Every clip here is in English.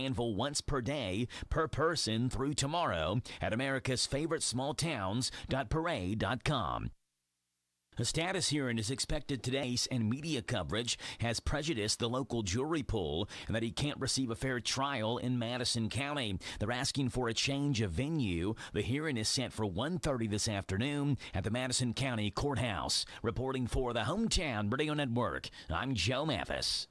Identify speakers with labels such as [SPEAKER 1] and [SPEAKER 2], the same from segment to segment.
[SPEAKER 1] Danville once per day per person through tomorrow at americasfavoritesmalltowns.parade.com. A status hearing is expected today, and media coverage has prejudiced the local jury pool and that he can't receive a fair trial in Madison County. They're asking for a change of venue. The hearing is set for 1:30 this afternoon at the Madison County Courthouse. Reporting for the Hometown Radio Network, I'm Joe Mathis.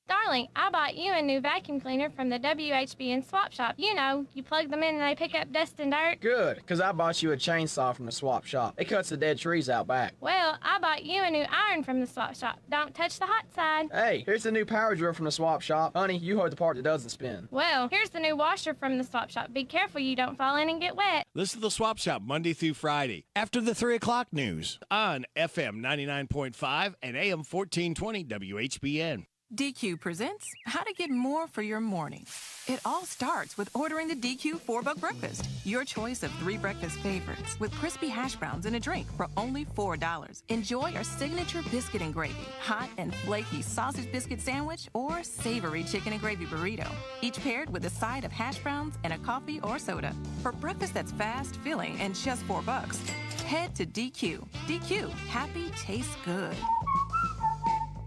[SPEAKER 2] Darling, I bought you a new vacuum cleaner from the WHBN swap shop. You know, you plug them in and they pick up dust and dirt.
[SPEAKER 3] Good, because I bought you a chainsaw from the swap shop. It cuts the dead trees out back.
[SPEAKER 2] Well, I bought you a new iron from the swap shop. Don't touch the hot side.
[SPEAKER 3] Hey, here's the new power drill from the swap shop. Honey, you hold the part that doesn't spin.
[SPEAKER 2] Well, here's the new washer from the swap shop. Be careful you don't fall in and get wet.
[SPEAKER 4] Listen to the Swap Shop Monday through Friday after the 3 o'clock news on FM 99.5 and AM 1420 WHBN.
[SPEAKER 5] DQ presents how to get more for your morning. It all starts with ordering the DQ $4 breakfast. Your choice of 3 breakfast favorites with crispy hash browns and a drink for only $4. Enjoy our signature biscuit and gravy, hot and flaky sausage biscuit sandwich, or savory chicken and gravy burrito. Each paired with a side of hash browns and a coffee or soda. For breakfast that's fast, filling, and just $4. Head to DQ. DQ, happy tastes good.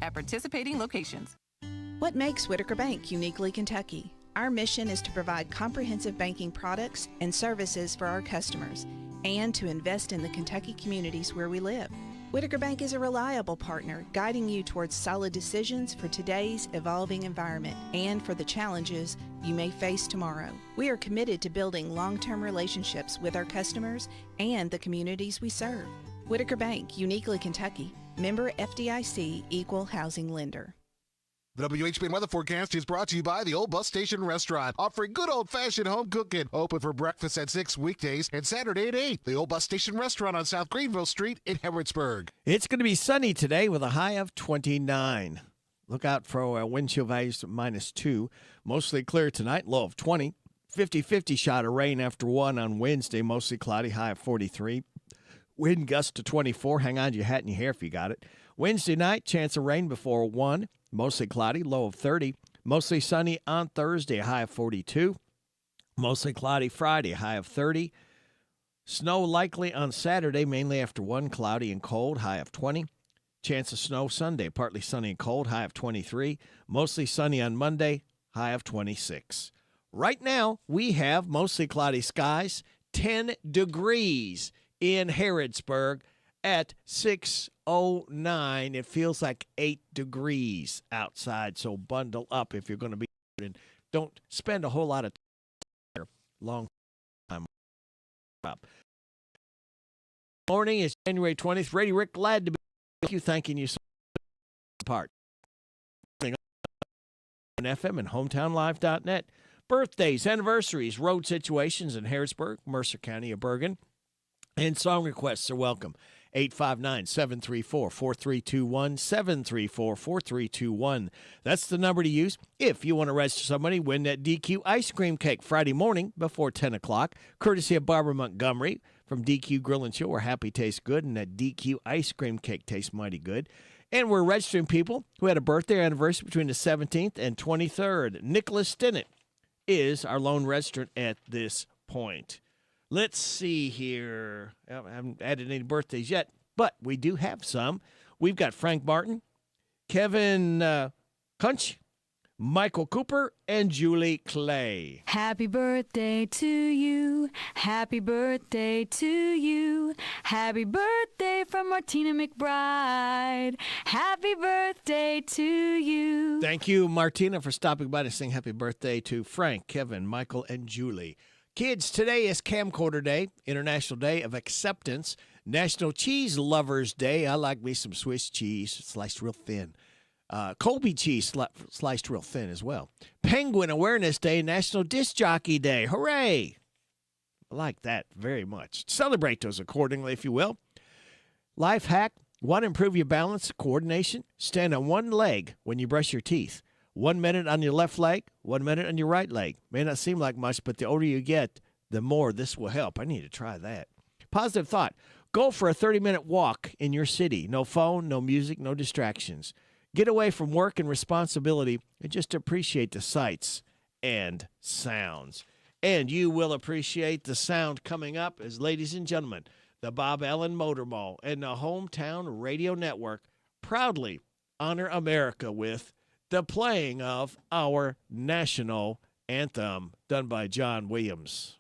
[SPEAKER 5] At participating locations.
[SPEAKER 6] What makes Whitaker Bank uniquely Kentucky? Our mission is to provide comprehensive banking products and services for our customers and to invest in the Kentucky communities where we live. Whitaker Bank is a reliable partner, guiding you towards solid decisions for today's evolving environment and for the challenges you may face tomorrow. We are committed to building long-term relationships with our customers and the communities we serve. Whitaker Bank, uniquely Kentucky. Member FDIC, Equal Housing Lender.
[SPEAKER 7] The WHBN weather forecast is brought to you by the Old Bus Station Restaurant, offering good old-fashioned home cooking. Open for breakfast at 6 weekdays and Saturday at 8. The Old Bus Station Restaurant on South Greenville Street in Harrodsburg.
[SPEAKER 4] It's going to be sunny today with a high of 29. Look out for wind chill values -2. Mostly clear tonight, low of 20. 50-50 shot of rain after 1 on Wednesday, mostly cloudy, high of 43. Wind gust to 24. Hang on to your hat and your hair if you got it. Wednesday night, chance of rain before 1. Mostly cloudy, low of 30. Mostly sunny on Thursday, high of 42. Mostly cloudy Friday, high of 30. Snow likely on Saturday, mainly after 1. Cloudy and cold, high of 20. Chance of snow Sunday, partly sunny and cold, high of 23. Mostly sunny on Monday, high of 26. Right now, we have mostly cloudy skies, 10 degrees in Harrodsburg at 6:09. It feels like 8 degrees outside, so bundle up if you're going to be, and don't spend a whole lot of time long time up. Morning is January 20th. Brady Rick, glad to be with you. Thanking you so much. Part on FM and hometownlive.net. Birthdays, anniversaries, road situations in Harrodsburg, Mercer County, or Bergen. And song requests are welcome. 859-734-4321, 734-4321. That's the number to use if you want to register somebody. Win that DQ ice cream cake Friday morning before 10 o'clock, courtesy of Barbara Montgomery from DQ Grill and Chill, where happy tastes good, and that DQ ice cream cake tastes mighty good. And we're registering people who had a birthday or anniversary between the 17th and 23rd. Nicholas Stinnett is our lone registrant at this point. Let's see here. I haven't added any birthdays yet, but we do have some. We've got Frank Martin, Kevin Kunch, Michael Cooper, and Julie Clay.
[SPEAKER 8] Happy birthday to you. Happy birthday to you. Happy birthday from Martina McBride. Happy birthday to you.
[SPEAKER 4] Thank you, Martina, for stopping by to sing happy birthday to Frank, Kevin, Michael, and Julie. Kids, today is Camcorder Day, International Day of Acceptance, National Cheese Lovers Day. I like me some Swiss cheese, sliced real thin. Colby cheese, sliced real thin as well. Penguin Awareness Day, National Disc Jockey Day. Hooray! I like that very much. Celebrate those accordingly, if you will. Life hack, want to improve your balance, coordination? Stand on one leg when you brush your teeth. 1 minute on your left leg, 1 minute on your right leg. May not seem like much, but the older you get, the more this will help. I need to try that. Positive thought. Go for a 30-minute walk in your city. No phone, no music, no distractions. Get away from work and responsibility and just appreciate the sights and sounds. And you will appreciate the sound coming up as, ladies and gentlemen, the Bob Allen Motor Mall and the Hometown Radio Network proudly honor America with the playing of our national anthem, done by John Williams.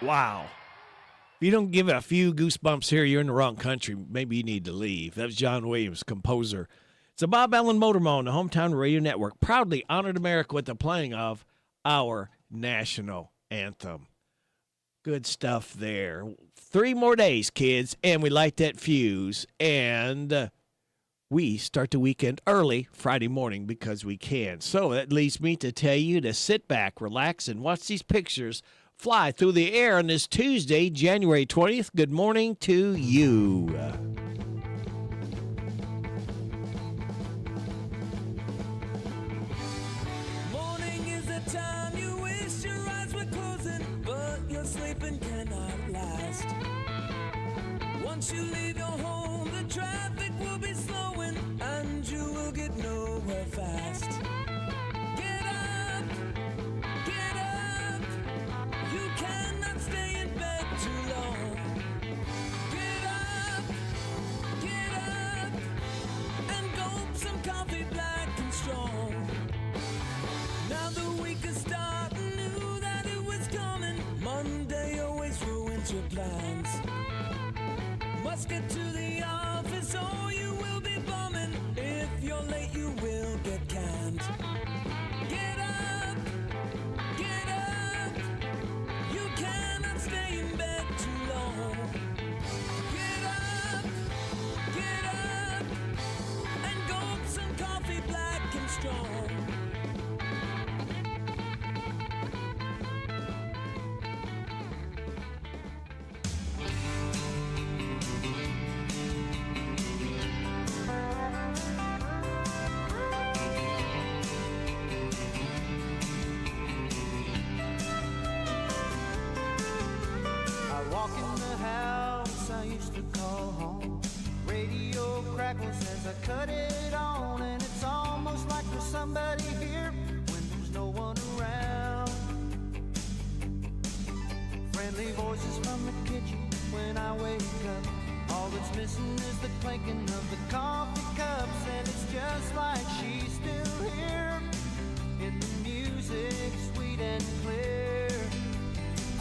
[SPEAKER 4] Wow. If you don't give it a few goosebumps here, you're in the wrong country. Maybe you need to leave. That was John Williams, composer. It's the Bob Allen Motor Mall on the Hometown Radio Network. Proudly honored America with the playing of our national anthem. Good stuff there. 3 more days, kids, and we light that fuse. And we start the weekend early Friday morning because we can. So that leads me to tell you to sit back, relax, and watch these pictures fly through the air on this Tuesday, January 20th. Good morning to you.
[SPEAKER 9] Morning is the time you wish your eyes were closing, but your sleeping cannot last. Once you leave your home, the traffic will be slowing, and you will get nowhere fast. Get up, get up. You cannot stay in bed too long. Get up, and gulp some coffee black and strong. Now the week is starting, knew that it was coming. Monday always ruins your plans. Must get to the office or you will be bumming. If you're late you will get canned. Get up, you cannot stay in bed too long.
[SPEAKER 10] to call home. Radio crackles as I cut it on, and it's almost like there's somebody here when there's no one around. Friendly voices from the kitchen when I wake up. All that's missing is the clanking of the coffee cups, and it's just like she's still here in the music, sweet and clear.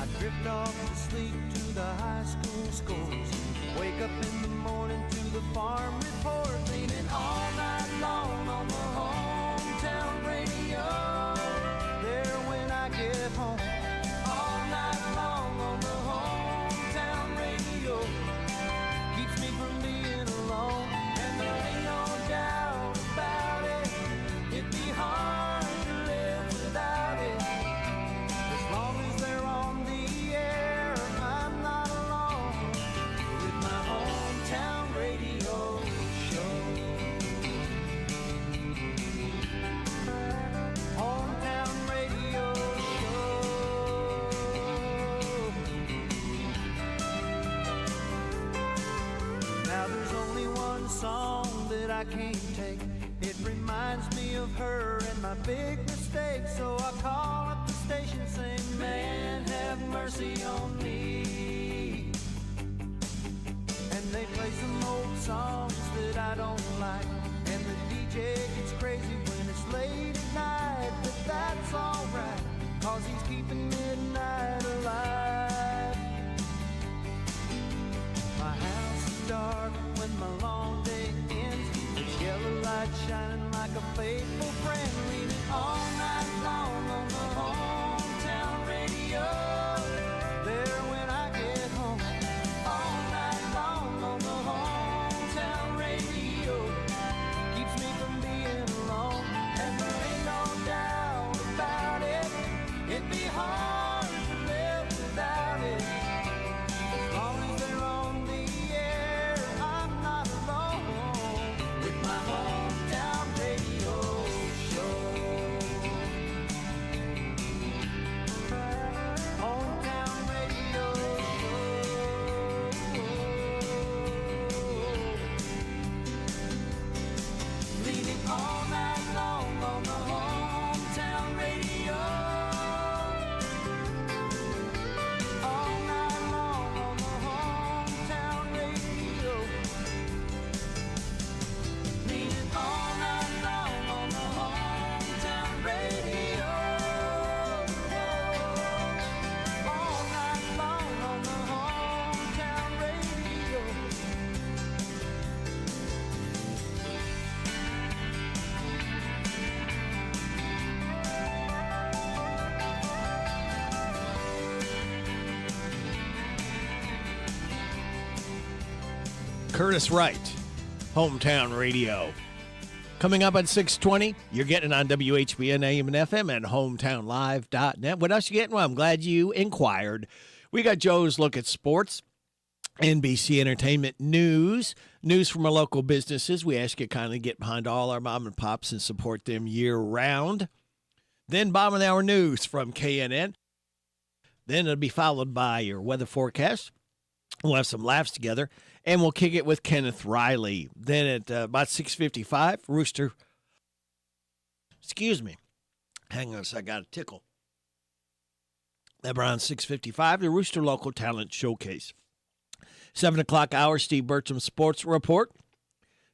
[SPEAKER 10] I drift off to sleep to the high school scores. Wake up in the morning to the farm report, leaning all night long on the hometown radio. There when I get home, all night long on the hometown radio. Keeps me from being alone, and there ain't no doubt about it. It'd be hard to live without it. As long as they're on the air, I'm not alone with my hometown radio show. Hometown radio show. Now there's only one song that I can't take. It reminds me of her and my big mistakes. So I call up the station saying, man, have mercy on me. And they play some old songs that I don't like, and the DJ gets crazy when it's late at night. But that's alright, 'cause he's keeping midnight alive. My house is dark when my long day ends. There's yellow light shining like a faithful friend, leaning all night long on the hometown radio. There when I get home, all night long on the hometown radio. Keeps me from being alone, and there ain't no doubt about it. It'd be hard to live without it. As long as they're on the air, I'm not alone with my hometown radio show. Hometown radio show. Leaning all night long on the hometown radio. All night long on the hometown radio. Leaning all night long on the hometown radio. All night long on the hometown radio.
[SPEAKER 4] Curtis Wright, Hometown Radio. Coming up at 6:20, you're getting it on WHBN AM and FM and hometownlive.net. What else you getting? Well, I'm glad you inquired. We got Joe's Look at Sports, NBC Entertainment News, news from our local businesses. We ask you to kindly get behind all our mom and pops and support them year-round. Then bottom of the hour news from KNN. Then it'll be followed by your weather forecast. We'll have some laughs together, and we'll kick it with Kenneth Riley. Then at about 6:55, Rooster. Excuse me. Hang on a second, I got a tickle. Around 6:55, the Rooster Local Talent Showcase. 7 o'clock hour, Steve Bertram Sports Report.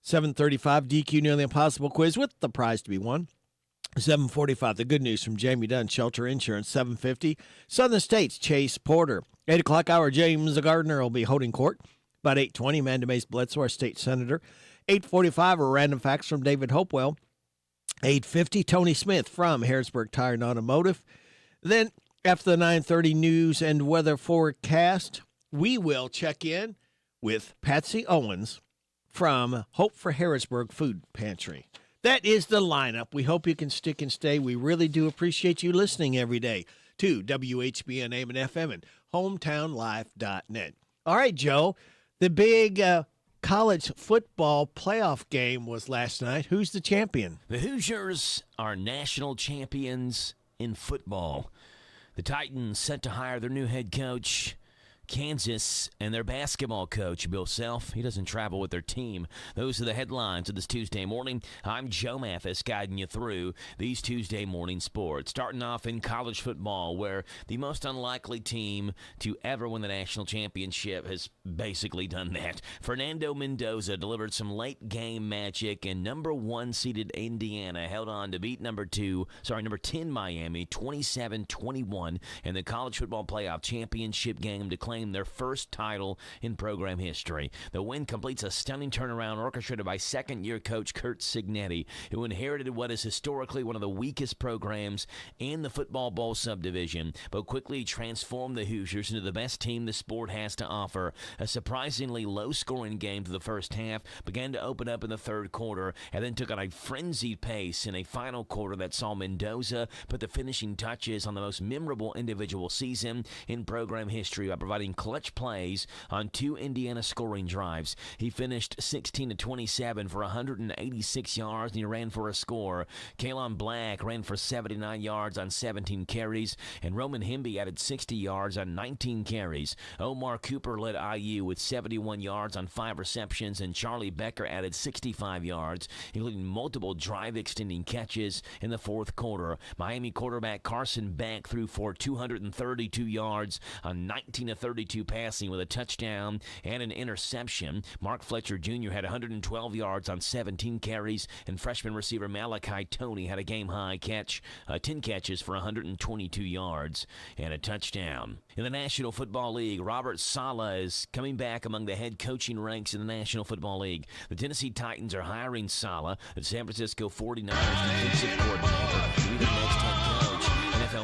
[SPEAKER 4] 7:35, DQ Nearly Impossible Quiz with the prize to be won. 7:45, the good news from Jamie Dunn, Shelter Insurance. 7:50, Southern States, Chase Porter. 8 o'clock hour, James Gardner will be holding court. About 8:20, Amanda Mays Bledsoe, our state senator. 8:45, a random facts from David Hopewell. 8:50, Tony Smith from Harrodsburg Tire and Automotive. Then, after the 9:30 news and weather forecast, we will check in with Patsy Owens from Hope for Harrodsburg Food Pantry. That is the lineup. We hope you can stick and stay. We really do appreciate you listening every day to WHBN AM and FM and hometownlive.net. All right, Joe, the big college football playoff game was last night. Who's the champion?
[SPEAKER 1] The Hoosiers are national champions in football. The Titans set to hire their new head coach, Kansas and their basketball coach, Bill Self, he doesn't travel with their team. Those are the headlines of this Tuesday morning. I'm Joe Mathis guiding you through these Tuesday morning sports. Starting off in college football, where the most unlikely team to ever win the national championship has basically done that. Fernando Mendoza delivered some late game magic, and number 1 seeded Indiana held on to beat number 10 Miami 27-21 in the college football playoff championship game to claim their first title in program history. The win completes a stunning turnaround orchestrated by second-year coach Curt Cignetti, who inherited what is historically one of the weakest programs in the football bowl subdivision, but quickly transformed the Hoosiers into the best team the sport has to offer. A surprisingly low-scoring game for the first half began to open up in the third quarter, and then took on a frenzied pace in a final quarter that saw Mendoza put the finishing touches on the most memorable individual season in program history by providing clutch plays on 2 Indiana scoring drives. He finished 16-27 for 186 yards, and he ran for a score. Kalon Black ran for 79 yards on 17 carries, and Roman Hemby added 60 yards on 19 carries. Omar Cooper led IU with 71 yards on 5 receptions, and Charlie Becker added 65 yards, including multiple drive-extending catches in the fourth quarter. Miami quarterback Carson Beck threw for 232 yards on 19-32 passing with a touchdown and an interception. Mark Fletcher Jr. had 112 yards on 17 carries, and freshman receiver Malachi Toney had a game-high 10 catches for 122 yards and a touchdown. In the National Football League, Robert Saleh is coming back among the head coaching ranks in the National Football League. The Tennessee Titans are hiring Saleh, the San Francisco 49ers defensive coordinator, to be the next head coach.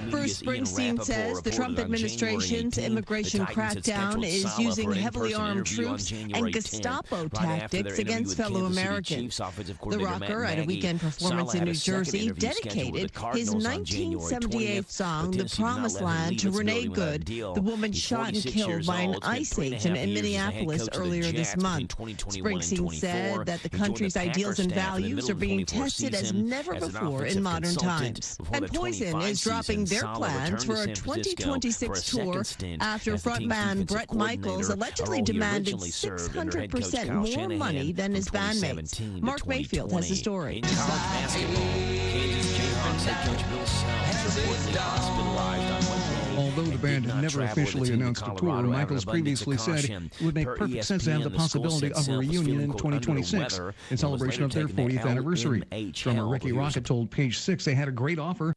[SPEAKER 11] Bruce Springsteen says the Trump administration's immigration crackdown is using heavily armed troops and Gestapo tactics against fellow Americans. The rocker, at a weekend performance in New Jersey, dedicated his 1978 song, The Promised Land, to Renee Good, the woman shot and killed by an ICE agent in Minneapolis earlier this month. Springsteen said that the country's ideals and values are being tested as never before in modern times. And Poison is dropping their plans for a 2026 tour after frontman Bret Michaels allegedly demanded 600% more money than his bandmates. Mark Mayfield has the story.
[SPEAKER 12] Although the band had never officially announced a tour, Michaels previously said it would make perfect sense to have the possibility of a reunion in 2026 in celebration of their 40th anniversary. Drummer Ricky Rocket told Page 6 they had a great offer.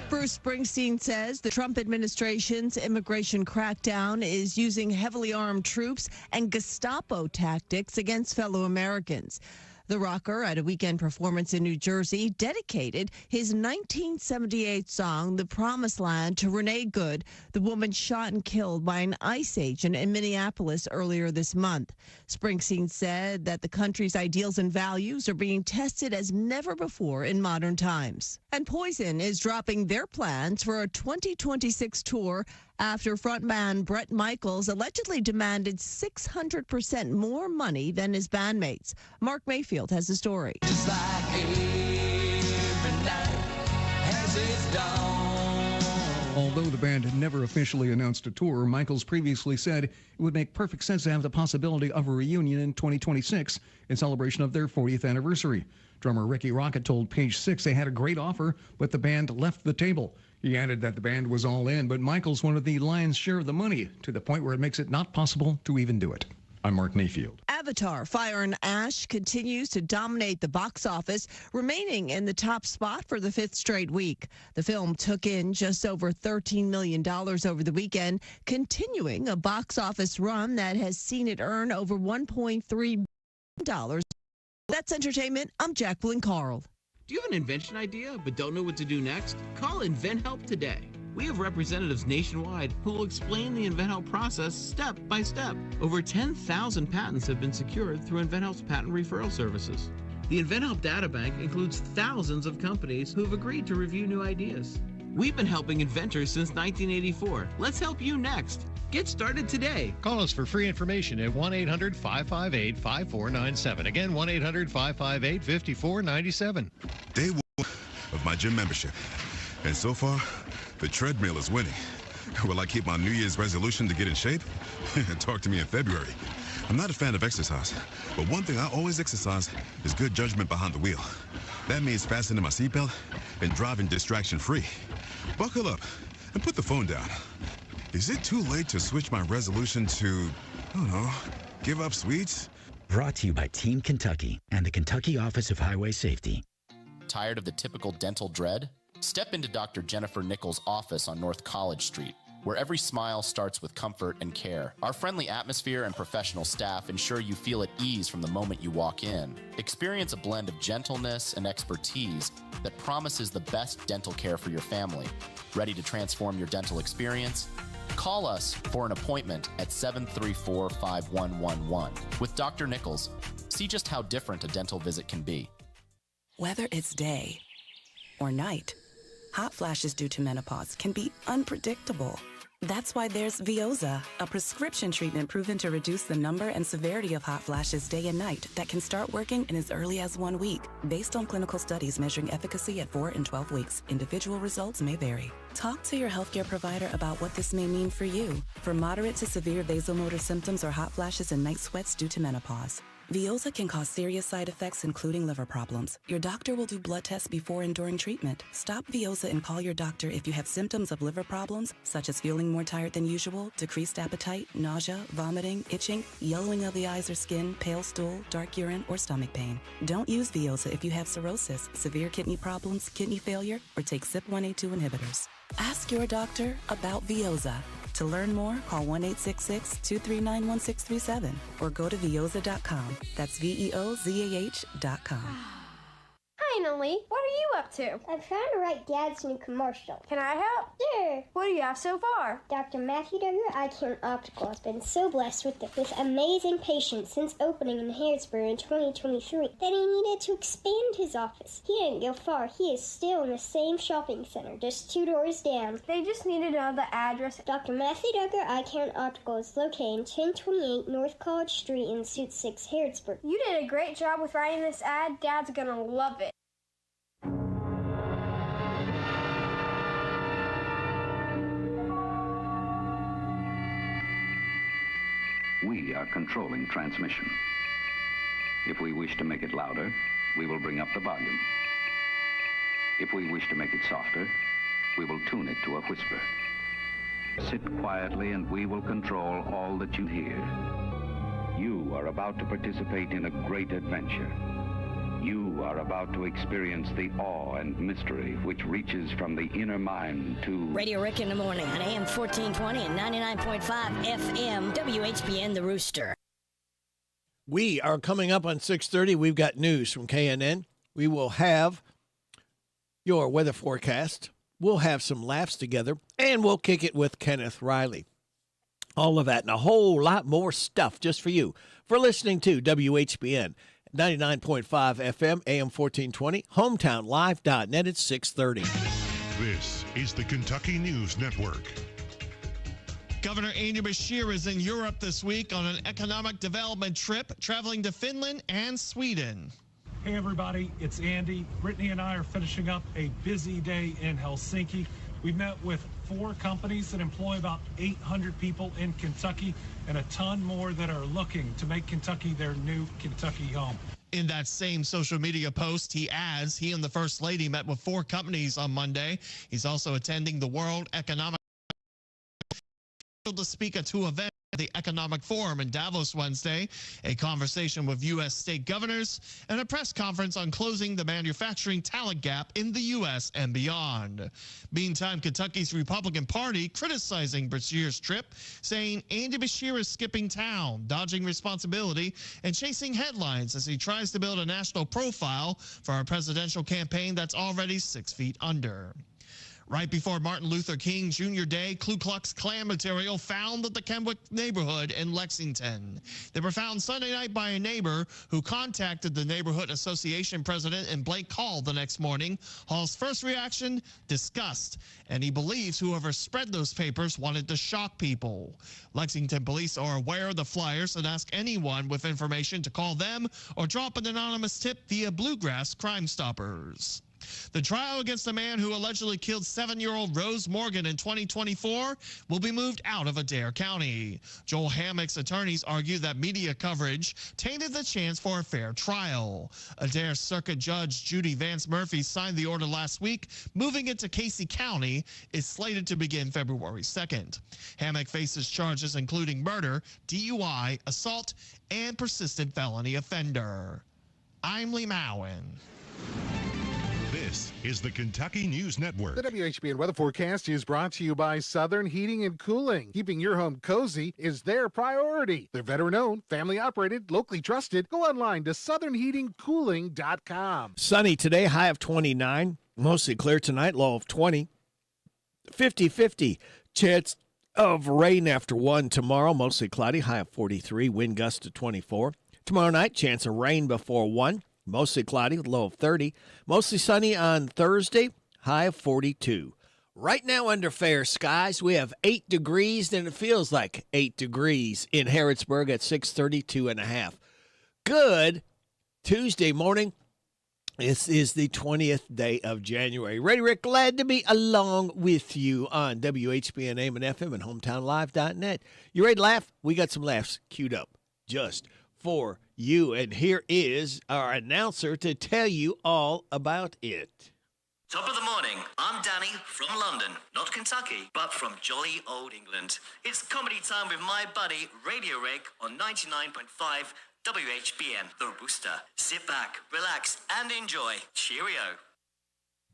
[SPEAKER 11] Bruce Springsteen says the Trump administration's immigration crackdown is using heavily armed troops and Gestapo tactics against fellow Americans. The rocker, at a weekend performance in New Jersey, dedicated his 1978 song, The Promised Land, to Renee Good, the woman shot and killed by an ICE agent in Minneapolis earlier this month. Springsteen said that the country's ideals and values are being tested as never before in modern times. And Poison is dropping their plans for a 2026 tour after frontman Bret Michaels allegedly demanded 600% more money than his bandmates. Mark Mayfield has the story.
[SPEAKER 10] Just like every night has its dawn.
[SPEAKER 12] Although the band had never officially announced a tour, Michaels previously said it would make perfect sense to have the possibility of a reunion in 2026 in celebration of their 40th anniversary. Drummer Ricky Rocket told Page 6 they had a great offer, but the band left the table. He added that the band was all in, but Michaels wanted the lion's share of the money, to the point where it makes it not possible to even do it. I'm Mark Mayfield.
[SPEAKER 11] Avatar: Fire and Ash continues to dominate the box office, remaining in the top spot for the 5th straight week. The film took in just over $13 million over the weekend, continuing a box office run that has seen it earn over $1.3 billion. That's entertainment. I'm Jacqueline Carl.
[SPEAKER 13] Do you have an invention idea but don't know what to do next? Call InventHelp today. We have representatives nationwide who will explain the InventHelp process step by step. Over 10,000 patents have been secured through InventHelp's patent referral services. The InventHelp Data Bank includes thousands of companies who have agreed to review new ideas. We've been helping inventors since 1984. Let's help you next. Get started today.
[SPEAKER 14] Call us for free information at 1-800-558-5497. Again, 1-800-558-5497.
[SPEAKER 15] Day one of my gym membership. And so far, the treadmill is winning. Will I keep my New Year's resolution to get in shape? Talk to me in February. I'm not a fan of exercise, but one thing I always exercise is good judgment behind the wheel. That means fastening my seatbelt and driving distraction-free. Buckle up and put the phone down. Is it too late to switch my resolution to, I don't know, give up sweets?
[SPEAKER 16] Brought to you by Team Kentucky and the Kentucky Office of Highway Safety.
[SPEAKER 17] Tired of the typical dental dread? Step into Dr. Jennifer Nichols' office on North College Street, where every smile starts with comfort and care. Our friendly atmosphere and professional staff ensure you feel at ease from the moment you walk in. Experience a blend of gentleness and expertise that promises the best dental care for your family. Ready to transform your dental experience? Call us for an appointment at 734-5111. With Dr. Nichols, see just how different a dental visit can be.
[SPEAKER 18] Whether it's day or night, hot flashes due to menopause can be unpredictable. That's why there's Veoza, a prescription treatment proven to reduce the number and severity of hot flashes day and night that can start working in as early as 1 week. Based on clinical studies measuring efficacy at 4 and 12 weeks, individual results may vary. Talk to your healthcare provider about what this may mean for you. For moderate to severe vasomotor symptoms or hot flashes and night sweats due to menopause, Veoza can cause serious side effects, including liver problems. Your doctor will do blood tests before and during treatment. Stop Veoza and call your doctor if you have symptoms of liver problems, such as feeling more tired than usual, decreased appetite, nausea, vomiting, itching, yellowing of the eyes or skin, pale stool, dark urine, or stomach pain. Don't use Veoza if you have cirrhosis, severe kidney problems, kidney failure, or take CYP1A2 inhibitors. Ask your doctor about Veoza. To learn more, call 1-866-239-1637 or go to Veoza.com. That's VEOZAH.com.
[SPEAKER 19] Hi, Annalie. What are you up to?
[SPEAKER 20] I'm trying to write Dad's new commercial.
[SPEAKER 19] Can I help?
[SPEAKER 20] Sure.
[SPEAKER 19] What do you have so far?
[SPEAKER 20] Dr. Matthew Duggar, Eye Care and Optical, has been so blessed with amazing patients since opening in Harrodsburg in 2023 that he needed to expand his office. He didn't go far. He is still in the same shopping center, just 2 doors down.
[SPEAKER 19] They just needed to know the address.
[SPEAKER 20] Dr. Matthew Duggar, Eye Care and Optical is located in 1028 North College Street in Suite 6, Harrodsburg.
[SPEAKER 19] You did a great job with writing this ad. Dad's gonna love it.
[SPEAKER 21] We are controlling transmission. If we wish to make it louder, we will bring up the volume. If we wish to make it softer, we will tune it to a whisper. Sit quietly and we will control all that you hear. You are about to participate in a great adventure. You are about to experience the awe and mystery which reaches from the inner mind to...
[SPEAKER 22] Radio Rick in the morning on AM 1420 and 99.5 FM, WHBN The Rooster.
[SPEAKER 4] We are coming up on 6:30. We've got news from KNN. We will have your weather forecast. We'll have some laughs together, and we'll kick it with Kenneth Riley. All of that and a whole lot more stuff just for you for listening to WHBN 99.5 FM, AM 1420, hometownlive.net at 6:30.
[SPEAKER 23] This is the Kentucky News Network.
[SPEAKER 24] Governor Andy Beshear is in Europe this week on an economic development trip, traveling to Finland and Sweden.
[SPEAKER 25] Hey everybody, it's Andy. Brittany and I are finishing up a busy day in Helsinki. We've met with 4 companies that employ about 800 people in Kentucky and a ton more that are looking to make Kentucky their new Kentucky home.
[SPEAKER 24] In that same social media post, he adds he and the First Lady met with 4 companies on Monday. He's also attending the World Economic to speak at 2 events. The Economic Forum in Davos Wednesday, a conversation with U.S. state governors, and a press conference on closing the manufacturing talent gap in the U.S. and beyond. Meantime, Kentucky's Republican Party criticizing Beshear's trip, saying Andy Beshear is skipping town, dodging responsibility, and chasing headlines as he tries to build a national profile for a presidential campaign that's already 6 feet under. Right before Martin Luther King Jr. Day, Ku Klux Klan material found at the Kenwick neighborhood in Lexington. They were found Sunday night by a neighbor who contacted the neighborhood association president in Blake Hall the next morning. Hall's first reaction, disgust, and he believes whoever spread those papers wanted to shock people. Lexington police are aware of the flyers and ask anyone with information to call them or drop an anonymous tip via Bluegrass Crime Stoppers. The trial against the man who allegedly killed 7-year-old Rose Morgan in 2024 will be moved out of Adair County. Joel Hammock's attorneys argue that media coverage tainted the chance for a fair trial. Adair Circuit Judge Judy Vance Murphy signed the order last week. Moving it to Casey County is slated to begin February 2nd. Hammock faces charges including murder, DUI, assault, and persistent felony offender. I'm Lee Mowen.
[SPEAKER 23] This is the Kentucky News Network.
[SPEAKER 2] The WHBN weather forecast is brought to you by Southern Heating and Cooling. Keeping your home cozy is their priority. They're veteran-owned, family-operated, locally trusted. Go online to southernheatingcooling.com.
[SPEAKER 4] Sunny today, high of 29. Mostly clear tonight, low of 20. 50-50 chance of rain after 1 tomorrow. Mostly cloudy, high of 43. Wind gust to 24. Tomorrow night, chance of rain before 1. Mostly cloudy with low of 30. Mostly sunny on Thursday, high of 42. Right now under fair skies, we have 8 degrees, and it feels like 8 degrees in Harrodsburg at 6:32.5. Good Tuesday morning. This is the 20th day of January. Ready, Rick? Glad to be along with you on WHBN AM and FM and HometownLive.net. You ready to laugh? We got some laughs queued up just for you, and here is our announcer to tell you all about it.
[SPEAKER 3] Top of the morning, I'm Danny from London, not Kentucky, but from jolly old England. It's comedy time with my buddy Radio Rick on 99.5 WHBN, The Rooster. Sit back, relax, and enjoy. Cheerio.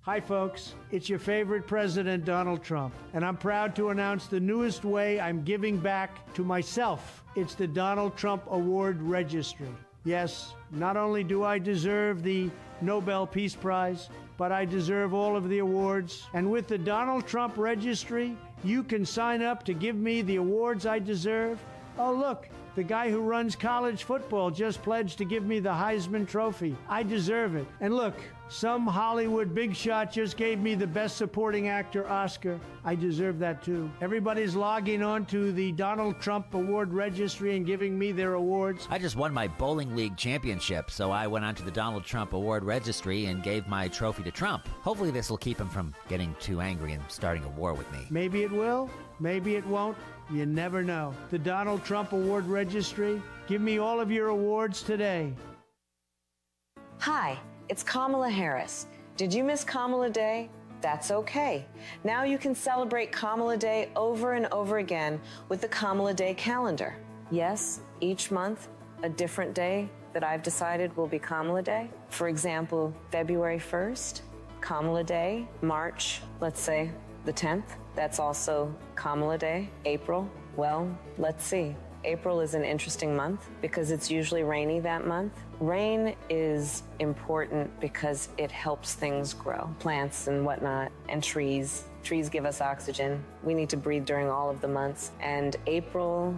[SPEAKER 5] Hi, folks. It's your favorite president, Donald Trump, and I'm proud to announce the newest way I'm giving back to myself. It's the Donald Trump Award Registry. Yes, not only do I deserve the Nobel Peace Prize, but I deserve all of the awards. And with the Donald Trump Registry, you can sign up to give me the awards I deserve. Oh, look, the guy who runs college football just pledged to give me the Heisman Trophy. I deserve it. And look, some Hollywood big shot just gave me the Best Supporting Actor Oscar. I deserve that too. Everybody's logging on to the Donald Trump Award Registry and giving me their awards.
[SPEAKER 6] I just won my bowling league championship, so I went onto the Donald Trump Award Registry and gave my trophy to Trump. Hopefully this will keep him from getting too angry and starting a war with me.
[SPEAKER 5] Maybe it will, maybe it won't. You never know. The Donald Trump Award Registry. Give me all of your awards today.
[SPEAKER 7] Hi, it's Kamala Harris. Did you miss Kamala Day? That's okay. Now you can celebrate Kamala Day over and over again with the Kamala Day calendar. Yes, each month, a different day that I've decided will be Kamala Day. For example, February 1st, Kamala Day. March, let's say the 10th. That's also Kamala Day. April, well, let's see. April is an interesting month because it's usually rainy that month. Rain is important because it helps things grow, plants and whatnot, and trees. Trees give us oxygen. We need to breathe during all of the months. And April,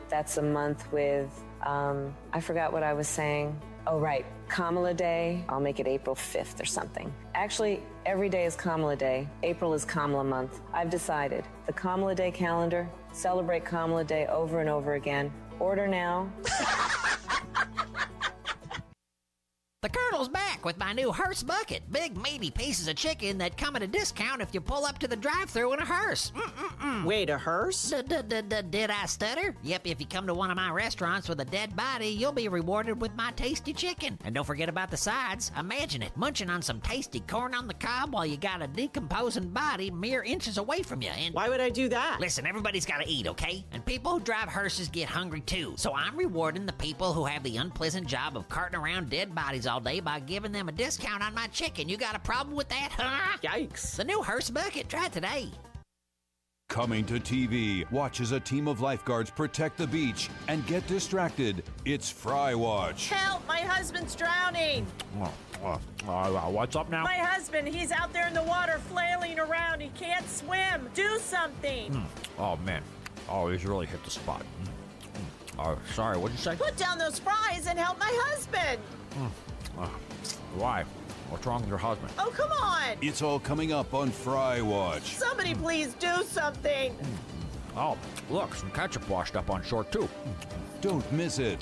[SPEAKER 7] that's a month with, I forgot what I was saying. Oh, right, Kamala Day. I'll make it April 5th or something. Actually, every day is Kamala Day. April is Kamala month. I've decided. The Kamala Day calendar, celebrate Kamala Day over and over again. Order now.
[SPEAKER 26] The Colonel's back with my new hearse bucket. Big, meaty pieces of chicken that come at a discount if you pull up to the drive-thru in a hearse.
[SPEAKER 27] Wait, a hearse?
[SPEAKER 26] Did I stutter? Yep, if you come to one of my restaurants with a dead body, you'll be rewarded with my tasty chicken. And don't forget about the sides. Imagine it, munching on some tasty corn on the cob while you got a decomposing body mere inches away from you. And
[SPEAKER 27] why would I do that?
[SPEAKER 26] Listen, everybody's got to eat, okay? And people who drive hearses get hungry too. So I'm rewarding the people who have the unpleasant job of carting around dead bodies all day by giving them a discount on my chicken. You got a problem with that, huh?
[SPEAKER 27] Yikes.
[SPEAKER 26] The new hearse bucket. Try it today.
[SPEAKER 1] Coming to TV, watch as a team of lifeguards protect the beach and get distracted. It's Fry Watch.
[SPEAKER 8] Help! My husband's drowning!
[SPEAKER 9] What's up now?
[SPEAKER 8] My husband, he's out there in the water flailing around. He can't swim. Do something.
[SPEAKER 9] Oh, man. Oh, he's really hit the spot. Sorry, what'd you say?
[SPEAKER 8] Put down those fries and help my husband.
[SPEAKER 9] Why? What's wrong with your husband?
[SPEAKER 8] Oh, come on.
[SPEAKER 1] It's all coming up on Fry Watch.
[SPEAKER 8] Somebody please do something.
[SPEAKER 9] Oh, look, some ketchup washed up on shore, too.
[SPEAKER 1] Don't miss it.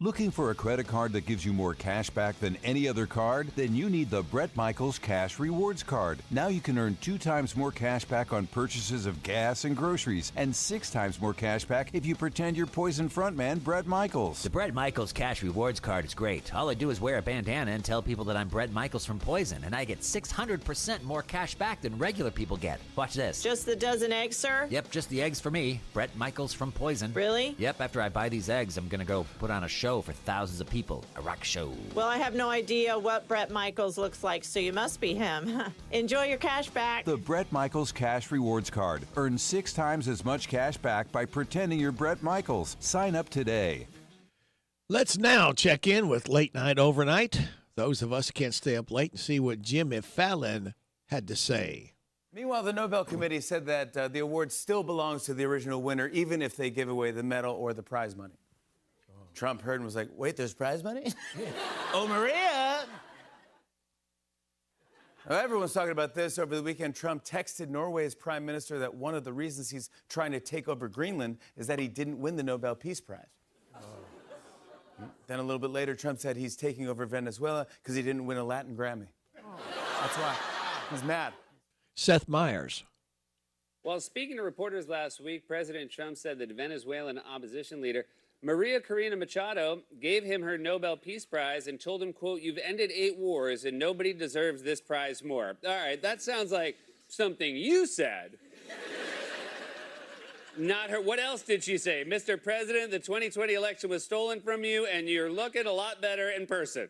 [SPEAKER 1] Looking for a credit card that gives you more cash back than any other card? Then you need the Bret Michaels Cash Rewards Card. Now you can earn 2 times more cash back on purchases of gas and groceries, and 6 times more cash back if you pretend you're Poison frontman Bret Michaels.
[SPEAKER 6] The Bret Michaels Cash Rewards Card is great. All I do is wear a bandana and tell people that I'm Bret Michaels from Poison, and I get 600% more cash back than regular people get. Watch this.
[SPEAKER 8] Just the dozen eggs, sir?
[SPEAKER 6] Yep, just the eggs for me. Bret Michaels from Poison.
[SPEAKER 8] Really?
[SPEAKER 6] Yep, after I buy these eggs, I'm gonna go put on a show for thousands of people. A rock show.
[SPEAKER 8] Well, I have no idea what Bret Michaels looks like, so you must be him. Enjoy your cash back.
[SPEAKER 1] The Bret Michaels Cash Rewards Card. Earn 6 times as much cash back by pretending you're Bret Michaels. Sign up today.
[SPEAKER 4] Let's now check in with Late Night Overnight. Those of us who can't stay up late and see what Jimmy Fallon had to say.
[SPEAKER 10] Meanwhile, the Nobel Committee said that the award still belongs to the original winner, even if they give away the medal or the prize money. Trump heard and was like, wait, there's prize money? Oh, Maria! Now, everyone's talking about this. Over the weekend, Trump texted Norway's prime minister that one of the reasons he's trying to take over Greenland is that he didn't win the Nobel Peace Prize. Then a little bit later, Trump said he's taking over Venezuela because he didn't win a Latin Grammy. That's why. He's mad.
[SPEAKER 4] Seth Meyers.
[SPEAKER 11] While speaking to reporters last week, President Trump said that Venezuelan opposition leader Maria Corina Machado gave him her Nobel Peace Prize and told him, quote, "You've ended 8 wars and nobody deserves this prize more." All right, that sounds like something you said. Not her. What else did she say? Mr. President, the 2020 election was stolen from you and you're looking a lot better in person.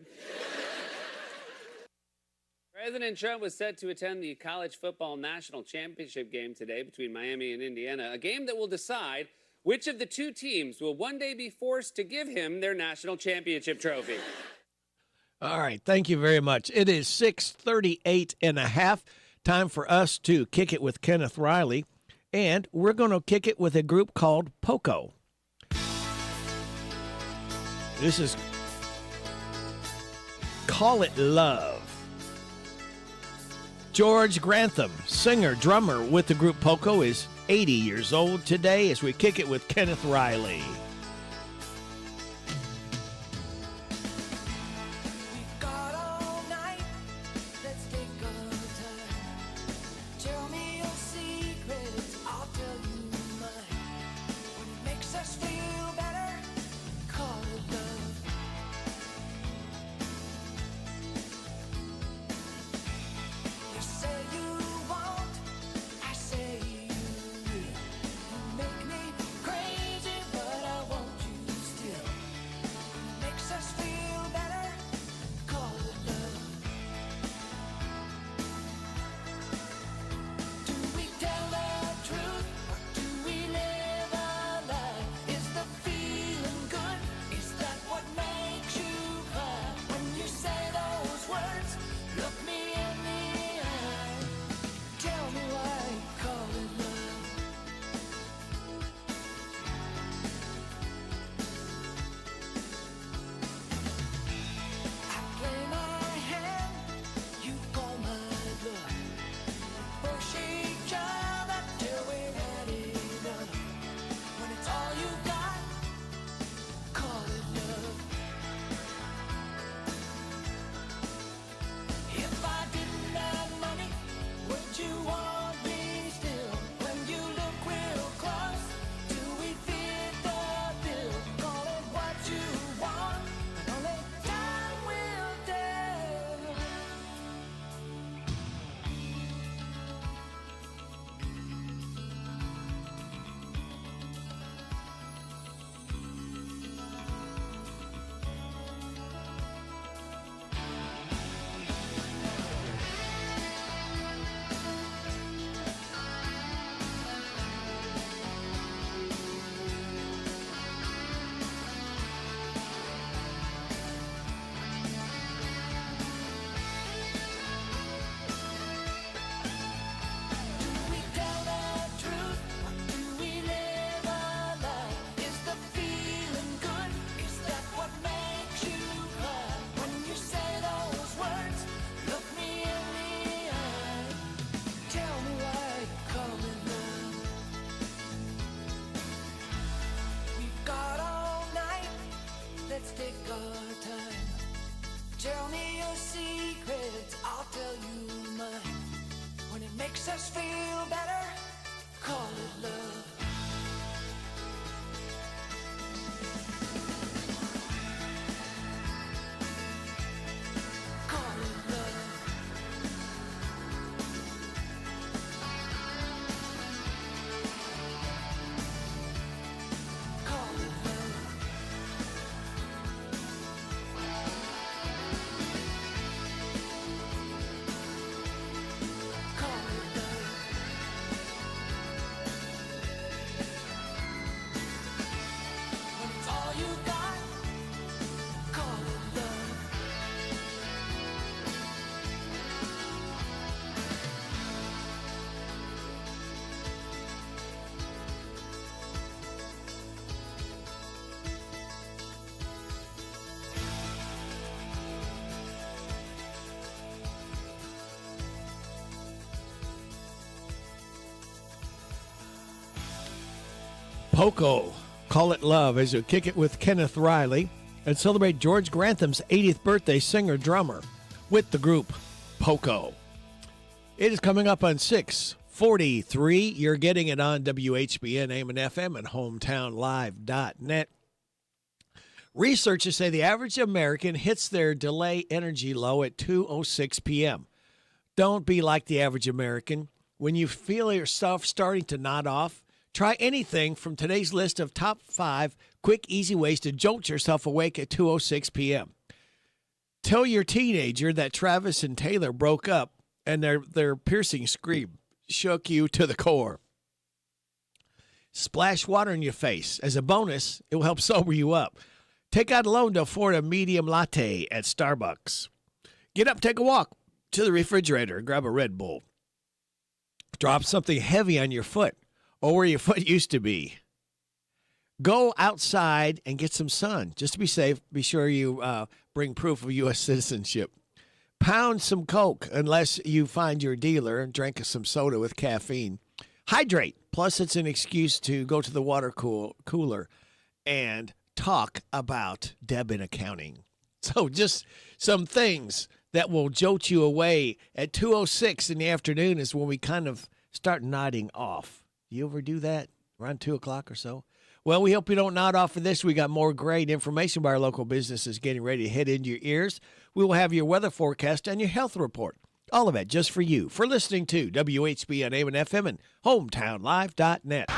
[SPEAKER 11] President Trump was set to attend the college football national championship game today between Miami and Indiana, a game that will decide which of the 2 teams will one day be forced to give him their national championship trophy.
[SPEAKER 4] All right, thank you very much. It is 6:38 and a half. Time for us to kick it with Kenneth Riley, and we're going to kick it with a group called Poco. This is Call It Love. George Grantham, singer, drummer with the group Poco, is 80 years old today as we kick it with Kenneth Riley.
[SPEAKER 12] makes us feel better. Call it love. Call it love. Call it love. Call it love. When it's all you got, call it love.
[SPEAKER 4] Poco, Call It Love, as you kick it with Kenneth Riley and celebrate George Grantham's 80th birthday, singer-drummer with the group Poco. It is coming up on 6:43. You're getting it on WHBN, AM and FM, and hometownlive.net. Researchers say the average American hits their delay energy low at 2:06 p.m. Don't be like the average American. When you feel yourself starting to nod off, try anything from today's list of top 5 quick, easy ways to jolt yourself awake at 2:06 p.m. Tell your teenager that Travis and Taylor broke up and their piercing scream shook you to the core. Splash water in your face. As a bonus, it will help sober you up. Take out a loan to afford a medium latte at Starbucks. Get up, take a walk to the refrigerator and grab a Red Bull. Drop something heavy on your foot or where your foot used to be. Go outside and get some sun. Just to be safe, be sure you bring proof of U.S. citizenship. Pound some Coke unless you find your dealer and drink some soda with caffeine. Hydrate. Plus, it's an excuse to go to the water cooler and talk about Deb in accounting. So just some things that will jolt you away at 2:06 in the afternoon is when we kind of start nodding off. Do you ever do that around 2 o'clock or so? Well, we hope you don't nod off for this. We got more great information by our local businesses getting ready to hit into your ears. We will have your weather forecast and your health report. All of it just for you. For listening to WHBN AM and FM and hometownlive.net.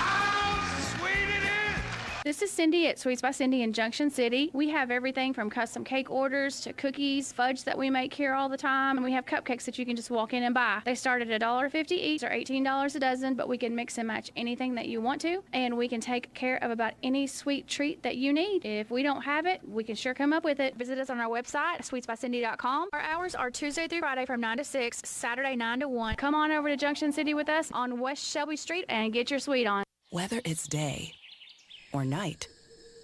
[SPEAKER 13] This is Cindy at Sweets by Cindy in Junction City. We have everything from custom cake orders to cookies, fudge that we make here all the time, and we have cupcakes that you can just walk in and buy. They start at $1.50 each or $18 a dozen, but we can mix and match anything that you want to, and we can take care of about any sweet treat that you need. If we don't have it, we can sure come up with it. Visit us on our website, sweetsbycindy.com. Our hours are Tuesday through Friday from 9 to 6, Saturday 9 to 1. Come on over to Junction City with us on West Shelby Street and get your sweet on.
[SPEAKER 14] Whether it's day or night,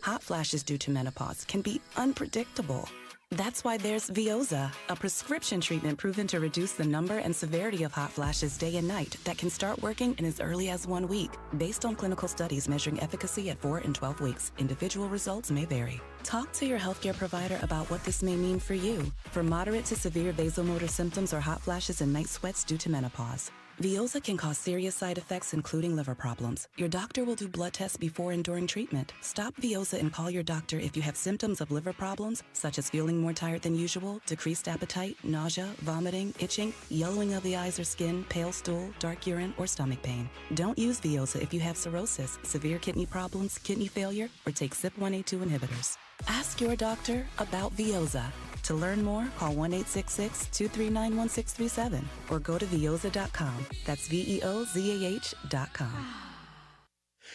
[SPEAKER 14] hot flashes due to menopause can be unpredictable. That's why there's Veoza, a prescription treatment proven to reduce the number and severity of hot flashes day and night that can start working in as early as 1 week. Based on clinical studies measuring efficacy at 4 and 12 weeks, individual results may vary. Talk to your healthcare provider about what this may mean for you. For moderate to severe vasomotor symptoms or hot flashes and night sweats due to menopause, Veoza can cause serious side effects, including liver problems. Your doctor will do blood tests before and during treatment. Stop Veoza and call your doctor if you have symptoms of liver problems, such as feeling more tired than usual, decreased appetite, nausea, vomiting, itching, yellowing of the eyes or skin, pale stool, dark urine, or stomach pain. Don't use Veoza if you have cirrhosis, severe kidney problems, kidney failure, or take CYP1A2 inhibitors. Ask your doctor about Veoza. To learn more, call 1-866-239-1637 or go to Veoza.com. That's VEOZAH.com.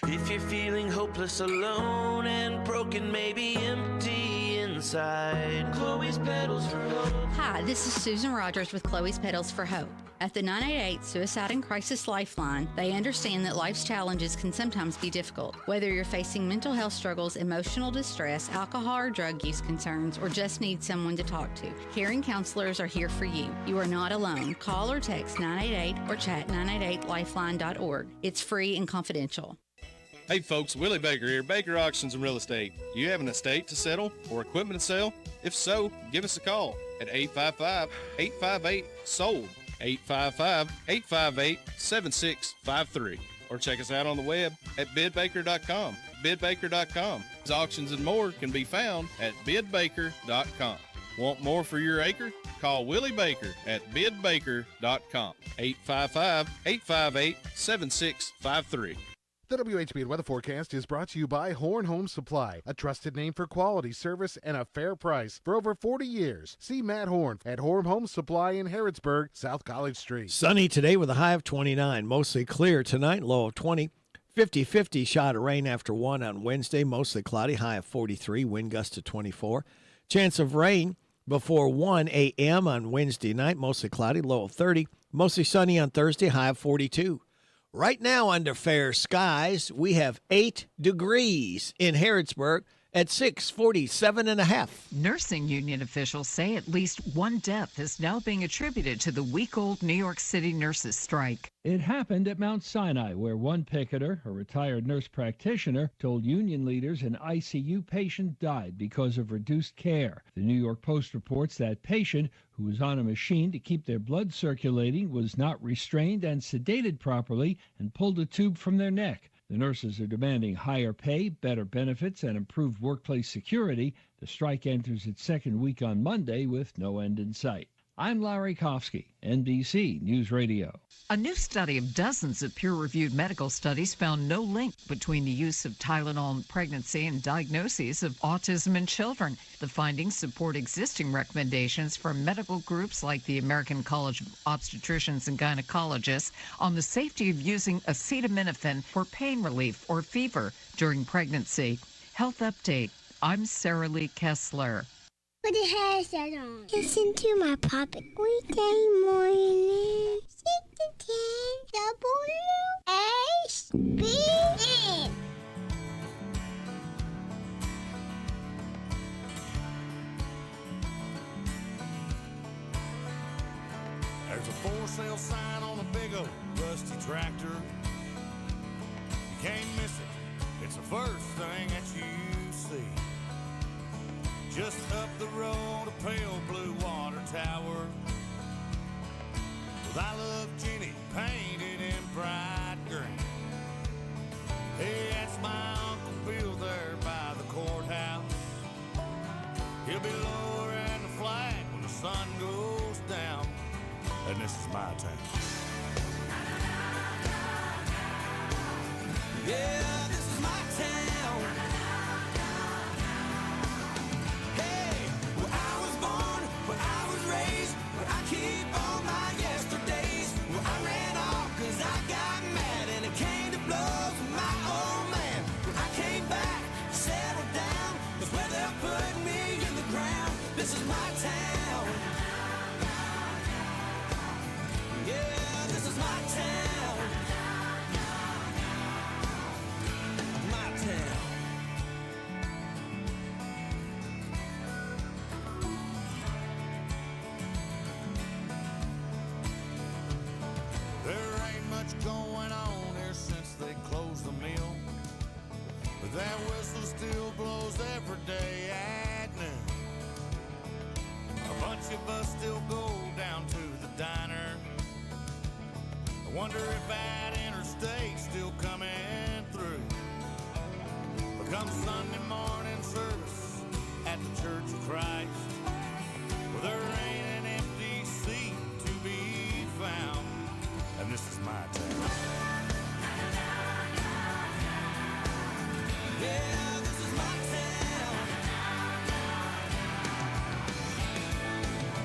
[SPEAKER 12] If you're feeling hopeless, alone, and broken, maybe empty inside, Chloe's Petals for Hope.
[SPEAKER 15] Hi, this is Susan Rogers with Chloe's Petals for Hope. At the 988 Suicide and Crisis Lifeline, they understand that life's challenges can sometimes be difficult. Whether you're facing mental health struggles, emotional distress, alcohol or drug use concerns, or just need someone to talk to, caring counselors are here for you. You are not alone. Call or text 988 or chat 988lifeline.org. It's free and confidential.
[SPEAKER 16] Hey folks, Willie Baker here, Baker Auctions and Real Estate. Do you have an estate to settle or equipment to sell? If so, give us a call at 855-858-SOLD. 855-858-7653. Or check us out on the web at bidbaker.com. Bidbaker.com. Auctions and more can be found at bidbaker.com. Want more for your acre? Call Willie Baker at bidbaker.com. 855-858-7653.
[SPEAKER 2] The WHBN weather forecast is brought to you by Horn Home Supply, a trusted name for quality service and a fair price for over 40 years. See Matt Horn at Horn Home Supply in Harrodsburg, South College Street.
[SPEAKER 4] Sunny today with a high of 29. Mostly clear tonight, low of 20. 50-50 shot of rain after 1 on Wednesday. Mostly cloudy, high of 43. Wind gust to 24. Chance of rain before 1 a.m. on Wednesday night. Mostly cloudy, low of 30. Mostly sunny on Thursday, high of 42. Right now, under fair skies, we have 8 degrees in Harrodsburg at 647.5.
[SPEAKER 17] Nursing union officials say at least one death is now being attributed to the week-old New York City nurses' strike.
[SPEAKER 18] It happened at Mount Sinai, where one picketer, a retired nurse practitioner, told union leaders an ICU patient died because of reduced care. The New York Post reports that patient, who was on a machine to keep their blood circulating, was not restrained and sedated properly and pulled a tube from their neck. The nurses are demanding higher pay, better benefits, and improved workplace security. The strike enters its second week on Monday with no end in sight. I'm Larry Kofsky, NBC News Radio.
[SPEAKER 17] A new study of dozens of peer-reviewed medical studies found no link between the use of Tylenol in pregnancy and diagnoses of autism in children. The findings support existing recommendations from medical groups like the American College of Obstetricians and Gynecologists on the safety of using acetaminophen for pain relief or fever during pregnancy. Health Update. I'm Sarah Lee Kessler.
[SPEAKER 19] Put a headset on. Listen to my puppet weekday morning. 6 to 10 WHBN.
[SPEAKER 20] There's a for sale sign on a big old rusty tractor. You can't miss it. It's the first thing that you see. Just up the road, a pale blue water tower with I Love Jenny painted in bright green. Hey, that's my Uncle Bill there by the courthouse. He'll be lowering the flag when the sun goes down. And this is my town. Yeah, this is my town. Hey, where I was born, where I was raised, where I keep all my yesterdays. Where I ran off 'cause I got mad and it came to blows with my old man. Where I came back, settled down, 'cause where they're putting me in the ground. This is my town. Yeah, this is my town. My town. There ain't much going on here since they closed the mill, but that whistle still blows every day at noon. A bunch of us still go down to the diner. I wonder if that interstate's still coming through. But come Sunday morning service at the Church of Christ, well, there ain't an empty seat to be found. And this is my town. Yeah, this is my town.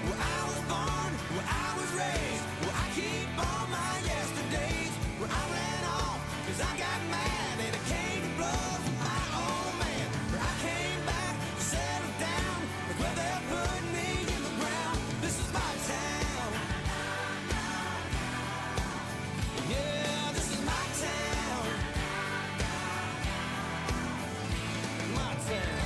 [SPEAKER 20] Where I was born, where I was raised, where I keep all my yesterdays. Where I ran off 'cause I got mad and it came to blows with my old man. Where I came back, settled down, but where they're putting me in the ground. This is my town. Yeah, this is my town. My town.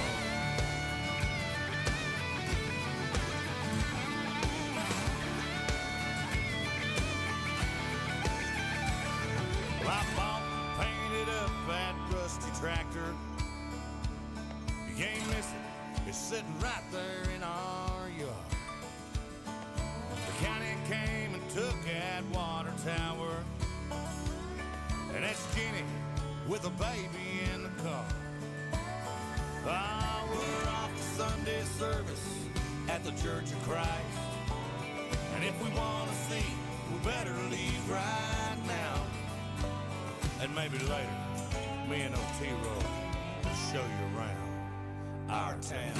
[SPEAKER 20] Well, I bought and painted up that rusty tractor. You can't miss it. It's sitting right there in our yard. The county came and took that water tower. And that's Jenny with a baby in the car. Ah, we're off to Sunday service at the Church of Christ. And if we want to see, we better leave right now. And maybe later, me and Otero will show you around our town.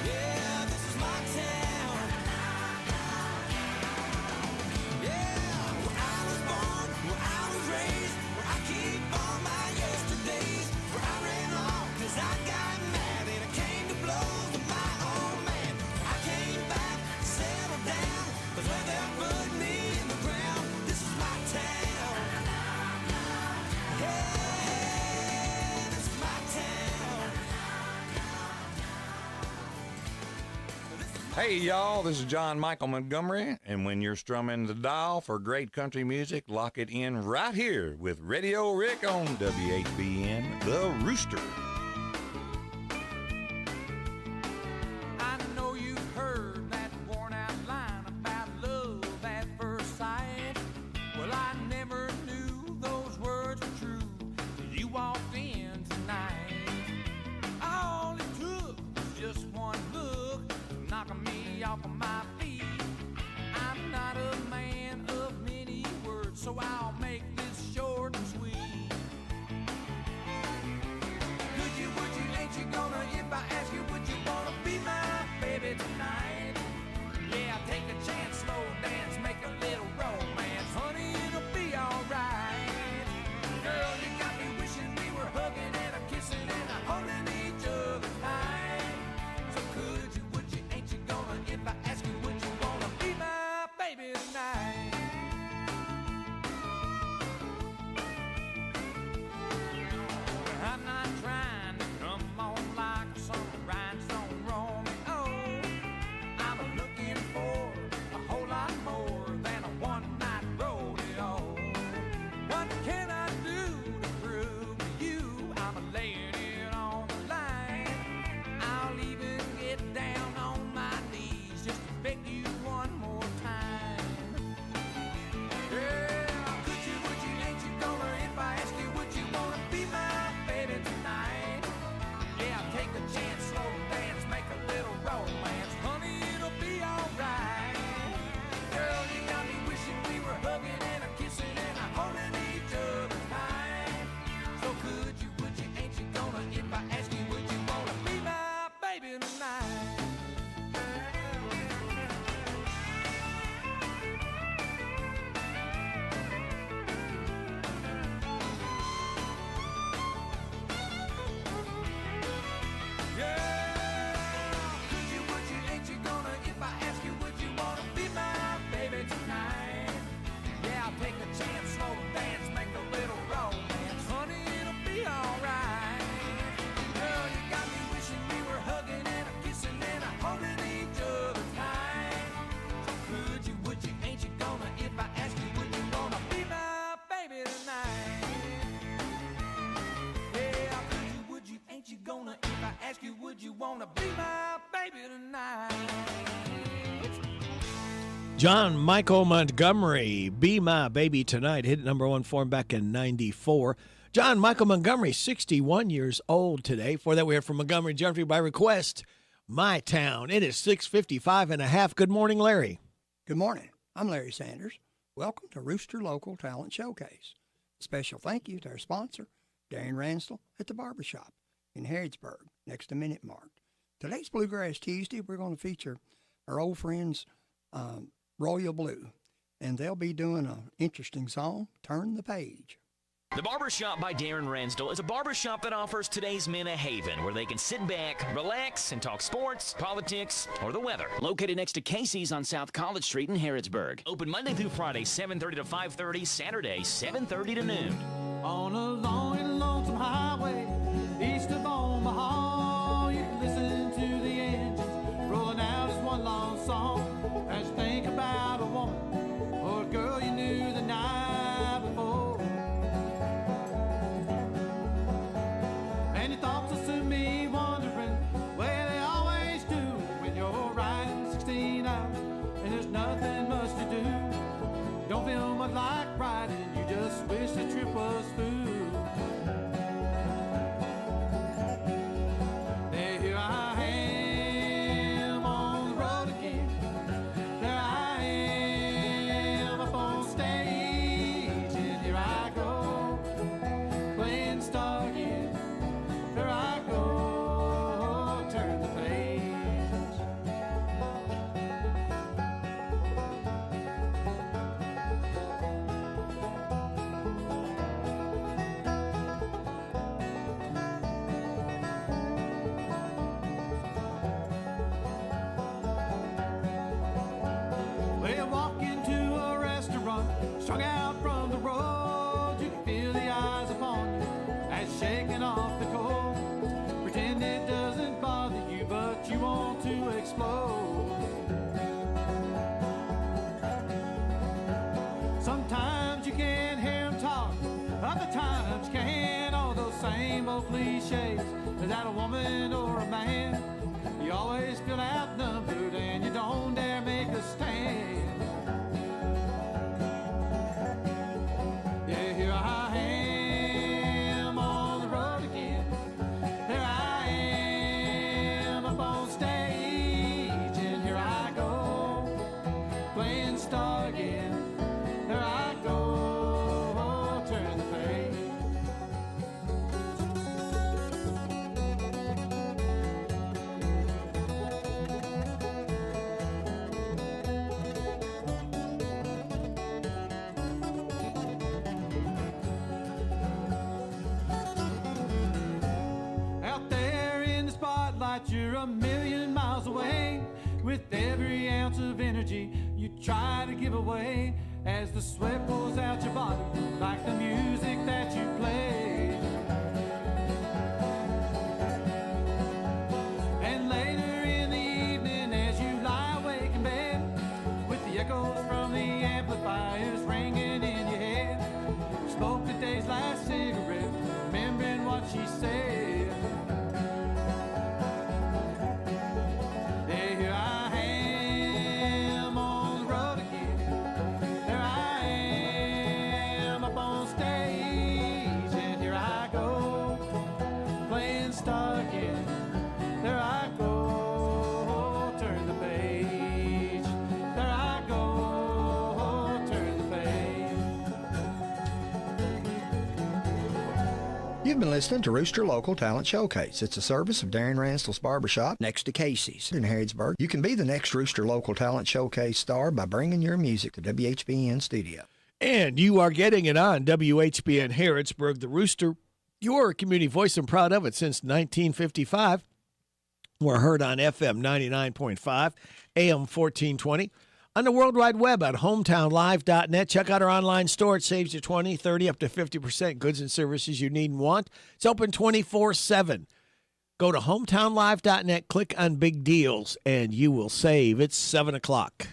[SPEAKER 20] Yeah, this is my town. Yeah, where I was born, where I was raised, where I keep all my yesterdays, where I ran off 'cause I got mad and I came to blows with my old man. I came back, settled down, 'cause where they put me in the ground. This is my town. Yeah, this is my town.
[SPEAKER 9] Hey, y'all, this is John Michael Montgomery, and when you're strumming the dial for great country music, lock it in right here with Radio Rick on WHBN, The Rooster.
[SPEAKER 12] I know you've heard that worn-out line about love at first sight. Well, I never knew those words were true till you walked in tonight. All it took was just one look, knocking me off of my feet. I'm not a man of many words, so I'll make this short and sweet. Could you, would you, ain't you gonna, if I ask you, would you wanna be my baby tonight? Yeah, take a chance, slow dance, make a little romance. Honey, it'll be alright. Girl, you got me wishing we were hugging and a kissing and a holding each other tight. So could you, would you, ain't you gonna, if I ask you, would you wanna be my baby tonight? I'm not trying to come on like some rhinestone Romeo. I'm looking for a whole lot more than a one-night rodeo. What can I do to prove to you I'm laying it on the line? I'll even get down on my knees just to beg you one more time. Yeah, could you, would you, ain't you gonna, if I ask you, would you wanna be my baby tonight? Yeah, take a chance, slow dance, make a little romance. Honey, it'll be alright. Girl, you got me wishing we were hugging and a kissing and a holding each other tight. So could you, would you, ain't you gonna, if I ask you, would you wanna be my baby tonight? Yeah, could you, would you, ain't you gonna, if I ask you, would you wanna be my baby tonight? Yeah, I'll take a chance, slow dance, make a little romance. Honey, it'll be alright. Girl, you got me wishing we were hugging and a kissing and a holding each other tight. So could you, would you, ain't you gonna, if I ask you, would you wanna be my baby tonight? Yeah, could you, would you, ain't you gonna, if I ask you, would you wanna be my baby tonight?
[SPEAKER 4] John Michael Montgomery, Be My Baby Tonight, hit number one for him back in 94. John Michael Montgomery, 61 years old today. For that, we heard from Montgomery Gentry by request, My Town. It is 6:55 and a half. Good morning, Larry.
[SPEAKER 3] Good morning. I'm Larry Sanders. Welcome to Rooster Local Talent Showcase. Special thank you to our sponsor, Darren Ransdell at the Barbershop in Harrodsburg, next to Minute Mart. Today's Bluegrass Tuesday, we're going to feature our old friends, Royal Blue, and they'll be doing an interesting song, Turn the Page.
[SPEAKER 5] The Barbershop by Darren Ransdell is a barbershop that offers today's men a haven where they can sit back, relax, and talk sports, politics, or the weather. Located next to Casey's on South College Street in Harrodsburg. Open Monday through Friday, 7:30 to 5:30, Saturday, 7:30 to noon.
[SPEAKER 12] On a long and lonesome highway east of Omaha, you can listen to the engines rolling out as one long song as you think about a woman or a girl you knew the night before. And your thoughts will soon be wondering where they always do when you're riding 16 hours there's nothing much to do. Don't feel much like riding, you just wish the trip was through. Hey, here I am on the road again. There I am up on stage, and here I go, playing star again. There I go, turn the page. Well, walk into a restaurant, strung out from the road. You can feel the eyes upon you as shaking off the cold. Pretend it doesn't bother you, but you want to explode. Sometimes you can't hear them talk, other times you can. All those same old cliches. Is that a woman or a man? You always feel outnumbered and you don't dare make a stand. Yeah, here I am on the road again. There I am up on stage, and here I go, playing star again. There I go, turn the page. Out there in the spotlight, you're a million miles away. With every ounce of energy you try to give away, as the sweat pulls out your body like the music that you play. And later in the evening, as you lie awake in bed, with the echoes from the amplifiers ringing in your head, smoke the day's last cigarette, remembering what she said. Hey, here I am on the road again. There I am up on stage, and here I go, playing star again. There I go, turn the page. There I go, turn the page.
[SPEAKER 7] You've been listening to Rooster Local Talent Showcase. It's a service of Darren Ranstall's Barbershop next to Casey's in Harrodsburg. You can be the next Rooster Local Talent Showcase star by bringing your music to WHBN studio.
[SPEAKER 4] And you are getting it on WHBN Harrodsburg, the Rooster, your community voice, and proud of it since 1955. We're heard on FM 99.5, AM 1420, on the World Wide Web at hometownlive.net. Check out our online store. It saves you 20, 30, up to 50% goods and services you need and want. It's open 24/7. Go to hometownlive.net, click on Big Deals, and you will save. It's 7 o'clock.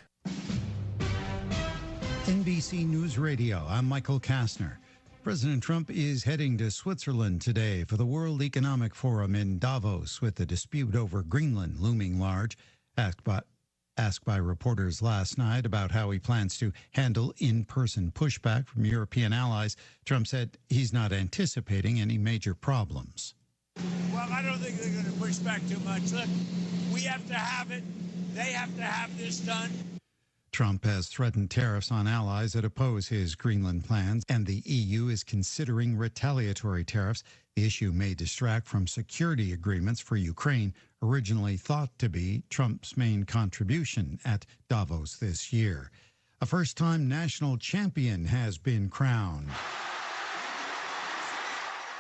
[SPEAKER 21] NBC News Radio, I'm Michael Kastner. President Trump is heading to Switzerland today for the World Economic Forum in Davos, with the dispute over Greenland looming large. Asked by reporters last night about how he plans to handle in-person pushback from European allies, Trump said he's not anticipating any major problems.
[SPEAKER 22] Well, I don't think they're going to push back too much. Look, we have to have it. They have to have this done.
[SPEAKER 21] Trump has threatened tariffs on allies that oppose his Greenland plans, and the EU is considering retaliatory tariffs. The issue may distract from security agreements for Ukraine, originally thought to be Trump's main contribution at Davos this year. A first-time national champion has been crowned.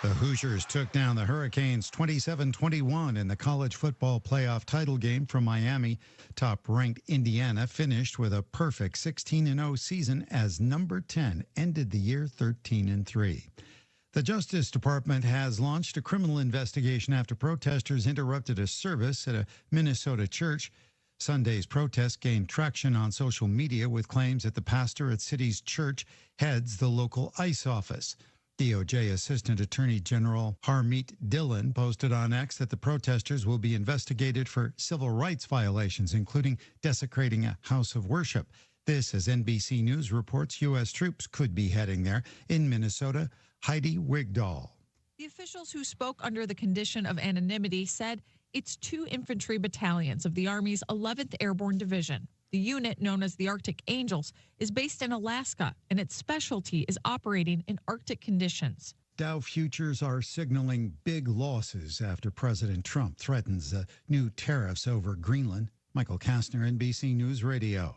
[SPEAKER 21] The Hoosiers took down the Hurricanes 27-21 in the college football playoff title game from Miami. Top-ranked Indiana finished with a perfect 16-0 season as number 10 ended the year 13-3. The Justice Department has launched a criminal investigation after protesters interrupted a service at a Minnesota church. Sunday's protest gained traction on social media with claims that the pastor at city's church heads the local ICE office. DOJ Assistant Attorney General Harmeet Dillon posted on X that the protesters will be investigated for civil rights violations, including desecrating a house of worship. This, as NBC News reports, U.S. troops could be heading there. In Minnesota, Heidi Wigdahl.
[SPEAKER 6] The officials who spoke under the condition of anonymity said it's 2 infantry battalions of the Army's 11th Airborne Division. The unit, known as the Arctic Angels, is based in Alaska, and its specialty is operating in Arctic conditions.
[SPEAKER 21] Dow futures are signaling big losses after President Trump threatens new tariffs over Greenland. Michael Kastner, NBC News Radio.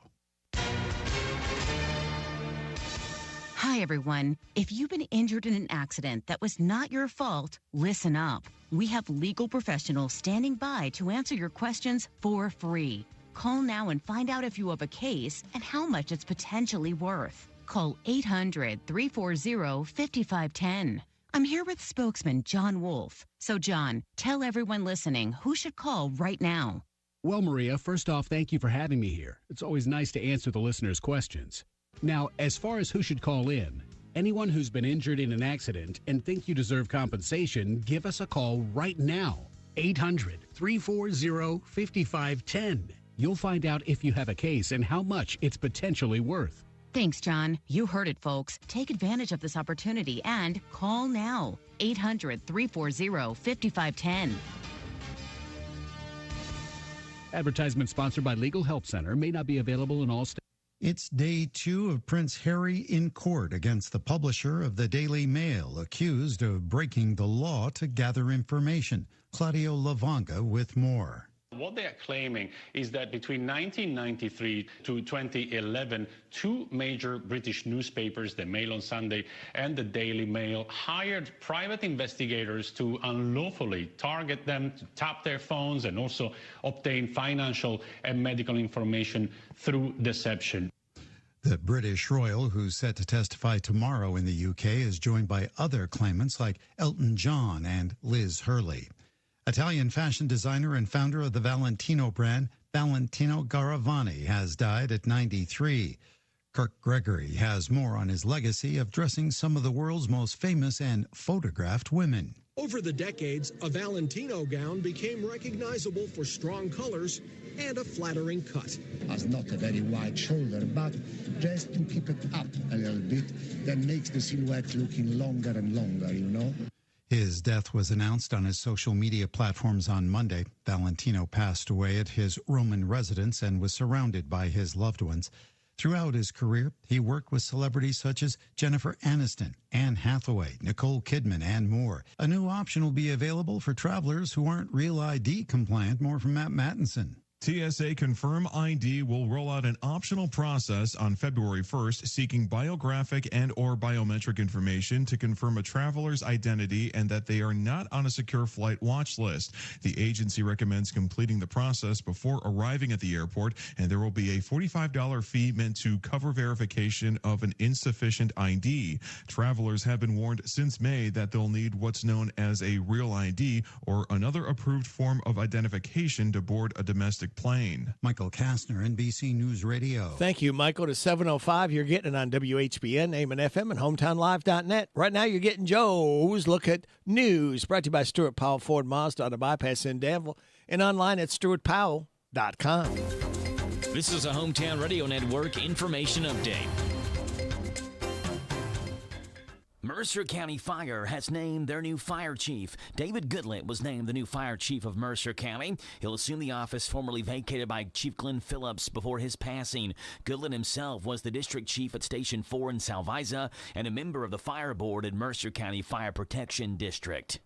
[SPEAKER 8] Hi, everyone. If you've been injured in an accident that was not your fault, listen up. We have legal professionals standing by to answer your questions for free. Call now and find out if you have a case and how much it's potentially worth. Call 800-340-5510. I'm here with spokesman John Wolf. So, John, tell everyone listening who should call right now.
[SPEAKER 23] Well, Maria, first off, thank you for having me here. It's always nice to answer the listeners' questions. Now, as far as who should call in, anyone who's been injured in an accident and think you deserve compensation, give us a call right now. 800-340-5510. You'll find out if you have a case and how much it's potentially worth.
[SPEAKER 8] Thanks, John. You heard it, folks. Take advantage of this opportunity and call now. 800-340-5510.
[SPEAKER 23] Advertisement sponsored by Legal Help Center, may not be available in all states.
[SPEAKER 21] It's day 2 of Prince Harry in court against the publisher of the Daily Mail, accused of breaking the law to gather information. Claudio Lavanga with more.
[SPEAKER 24] What they are claiming is that between 1993 to 2011, 2 major British newspapers, the Mail on Sunday and the Daily Mail, hired private investigators to unlawfully target them, to tap their phones, and also obtain financial and medical information through deception.
[SPEAKER 21] The British royal, who's set to testify tomorrow in the UK, is joined by other claimants like Elton John and Liz Hurley. Italian fashion designer and founder of the Valentino brand, Valentino Garavani, has died at 93. Kirk Gregory has more on his legacy of dressing some of the world's most famous and photographed women.
[SPEAKER 25] Over the decades, a Valentino gown became recognizable for strong colors and a flattering cut.
[SPEAKER 26] Has not a very wide shoulder, but just to keep it up a little bit, that makes the silhouette looking longer and longer, you know?
[SPEAKER 21] His death was announced on his social media platforms on Monday. Valentino passed away at his Roman residence and was surrounded by his loved ones. Throughout his career, he worked with celebrities such as Jennifer Aniston, Anne Hathaway, Nicole Kidman, and more. A new option will be available for travelers who aren't Real ID compliant. More from Matt Mattinson.
[SPEAKER 27] TSA Confirm ID will roll out an optional process on February 1st seeking biographic and or biometric information to confirm a traveler's identity and that they are not on a secure flight watch list. The agency recommends completing the process before arriving at the airport, and there will be a $45 fee meant to cover verification of an insufficient ID. Travelers have been warned since May that they'll need what's known as a Real ID or another approved form of identification to board a domestic plane.
[SPEAKER 21] Michael Kastner, NBC News Radio.
[SPEAKER 4] Thank you, Michael. To 7:05, you're getting it on WHBN, AM and FM, and HometownLive.net. Right now, you're getting Joe's Look at News, brought to you by Stuart Powell Ford Mazda on the bypass in Danville, and online at stuartpowell.com.
[SPEAKER 5] This is a Hometown Radio Network information update. Mercer County Fire has named their new fire chief. David Goodlett was named the new fire chief of Mercer County. He'll assume the office formerly vacated by Chief Glenn Phillips before his passing. Goodlett himself was the district chief at Station 4 in Salviza and a member of the fire board at Mercer County Fire Protection District.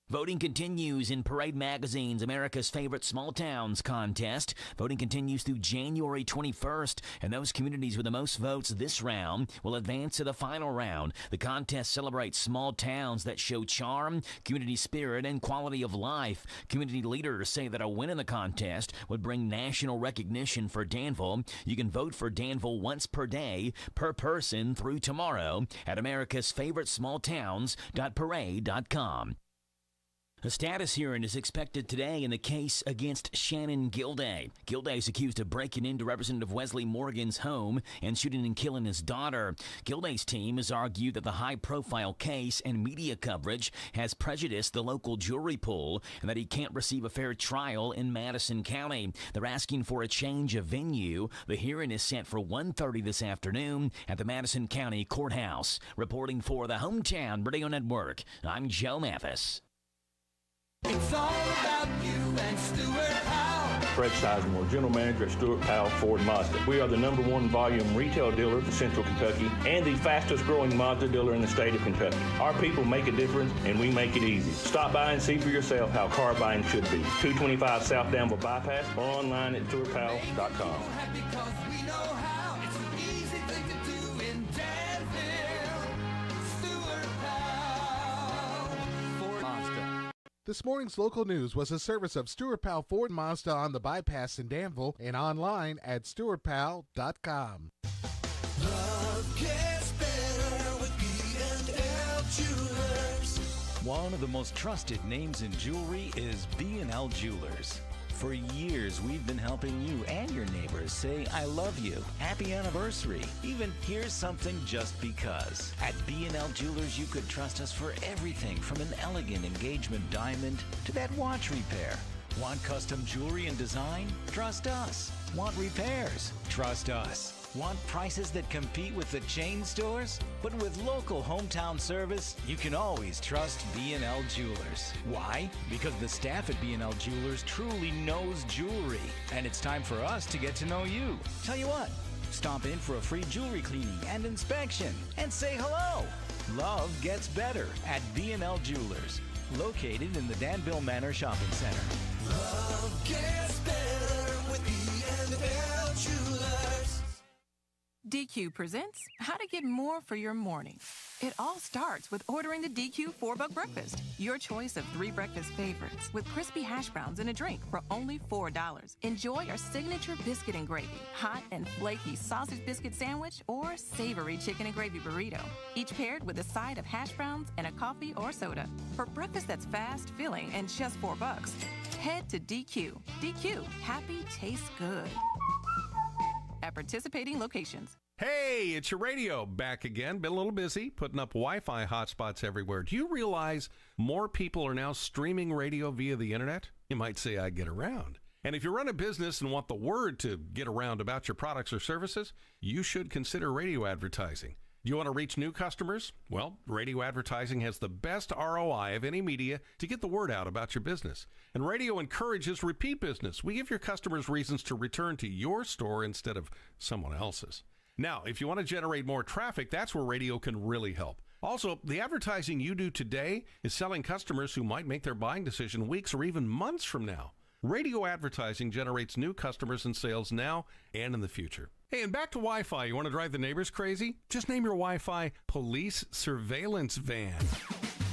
[SPEAKER 5] Voting continues in Parade Magazine's America's Favorite Small Towns contest. Voting continues through January 21st, and those communities with the most votes this round will advance to the final round. The contest celebrates small towns that show charm, community spirit, and quality of life. Community leaders say that a win in the contest would bring national recognition for Danville. You can vote for Danville once per day, per person through tomorrow at americasfavoritesmalltowns.parade.com. A status hearing is expected today in the case against Shannon Gilday. Gilday is accused of breaking into Representative Wesley Morgan's home and shooting and killing his daughter. Gilday's team has argued that the high-profile case and media coverage has prejudiced the local jury pool and that he can't receive a fair trial in Madison County. They're asking for a change of venue. The hearing is set for 1:30 this afternoon at the Madison County Courthouse. Reporting for the Hometown Radio Network, I'm Joe Mathis.
[SPEAKER 12] It's all about you and Stuart Powell.
[SPEAKER 1] Fred Sizemore, General Manager at Stuart Powell Ford Mazda. We are the #1 volume retail dealer in Central Kentucky and the fastest growing Mazda dealer in the state of Kentucky. Our people make a difference and we make it easy. Stop by and see for yourself how car buying should be. 225 South Danville Bypass or online at stuartpowell.com.
[SPEAKER 12] Because we know how. It's an easy thing to do in Danville. Stuart Powell Ford Mazda.
[SPEAKER 2] This morning's local news was a service of Stuart Powell Ford Mazda on the bypass in Danville and online at stuartpowell.com.
[SPEAKER 12] Love gets better with B&L Jewelers.
[SPEAKER 10] One of the most trusted names in jewelry is B&L Jewelers. For years, we've been helping you and your neighbors say, I love you, happy anniversary, even here's something just because. At B&L Jewelers, you could trust us for everything from an elegant engagement diamond to that watch repair. Want custom jewelry and design? Trust us. Want repairs? Trust us. Want prices that compete with the chain stores? But with local hometown service, you can always trust B&L Jewelers. Why? Because the staff at B&L Jewelers truly knows jewelry. And it's time for us to get to know you. Tell you what, stop in for a free jewelry cleaning and inspection and say hello. Love gets better at B&L Jewelers, located in the Danville Manor Shopping Center.
[SPEAKER 12] Love gets better with B&L Jewelers.
[SPEAKER 11] DQ presents how to get more for your morning. It all starts with ordering the DQ $4 breakfast. Your choice of 3 breakfast favorites with crispy hash browns and a drink for only $4. Enjoy our signature biscuit and gravy, hot and flaky sausage biscuit sandwich, or savory chicken and gravy burrito. Each paired with a side of hash browns and a coffee or soda. For breakfast that's fast, filling, and just $4, head to DQ. DQ, happy tastes good. At participating locations.
[SPEAKER 13] Hey, it's your radio back again. Been a little busy putting up Wi-Fi hotspots everywhere. Do you realize more people are now streaming radio via the internet? You might say I get around. And if you run a business and want the word to get around about your products or services, you should consider radio advertising. Do you want to reach new customers? Well, radio advertising has the best ROI of any media to get the word out about your business. And radio encourages repeat business. We give your customers reasons to return to your store instead of someone else's. Now, if you want to generate more traffic, that's where radio can really help. Also, the advertising you do today is selling customers who might make their buying decision weeks or even months from now. Radio advertising generates new customers and sales now and in the future. Hey, and back to Wi-Fi. You want to drive the neighbors crazy? Just name your Wi-Fi Police Surveillance Van.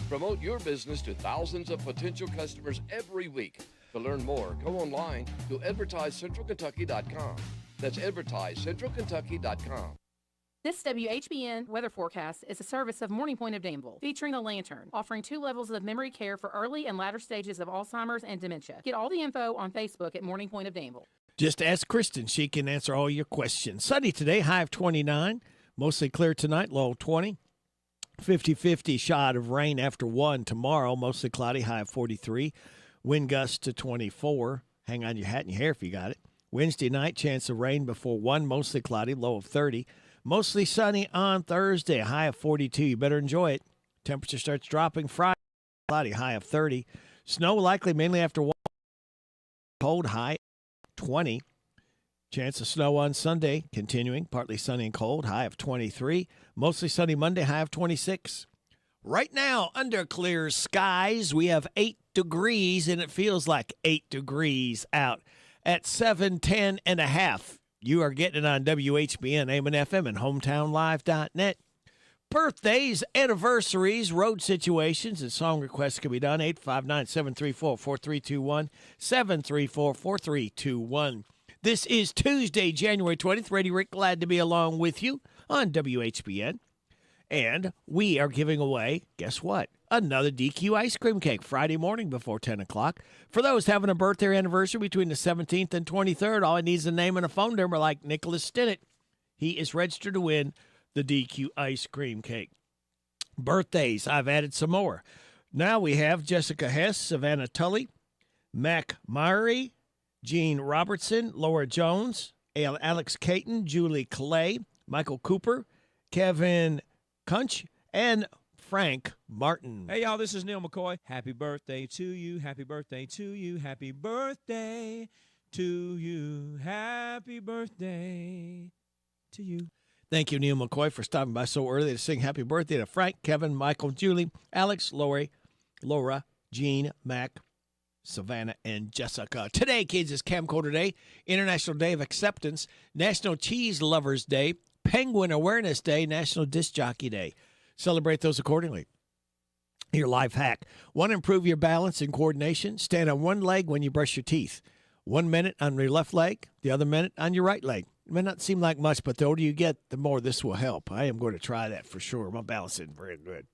[SPEAKER 14] Promote your business to thousands of potential customers every week. To learn more, go online to advertisecentralkentucky.com. That's advertisecentralkentucky.com.
[SPEAKER 15] This WHBN weather forecast is a service of Morning Point of Danville, featuring a lantern, offering 2 levels of memory care for early and latter stages of Alzheimer's and dementia. Get all the info on Facebook at Morning Point of Danville.
[SPEAKER 4] Just ask Kristen. She can answer all your questions. Sunny today, high of 29. Mostly clear tonight, low of 20. 50-50 shot of rain after 1 tomorrow. Mostly cloudy, high of 43. Wind gust to 24. Hang on your hat and your hair if you got it. Wednesday night, chance of rain before 1. Mostly cloudy, low of 30. Mostly sunny on Thursday, a high of 42. You better enjoy it. Temperature starts dropping Friday, cloudy, high of 30. Snow likely mainly after 1. Cold, high 20. Chance of snow on Sunday, continuing, partly sunny and cold, high of 23. Mostly sunny Monday, high of 26. Right now, under clear skies, we have 8 degrees, and it feels like 8 degrees out at 7:10 and a half. You are getting it on WHBN, AM and FM, and hometownlive.net. Birthdays, anniversaries, road situations, and song requests can be done. 859-734-4321, 734-4321. This is Tuesday, January 20th. Brady Rick, glad to be along with you on WHBN. And we are giving away, guess what? another DQ ice cream cake Friday morning before 10 o'clock. For those having a birthday or anniversary between the 17th and 23rd, all I need is a name and a phone number like Nicholas Stinnett. He is registered to win the DQ ice cream cake. Birthdays, I've added some more. Now we have Jessica Hess, Savannah Tully, Mac Murray, Jean Robertson, Laura Jones, Alex Caton, Julie Clay, Michael Cooper, Kevin Kunch, and Frank Martin.
[SPEAKER 3] Hey, y'all, this is Neil McCoy. Happy birthday to you. Happy birthday to you. Happy birthday to you. Happy birthday to you.
[SPEAKER 4] Thank you, Neil McCoy, for stopping by so early to sing happy birthday to Frank, Kevin, Michael, Julie, Alex, Lori, Laura, Jean, Mac, Savannah, and Jessica. Today, kids, is Camcorder Day, International Day of Acceptance, National Cheese Lovers Day, Penguin Awareness Day, National Disc Jockey Day. Celebrate those accordingly. Your life hack. Want to improve your balance and coordination? Stand on one leg when you brush your teeth. 1 minute on your left leg, the other minute on your right leg. It may not seem like much, but the older you get, the more this will help. I am going to try that for sure. My balance isn't very good.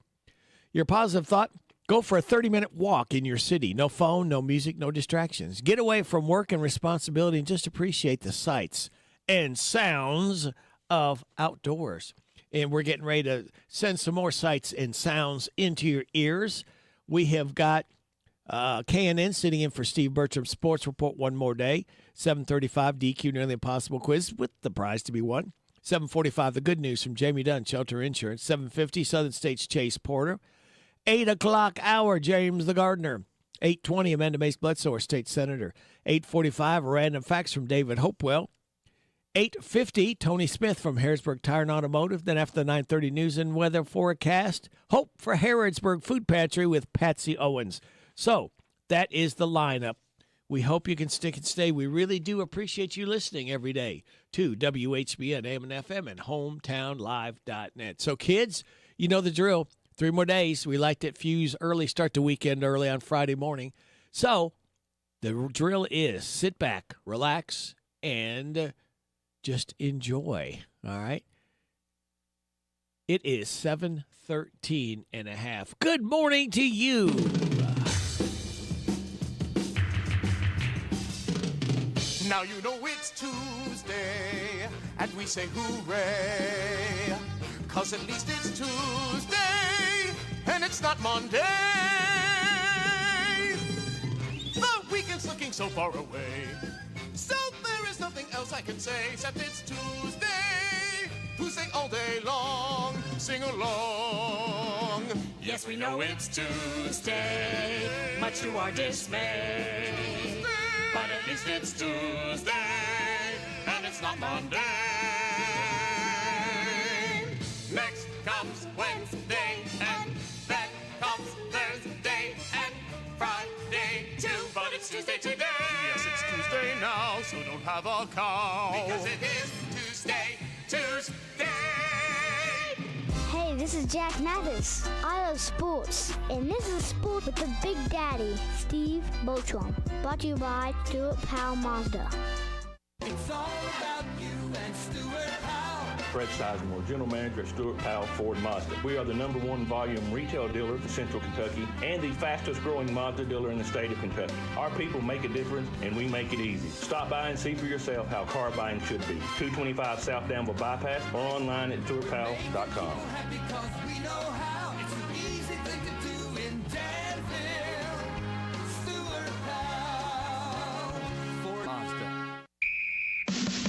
[SPEAKER 4] Your positive thought? Go for a 30-minute walk in your city. No phone, no music, no distractions. Get away from work and responsibility and just appreciate the sights and sounds of outdoors. And we're getting ready to send some more sights and sounds into your ears. We have got KNN sitting in for Steve Bertram's Sports Report one more day. 7:35 DQ Nearly Impossible Quiz with the prize to be won. 7:45 the good news from Jamie Dunn, Shelter Insurance. 7:50 Southern States Chase Porter. 8 o'clock hour, James the Gardener. 8:20 Amanda Mace Bledsoe, State Senator. 8:45 Random Facts from David Hopewell. 8:50 Tony Smith from Harrodsburg Tire and Automotive. Then after the 9:30 news and weather forecast, Hope for Harrodsburg Food Pantry with Patsy Owens. So that is the lineup. We hope you can stick and stay. We really do appreciate you listening every day to WHBN, AM and FM, and hometownlive.net. So kids, you know the drill. 3 more days. We like to fuse early, start the weekend early on Friday morning. So the drill is sit back, relax, and just enjoy. All right? It is 7:13 and a half. Good morning to you.
[SPEAKER 9] Now you know it's Tuesday, and we say hooray, 'cause at least it's Tuesday, and it's not Monday. The weekend's looking so far away, so there is nothing else I can say except it's Tuesday. Tuesday all day long, sing along. Yes, we know it's Tuesday, much to our dismay. But at least it's Tuesday, and it's not Monday. Next comes Wednesday, and then comes Thursday, and Friday too. But it's Tuesday today. Yes, it's Tuesday now, so don't have a cow. Because it is Tuesday.
[SPEAKER 16] Hey, this is Jack Mathis. I love sports, and this is Sport with the Big Daddy, Steve Bertram. Brought to you by Stuart Powell Mazda.
[SPEAKER 12] It's all about you and Stuart Powell.
[SPEAKER 1] Fred Sizemore, General Manager at Stuart Powell Ford Mazda. We are the #1 volume retail dealer for Central Kentucky and the fastest growing Mazda dealer in the state of Kentucky. Our people make a difference, and we make it easy. Stop by and see for yourself how car buying should be. 225 South Danville Bypass or online at stuartpowell.com.
[SPEAKER 12] Because we know how. It's an easy thing to do in Danville. Stuart Powell Ford Mazda.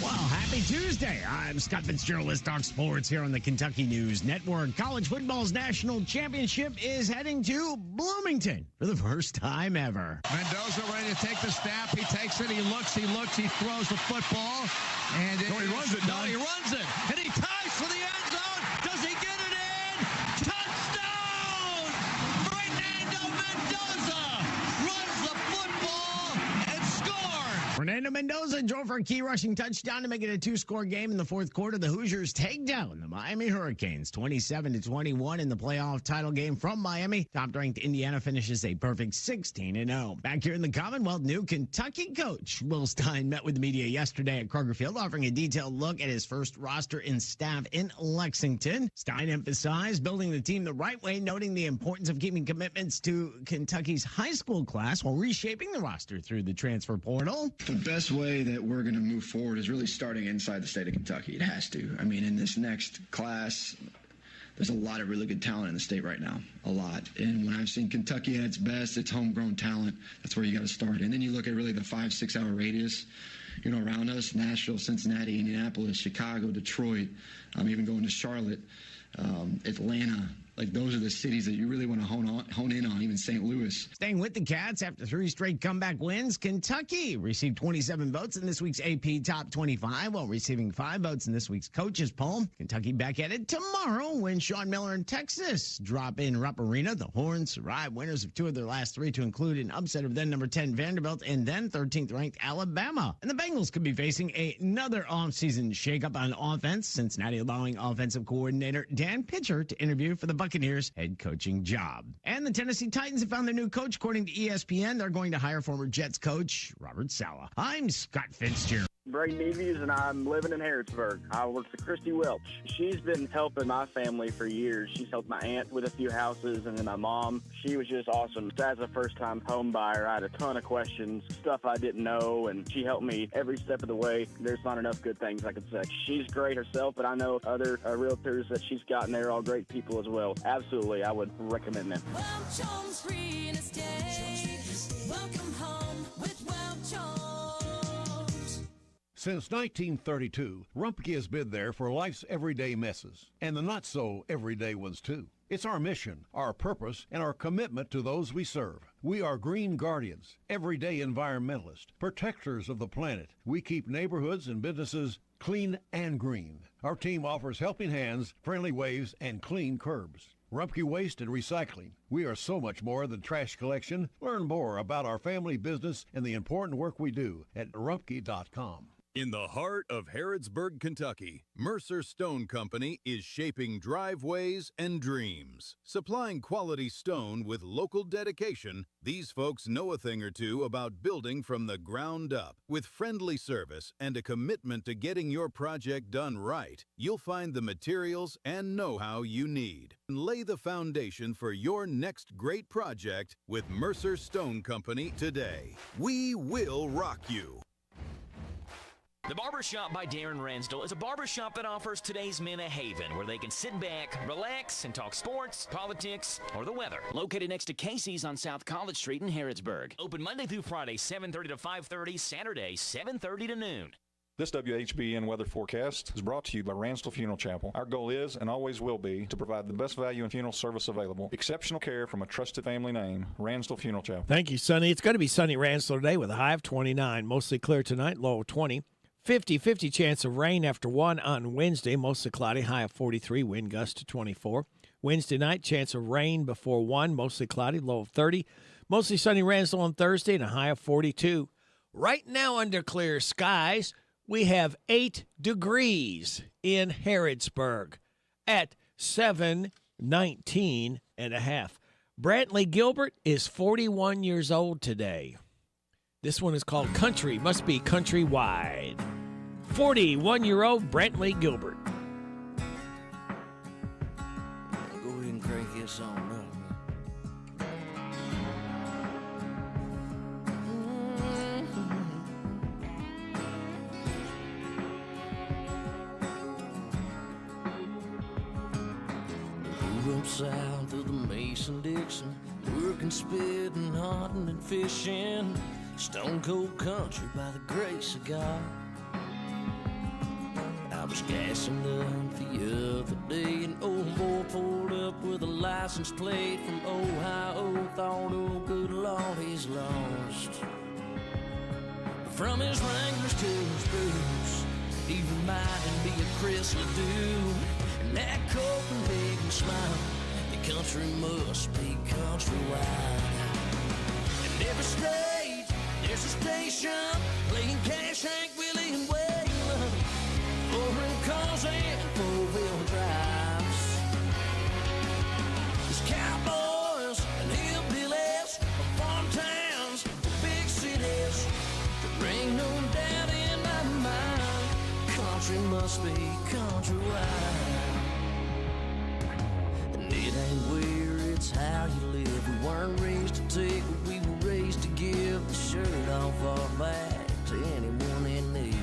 [SPEAKER 17] Well, happy Tuesday. I'm Scott Fitzgerald. Let's talk sports here on the Kentucky News Network. College football's national championship is heading to Bloomington for the first time ever.
[SPEAKER 18] Mendoza ready to take the snap. He takes it. He looks. He throws the football. And
[SPEAKER 17] he runs it.
[SPEAKER 18] No, he runs it. And he ties for the end zone. Does he get it in? Touchdown! Fernando Mendoza runs the football and scores.
[SPEAKER 17] Fernando Mendoza drove for a key rushing touchdown to make it a 2-score game in the fourth quarter. The Hoosiers take down the Miami Hurricanes 27-21 in the playoff title game from Miami. Top-ranked Indiana finishes a perfect 16-0. Back here in the Commonwealth, new Kentucky coach Will Stein met with the media yesterday at Kroger Field, offering a detailed look at his first roster and staff in Lexington. Stein emphasized building the team the right way, noting the importance of keeping commitments to Kentucky's high school class while reshaping the roster through the transfer portal.
[SPEAKER 6] The best way that we're going to move forward is really starting inside the state of Kentucky. It has to. I mean, in this next class, there's a lot of really good talent in the state right now, a lot. And when I've seen Kentucky at its best, it's homegrown talent. That's where you got to start. And then you look at really the 5-6 hour radius, you know, around us, Nashville, Cincinnati, Indianapolis, Chicago, Detroit, even going to Charlotte, Atlanta. Like, those are the cities that you really want to hone in on, even St. Louis.
[SPEAKER 17] Staying with the Cats after 3 straight comeback wins, Kentucky received 27 votes in this week's AP Top 25 while receiving 5 votes in this week's Coaches Poll. Kentucky back at it tomorrow when Sean Miller and Texas drop in Rupp Arena. The Horns survive winners of 2 of their last 3 to include an upset of then number 10 Vanderbilt and then 13th ranked Alabama. And the Bengals could be facing another offseason shakeup on offense. Cincinnati allowing offensive coordinator Dan Pitcher to interview for the Buccaneers head coaching job. And the Tennessee Titans have found their new coach. According to ESPN, they're going to hire former Jets coach Robert Saleh. I'm Scott Fitzgerald.
[SPEAKER 7] Braden Neves, and I'm living in Harrodsburg. I work for Christy Welch. She's been helping my family for years. She's helped my aunt with a few houses, and then my mom. She was just awesome. As a first-time home buyer, I had a ton of questions, stuff I didn't know, and she helped me every step of the way. There's not enough good things I could say. She's great herself, but I know other realtors that she's gotten there, all great people as well. Absolutely, I would recommend them.
[SPEAKER 12] Welch Homes Real Estate. Welcome home with Welch Homes.
[SPEAKER 8] Since 1932, Rumpke has been there for life's everyday messes, and the not-so-everyday ones, too. It's our mission, our purpose, and our commitment to those we serve. We are green guardians, everyday environmentalists, protectors of the planet. We keep neighborhoods and businesses clean and green. Our team offers helping hands, friendly waves, and clean curbs. Rumpke Waste and Recycling. We are so much more than trash collection. Learn more about our family business and the important work we do at rumpke.com.
[SPEAKER 19] In the heart of Harrodsburg, Kentucky, Mercer Stone Company is shaping driveways and dreams. Supplying quality stone with local dedication, these folks know a thing or two about building from the ground up. With friendly service and a commitment to getting your project done right, you'll find the materials and know-how you need. And lay the foundation for your next great project with Mercer Stone Company today. We will rock you.
[SPEAKER 5] The Barbershop by Darren Ransdell is a barbershop that offers today's men a haven where they can sit back, relax, and talk sports, politics, or the weather. Located next to Casey's on South College Street in Harrodsburg. Open Monday through Friday, 7:30 to 5:30, Saturday, 7:30 to noon.
[SPEAKER 20] This WHBN weather forecast is brought to you by Ransdell Funeral Chapel. Our goal is and always will be to provide the best value in funeral service available. Exceptional care from a trusted family name, Ransdell Funeral Chapel.
[SPEAKER 4] Thank you, Sonny. It's going to be sunny Ransdell today with a high of 29. Mostly clear tonight, low of 20. 50-50 chance of rain after 1 on Wednesday, mostly cloudy, high of 43, wind gust to 24. Wednesday night, chance of rain before 1, mostly cloudy, low of 30. Mostly sunny Ransdell on Thursday and a high of 42. Right now under clear skies, we have 8 degrees in Harrodsburg at 719 and a half. Brantley Gilbert is 41 years old today. This one is called Country, must be countrywide. 41-year-old Brantley Gilbert.
[SPEAKER 12] Go ahead and crank this on up. Up south of the Mason-Dixon, working, spitting, hunting, and fishing. Stone cold country by the grace of God. I was gassing up the other day, an old boy pulled up with a license plate from Ohio. Thought, oh good Lord, he's lost. From his Wranglers to his boots, he reminded me of Chris Ledoux. And that Copenhagen smile, the country must be countrywide. In every state, there's There's a station playing Cash, Hank, Willie, and Waylon. Foreign cars and four-wheel drives. There's cowboys and hillbillies, farm towns to big cities. There ain't no doubt in my mind, country must be countrywide. And it ain't where, it's how you live. We weren't raised to take what we were raised to give. The shirt off our back to anyone in need.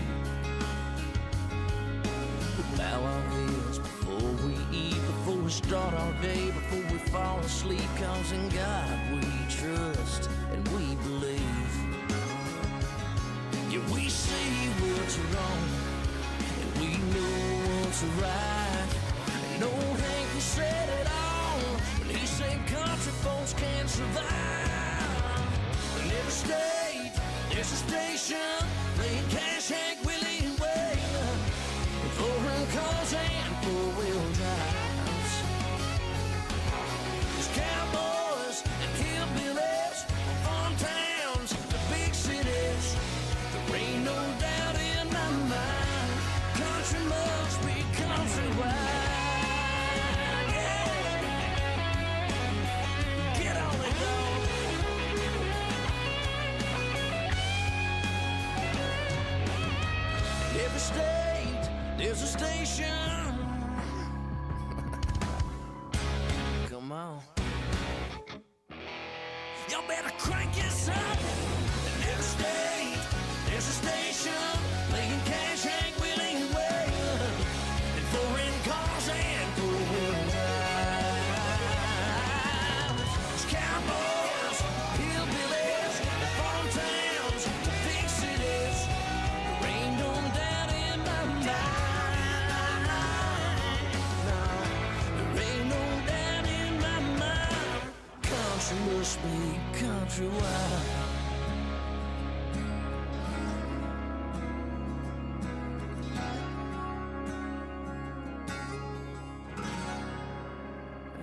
[SPEAKER 12] We bow our heads before we eat, before we start our day, before we fall asleep. 'Cause in God we trust and we believe. Yeah, we see what's wrong and we know what's right. And old Hank who said it all when he said country folks can't survive. In every state there's a station playing Cash, Hank, Willie, and Waylon. Foreign cars and four-wheel drives. There's cowboys and hillbillies, farm towns to big cities. There ain't no doubt in my mind, country must be countrywide. Yeah. Get on it, dog. In every state there's a station. Come on. Y'all better crank this up. In every state, there's a station playing Cash, Hank, Willie, and Waylon. And foreign cars and four-wheel drives. There's cowboys, hillbillies, farm towns, big cities. There ain't no doubt in my mind. There ain't no doubt in my mind, country must be countrywide.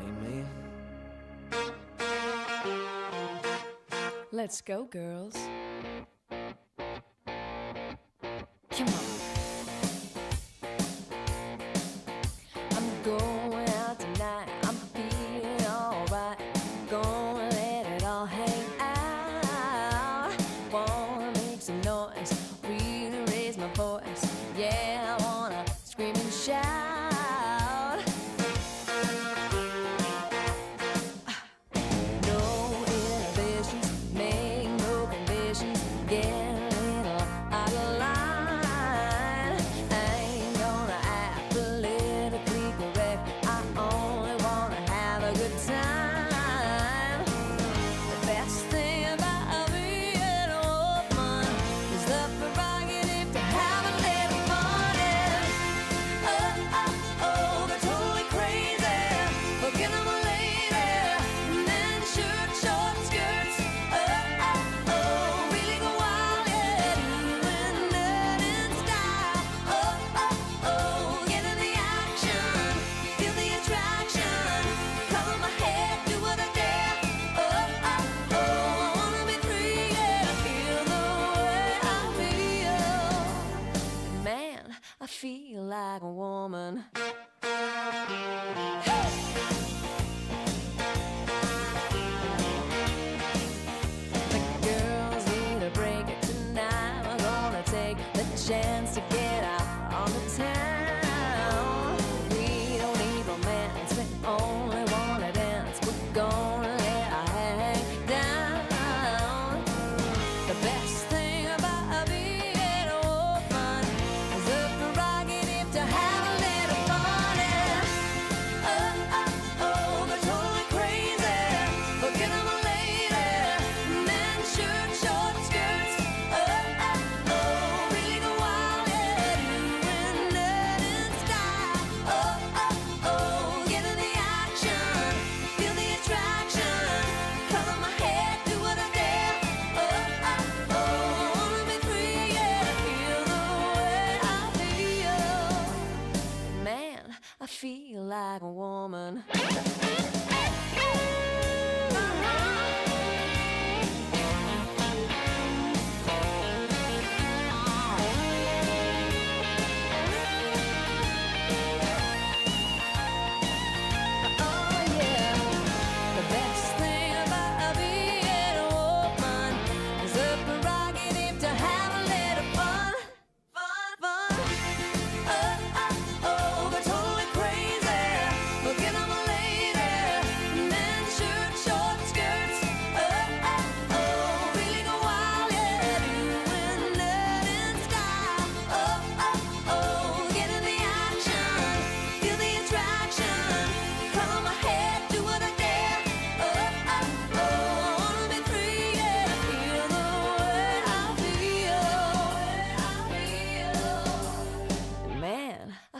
[SPEAKER 12] Amen.
[SPEAKER 21] Let's go, girls. Come on. I'm going out tonight. I'm feeling alright. Gonna let it all hang out. Wanna make some noise, really raise my voice. Yeah, I wanna scream and shout. No inhibitions, make no conditions. Get a little out of line. I ain't gonna act politically correct. I only wanna have a good time. The best thing about being a woman is the prerogative to have a little fun. And they're totally crazy. Forget them a lady. Men shirt, short skirts. Really go wild, yeah. Doing that in style. Get in the action. Feel the attraction. Cover my head, do what I dare. I wanna be free, yeah. Feel the way I feel. Man, I feel like a woman. The girls need a break tonight. We're gonna take the chance to get out on the town. We don't need romance, we only wanna dance. We're gonna let our hair hang down. The best thing about being a woman is the prerogative to have a little fun. And they're totally crazy. Forget them a lady. Men shirt, short skirts. Really go wild, yeah. Doing that in style. Get in the action. Feel the attraction. Color my head, do what I dare. Wanna be free, yeah. Feel the way I feel. Man, I feel like a woman.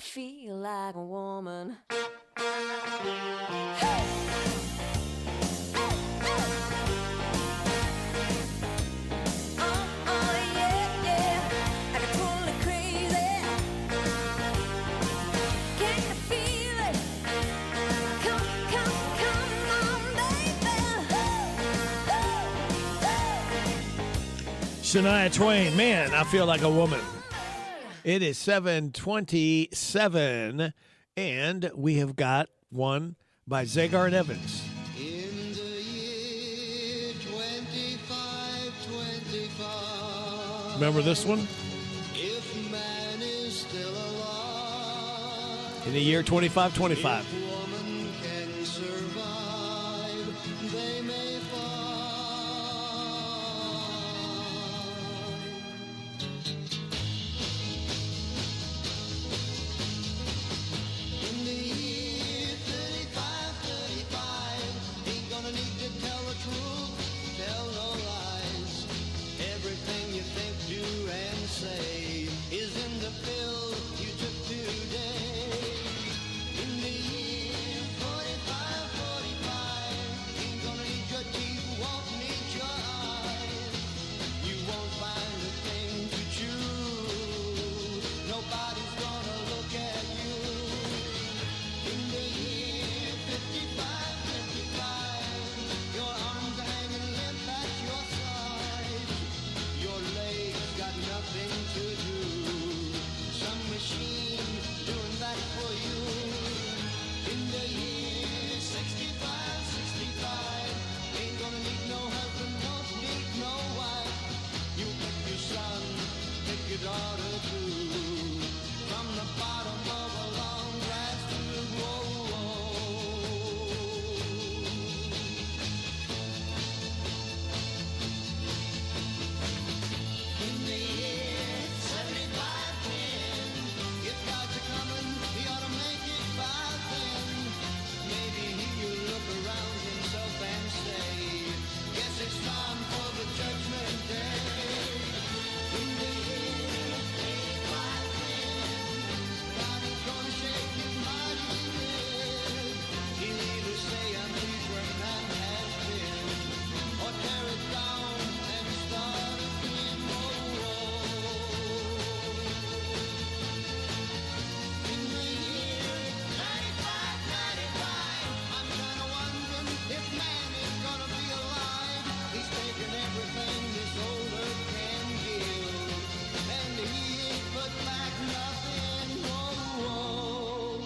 [SPEAKER 21] feel like a woman.
[SPEAKER 4] Shania Twain, man, I feel like a woman. It is 7:27, and we have got one by Zagar and Evans.
[SPEAKER 2] In the year 2525.
[SPEAKER 4] Remember this one?
[SPEAKER 2] If man is still alive.
[SPEAKER 4] In the year 2525.
[SPEAKER 2] If woman can survive, they may in the year 3535, ain't gonna need to tell the truth, tell no lies. Everything you think, do, and say is in the pill you took today. In the year 4545, ain't gonna need your teeth, won't need your eyes. You won't find a thing to chew. Nobody's gonna look at you. In the year 5555, your arms are hanging limp at your side. Your legs got nothing to do. Some machine doing that for you. In the year 6565, ain't gonna need no husband, won't need no wife. You pick your son, pick your daughter too. From the bottom of a long grass tube, whoa, in the year 7510, if God's a-comin', he ought to make it by then. Maybe he'll look around himself and say, guess it's time for the judgment day. In the year 8510, God is gonna shake his mighty head. He'll either say, I'm pleased where man has been, or tear it down and start again. In the year 9595, I'm kinda wondering if man is gonna be alive. He's taken everything this old earth can give, and he ain't put back nothing. Whoa.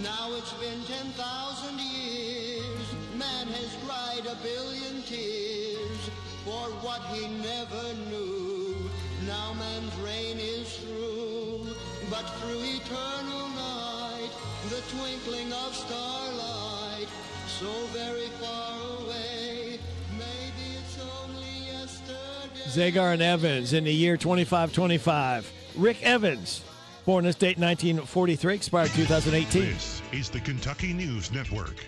[SPEAKER 2] Now it's been 10,000 years. Man has cried a billion tears for what he never knew. Now man's reign is through, but through eternal night, the twinkling of starlight, so very far away, maybe it's only yesterday.
[SPEAKER 4] Zagar and Evans in the year 2525. Rick Evans, born this date 1943, expired 2018.
[SPEAKER 22] This is the Kentucky News Network.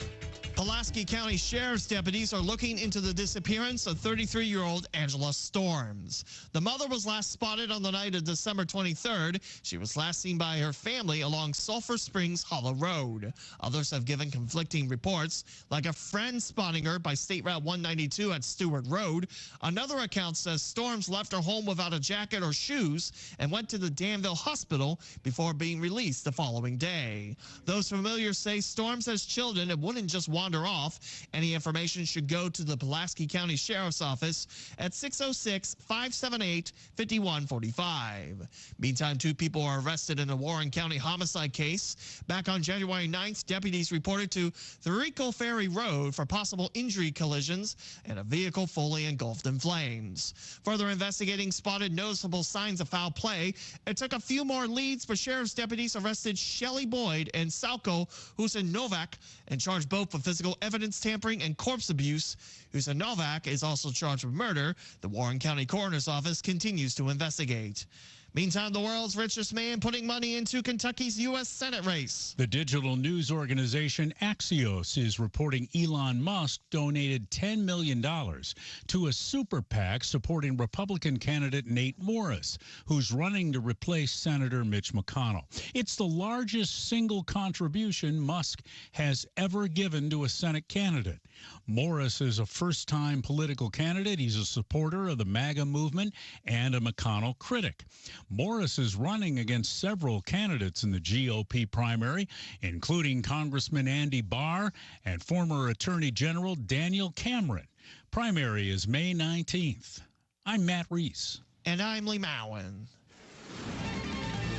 [SPEAKER 23] Pulaski County Sheriff's deputies are looking into the disappearance of 33-year-old Angela Storms. The mother was last spotted on the night of December 23rd. She was last seen by her family along Sulphur Springs Hollow Road. Others have given conflicting reports, like a friend spotting her by State Route 192 at Stewart Road. Another account says Storms left her home without a jacket or shoes and went to the Danville Hospital before being released the following day. Those familiar say Storms has children and wouldn't just wander off. Any information should go to the Pulaski County Sheriff's Office at 606-578-5145. Meantime, 2 people are arrested in a Warren County homicide case. Back on January 9th, deputies reported to Thurico Ferry Road for possible injury collisions and a vehicle fully engulfed in flames. Further investigating spotted noticeable signs of foul play. It took a few more leads, but sheriff's deputies arrested Shelley Boyd and Salko Husin Novak and charged both for physical evidence tampering and corpse abuse. Husin Novak is also charged with murder. The Warren County Coroner's Office continues to investigate. Meantime, the world's richest man putting money into Kentucky's U.S. Senate race.
[SPEAKER 10] The digital news organization Axios is reporting Elon Musk donated $10 million to a super PAC supporting Republican candidate Nate Morris, who's running to replace Senator Mitch McConnell. It's the largest single contribution Musk has ever given to a Senate candidate. Morris is a first-time political candidate. He's a supporter of the MAGA movement and a McConnell critic. Morris is running against several candidates in the GOP primary, including Congressman Andy Barr and former Attorney General Daniel Cameron. Primary is May 19th. I'm Matt Reese.
[SPEAKER 23] And I'm Lee Mowen.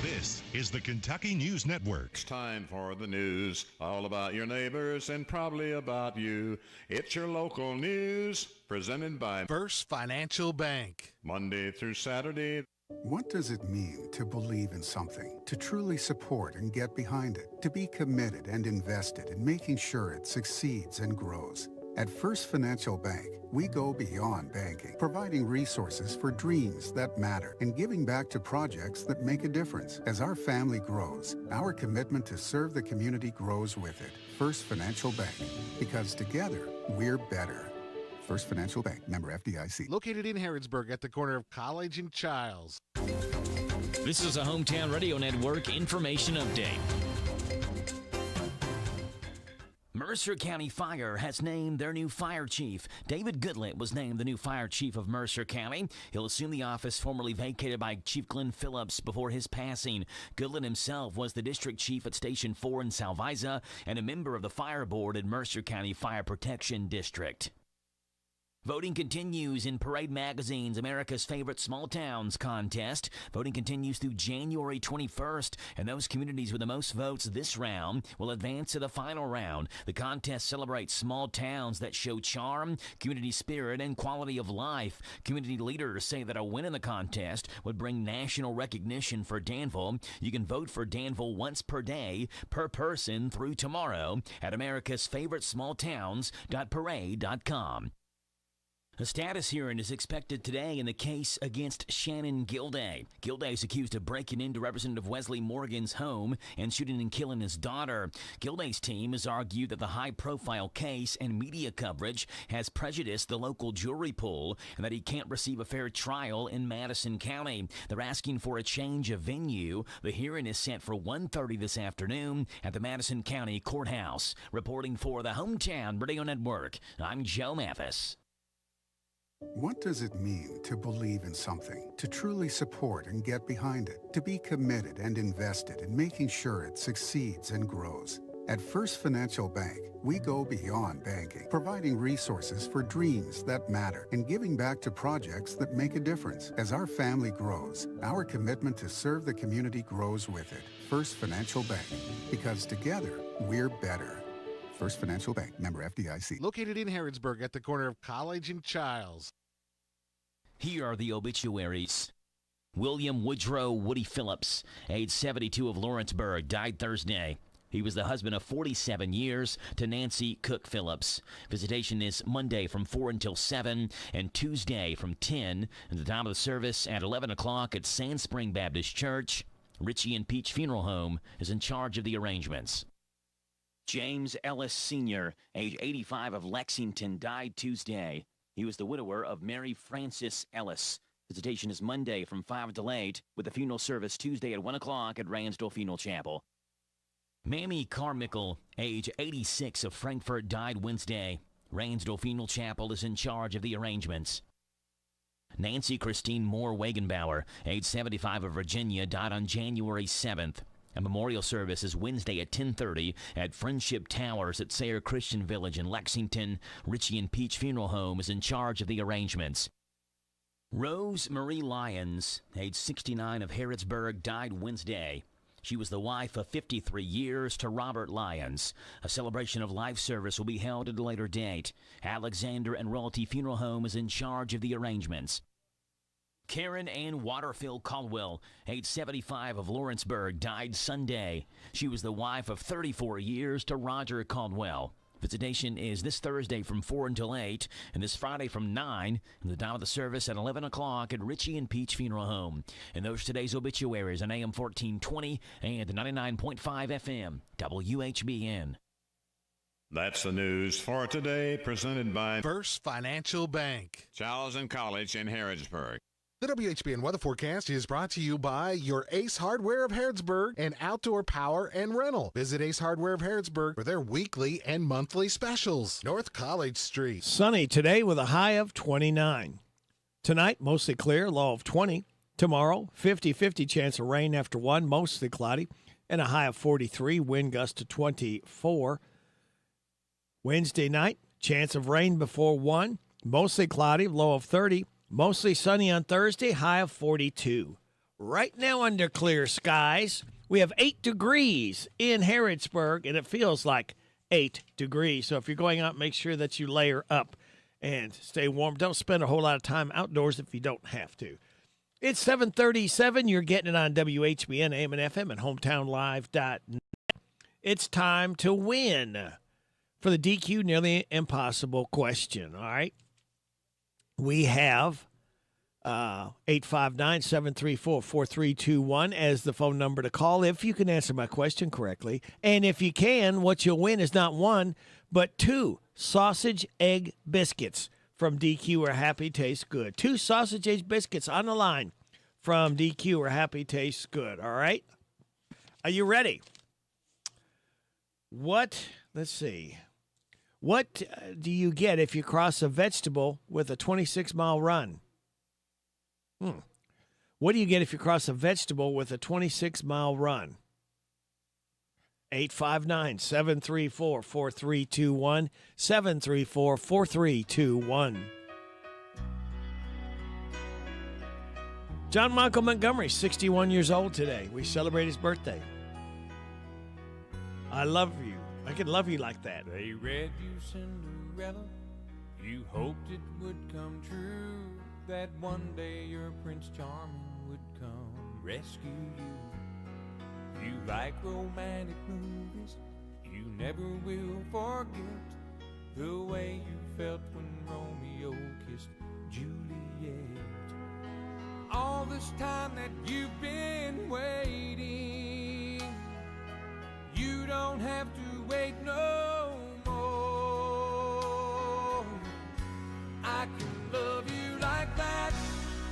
[SPEAKER 11] This is the Kentucky News Network.
[SPEAKER 13] It's time for the news, all about your neighbors and probably about you. It's your local news, presented by
[SPEAKER 24] First Financial Bank.
[SPEAKER 13] Monday through Saturday.
[SPEAKER 25] What does it mean to believe in something, to truly support and get behind it, to be committed and invested in making sure it succeeds and grows? At First Financial Bank, we go beyond banking, providing resources for dreams that matter and giving back to projects that make a difference. As our family grows, our commitment to serve the community grows with it. First Financial Bank, because together, we're better. First Financial Bank, member FDIC.
[SPEAKER 24] Located in Harrodsburg at the corner of College and Childs.
[SPEAKER 5] This is a Hometown Radio Network information update. Mercer County Fire has named their new fire chief. David Goodlett was named the new fire chief of Mercer County. He'll assume the office formerly vacated by Chief Glenn Phillips before his passing. Goodlett himself was the district chief at Station 4 in Salviza and a member of the fire board at Mercer County Fire Protection District. Voting continues in Parade Magazine's America's Favorite Small Towns contest. Voting continues through January 21st, and those communities with the most votes this round will advance to the final round. The contest celebrates small towns that show charm, community spirit, and quality of life. Community leaders say that a win in the contest would bring national recognition for Danville. You can vote for Danville once per day, per person through tomorrow at americasfavoritesmalltowns.parade.com. A status hearing is expected today in the case against Shannon Gilday. Gilday is accused of breaking into Representative Wesley Morgan's home and shooting and killing his daughter. Gilday's team has argued that the high-profile case and media coverage has prejudiced the local jury pool and that he can't receive a fair trial in Madison County. They're asking for a change of venue. The hearing is set for 1:30 this afternoon at the Madison County Courthouse. Reporting for the Hometown Radio Network, I'm Joe Mathis.
[SPEAKER 25] What does it mean to believe in something, to truly support and get behind it, to be committed and invested in making sure it succeeds and grows? At First Financial Bank, we go beyond banking, providing resources for dreams that matter and giving back to projects that make a difference. As our family grows, our commitment to serve the community grows with it. First Financial Bank, because together, we're better. First Financial Bank, member FDIC.
[SPEAKER 24] Located in Harrodsburg at the corner of College and Childs.
[SPEAKER 5] Here are the obituaries. William Woodrow Woody Phillips, age 72 of Lawrenceburg, died Thursday. He was the husband of 47 years to Nancy Cook Phillips. Visitation is Monday from 4 until 7 and Tuesday from 10. And the time of the service at 11 o'clock at Sand Spring Baptist Church. Ritchie and Peach Funeral Home is in charge of the arrangements. James Ellis Sr., age 85 of Lexington, died Tuesday. He was the widower of Mary Frances Ellis. Visitation is Monday from 5 till 8, with the funeral service Tuesday at 1 o'clock at Ransdell Funeral Chapel. Mamie Carmichael, age 86 of Frankfort, died Wednesday. Ransdell Funeral Chapel is in charge of the arrangements. Nancy Christine Moore Wagenbauer, age 75 of Virginia, died on January 7th. A memorial service is Wednesday at 10:30 at Friendship Towers at Sayre Christian Village in Lexington. Ritchie and Peach Funeral Home is in charge of the arrangements. Rose Marie Lyons, age 69 of Harrodsburg, died Wednesday. She was the wife of 53 years to Robert Lyons. A celebration of life service will be held at a later date. Alexander and Royalty Funeral Home is in charge of the arrangements. Karen Ann Waterfield Caldwell, age 75 of Lawrenceburg, died Sunday. She was the wife of 34 years to Roger Caldwell. Visitation is this Thursday from 4 until 8, and this Friday from 9, and the time of the service at 11 o'clock at Richie and Peach Funeral Home. And those today's obituaries on AM 1420 and 99.5 FM, WHBN.
[SPEAKER 13] That's the news for today, presented by
[SPEAKER 24] First Financial Bank.
[SPEAKER 13] Charles and College in Harrodsburg.
[SPEAKER 24] The WHBN weather forecast is brought to you by your Ace Hardware of Harrodsburg and Outdoor Power and Rental. Visit Ace Hardware of Harrodsburg for their weekly and monthly specials. North College Street.
[SPEAKER 4] Sunny today with a high of 29. Tonight, mostly clear, low of 20. Tomorrow, 50-50 chance of rain after 1, mostly cloudy, and a high of 43, wind gust to 24. Wednesday night, chance of rain before 1, mostly cloudy, low of 30. Mostly sunny on Thursday, high of 42. Right now under clear skies, we have 8 degrees in Harrodsburg, and it feels like 8 degrees. So if you're going out, make sure that you layer up and stay warm. Don't spend a whole lot of time outdoors if you don't have to. It's 7:37. You're getting it on WHBN, AM and FM, and hometownlive.net. It's time to win for the DQ Nearly Impossible question, all right? We have 859-734-4321 as the phone number to call if you can answer my question correctly. And if you can, what you'll win is not 1, but 2 sausage egg biscuits from DQ or Happy Tastes Good. 2 sausage egg biscuits on the line from DQ or Happy Tastes Good, all right? Are you ready? Let's see. What do you get if you cross a vegetable with a 26-mile run? What do you get if you cross a vegetable with a 26-mile run? 859-734-4321, 734-4321. John Michael Montgomery, 61 years old today. We celebrate his birthday. I love you. I can love you like that.
[SPEAKER 12] They read you Cinderella. You hoped it would come true, that one day your Prince Charming would come rescue you. You like romantic movies. You never will forget the way you felt when Romeo kissed Juliet. All this time that you've been waiting, you don't have to wait no more. I can love you like that.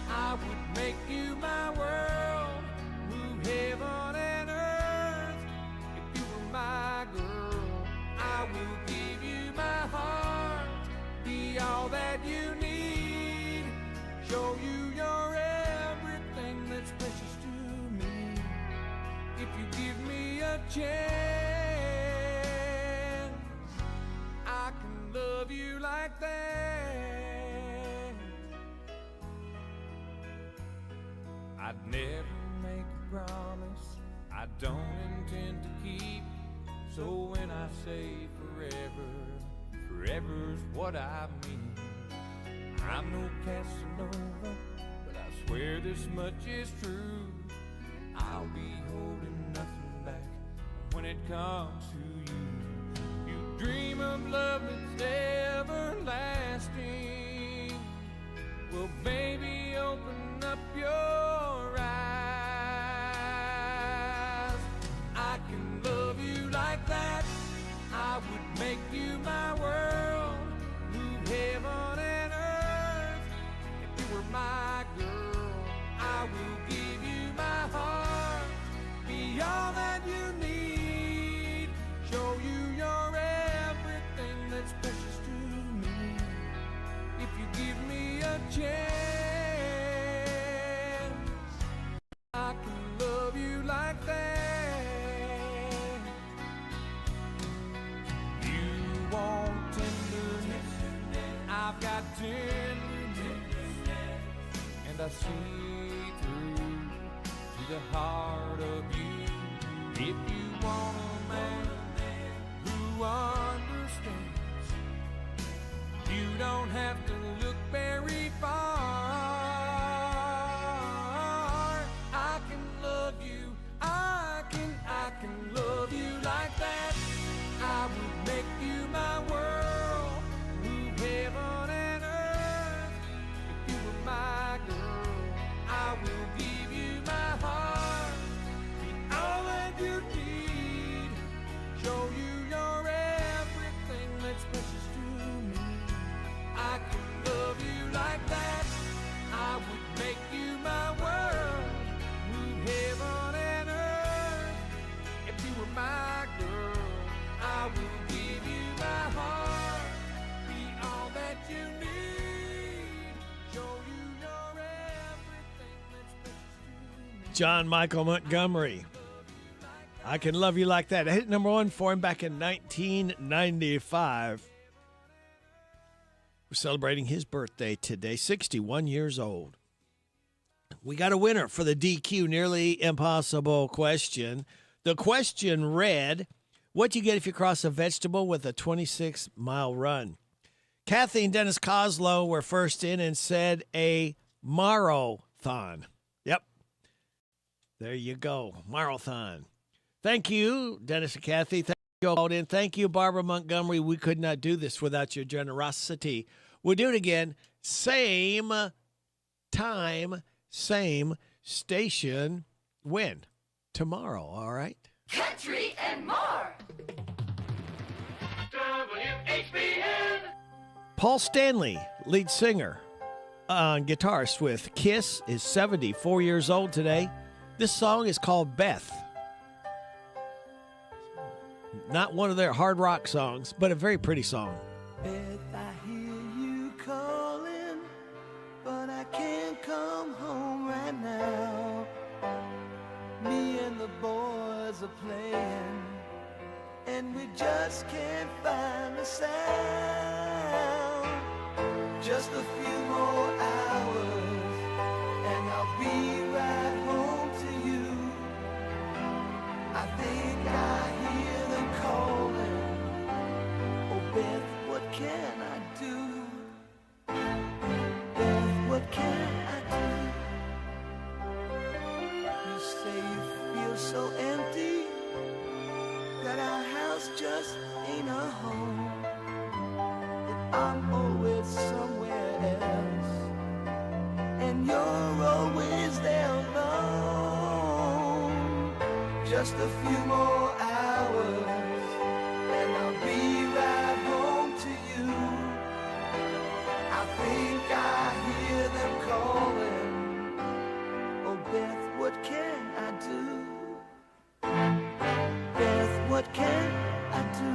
[SPEAKER 12] I would make you my world, move heaven and earth. If you were my girl, I will give you my heart, be all that you need, show you your everything that's precious to me. If you give me a chance, I can love you like that. I'd never make a promise I don't intend to keep. So when I say forever, forever's what I mean. I'm no Casanova, but I swear this much is true. I'll be holding nothing back when it comes to you. You dream of love that's everlasting. Well, baby, open up your eyes. I can love you like that. I would make you my world, move heaven and earth. If you were my girl, I will give you my heart, be all that you need, show you your everything that's precious to me. If you give me a chance, I can love you like that. You want tenderness, I've got tenderness, and I see through to the heart of you. If you want a man who understands, you don't have to look very far. I can love you, I can love you like that. I would make you you my world, move heaven and earth. If you were my girl, I will give you my heart, be all that you need, show you you're everything that's precious to me. I could love you like that, I would make you my world, move heaven and earth. If you were my girl, I will give you my heart, be all that you need, show you you're everything that's precious to me.
[SPEAKER 4] John Michael Montgomery. I Can Love You Like That. I hit number one for him back in 1995. We're celebrating his birthday today, 61 years old. We got a winner for the DQ Nearly Impossible question. The question read, what do you get if you cross a vegetable with a 26-mile run? Kathy and Dennis Coslow were first in and said a marathon. Yep. There you go. Marathon. Thank you, Dennis and Kathy. Thank you all in. Thank you, Barbara Montgomery. We could not do this without your generosity. We'll do it again. Same time, same station. When? Tomorrow, all right?
[SPEAKER 3] Country and more. WHBN.
[SPEAKER 4] Paul Stanley, lead singer, guitarist with Kiss, is 74 years old today. This song is called Beth. Not one of their hard rock songs, but a very pretty song.
[SPEAKER 2] Beth, I hear you calling, but I can't come home right now. Me and the boys are playing, and we just can't find the sound. Just a few more hours, and I'll be right home to you. I think I hear them calling. Oh, Beth, what can I do? Beth, what can I do? You say you feel so empty, that our house just ain't a home, that I'm always somewhere else, and you're always there alone. Just a few more hours, and I'll be right home to you. I think I hear them calling. Oh, Beth, what can I do? Beth, what can I do?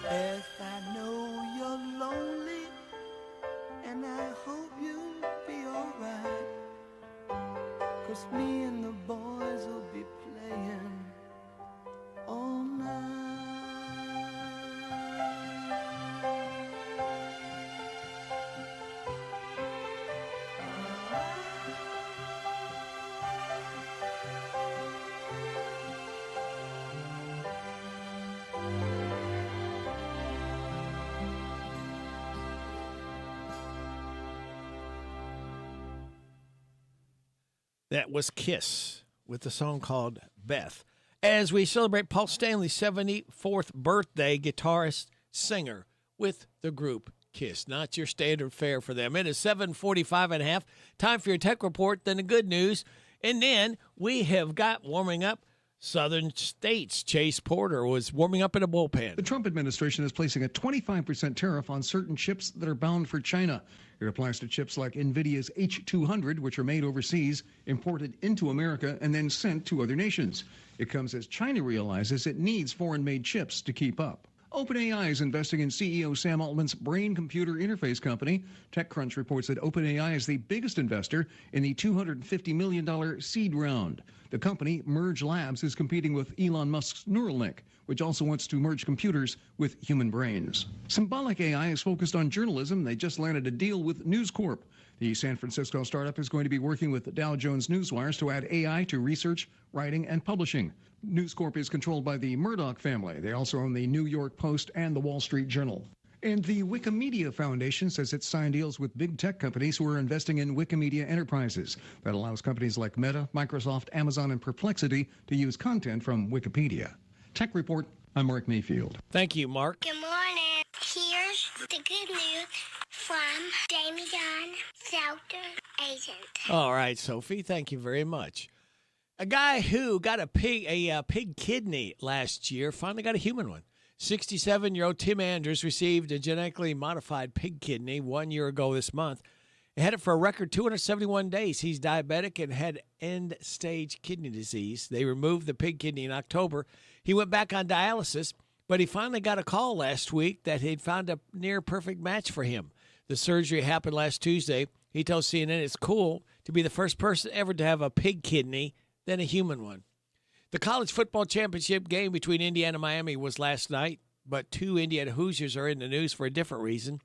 [SPEAKER 2] Beth, I know you're lonely, and I hope you'll be alright, 'cause me and the boys will be playing all night.
[SPEAKER 4] That was Kiss with the song called Beth. As we celebrate Paul Stanley's 74th birthday, guitarist, singer with the group Kiss. Not your standard fare for them. It is 7:45 and a half. Time for your tech report, then the good news. And then we have got warming up Southern States. Chase Porter was warming up in a bullpen.
[SPEAKER 9] The Trump administration is placing a 25% tariff on certain chips that are bound for China. It applies to chips like NVIDIA's H200, which are made overseas, imported into America, and then sent to other nations. It comes as China realizes it needs foreign-made chips to keep up. OpenAI is investing in CEO Sam Altman's brain-computer interface company. TechCrunch reports that OpenAI is the biggest investor in the $250 million seed round. The company, Merge Labs, is competing with Elon Musk's Neuralink, which also wants to merge computers with human brains. Symbolic AI is focused on journalism. They just landed a deal with News Corp. The San Francisco startup is going to be working with Dow Jones Newswires to add AI to research, writing, and publishing. News Corp is controlled by the Murdoch family. They also own the New York Post and the Wall Street Journal. And the Wikimedia Foundation says it's signed deals with big tech companies who are investing in Wikimedia enterprises. That allows companies like Meta, Microsoft, Amazon, and Perplexity to use content from Wikipedia. Tech Report, I'm Mark Mayfield.
[SPEAKER 4] Thank you, Mark.
[SPEAKER 1] Good morning. Here's the good news from Jamie Dunn, Shelter Agent.
[SPEAKER 4] All right, Sophie, thank you very much. A guy who got a pig kidney last year finally got a human one. 67-year-old Tim Andrews received a genetically modified pig kidney 1 year ago this month. He had it for a record 271 days. He's diabetic and had end-stage kidney disease. They removed the pig kidney in October. He went back on dialysis, but he finally got a call last week that he'd found a near-perfect match for him. The surgery happened last Tuesday. He told CNN it's cool to be the first person ever to have a pig kidney than a human one. The college football championship game between Indiana and Miami was last night, but two Indiana Hoosiers are in the news for a different reason.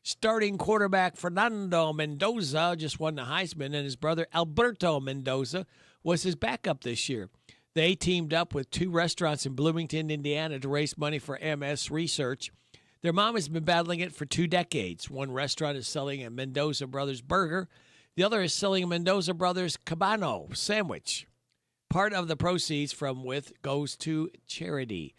[SPEAKER 4] Starting quarterback Fernando Mendoza just won the Heisman, and his brother Alberto Mendoza was his backup this year. They teamed up with two restaurants in Bloomington, Indiana to raise money for MS research. Their mom has been battling it for 2 decades. One restaurant is selling a Mendoza Brothers burger. The other is selling a Mendoza Brothers Cabano sandwich. Part of the proceeds from WITH goes to charity.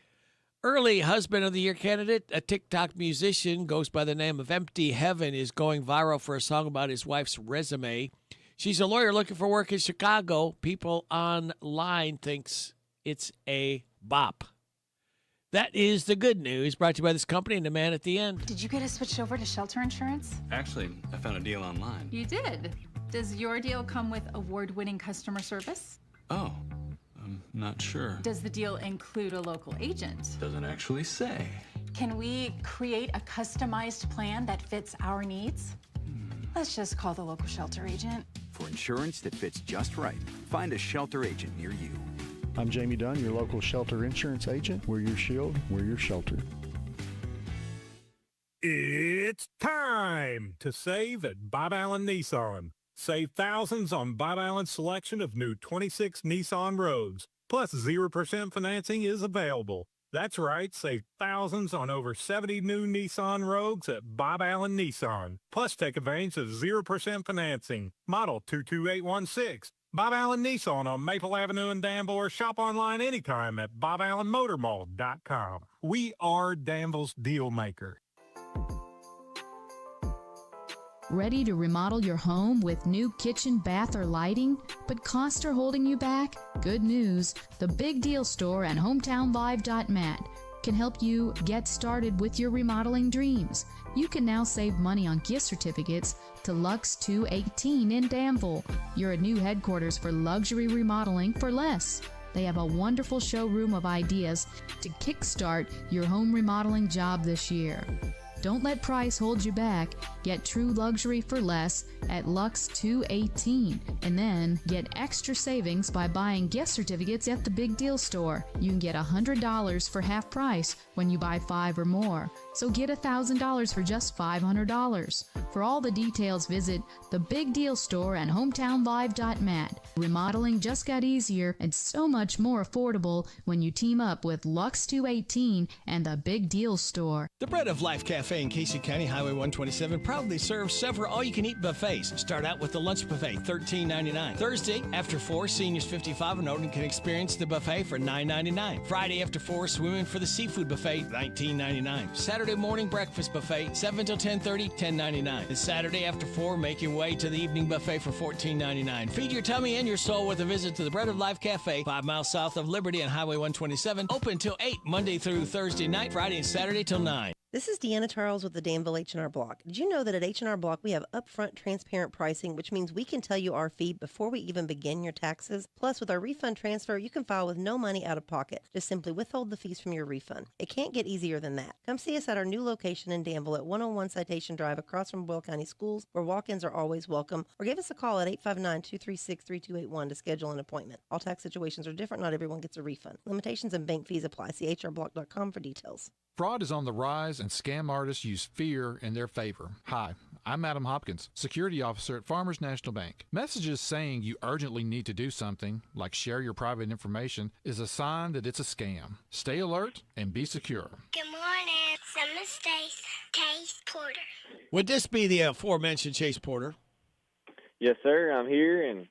[SPEAKER 4] Early Husband of the Year candidate, a TikTok musician, goes by the name of Empty Heaven, is going viral for a song about his wife's resume. She's a lawyer looking for work in Chicago. People online thinks it's a bop. That is the good news, brought to you by this company and the man at the end.
[SPEAKER 14] Did you get us switched over to shelter insurance?
[SPEAKER 15] Actually, I found a deal online.
[SPEAKER 14] You did? Does your deal come with award-winning customer service?
[SPEAKER 15] Oh, I'm not sure.
[SPEAKER 14] Does the deal include a local agent?
[SPEAKER 15] Doesn't actually say.
[SPEAKER 14] Can we create a customized plan that fits our needs? Let's just call the local shelter agent.
[SPEAKER 16] For insurance that fits just right, find a shelter agent near you.
[SPEAKER 18] I'm Jamie Dunn, your local shelter insurance agent. We're your shield, we're your shelter.
[SPEAKER 26] It's time to save at Bob Allen Nissan. Save thousands on Bob Allen's selection of new 26 Nissan Rogues. Plus 0% financing is available. That's right, save thousands on over 70 new Nissan Rogues at Bob Allen Nissan. Plus take advantage of 0% financing. Model 22816. Bob Allen Nissan on Maple Avenue in Danville, or shop online anytime at BobAllenMotorMall.com. We are Danville's deal maker.
[SPEAKER 27] Ready to remodel your home with new kitchen, bath, or lighting, but costs are holding you back? Good news, the Big Deal Store and HometownLive.net can help you get started with your remodeling dreams. You can now save money on gift certificates to Lux 218 in Danville, your new headquarters for luxury remodeling for less. They have a wonderful showroom of ideas to kickstart your home remodeling job this year. Don't let price hold you back. Get true luxury for less at Lux 218, and then get extra savings by buying gift certificates at the Big Deal Store. You can get $100 for half price when you buy 5 or more. So get $1,000 for just $500. For all the details, visit the Big Deal Store and HometownLive.net. Remodeling just got easier and so much more affordable when you team up with Lux 218 and the Big Deal Store.
[SPEAKER 4] The Bread of Life Cafe in Casey County, Highway 127, proudly serves several all-you-can-eat buffets. Start out with the lunch buffet, $13.99. Thursday, after 4, seniors 55 and older can experience the buffet for $9.99. Friday, after 4, swimming for the seafood buffet, $19.99. Saturday morning breakfast buffet, 7 till 10:30, $10.99. And Saturday, after 4, make your way to the evening buffet for $14.99. Feed your tummy and your soul with a visit to the Bread of Life Cafe, 5 miles south of Liberty on Highway 127. Open till 8, Monday through Thursday night, Friday and Saturday till 9.
[SPEAKER 6] This is Deanna Charles with the Danville H&R Block. Did you know that at H&R Block we have upfront transparent pricing, which means we can tell you our fee before we even begin your taxes? Plus, with our refund transfer, you can file with no money out of pocket. Just simply withhold the fees from your refund. It can't get easier than that. Come see us at our new location in Danville at 101 Citation Drive across from Boyle County Schools, where walk-ins are always welcome, or give us a call at 859-236-3281 to schedule an appointment. All tax situations are different. Not everyone gets a refund. Limitations and bank fees apply. See hrblock.com for details.
[SPEAKER 7] Fraud is on the rise, and scam artists use fear in their favor. Hi, I'm Adam Hopkins, Security Officer at Farmers National Bank. Messages saying you urgently need to do something, like share your private information, is a sign that it's a scam. Stay alert and be secure.
[SPEAKER 1] Good morning. Summer Stace, Chase Porter.
[SPEAKER 4] Would this be the aforementioned Chase Porter?
[SPEAKER 8] Yes, sir. I'm here, and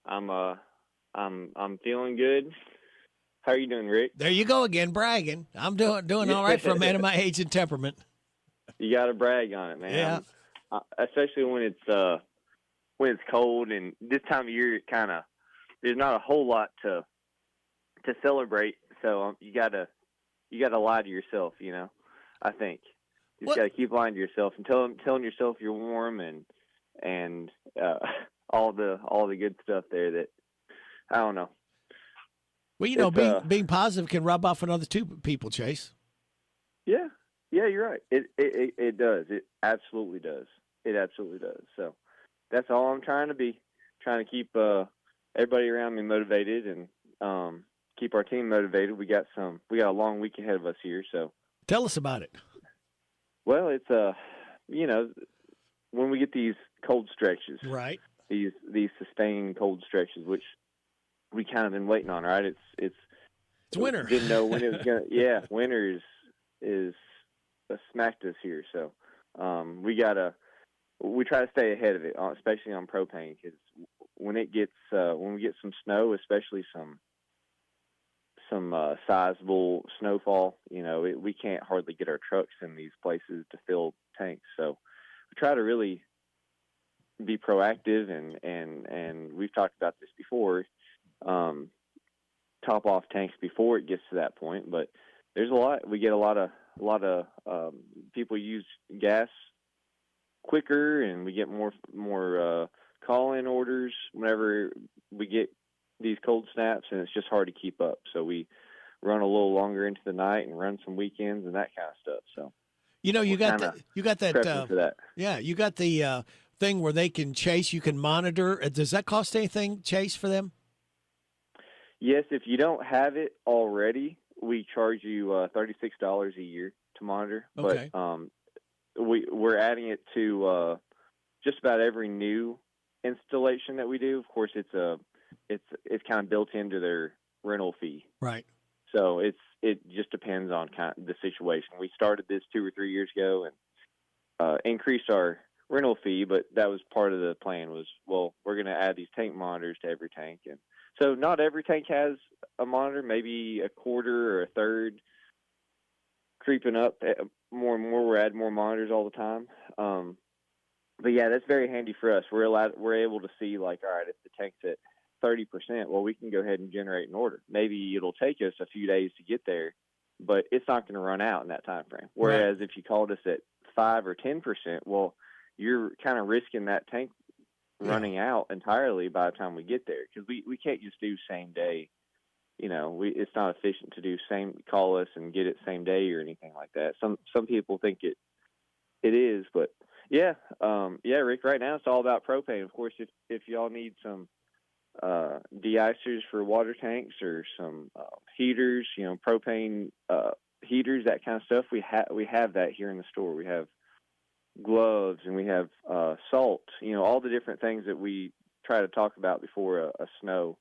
[SPEAKER 8] I'm feeling good. How are you doing, Rick?
[SPEAKER 4] There you go again, bragging. I'm doing all right for a man of my age and temperament.
[SPEAKER 8] You got to brag on it, man.
[SPEAKER 4] Yeah.
[SPEAKER 8] Especially when it's cold, and this time of year, there's not a whole lot to celebrate. So you gotta lie to yourself, I think you just gotta keep lying to yourself and telling yourself you're warm and all the good stuff there that I don't know.
[SPEAKER 4] Well, being positive can rub off on other two people, Chase.
[SPEAKER 8] Yeah, you're right. It does. It absolutely does. It absolutely does. So that's all I'm trying to keep everybody around me motivated and keep our team motivated. We got a long week ahead of us here. So
[SPEAKER 4] tell us about it.
[SPEAKER 8] Well, it's when we get these cold stretches,
[SPEAKER 4] right?
[SPEAKER 8] These sustained cold stretches, which we kind of been waiting on, right? It's
[SPEAKER 4] winter.
[SPEAKER 8] Didn't know when it was gonna. Yeah, winter is smacked us here. So we try to stay ahead of it, especially on propane, because when we get some snow, especially some sizable snowfall, we can't hardly get our trucks in these places to fill tanks. So we try to really be proactive, and we've talked about this before. Top off tanks before it gets to that point, but there's we get a lot of people use gas quicker, and we get more call-in orders whenever we get these cold snaps, and it's just hard to keep up. So we run a little longer into the night and run some weekends and that kind of stuff. So
[SPEAKER 4] you got that
[SPEAKER 8] for that.
[SPEAKER 4] Yeah, you got the thing where they can Chase, you can monitor. Does that cost anything, Chase, for them?
[SPEAKER 8] Yes, if you don't have it already, we charge you $36 a year to monitor.
[SPEAKER 4] Okay.
[SPEAKER 8] But we're adding it to just about every new installation that we do. Of course, it's kind of built into their rental fee.
[SPEAKER 4] Right.
[SPEAKER 8] So it just depends on kind of the situation. We started this 2 or 3 years ago and increased our rental fee, but that was part of the plan. We're going to add these tank monitors to every tank, and so not every tank has a monitor, maybe a quarter or a third creeping up more and more. We're adding more monitors all the time. But yeah, that's very handy for us. We're able to see, like, all right, if the tank's at 30%, well, we can go ahead and generate an order. Maybe it'll take us a few days to get there, but it's not going to run out in that time frame. Whereas if you called us at 5 or 10%, well, you're kind of risking that tank running out entirely by the time we get there, because we can't just do same day. It's not efficient to do call us and get it same day or anything like that. Some people think it is, but yeah, Rick, right now it's all about propane. Of course, if y'all need some de-icers for water tanks or some heaters, propane heaters, that kind of stuff, we have that here in the store. We have gloves, and we have salt, all the different things that we try to talk about before a snow.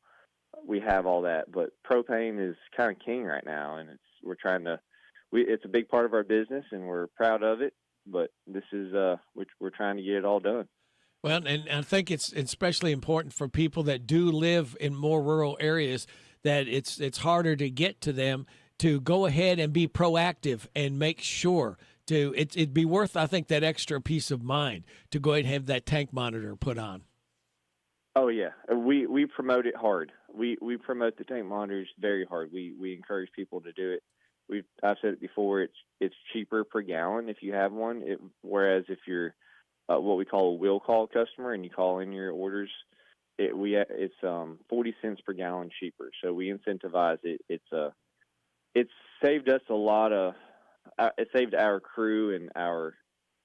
[SPEAKER 8] We have all that, but propane is kind of king right now, and it's a big part of our business, and we're proud of it, but this is we're trying to get it all done.
[SPEAKER 4] Well, and I think it's especially important for people that do live in more rural areas, that it's harder to get to them, to go ahead and be proactive and make sure it'd be worth, I think, that extra peace of mind to go ahead and have that tank monitor put on.
[SPEAKER 8] Oh yeah, we promote it hard. We promote the tank monitors very hard. We encourage people to do it. I've said it before. It's cheaper per gallon if you have one. Whereas if you're what we call a will call customer and you call in your orders, it's 40 cents per gallon cheaper. So we incentivize it. It's saved us a lot of. It saved our crew and our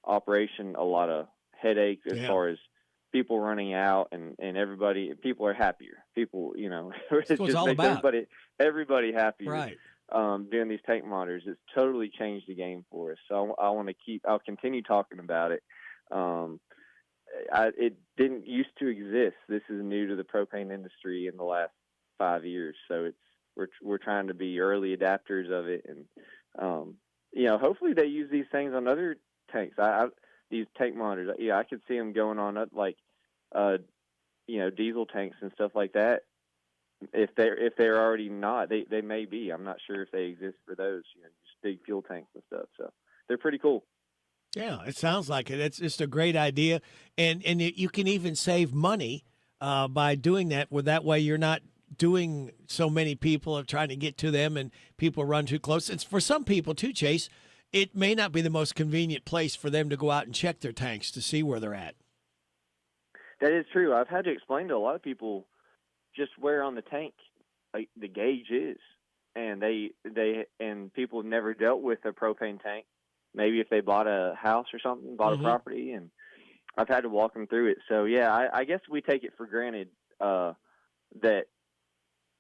[SPEAKER 8] operation a lot of headaches as far as people running out and people are happier. People,
[SPEAKER 4] That's
[SPEAKER 8] it
[SPEAKER 4] what it's
[SPEAKER 8] just
[SPEAKER 4] all
[SPEAKER 8] makes
[SPEAKER 4] about.
[SPEAKER 8] everybody happier.
[SPEAKER 4] Right.
[SPEAKER 8] Doing these tank monitors, it's totally changed the game for us. So I'll continue talking about it. It didn't used to exist. This is new to the propane industry in the last 5 years. So we're trying to be early adapters of it, and hopefully they use these things on other tanks. These tank monitors, I could see them going on like diesel tanks and stuff like that. If they're already not, they may be. I'm not sure if they exist for those, just big fuel tanks and stuff. So they're pretty cool.
[SPEAKER 4] Yeah, it sounds like it. It's just a great idea, and you can even save money by doing that. Where that way you're not doing so many people of trying to get to them, and people run too close. It's for some people too, Chase. It may not be the most convenient place for them to go out and check their tanks to see where they're at.
[SPEAKER 8] That is true. I've had to explain to a lot of people just where on the tank the gauge is, and and people have never dealt with a propane tank. Maybe if they bought a house or something, bought a property, and I've had to walk them through it. So yeah, I guess we take it for granted that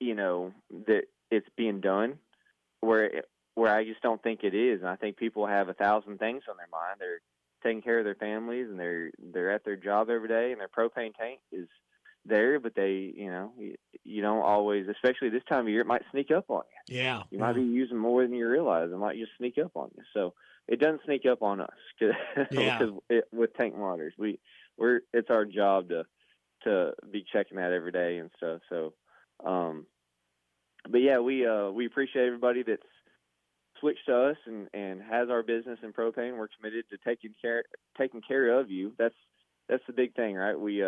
[SPEAKER 8] that it's being done, where I just don't think it is. And I think people have 1,000 things on their mind. They're taking care of their families, and they're at their job every day, and their propane tank is there, but they, you don't always, especially this time of year, it might sneak up on you.
[SPEAKER 4] Yeah.
[SPEAKER 8] You might be using more than you realize. It might just sneak up on you. So it doesn't sneak up on us because with tank monitors, it's our job to be checking that every day and stuff. So, but yeah, we appreciate everybody that's switched to us and has our business in propane. We're committed to taking care of you. That's the big thing, right? We,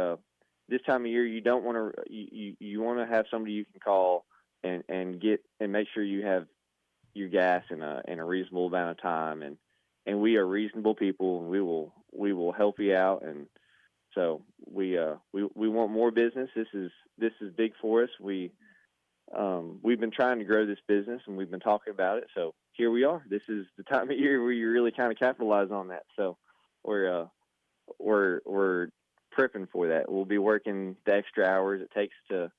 [SPEAKER 8] this time of year, you don't want to, you want to have somebody you can call and make sure you have your gas in a reasonable amount of time. And we are reasonable people, and we will help you out. And so we want more business. This is big for us. We've been trying to grow this business, and we've been talking about it. So here we are. This is the time of year where you really kind of capitalize on that. So we're prepping for that. We'll be working the extra hours it takes to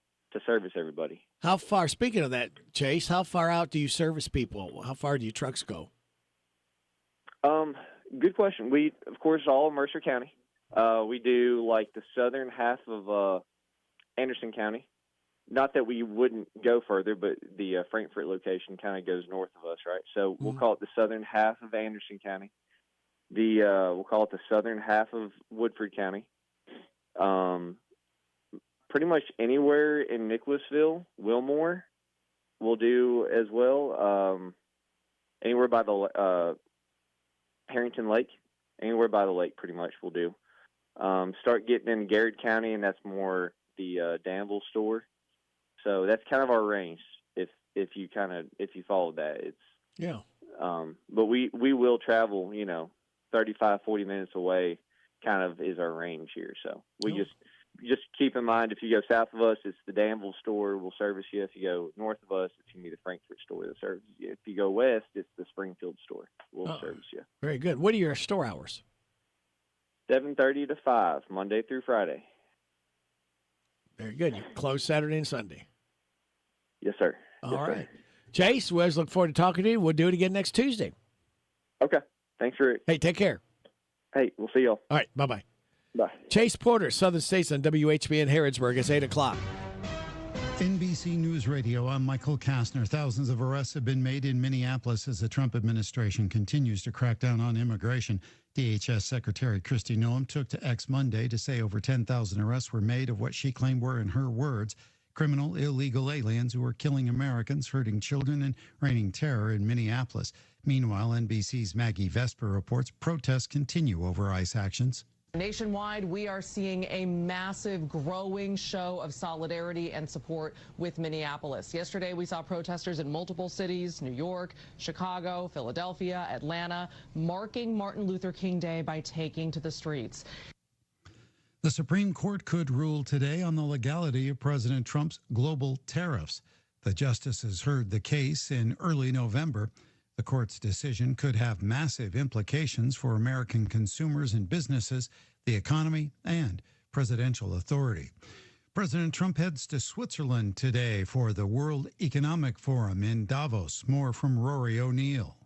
[SPEAKER 8] service everybody.
[SPEAKER 4] How far, speaking of that, Chase, how far out do you service people? How far do your trucks go?
[SPEAKER 8] Good question. We, of course, all Mercer County. We do like the southern half of Anderson County. Not that we wouldn't go further, but the Frankfort location kind of goes north of us, right? So we'll call it the southern half of Anderson County. We'll call it the southern half of Woodford County. Pretty much anywhere in Nicholasville, Wilmore, we'll do as well. Anywhere by the Harrington Lake, anywhere by the lake, pretty much we'll do. Start getting in Garrett County, and that's more the Danville store. So that's kind of our range. If you follow that, it's But we will travel, 35, 40 minutes away. Kind of is our range here. So we just keep in mind, if you go south of us, it's the Danville store will service you. If you go north of us, it's going to be the Frankfort store that services you. If you go west, it's the Springfield store will service you.
[SPEAKER 4] Very good. What are your store hours?
[SPEAKER 8] 7:30 to 5, Monday through Friday.
[SPEAKER 4] Very good. You close Saturday and Sunday.
[SPEAKER 8] Yes, sir.
[SPEAKER 4] All
[SPEAKER 8] Yes,
[SPEAKER 4] right.
[SPEAKER 8] sir.
[SPEAKER 4] Chase, we always look forward to talking to you. We'll do it again next Tuesday.
[SPEAKER 8] Okay. Thanks, Rick.
[SPEAKER 4] Hey, take care.
[SPEAKER 8] Hey, we'll see y'all.
[SPEAKER 4] All right. Bye-bye.
[SPEAKER 8] Bye.
[SPEAKER 4] Chase Porter, Southern States on WHBN Harrodsburg. It's 8 o'clock.
[SPEAKER 10] NBC News Radio, I'm Michael Kastner. Thousands of arrests have been made in Minneapolis as the Trump administration continues to crack down on immigration. DHS Secretary Kristi Noem took to X Monday to say over 10,000 arrests were made of what she claimed were, in her words, criminal illegal aliens who were killing Americans, hurting children, and raining terror in Minneapolis. Meanwhile, NBC's Maggie Vesper reports protests continue over ICE actions.
[SPEAKER 11] Nationwide, we are seeing a massive growing show of solidarity and support with Minneapolis. Yesterday, we saw protesters in multiple cities, New York, Chicago, Philadelphia, Atlanta, marking Martin Luther King Day by taking to the streets.
[SPEAKER 10] The Supreme Court could rule today on the legality of President Trump's global tariffs. The justices heard the case in early November. The court's decision could have massive implications for American consumers and businesses, the economy, and presidential authority. President Trump heads to Switzerland today for the World Economic Forum in Davos. More from Rory O'Neill.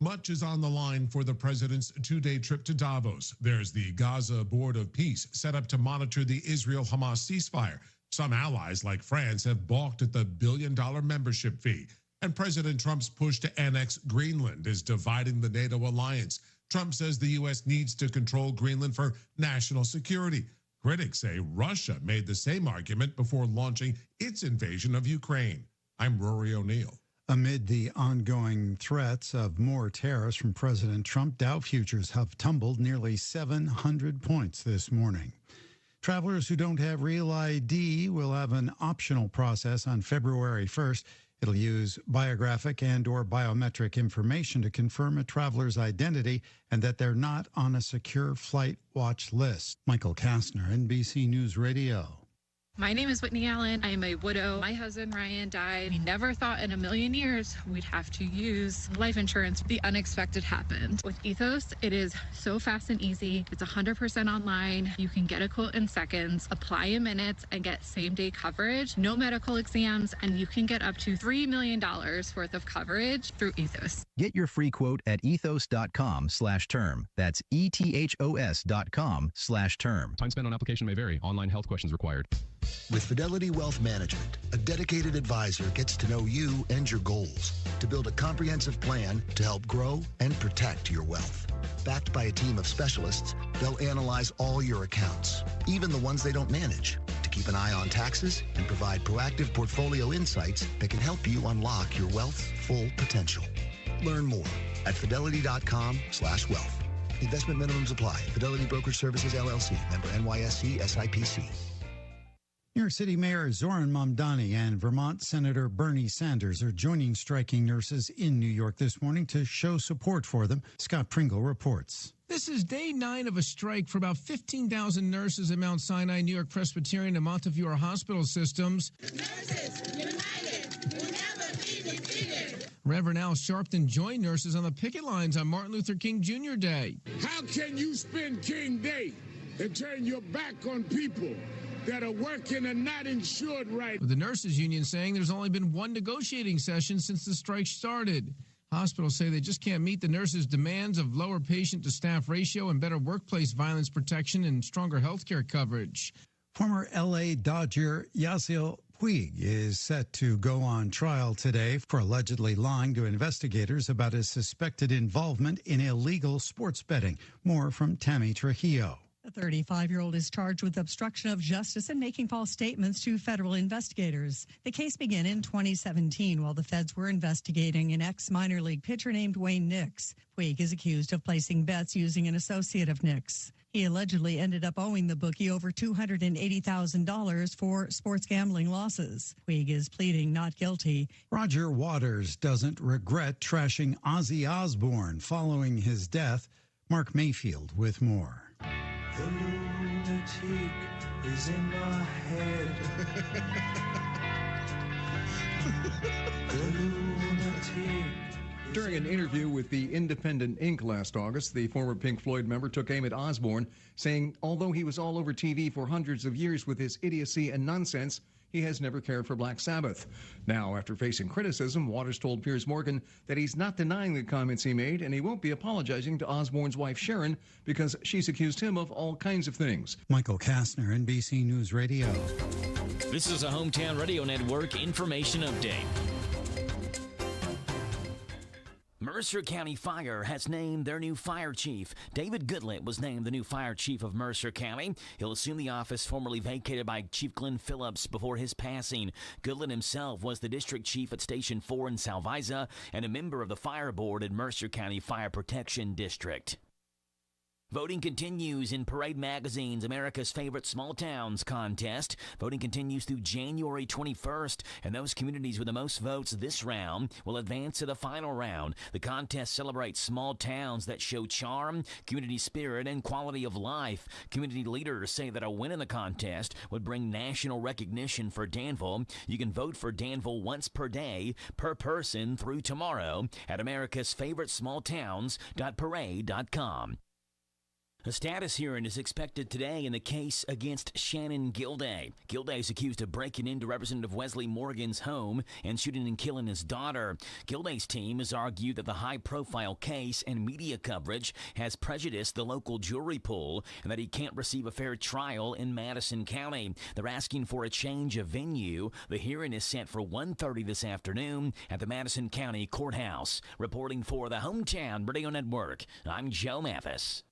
[SPEAKER 17] Much is on the line for the president's two-day trip to Davos. There's the Gaza Board of Peace set up to monitor the Israel-Hamas ceasefire. Some allies, like France, have balked at the billion-dollar membership fee. And President Trump's push to annex Greenland is dividing the NATO alliance. Trump says the U.S. needs to control Greenland for national security. Critics say Russia made the same argument before launching its invasion of Ukraine. I'm Rory O'Neill.
[SPEAKER 10] Amid the ongoing threats of more tariffs from President Trump, Dow futures have tumbled nearly 700 points this morning. Travelers who don't have real ID will have an optional process on February 1st. It'll use biographic and or biometric information to confirm a traveler's identity and that they're not on a secure flight watch list. Michael Kastner, NBC News Radio.
[SPEAKER 19] My name is Whitney Allen. I am a widow. My husband, Ryan, died. We never thought in a million years we'd have to use life insurance. The unexpected happened. With Ethos, it is so fast and easy. It's 100% online. You can get a quote in seconds, apply in minutes, and get same-day coverage. No medical exams, and you can get up to $3 million worth of coverage through Ethos.
[SPEAKER 20] Get your free quote at ethos.com/term. That's ethos.com/term.
[SPEAKER 21] Time spent on application may vary. Online health questions required.
[SPEAKER 22] With Fidelity Wealth Management, a dedicated advisor gets to know you and your goals to build a comprehensive plan to help grow and protect your wealth. Backed by a team of specialists, they'll analyze all your accounts, even the ones they don't manage, to keep an eye on taxes and provide proactive portfolio insights that can help you unlock your wealth's full potential. Learn more at fidelity.com/wealth. Investment minimums apply. Fidelity Brokerage Services, LLC. Member NYSE SIPC.
[SPEAKER 10] New York City Mayor Zoran Mamdani and Vermont Senator Bernie Sanders are joining striking nurses in New York this morning to show support for them. Scott Pringle reports.
[SPEAKER 23] This is day 9 of a strike for about 15,000 nurses at Mount Sinai, New York Presbyterian, and Montefiore hospital systems.
[SPEAKER 2] Nurses united will never be defeated.
[SPEAKER 23] Reverend Al Sharpton joined nurses on the picket lines on Martin Luther King Jr. Day.
[SPEAKER 28] How can you spend King Day and turn your back on people that are working and not insured right?
[SPEAKER 23] With the nurses union saying there's only been one negotiating session since the strike started. Hospitals say they just can't meet the nurses' demands of lower patient-to-staff ratio and better workplace violence protection and stronger health care coverage.
[SPEAKER 10] Former L.A. Dodger Yasiel Puig is set to go on trial today for allegedly lying to investigators about his suspected involvement in illegal sports betting. More from Tammy Trujillo.
[SPEAKER 29] The 35-year-old is charged with obstruction of justice and making false statements to federal investigators. The case began in 2017 while the feds were investigating an ex-minor league pitcher named Wayne Nix. Puig is accused of placing bets using an associate of Nix. He allegedly ended up owing the bookie over $280,000 for sports gambling losses. Puig is pleading not guilty.
[SPEAKER 10] Roger Waters doesn't regret trashing Ozzy Osbourne following his death. Mark Mayfield with more.
[SPEAKER 2] The lunatic is in my head. The lunatic.
[SPEAKER 9] During an interview with the Independent Ink last August, the former Pink Floyd member took aim at Osbourne, saying although he was all over TV for hundreds of years with his idiocy and nonsense, he has never cared for Black Sabbath. Now, after facing criticism, Waters told Piers Morgan that he's not denying the comments he made, and he won't be apologizing to Osbourne's wife Sharon because she's accused him of all kinds of things.
[SPEAKER 10] Michael Kastner, NBC News Radio.
[SPEAKER 5] This is a Hometown Radio Network information update. Mercer County Fire has named their new fire chief. David Goodlett was named the new fire chief of Mercer County. He'll assume the office formerly vacated by Chief Glenn Phillips before his passing. Goodlett himself was the district chief at Station 4 in Salviza and a member of the fire board at Mercer County Fire Protection District. Voting continues in Parade Magazine's America's Favorite Small Towns contest. Voting continues through January 21st, and those communities with the most votes this round will advance to the final round. The contest celebrates small towns that show charm, community spirit, and quality of life. Community leaders say that a win in the contest would bring national recognition for Danville. You can vote for Danville once per day, per person through tomorrow at americasfavoritesmalltowns.parade.com. A status hearing is expected today in the case against Shannon Gilday. Gilday is accused of breaking into Representative Wesley Morgan's home and shooting and killing his daughter. Gilday's team has argued that the high-profile case and media coverage has prejudiced the local jury pool and that he can't receive a fair trial in Madison County. They're asking for a change of venue. The hearing is set for 1:30 this afternoon at the Madison County Courthouse. Reporting for the Hometown Radio Network, I'm Joe Mathis.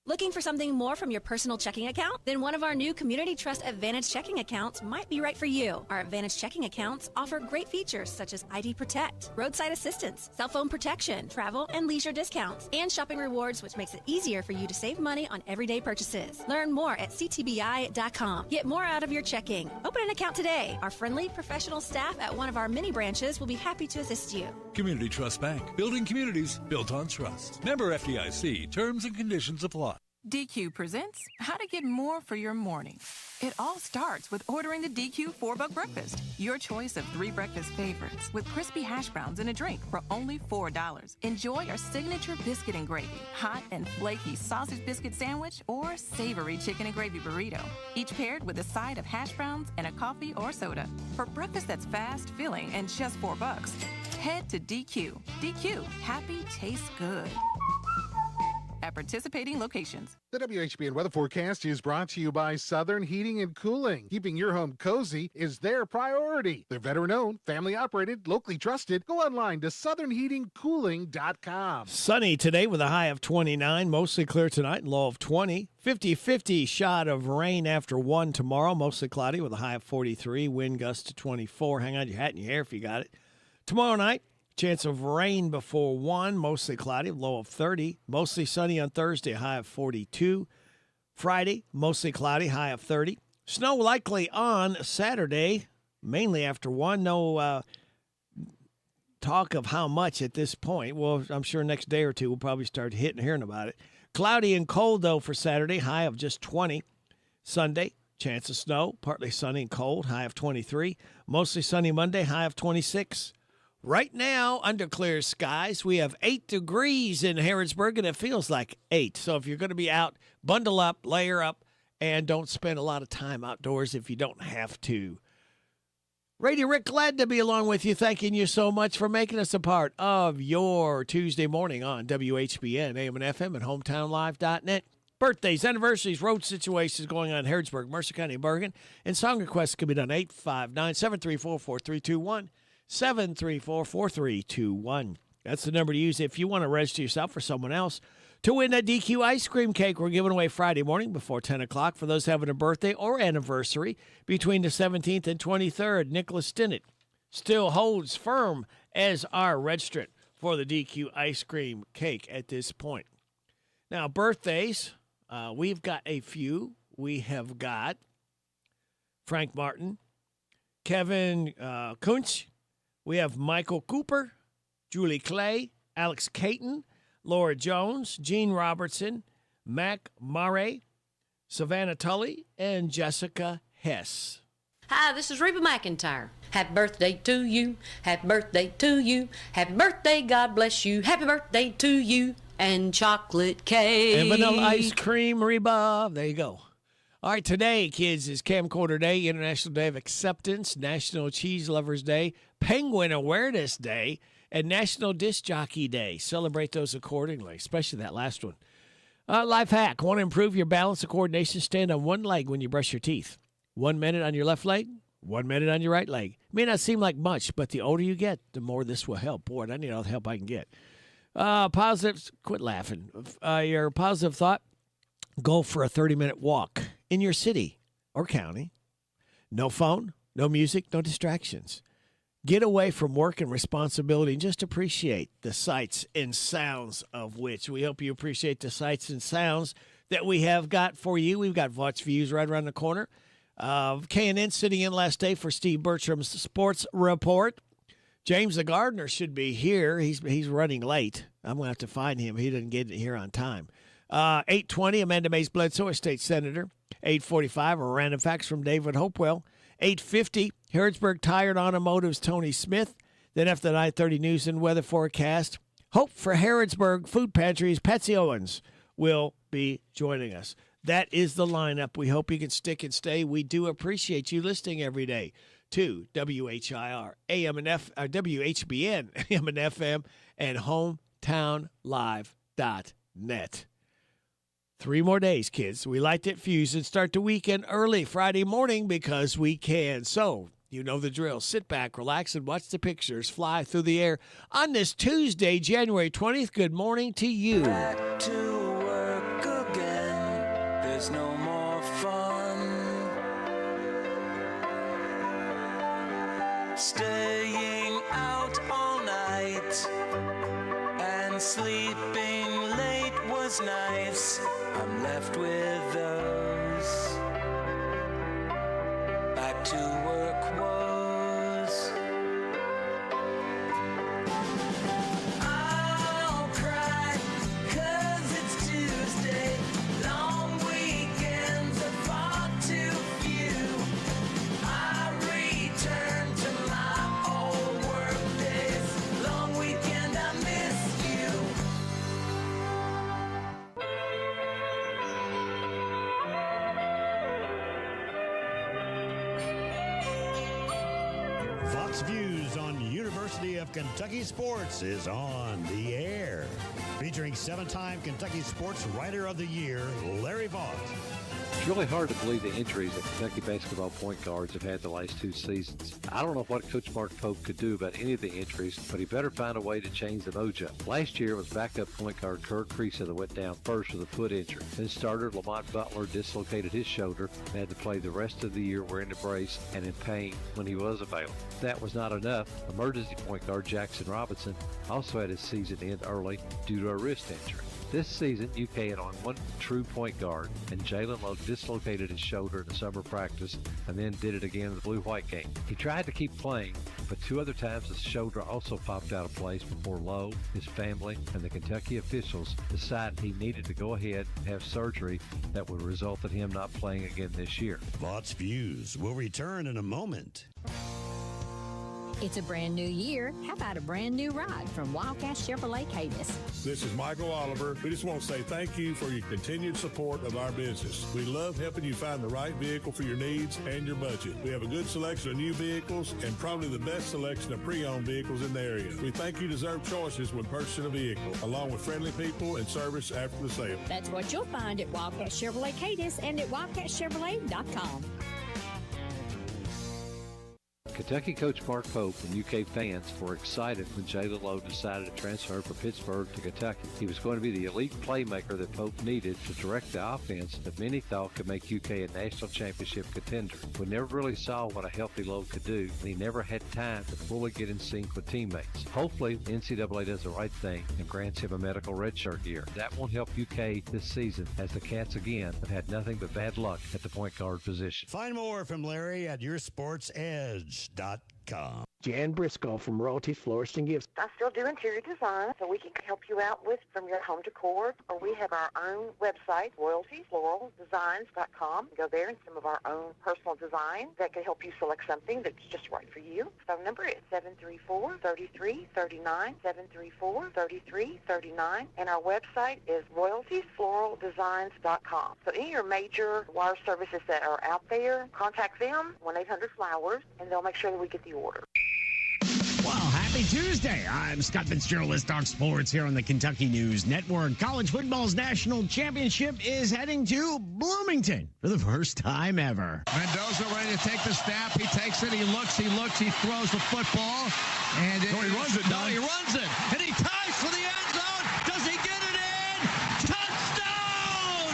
[SPEAKER 3] Looking for something more from your personal checking account? Then one of our new Community Trust Advantage checking accounts might be right for you. Our Advantage checking accounts offer great features such as ID Protect, roadside assistance, cell phone protection, travel and leisure discounts, and shopping rewards, which makes it easier for you to save money on everyday purchases. Learn more at ctbi.com. Get more out of your checking. Open an account today. Our friendly, professional staff at one of our many branches will be happy to assist you.
[SPEAKER 12] Community Trust Bank. Building communities built on trust. Member FDIC. Terms and conditions apply.
[SPEAKER 13] DQ presents how to get more for your morning. It all starts with ordering the DQ $4 breakfast. Your choice of 3 breakfast favorites with crispy hash browns and a drink for only $4. Enjoy our signature biscuit and gravy, hot and flaky sausage biscuit sandwich, or savory chicken and gravy burrito. Each paired with a side of hash browns and a coffee or soda. For breakfast that's fast, filling, and just $4. Head to DQ. DQ. Happy tastes good. At participating locations.
[SPEAKER 14] The WHBN weather forecast is brought to you by Southern Heating and Cooling. Keeping your home cozy is their priority. They're veteran-owned, family-operated, locally trusted. Go online to southernheatingcooling.com.
[SPEAKER 4] Sunny today with a high of 29. Mostly clear tonight and low of 20. 50-50 shot of rain after 1 tomorrow. Mostly cloudy with a high of 43. Wind gust to 24. Hang on your hat and your hair if you got it. Tomorrow night, chance of rain before 1, mostly cloudy, low of 30. Mostly sunny on Thursday, high of 42. Friday, mostly cloudy, high of 30. Snow likely on Saturday, mainly after 1. No talk of how much at this point. Well, I'm sure next day or two we'll probably start hearing about it. Cloudy and cold, though, for Saturday, high of just 20. Sunday, chance of snow, partly sunny and cold, high of 23. Mostly sunny Monday, high of 26. Right now, under clear skies, we have 8 degrees in Harrodsburg, and it feels like 8. So if you're going to be out, bundle up, layer up, and don't spend a lot of time outdoors if you don't have to. Radio Rick, glad to be along with you. Thanking you so much for making us a part of your Tuesday morning on WHBN, AM and FM, and HometownLive.net. Birthdays, anniversaries, road situations going on in Harrodsburg, Mercer County, Bergen, and song requests can be done 859-734-4321. 734-4321. That's the number to use if you want to register yourself or someone else to win that DQ ice cream cake we're giving away Friday morning before 10 o'clock for those having a birthday or anniversary between the 17th and 23rd. Nicholas Stinnett still holds firm as our registrant for the DQ ice cream cake at this point. Now, birthdays, we've got a few. We have got Frank Martin, Kevin Kunch. We have Michael Cooper, Julie Clay, Alex Caton, Laura Jones, Gene Robertson, Mac Murray, Savannah Tully, and Jessica Hess.
[SPEAKER 15] Hi, this is Reba McIntyre. Happy birthday to you. Happy birthday to you. Happy birthday, God bless you. Happy birthday to you. And chocolate cake.
[SPEAKER 4] And vanilla ice cream, Reba. There you go. All right, today, kids, is Camcorder Day, International Day of Acceptance, National Cheese Lovers Day, Penguin Awareness Day, and National Disc Jockey Day. Celebrate those accordingly, especially that last one. Life hack. Want to improve your balance and coordination? Stand on one leg when you brush your teeth. 1 minute on your left leg, 1 minute on your right leg. May not seem like much, but the older you get, the more this will help. Boy, I need all the help I can get. Positive. Quit laughing. Your positive thought. Go for a 30-minute walk in your city or county. No phone, no music, no distractions. Get away from work and responsibility and just appreciate the sights and sounds of which. We hope you appreciate the sights and sounds that we have got for you. We've got Vaught's Views right around the corner. K&N sitting in last day for Steve Bertram's Sports Report. James the gardener should be here. He's running late. I'm going to have to find him. He didn't get here on time. 8:20, Amanda Mays Bledsoe, a state senator. 8:45, a random facts from David Hopewell. 8:50, Harrodsburg Tired Automotive's Tony Smith. Then after the 9:30 news and weather forecast, Hope for Harrodsburg Food Pantry's Patsy Owens will be joining us. That is the lineup. We hope you can stick and stay. We do appreciate you listening every day to WHIR, AM and WHBN, AM and FM, and hometownlive.net. 3 more days, kids. We light that fuse and start the weekend early Friday morning because we can. So, you know the drill. Sit back, relax, and watch the pictures fly through the air on this Tuesday, January 20th. Good morning to you.
[SPEAKER 2] Back to work again. There's no more fun. Staying out all night and sleeping late was nice. I'm left with those. Back to work was. I'll cry 'cause it's Tuesday. Long weekends are far too few. I return to my old work days. Long weekend, I miss you.
[SPEAKER 1] Fox Views on University of Kentucky Sports is on the air. Featuring 7-time Kentucky Sports Writer of the Year, Larry Vaught.
[SPEAKER 6] It's really hard to believe the injuries that Kentucky basketball point guards have had the last 2 seasons. I don't know what Coach Mark Pope could do about any of the injuries, but he better find a way to change the mojo. Last year, it was backup point guard Kirk Creasa that went down first with a foot injury. Then starter Lamont Butler dislocated his shoulder and had to play the rest of the year wearing a brace and in pain when he was available. If that was not enough, emergency point guard Jackson Robinson also had his season end early due to a wrist injury. This season, UK had on one true point guard, and Jalen Lowe dislocated his shoulder in the summer practice and then did it again in the blue-white game. He tried to keep playing, but 2 other times his shoulder also popped out of place before Lowe, his family, and the Kentucky officials decided he needed to go ahead and have surgery that would result in him not playing again this year.
[SPEAKER 1] Vaught's Views will return in a moment.
[SPEAKER 7] It's a brand new year. How about a brand new ride from Wildcat Chevrolet Cadis?
[SPEAKER 28] This is Michael Oliver. We just want to say thank you for your continued support of our business. We love helping you find the right vehicle for your needs and your budget. We have a good selection of new vehicles and probably the best selection of pre-owned vehicles in the area. We think you deserve choices when purchasing a vehicle, along with friendly people and service after the sale.
[SPEAKER 7] That's what you'll find at Wildcat Chevrolet Cadis and at wildcatchevrolet.com.
[SPEAKER 6] Kentucky coach Mark Pope and UK fans were excited when Jalen Lowe decided to transfer from Pittsburgh to Kentucky. He was going to be the elite playmaker that Pope needed to direct the offense that many thought could make UK a national championship contender. We never really saw what a healthy Lowe could do, and he never had time to fully get in sync with teammates. Hopefully, the NCAA does the right thing and grants him a medical redshirt year. That won't help UK this season, as the Cats again have had nothing but bad luck at the point guard position.
[SPEAKER 1] Find more from Larry at yoursportsedge.com.
[SPEAKER 16] Jan Briscoe from Royalties Florist and Gifts.
[SPEAKER 18] I still do interior design, so we can help you out with from your home decor, or we have our own website, royaltiesfloraldesigns.com. Go there and some of our own personal design that can help you select something that's just right for you. Phone number is 734-3339, 734-3339, and our website is royaltiesfloraldesigns.com. So any of your major wire services that are out there, contact them, 1-800-FLOWERS, and they'll make sure that we get the order.
[SPEAKER 24] Well, happy Tuesday. I'm Scott Fitzgerald. Let's talk sports here on the Kentucky News Network. College football's national championship is heading to Bloomington for the first time ever.
[SPEAKER 25] Mendoza ready to take the snap. He takes it. He looks. He throws the football. And
[SPEAKER 24] he runs it.
[SPEAKER 25] No, he runs it. And he ties for the end zone. Does he get it in? Touchdown!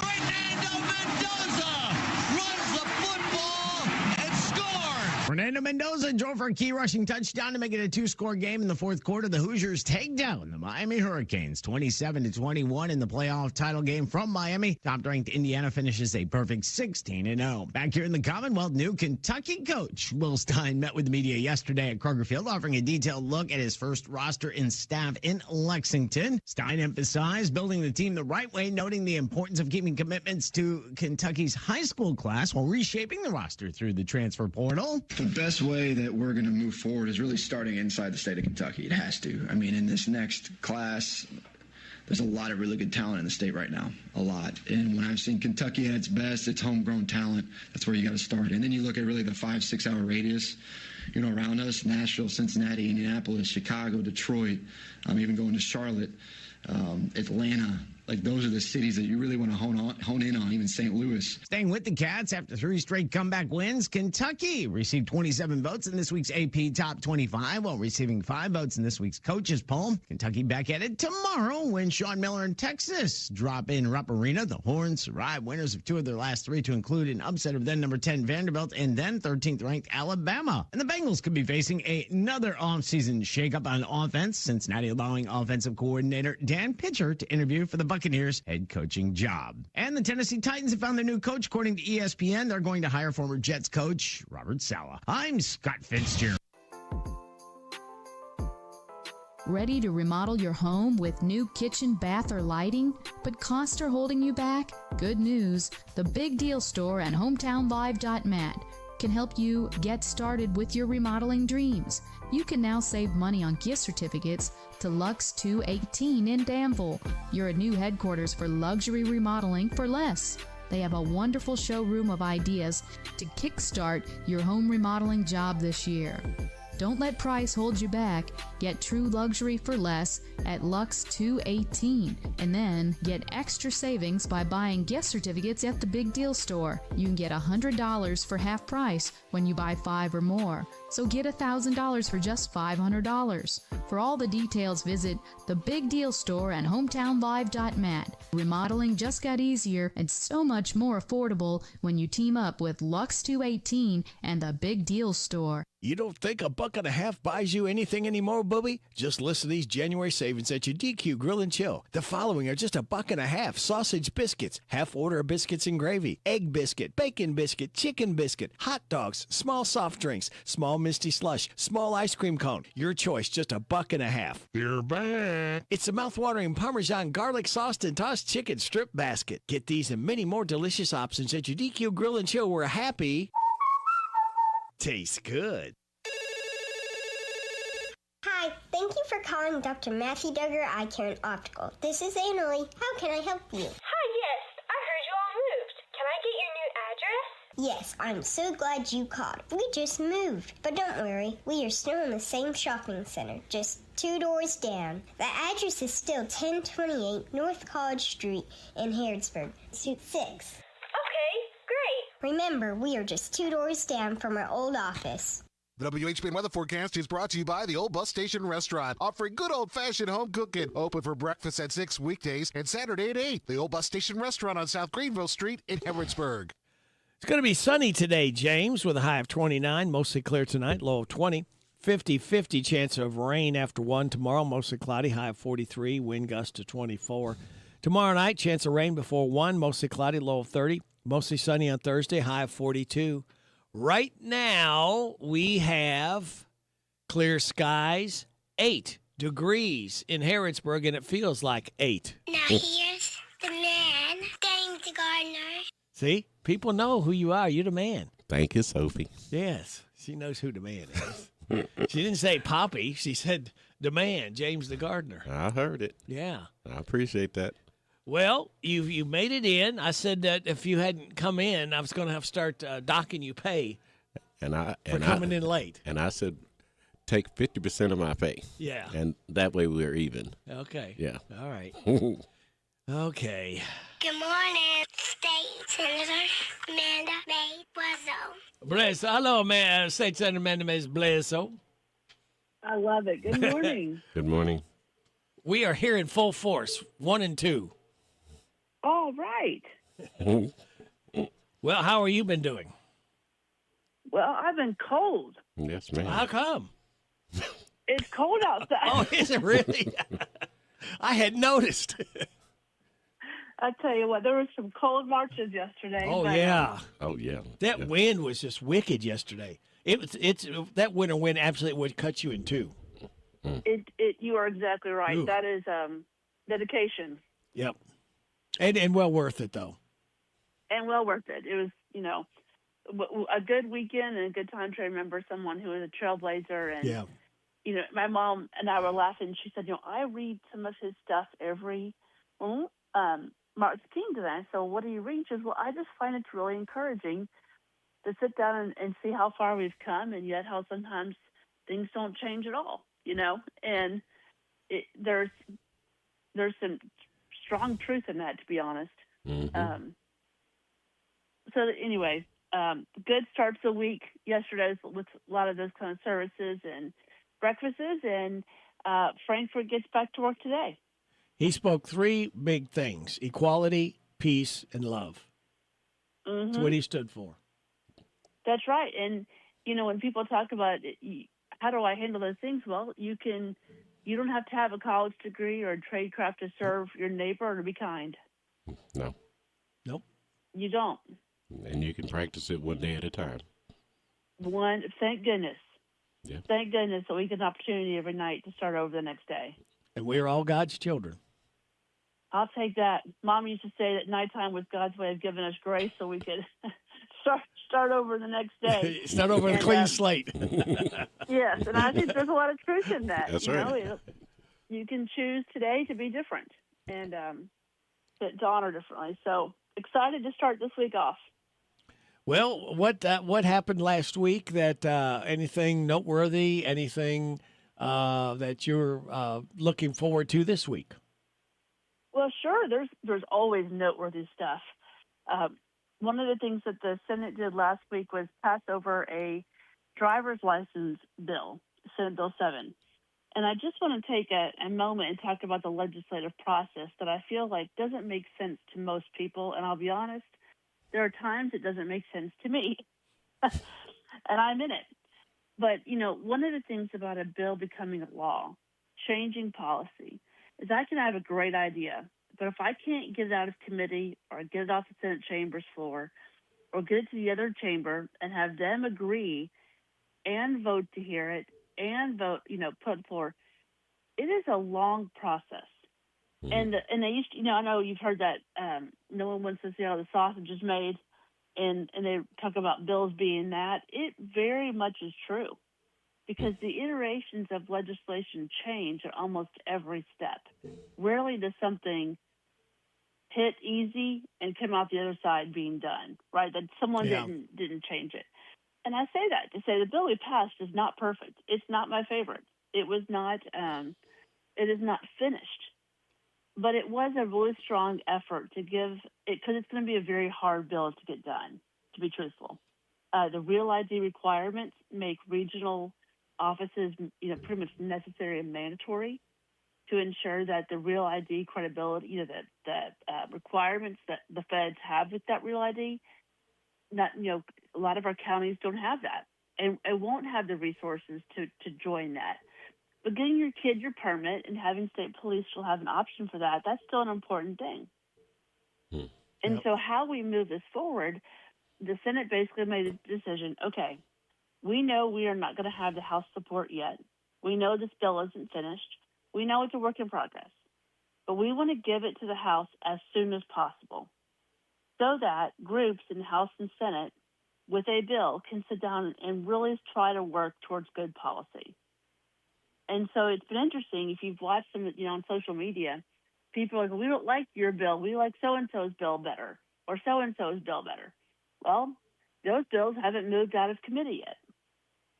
[SPEAKER 25] Fernando Mendoza runs the football and scores.
[SPEAKER 24] Fernando Mendoza drove for a key rushing touchdown to make it a 2-score game in the fourth quarter. The Hoosiers take down the Miami Hurricanes 27-21 in the playoff title game from Miami. Top-ranked Indiana finishes a perfect 16-0. Back here in the Commonwealth, new Kentucky coach Will Stein met with the media yesterday at Kroger Field, offering a detailed look at his first roster and staff in Lexington. Stein emphasized building the team the right way, noting the importance of keeping commitments to Kentucky's high school class while reshaping the roster through the transfer portal.
[SPEAKER 8] The best way that we're going to move forward is really starting inside the state of Kentucky. It has to. I mean, in this next class, there's a lot of really good talent in the state right now, a lot. And when I've seen Kentucky at its best, it's homegrown talent. That's where you got to start. And then you look at really the 5-6 hour radius, around us, Nashville, Cincinnati, Indianapolis, Chicago, Detroit, even going to Charlotte, Atlanta. Like, those are the cities that you really want to hone in on, even St. Louis.
[SPEAKER 24] Staying with the Cats after 3 straight comeback wins, Kentucky received 27 votes in this week's AP Top 25 while receiving 5 votes in this week's Coaches Poll. Kentucky back at it tomorrow when Sean Miller and Texas drop in Rupp Arena. The Horns survive winners of 2 of their last 3 to include an upset of then number 10 Vanderbilt and then 13th ranked Alabama. And the Bengals could be facing another offseason shakeup on offense. Cincinnati allowing offensive coordinator Dan Pitcher to interview for the Buccaneers head coaching job. And the Tennessee Titans have found their new coach. According to ESPN, they're going to hire former Jets coach Robert Saleh. I'm Scott Fitzgerald.
[SPEAKER 11] Ready to remodel your home with new kitchen, bath, or lighting, but costs are holding you back? Good news. The Big Deal Store and HometownLive.net can help you get started with your remodeling dreams. You can now save money on gift certificates to Lux 218 in Danville, your new headquarters for luxury remodeling for less. They have a wonderful showroom of ideas to kickstart your home remodeling job this year. Don't let price hold you back. Get true luxury for less at Lux 218 and then get extra savings by buying gift certificates at the Big Deal Store. You can get $100 for half price when you buy 5 or more. So get $1,000 for just $500. For all the details, visit the Big Deal Store and HometownLive.net. Remodeling just got easier and so much more affordable when you team up with Lux 218 and the Big Deal Store.
[SPEAKER 4] You don't think $1.50 buys you anything anymore, Booby? Just listen to these January savings at your DQ Grill and Chill. The following are just $1.50: sausage biscuits, half order of biscuits and gravy, egg biscuit, bacon biscuit, chicken biscuit, hot dogs, small soft drinks, small misty slush, small ice cream cone. Your choice, just $1.50. You're back. It's a mouth-watering Parmesan garlic sauce and tossed chicken strip basket. Get these and many more delicious options at your DQ Grill and Chill, where happy tastes good.
[SPEAKER 17] Hi, thank you for calling Dr. Matthew Duggar Eye Care and Optical. This is Annalie. How can I help you?
[SPEAKER 19] Hi, yes. I heard you all moved. Can I get your new address?
[SPEAKER 17] Yes, I'm so glad you called. We just moved. But don't worry, we are still in the same shopping center, just 2 doors down. The address is still 1028 North College Street in Harrodsburg, Suite 6.
[SPEAKER 19] Okay, great.
[SPEAKER 17] Remember, we are just 2 doors down from our old office.
[SPEAKER 14] The WHBN weather forecast is brought to you by the Old Bus Station Restaurant, offering good old-fashioned home cooking. Open for breakfast at 6 weekdays and Saturday at 8. The Old Bus Station Restaurant on South Greenville Street in Harrodsburg.
[SPEAKER 4] It's going to be sunny today, James, with a high of 29, mostly clear tonight, low of 20. 50-50 chance of rain after 1 tomorrow, mostly cloudy, high of 43, wind gust to 24. Tomorrow night, chance of rain before 1, mostly cloudy, low of 30. Mostly sunny on Thursday, high of 42. Right now, we have clear skies, 8 degrees in Harrodsburg, and it feels like 8.
[SPEAKER 17] Now here's the man, James the Gardener.
[SPEAKER 4] See? People know who you are. You're the man.
[SPEAKER 20] Thank you, Sophie.
[SPEAKER 4] Yes. She knows who the man is. She didn't say Poppy. She said the man, James the Gardener.
[SPEAKER 20] I heard it.
[SPEAKER 4] Yeah.
[SPEAKER 20] I appreciate that.
[SPEAKER 4] Well, you made it in. I said that if you hadn't come in, I was going to have to start docking you pay for coming in late.
[SPEAKER 20] And I said, take 50% of my pay.
[SPEAKER 4] Yeah.
[SPEAKER 20] And that way we're even.
[SPEAKER 4] Okay.
[SPEAKER 20] Yeah.
[SPEAKER 4] All right. Okay.
[SPEAKER 17] Good morning, State Senator Amanda May Bledsoe.
[SPEAKER 4] Bless. Hello, man. State Senator Amanda May Bledsoe.
[SPEAKER 21] I love it. Good morning.
[SPEAKER 20] Good morning.
[SPEAKER 4] We are here in full force, 1 and 2.
[SPEAKER 21] All right.
[SPEAKER 4] Well, how are you been doing?
[SPEAKER 21] Well, I've been cold.
[SPEAKER 20] Yes, ma'am.
[SPEAKER 4] How come?
[SPEAKER 21] It's cold outside.
[SPEAKER 4] Oh, is it really? I had noticed.
[SPEAKER 21] I tell you what, there were some cold marches yesterday.
[SPEAKER 4] Oh,
[SPEAKER 21] but,
[SPEAKER 4] yeah.
[SPEAKER 20] Oh, yeah.
[SPEAKER 4] That wind was just wicked yesterday. It's that winter wind absolutely would cut you in two.
[SPEAKER 21] You are exactly right.
[SPEAKER 4] Ooh.
[SPEAKER 21] That is dedication.
[SPEAKER 4] Yep. And well worth it, though.
[SPEAKER 21] And well worth it. It was, a good weekend and a good time to remember someone who was a trailblazer. And,
[SPEAKER 4] Yeah.
[SPEAKER 21] My mom and I were laughing. She said, I read some of his stuff every Martin King today. So what do you read? She says, well, I just find it's really encouraging to sit down and see how far we've come, and yet how sometimes things don't change at all, And there's some strong truth in that, to be honest.
[SPEAKER 20] Mm-hmm.
[SPEAKER 21] So anyway, good start to the week yesterday with a lot of those kind of services and breakfasts, and Frankfurt gets back to work today.
[SPEAKER 4] He spoke three big things: equality, peace, and love.
[SPEAKER 21] Mm-hmm.
[SPEAKER 4] That's what he stood for.
[SPEAKER 21] That's right. And, when people talk about how do I handle those things, well, you don't have to have a college degree or a trade craft to serve your neighbor or to be kind.
[SPEAKER 20] No.
[SPEAKER 4] Nope.
[SPEAKER 21] You don't.
[SPEAKER 20] And you can practice it one day at a time.
[SPEAKER 21] Thank goodness.
[SPEAKER 20] Yeah.
[SPEAKER 21] Thank goodness that we get an opportunity every night to start over the next day.
[SPEAKER 4] And we're all God's children.
[SPEAKER 21] I'll take that. Mom used to say that nighttime was God's way of giving us grace so we could start over the next day.
[SPEAKER 4] Start over with a clean slate.
[SPEAKER 21] Yes, and I think there's a lot of truth in that.
[SPEAKER 20] That's right.
[SPEAKER 21] You can choose today to be different and to honor differently. So excited to start this week off.
[SPEAKER 4] Well, what happened last week? That anything noteworthy? Anything that you're looking forward to this week?
[SPEAKER 21] Well, sure. There's always noteworthy stuff. One of the things that the Senate did last week was pass over a driver's license bill, Senate Bill 7. And I just want to take a moment and talk about the legislative process that I feel like doesn't make sense to most people. And I'll be honest, there are times it doesn't make sense to me. And I'm in it. But, one of the things about a bill becoming a law, changing policy, is I can have a great idea, but if I can't get it out of committee or get it off the Senate chamber's floor or get it to the other chamber and have them agree and vote to hear it and vote, put it forward, it is a long process. And they used to, I know you've heard that no one wants to see how the sausage is made, and they talk about bills being that. It very much is true, because the iterations of legislation change at almost every step. Rarely does something hit easy and come out the other side being done, right? That someone didn't change it. And I say that to say the bill we passed is not perfect. It's not my favorite. It was not. It is not finished. But it was a really strong effort to give it, because it's going to be a very hard bill to get done, to be truthful. The Real ID requirements make regional offices, pretty much necessary and mandatory to ensure that the Real ID credibility, that requirements that the feds have with that Real ID, a lot of our counties don't have that and won't have the resources to join that. But getting your kid your permit and having state police will have an option for that, that's still an important thing. And so how we move this forward, the Senate basically made a decision, okay, we know we are not going to have the House support yet. We know this bill isn't finished. We know it's a work in progress. But we want to give it to the House as soon as possible so that groups in the House and Senate with a bill can sit down and really try to work towards good policy. And so it's been interesting. If you've watched them, on social media, people are like, we don't like your bill. We like so-and-so's bill better or so-and-so's bill better. Well, those bills haven't moved out of committee yet.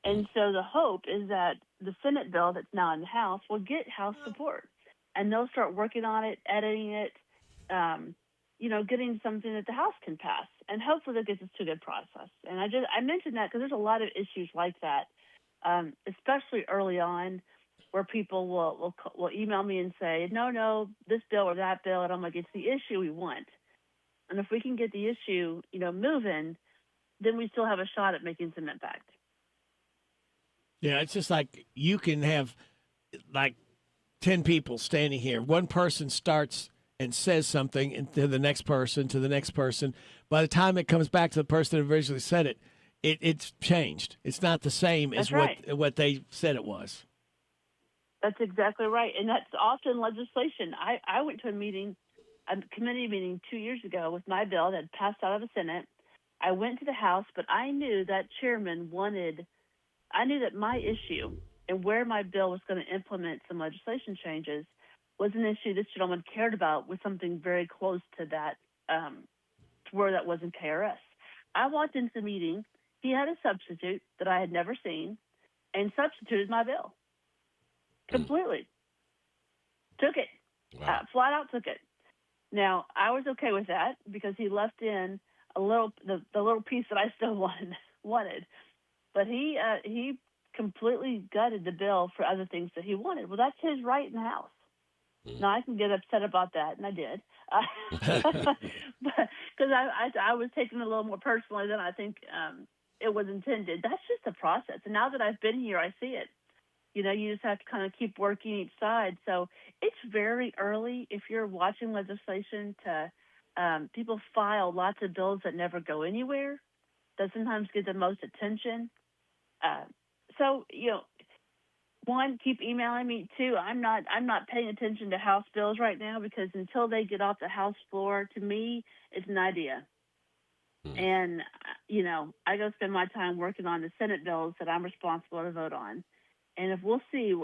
[SPEAKER 21] And so the hope is that the Senate bill that's now in the House will get House support. And they'll start working on it, editing it, getting something that the House can pass. And hopefully that gets us to a good process. And I mentioned that because there's a lot of issues like that, especially early on, where people will email me and say, no, this bill or that bill. And I'm like, it's the issue we want. And if we can get the issue, moving, then we still have a shot at making some impact.
[SPEAKER 4] Yeah, it's just like you can have like 10 people standing here. One person starts and says something and to the next person, to the next person. By the time it comes back to the person that originally said it, it's changed. It's not the same as what they said it was.
[SPEAKER 21] That's exactly right. And that's often legislation. I went to a committee meeting 2 years ago with my bill that passed out of the Senate. I went to the House, but I knew that chairman I knew that my issue and where my bill was going to implement some legislation changes was an issue this gentleman cared about, with something very close to that, to where that was in KRS. I walked into the meeting. He had a substitute that I had never seen and substituted my bill completely. Took it.
[SPEAKER 20] Wow.
[SPEAKER 21] Flat out took it. Now, I was okay with that because he left in the little piece that I still wanted. But he completely gutted the bill for other things that he wanted. Well, that's his right in the House. Now, I can get upset about that, and I did. Because I was taking it a little more personally than I think it was intended. That's just a process. And now that I've been here, I see it. You know, you just have to kind of keep working each side. So it's very early. If you're watching legislation, people file lots of bills that never go anywhere, that sometimes get the most attention. So, you know, one, keep emailing me. Two, I'm not paying attention to House bills right now, because until they get off the House floor, to me, it's an idea. And, you know, I go spend my time working on the Senate bills that I'm responsible to vote on. And if we'll see,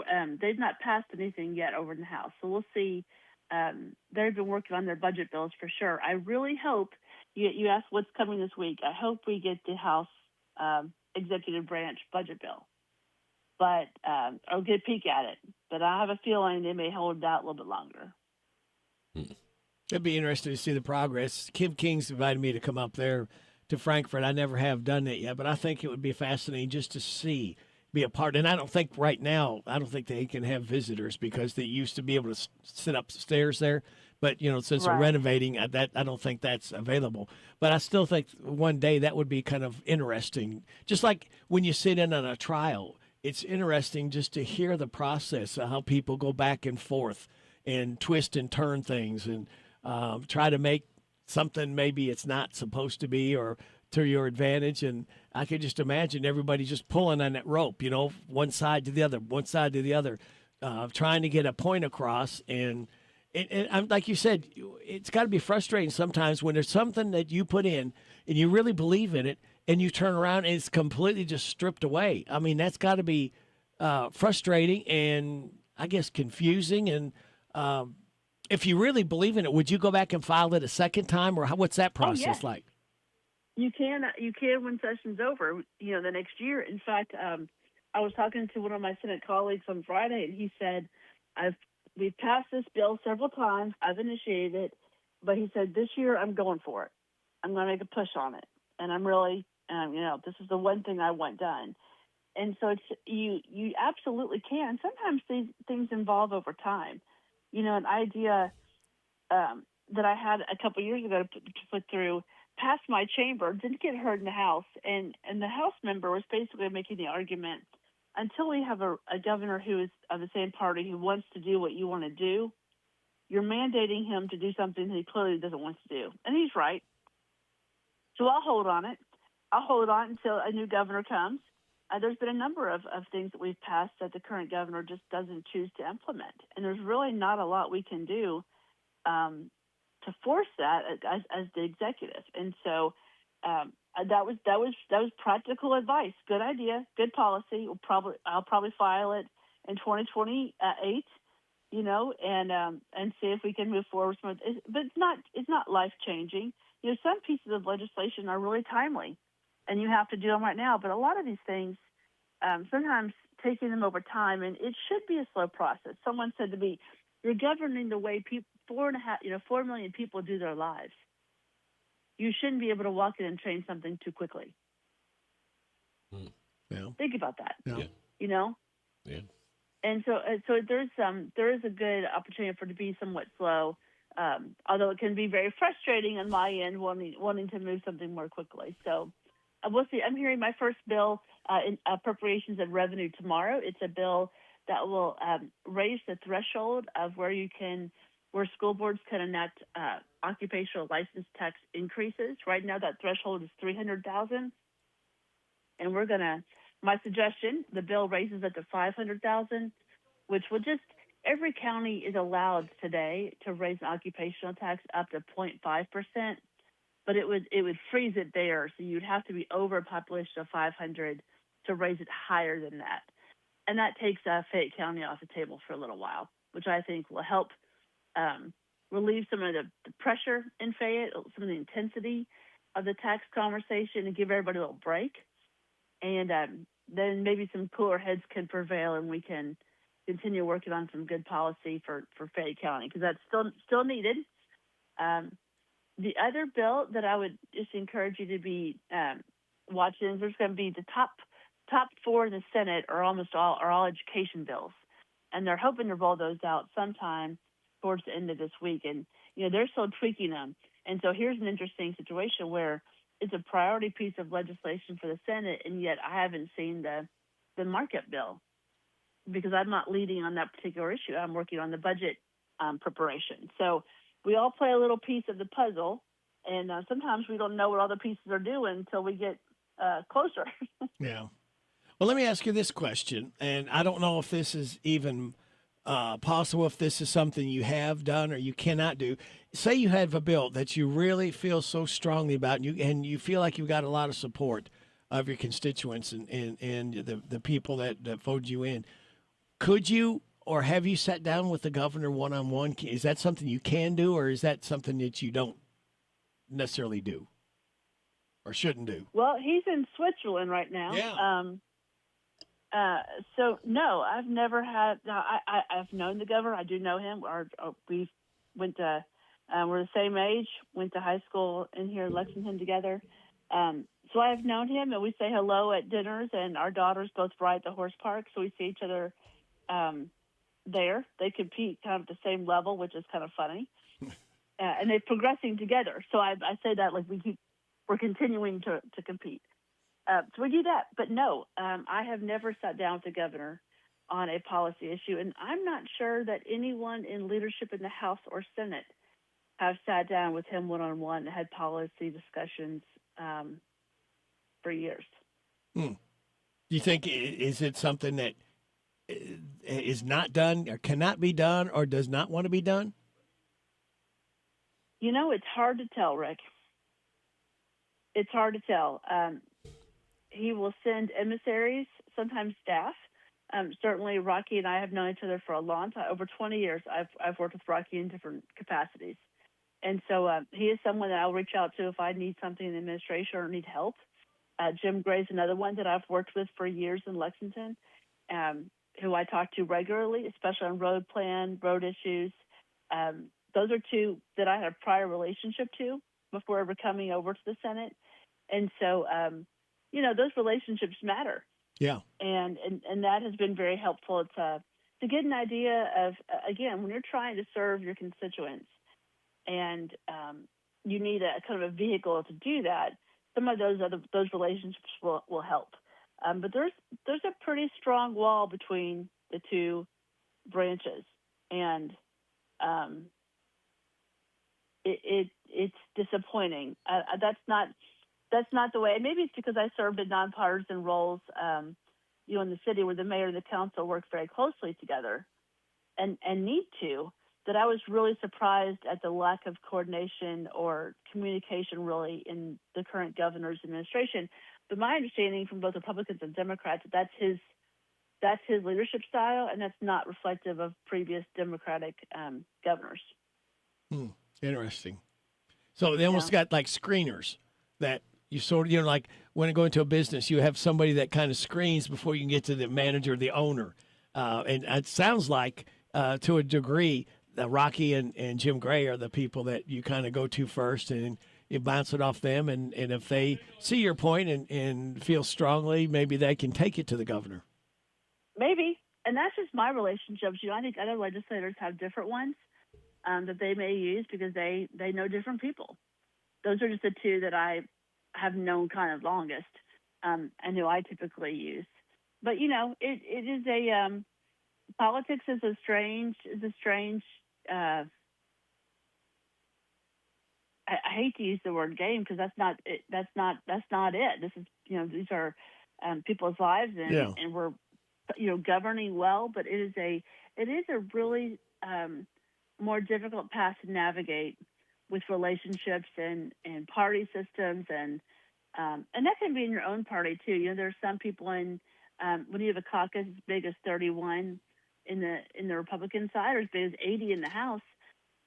[SPEAKER 21] they've not passed anything yet over in the House. So we'll see. They've been working on their budget bills for sure. I really hope, you asked what's coming this week, I hope we get the House executive branch budget bill. But I'll get a peek at it. But I have a feeling they may hold out a little bit longer.
[SPEAKER 4] It'd be interesting to see the progress. Kim King's invited me to come up there to Frankfurt. I never have done it yet, but I think it would be fascinating just to see, be a part. And I don't think right now, I don't think they can have visitors, because they used to be able to sit upstairs there. But, you know, since they're renovating, I don't think that's available. But I still think one day that would be kind of interesting. Just like when you sit in on a trial, it's interesting just to hear the process of how people go back and forth and twist and turn things and try to make something maybe it's not supposed to be, or to your advantage. And I could just imagine everybody just pulling on that rope, you know, one side to the other, trying to get a point across. And like you said, it's got to be frustrating sometimes when there's something that you put in and you really believe in it, and you turn around and it's completely just stripped away. I mean, that's got to be frustrating and I guess confusing. And if you really believe in it, would you go back and file it a second time, or what's that process like?
[SPEAKER 21] You can when session's over, you know, the next year. In fact, I was talking to one of my Senate colleagues on Friday, and he said, we've passed this bill several times. I've initiated it, but he said, this year I'm going for it. I'm going to make a push on it. And I'm really, you know, this is the one thing I want done. And so you absolutely can. Sometimes these things evolve over time. You know, an idea that I had a couple years ago to put through passed my chamber, didn't get heard in the House, and the House member was basically making the argument, until we have a governor who is of the same party who wants to do what you want to do, you're mandating him to do something that he clearly doesn't want to do. And he's right. So I'll hold on it. I'll hold on until a new governor comes. There's been a number of things that we've passed that the current governor just doesn't choose to implement. And there's really not a lot we can do to force that as the executive. And so that was practical advice. Good idea, good policy. I'll probably file it in 2028, you know, and see if we can move forward. But it's not life changing. You know, some pieces of legislation are really timely, and you have to do them right now. But a lot of these things, sometimes taking them over time, and it should be a slow process. Someone said to me, "You're governing the way 4 million people do their lives. You shouldn't be able to walk in and change something too quickly."
[SPEAKER 4] Yeah.
[SPEAKER 21] Think about that.
[SPEAKER 4] Yeah.
[SPEAKER 21] You know.
[SPEAKER 20] Yeah.
[SPEAKER 21] And so there is a good opportunity for it to be somewhat slow. Although it can be very frustrating on my end, wanting to move something more quickly. So we'll see. I'm hearing my first bill in appropriations and revenue tomorrow. It's a bill that will raise the threshold of where school boards can enact occupational license tax increases. Right now, that threshold is $300,000, and my suggestion, the bill raises it to $500,000, which will every county is allowed today to raise an occupational tax up to 0.5%, but it would freeze it there, so you'd have to be over a population of 500 to raise it higher than that. And that takes Fayette County off the table for a little while, which I think will help relieve some of the pressure in Fayette, some of the intensity of the tax conversation, and give everybody a little break. And then maybe some cooler heads can prevail, and we can continue working on some good policy for Fayette County, because that's still needed. The other bill that I would just encourage you to be watching, there's going to be the top four in the Senate are all education bills, and they're hoping to roll those out sometime towards the end of this week. And they're still tweaking them. And so here's an interesting situation where it's a priority piece of legislation for the Senate, and yet I haven't seen the market bill, because I'm not leading on that particular issue. I'm working on the budget preparation. So we all play a little piece of the puzzle, and sometimes we don't know what other pieces are doing until we get closer.
[SPEAKER 4] Yeah. Well, let me ask you this question, and I don't know if this is even possible, if this is something you have done or you cannot do. Say you have a bill that you really feel so strongly about, and you feel like you've got a lot of support of your constituents and the people that voted you in. Could you, or have you sat down with the governor one-on-one? Is that something you can do, or is that something that you don't necessarily do or shouldn't do?
[SPEAKER 21] Well, he's in Switzerland right now.
[SPEAKER 4] Yeah.
[SPEAKER 21] So no, I've never had. No, I've known the governor. I do know him. We went to. We're the same age. Went to high school in here in Lexington together. So I've known him, and we say hello at dinners. And our daughters both ride the horse park, so we see each other there. They compete kind of at the same level, which is kind of funny. And they're progressing together. So I say that like we're continuing to compete. So we do that. But no, I have never sat down with the governor on a policy issue. And I'm not sure that anyone in leadership in the House or Senate have sat down with him one-on-one and had policy discussions for years.
[SPEAKER 4] Do you think, is it something that is not done or cannot be done or does not want to be done?
[SPEAKER 21] It's hard to tell, Rick. It's hard to tell. He will send emissaries, sometimes staff. Certainly, Rocky and I have known each other for a long time, over 20 years. I've worked with Rocky in different capacities. And so he is someone that I'll reach out to if I need something in the administration or need help. Jim Gray's another one that I've worked with for years in Lexington, who I talk to regularly, especially on road plan, road issues. Those are two that I had a prior relationship to before ever coming over to the Senate. And so, those relationships matter.
[SPEAKER 4] Yeah.
[SPEAKER 21] And that has been very helpful to get an idea of, again, when you're trying to serve your constituents and you need a kind of a vehicle to do that, some of those relationships will help. But there's a pretty strong wall between the two branches, and it's disappointing. That's not the way. Maybe it's because I served in nonpartisan roles, in the city where the mayor and the council work very closely together, and need to. That I was really surprised at the lack of coordination or communication, really, in the current governor's administration. But my understanding from both Republicans and Democrats, that's his leadership style, and that's not reflective of previous Democratic governors.
[SPEAKER 4] Interesting. So they almost got like screeners that you sort of, like when you go into a business, you have somebody that kind of screens before you can get to the manager, the owner. And it sounds like, to a degree, Rocky and Jim Gray are the people that you kind of go to first, and you bounce it off them. And if they see your point and feel strongly, maybe they can take it to the governor.
[SPEAKER 21] Maybe. And that's just my relationships. I think other legislators have different ones that they may use because they know different people. Those are just the two that I have known kind of longest, and who I typically use. But it is a politics is a strange. I hate to use the word game because that's not it. This is these are people's lives, and we're governing well, but it is a really more difficult path to navigate with relationships and party systems and that can be in your own party too. There's some people in when you have a caucus as big as 31 in the Republican side or as big as 80 in the House,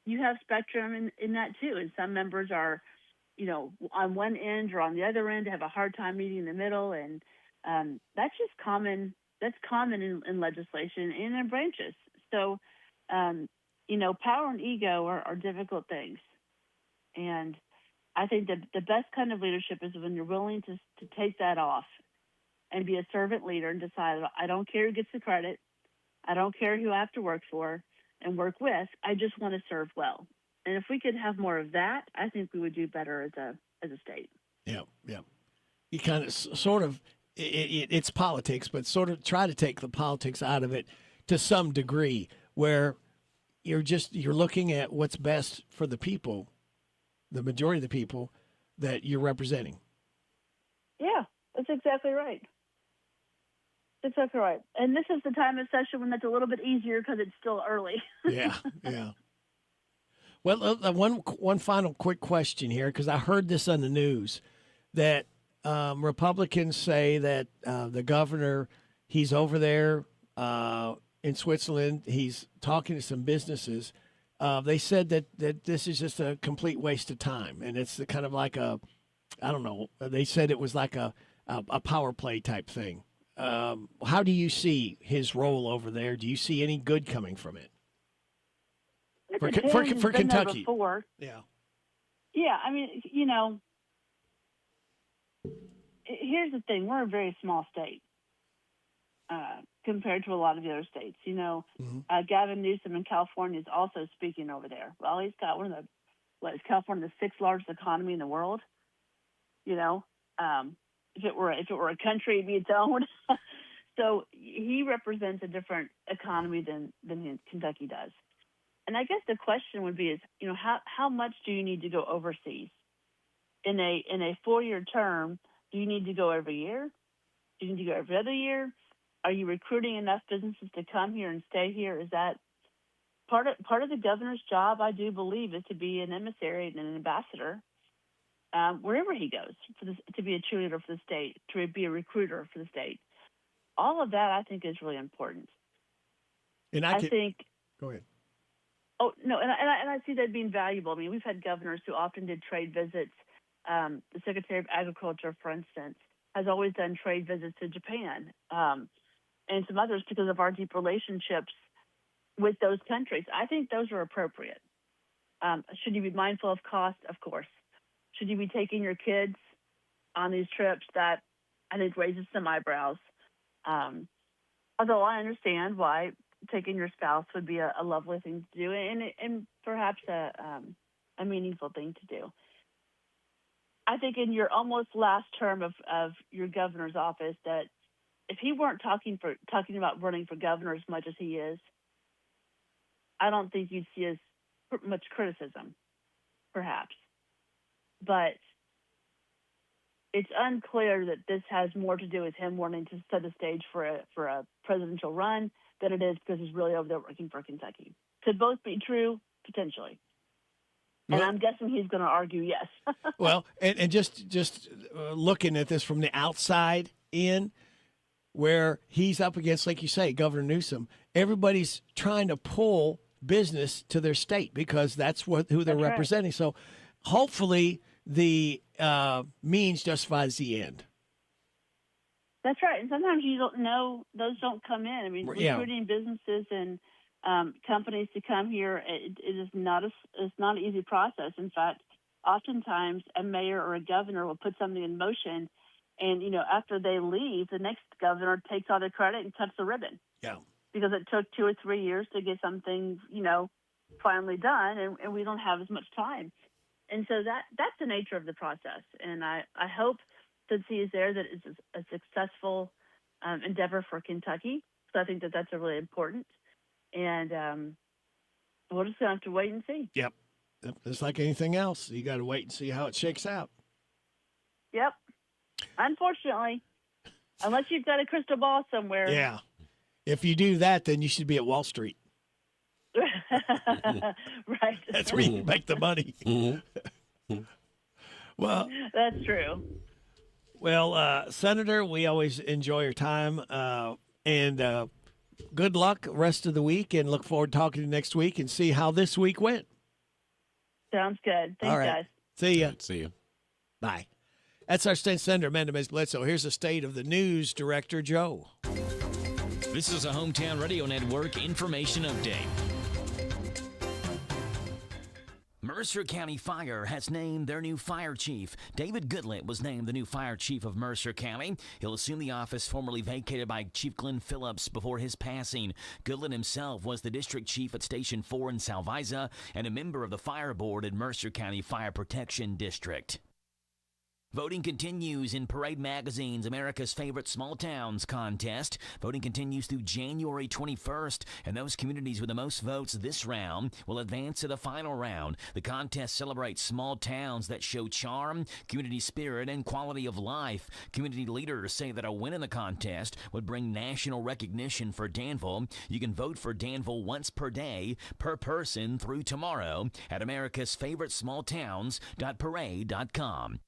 [SPEAKER 21] you have spectrum in that too. And some members are, on one end or on the other end, have a hard time meeting in the middle, and that's just common. That's common in legislation and in branches. So, power and ego are difficult things, and I think that the best kind of leadership is when you're willing to take that off and be a servant leader and decide, I don't care who gets the credit, I don't care who I have to work for and work with, I just want to serve well. And if we could have more of that, I think we would do better as a state.
[SPEAKER 4] Yeah. You kind of sort of it's politics, but sort of try to take the politics out of it to some degree, where you're looking at what's best for the people, the majority of the people that you're representing.
[SPEAKER 21] Yeah, that's exactly right. That's exactly right. And this is the time of session when that's a little bit easier because it's still early.
[SPEAKER 4] Yeah. Well, one final quick question here, because I heard this on the news that Republicans say that the governor, he's over there in Switzerland. He's talking to some businesses. They said that this is just a complete waste of time, and it's kind of like I don't know. They said it was like a power play type thing. How do you see his role over there? Do you see any good coming from it? For Kentucky?
[SPEAKER 21] Yeah. I mean, here's the thing: we're a very small state compared to a lot of the other states. Gavin Newsom in California is also speaking over there. Well, he's got is California the sixth largest economy in the world? If it were a country, it'd be its own. So he represents a different economy than Kentucky does. And I guess the question would be how much do you need to go overseas? In a 4-year term, do you need to go every year? Do you need to go every other year? Are you recruiting enough businesses to come here and stay here? Is that part of the governor's job? I do believe is to be an emissary and an ambassador wherever he goes to be a cheerleader for the state, to be a recruiter for the state. All of that, I think, is really important.
[SPEAKER 4] And I think. Go ahead.
[SPEAKER 21] Oh no, and I see that being valuable. I mean, we've had governors who often did trade visits. The Secretary of Agriculture, for instance, has always done trade visits to Japan, and some others because of our deep relationships with those countries. I think those are appropriate. Should you be mindful of cost? Of course. Should you be taking your kids on these trips? That, I think, raises some eyebrows. Although I understand why taking your spouse would be a lovely thing to do and perhaps a meaningful thing to do. I think in your almost last term of your governor's office, that if he weren't talking about running for governor as much as he is, I don't think you'd see as much criticism, perhaps. But it's unclear that this has more to do with him wanting to set the stage for a presidential run than it is because he's really over there working for Kentucky. Could both be true, potentially. And I'm guessing he's going to argue yes.
[SPEAKER 4] Well, and just looking at this from the outside in, where he's up against, like you say, Governor Newsom, everybody's trying to pull business to their state because that's who they're representing. Right. So hopefully the means justifies the end.
[SPEAKER 21] That's right. And sometimes you don't know, those don't come in. I mean, recruiting businesses and companies to come here, it is not an easy process. In fact, oftentimes a mayor or a governor will put something in motion, and after they leave, the next governor takes all the credit and cuts the ribbon.
[SPEAKER 4] Yeah.
[SPEAKER 21] Because it took 2 or 3 years to get something, finally done, and we don't have as much time. And so that's the nature of the process. And I hope, since he is there, that it's a successful endeavor for Kentucky. So I think that's a really important. And we're just going to have to wait and see.
[SPEAKER 4] Yep. It's like anything else. You got to wait and see how it shakes out.
[SPEAKER 21] Yep. Unfortunately, unless you've got a crystal ball somewhere.
[SPEAKER 4] Yeah. If you do that, then you should be at Wall Street.
[SPEAKER 21] Right.
[SPEAKER 4] That's where you make the money. Well,
[SPEAKER 21] that's true.
[SPEAKER 4] Well, Senator, we always enjoy your time, and good luck rest of the week, and look forward to talking to you next week and see how this week went.
[SPEAKER 21] Sounds good. Thanks,
[SPEAKER 4] All right.
[SPEAKER 21] guys.
[SPEAKER 4] See ya.
[SPEAKER 20] See you.
[SPEAKER 4] Bye. That's our state senator, Amanda Bledsoe. Here's the State of the News Director, Joe.
[SPEAKER 3] This is a Hometown Radio Network information update. Mercer County Fire has named their new fire chief. David Goodlett was named the new fire chief of Mercer County. He'll assume the office formerly vacated by Chief Glenn Phillips before his passing. Goodlett himself was the district chief at Station 4 in Salviza and a member of the fire board at Mercer County Fire Protection District. Voting continues in Parade Magazine's America's Favorite Small Towns contest. Voting continues through January 21st, and those communities with the most votes this round will advance to the final round. The contest celebrates small towns that show charm, community spirit, and quality of life. Community leaders say that a win in the contest would bring national recognition for Danville. You can vote for Danville once per day, per person through tomorrow at americasfavoritesmalltowns.parade.com.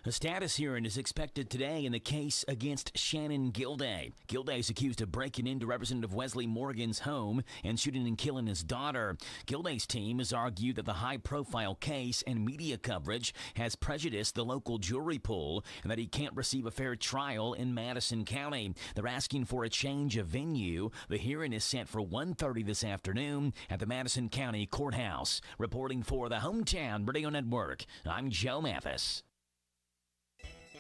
[SPEAKER 3] A status hearing is expected today in the case against Shannon Gilday. Gilday is accused of breaking into Representative Wesley Morgan's home and shooting and killing his daughter. Gilday's team has argued that the high-profile case and media coverage has prejudiced the local jury pool and that he can't receive a fair trial in Madison County. They're asking for a change of venue. The hearing is set for 1:30 this afternoon at the Madison County Courthouse. Reporting for the Hometown Radio Network, I'm Joe Mathis.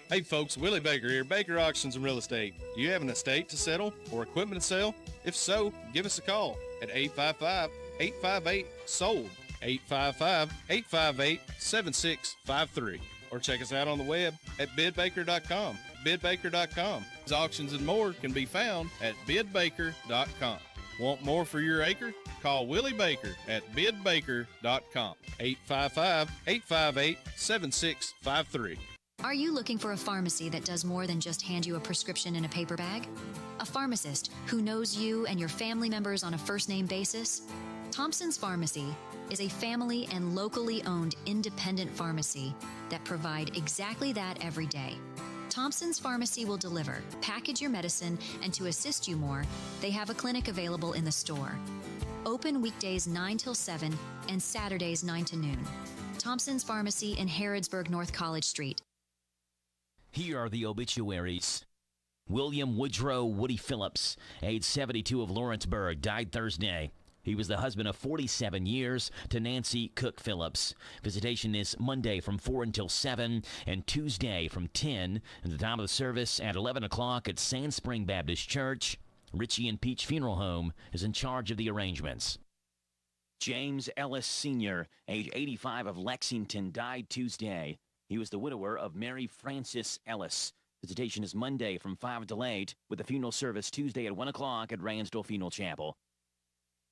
[SPEAKER 5] Hey folks, Willie Baker here, Baker Auctions and Real Estate. Do you have an estate to settle or equipment to sell? If so, give us a call at 855-858-SOLD, 855-858-7653. Or check us out on the web at bidbaker.com. Bidbaker.com. Auctions and more can be found at bidbaker.com. Want more for your acre? Call Willie Baker at bidbaker.com. 855-858-7653.
[SPEAKER 9] Are you looking for a pharmacy that does more than just hand you a prescription in a paper bag? A pharmacist who knows you and your family members on a first-name basis? Thompson's Pharmacy is a family and locally owned independent pharmacy that provide exactly that every day. Thompson's Pharmacy will deliver, package your medicine, and to assist you more, they have a clinic available in the store. Open weekdays 9 till 7 and Saturdays 9 to noon. Thompson's Pharmacy in Harrodsburg, North College Street.
[SPEAKER 3] Here are the obituaries. William Woodrow Woody Phillips, age 72 of Lawrenceburg, died Thursday. He was the husband of 47 years to Nancy Cook Phillips. Visitation is Monday from 4 until 7 and Tuesday from 10. And the time of the service at 11 o'clock at Sand Spring Baptist Church. Ritchie and Peach Funeral Home is in charge of the arrangements. James Ellis Sr., age 85 of Lexington, died Tuesday. He was the widower of Mary Frances Ellis. Visitation is Monday from 5 till 8, with the funeral service Tuesday at 1 o'clock at Ransdell Funeral Chapel.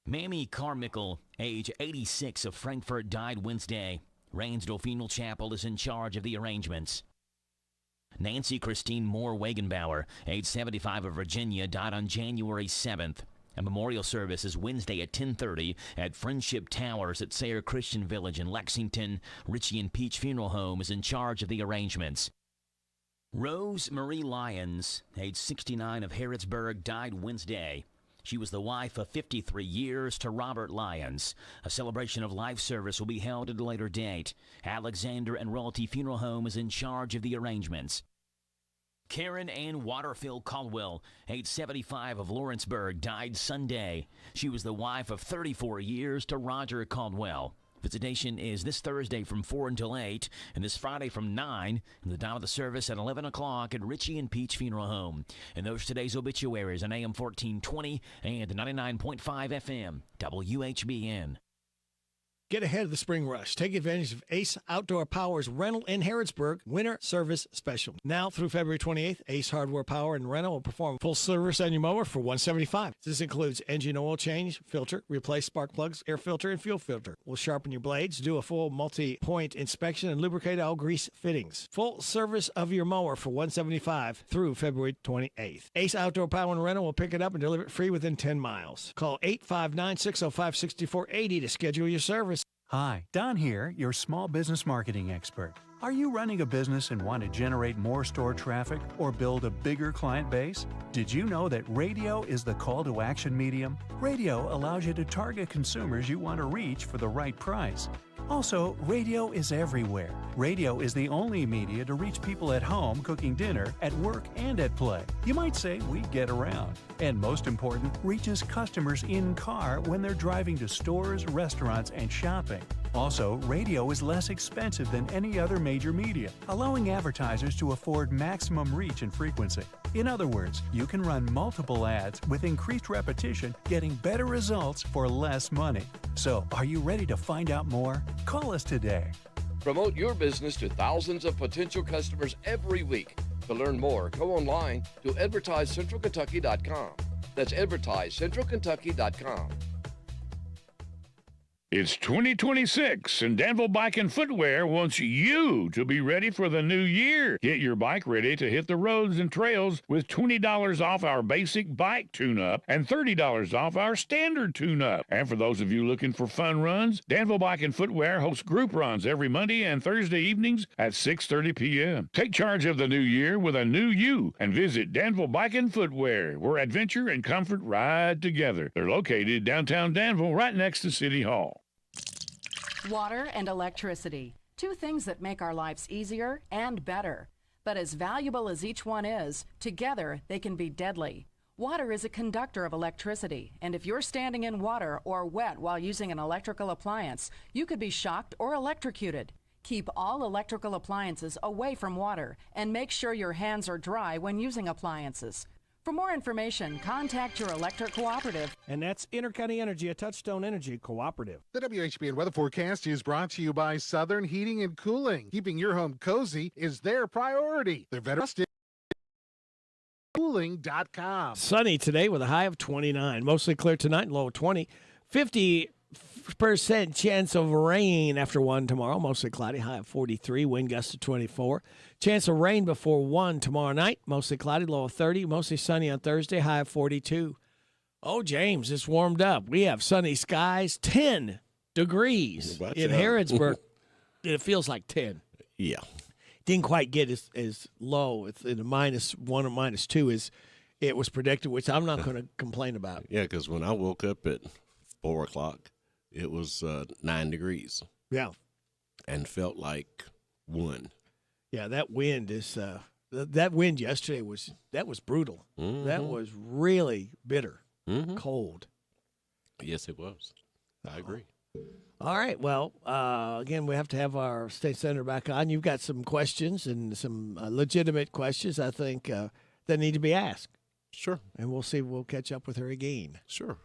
[SPEAKER 3] Mamie Carmichael, age 86 of Frankfort, died Wednesday. Ransdell Funeral Chapel is in charge of the arrangements. Nancy Christine Moore Wagenbauer, age 75 of Virginia, died on January 7th. A memorial service is Wednesday at 10:30 at Friendship Towers at Sayre Christian Village in Lexington. Ritchie and Peach Funeral Home is in charge of the arrangements. Rose Marie Lyons, age 69 of Harrodsburg, died Wednesday. She was the wife of 53 years to Robert Lyons. A celebration of life service will be held at a later date. Alexander and Royalty Funeral Home is in charge of the arrangements. Karen Ann Waterfield Caldwell, age 75 of Lawrenceburg, died Sunday. She was the wife of 34 years to Roger Caldwell. Visitation is this Thursday from 4 until 8, and this Friday from 9, and the time of the service at 11 o'clock at Ritchie and Peach Funeral Home. And those are today's obituaries on AM 1420 and 99.5 FM, WHBN.
[SPEAKER 4] Get ahead of the spring rush. Take advantage of Ace Outdoor Power's rental in Harrodsburg winter service special. Now through February 28th, Ace Hardware Power and Rental will perform full service on your mower for $175. This includes engine oil change, filter, replace spark plugs, air filter, and fuel filter. We'll sharpen your blades, do a full multi-point inspection, and lubricate all grease fittings. Full service of your mower for $175 through February 28th. Ace Outdoor Power and Rental will pick it up and deliver it free within 10 miles. Call 859-605-6480 to schedule your service.
[SPEAKER 10] Hi, Don here, your small business marketing expert. Are you running a business and want to generate more store traffic or build a bigger client base? Did you know that radio is the call to action medium? Radio allows you to target consumers you want to reach for the right price. Also, radio is everywhere. Radio is the only media to reach people at home cooking dinner, at work, and at play. You might say we get around. And most important, reaches customers in car when they're driving to stores, restaurants, and shopping. Also, radio is less expensive than any other major media, allowing advertisers to afford maximum reach and frequency. In other words, you can run multiple ads with increased repetition, getting better results for less money. So, are you ready to find out more? Call us today.
[SPEAKER 12] Promote your business to thousands of potential customers every week. To learn more, go online to advertisecentralkentucky.com. That's advertisecentralkentucky.com.
[SPEAKER 13] It's 2026, and Danville Bike and Footwear wants you to be ready for the new year. Get your bike ready to hit the roads and trails with $20 off our basic bike tune-up and $30 off our standard tune-up. And for those of you looking for fun runs, Danville Bike and Footwear hosts group runs every Monday and Thursday evenings at 6:30 p.m. Take charge of the new year with a new you and visit Danville Bike and Footwear, where adventure and comfort ride together. They're located downtown Danville, right next to City Hall.
[SPEAKER 15] Water and electricity, two things that make our lives easier and better. But as valuable as each one is, together they can be deadly. Water is a conductor of electricity, and if you're standing in water or wet while using an electrical appliance, you could be shocked or electrocuted. Keep all electrical appliances away from water and make sure your hands are dry when using appliances. For more information, contact your electric cooperative.
[SPEAKER 4] And that's Intercounty Energy, a Touchstone Energy cooperative.
[SPEAKER 14] The WHBN weather forecast is brought to you by Southern Heating and Cooling. Keeping your home cozy is their priority. They're veterans. Cooling.com.
[SPEAKER 4] Sunny today with a high of 29. Mostly clear tonight, low of 20. 50% chance of rain after 1 tomorrow. Mostly cloudy, high of 43. Wind gust to 24. Chance of rain before 1 tomorrow night. Mostly cloudy, low of 30. Mostly sunny on Thursday, high of 42. Oh, James, it's warmed up. We have sunny skies, 10 degrees in Harrodsburg. It feels like 10.
[SPEAKER 20] Yeah.
[SPEAKER 4] Didn't quite get as low. It's in a -1 or -2 as it was predicted, which I'm not going to complain about.
[SPEAKER 20] Yeah, because when I woke up at 4 o'clock, it was 9 degrees.
[SPEAKER 4] Yeah.
[SPEAKER 20] And felt like 1.
[SPEAKER 4] Yeah, that wind is that wind yesterday was brutal.
[SPEAKER 20] Mm-hmm.
[SPEAKER 4] That was really bitter, cold.
[SPEAKER 20] Yes, it was. I agree.
[SPEAKER 4] All right. Well, again, we have to have our state senator back on. You've got some questions and some legitimate questions, I think, that need to be asked.
[SPEAKER 20] Sure.
[SPEAKER 4] And we'll see. We'll catch up with her again.
[SPEAKER 20] Sure.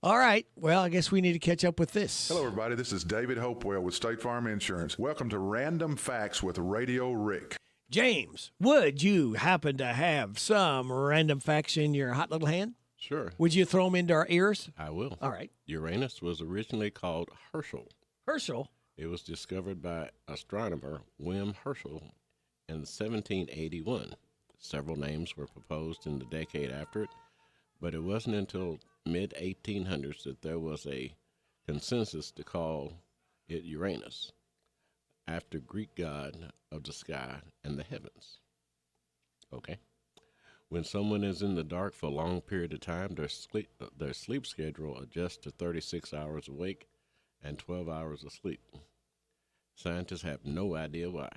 [SPEAKER 4] All right. Well, I guess we need to catch up with this.
[SPEAKER 22] Hello, everybody. This is David Hopewell with State Farm Insurance. Welcome to Random Facts with Radio Rick.
[SPEAKER 4] James, would you happen to have some random facts in your hot little hand?
[SPEAKER 20] Sure.
[SPEAKER 4] Would you throw them into our ears?
[SPEAKER 20] I will.
[SPEAKER 4] All right.
[SPEAKER 20] Uranus was originally called Herschel.
[SPEAKER 4] Herschel?
[SPEAKER 20] It was discovered by astronomer William Herschel in 1781. Several names were proposed in the decade after it, but it wasn't until mid-1800s that there was a consensus to call it Uranus, after Greek god of the sky and the heavens. Okay. When someone is in the dark for a long period of time, their sleep schedule adjusts to 36 hours awake and 12 hours of sleep. Scientists have no idea why.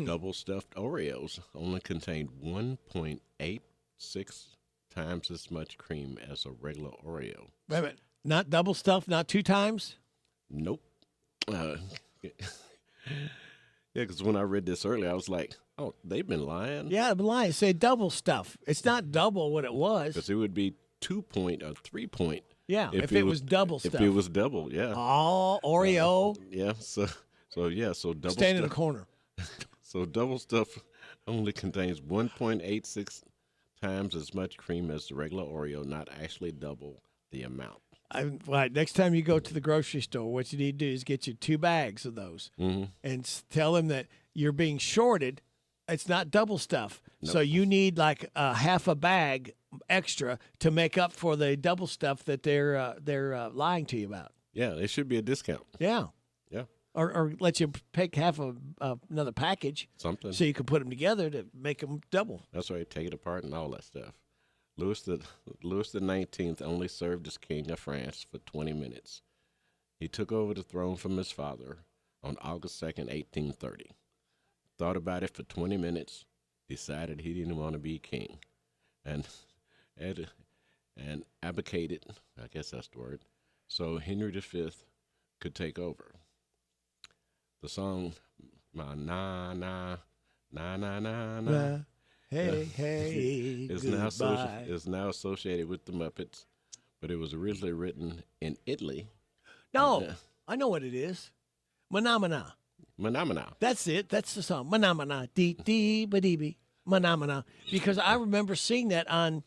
[SPEAKER 20] Double-stuffed Oreos only contain 1.86 times as much cream as a regular Oreo.
[SPEAKER 4] Wait a minute. Not double stuffed, not 2 times?
[SPEAKER 20] Nope. Yeah, because when I read this earlier, I was like, oh, they've been lying.
[SPEAKER 4] Yeah, they've been lying. Say double stuff. It's not double what it was.
[SPEAKER 20] Because it would be 2 point or 3 point
[SPEAKER 4] Yeah, if it was double stuff.
[SPEAKER 20] If it was double, yeah.
[SPEAKER 4] Oh, Oreo.
[SPEAKER 20] Yeah, so double
[SPEAKER 4] Stand in the
[SPEAKER 20] stuff.
[SPEAKER 4] corner.
[SPEAKER 20] So double stuff only contains 1.86 times as much cream as the regular Oreo, not actually double the amount.
[SPEAKER 4] Right. Next time you go to the grocery store, what you need to do is get you 2 bags of those and tell them that you're being shorted. It's not double stuff.
[SPEAKER 20] Nope.
[SPEAKER 4] So you need like half a bag extra to make up for the double stuff that they're lying to you about.
[SPEAKER 20] Yeah, it should be a discount.
[SPEAKER 4] Yeah.
[SPEAKER 20] Yeah.
[SPEAKER 4] Or let you pick half of another package.
[SPEAKER 20] Something.
[SPEAKER 4] So you can put them together to make them double.
[SPEAKER 20] That's right. Take it apart and all that stuff. Louis the 19th only served as king of France for 20 minutes. He took over the throne from his father on August 2nd, 1830. Thought about it for 20 minutes, decided he didn't want to be king, and abdicated, I guess that's the word, so Henry V could take over. The song, na na na na na na.
[SPEAKER 4] Hey, hey,
[SPEAKER 20] is now associated with the Muppets, but it was originally written in Italy.
[SPEAKER 4] No, I know what it is. Manamana.
[SPEAKER 20] Manamana.
[SPEAKER 4] That's it. That's the song. Manamana. Dee dee ba dee bee. Manamana. Because I remember seeing that on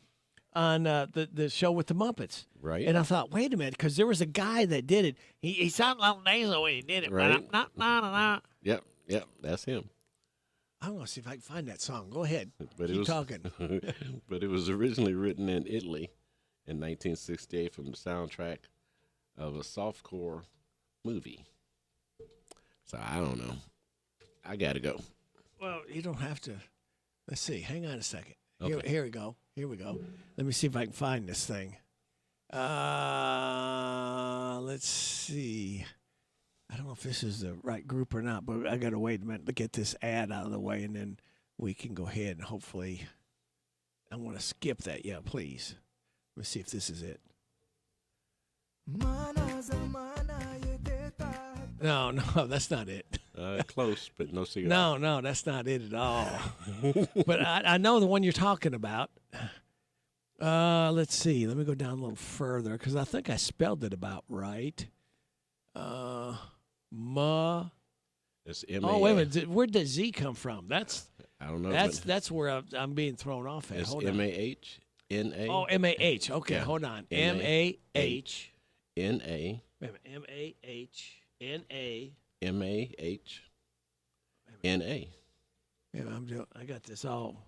[SPEAKER 4] the show with the Muppets.
[SPEAKER 20] Right.
[SPEAKER 4] And I thought, wait a minute, because there was a guy that did it. He sounded like nasal when he did it.
[SPEAKER 20] Right.
[SPEAKER 4] Yep.
[SPEAKER 20] Yep, that's him.
[SPEAKER 4] I'm going to see if I can find that song. Go ahead.
[SPEAKER 20] Keep
[SPEAKER 4] talking.
[SPEAKER 20] But it was originally written in Italy in 1968 from the soundtrack of a softcore movie. So I don't know. I got to go.
[SPEAKER 4] Well, you don't have to. Let's see. Hang on a second.
[SPEAKER 20] Okay.
[SPEAKER 4] Here we go. Here we go. Let me see if I can find this thing. Let's see. I don't know if this is the right group or not, but I got to wait a minute to get this ad out of the way, and then we can go ahead and hopefully. I want to skip that. Yeah, please. Let's see if this is it. No, that's not it.
[SPEAKER 20] Close, but no cigar.
[SPEAKER 4] No, that's not it at all. But I know the one you're talking about. Let's see. Let me go down a little further because I think I spelled it about right.
[SPEAKER 20] It's M-A.
[SPEAKER 4] Oh, wait a minute. Where did Z come from?
[SPEAKER 20] I don't know.
[SPEAKER 4] That's where I'm being thrown off at.
[SPEAKER 20] It's
[SPEAKER 4] Hold on.
[SPEAKER 20] M-A-H-N-A.
[SPEAKER 4] Oh, M-A-H. Okay,
[SPEAKER 20] Yeah.
[SPEAKER 4] hold on.
[SPEAKER 20] M-A-H.
[SPEAKER 4] M-A-H.
[SPEAKER 20] N-A.
[SPEAKER 4] Wait a minute. M-A-H-N-A.
[SPEAKER 20] M-A-H-N-A.
[SPEAKER 4] Yeah, I got this all.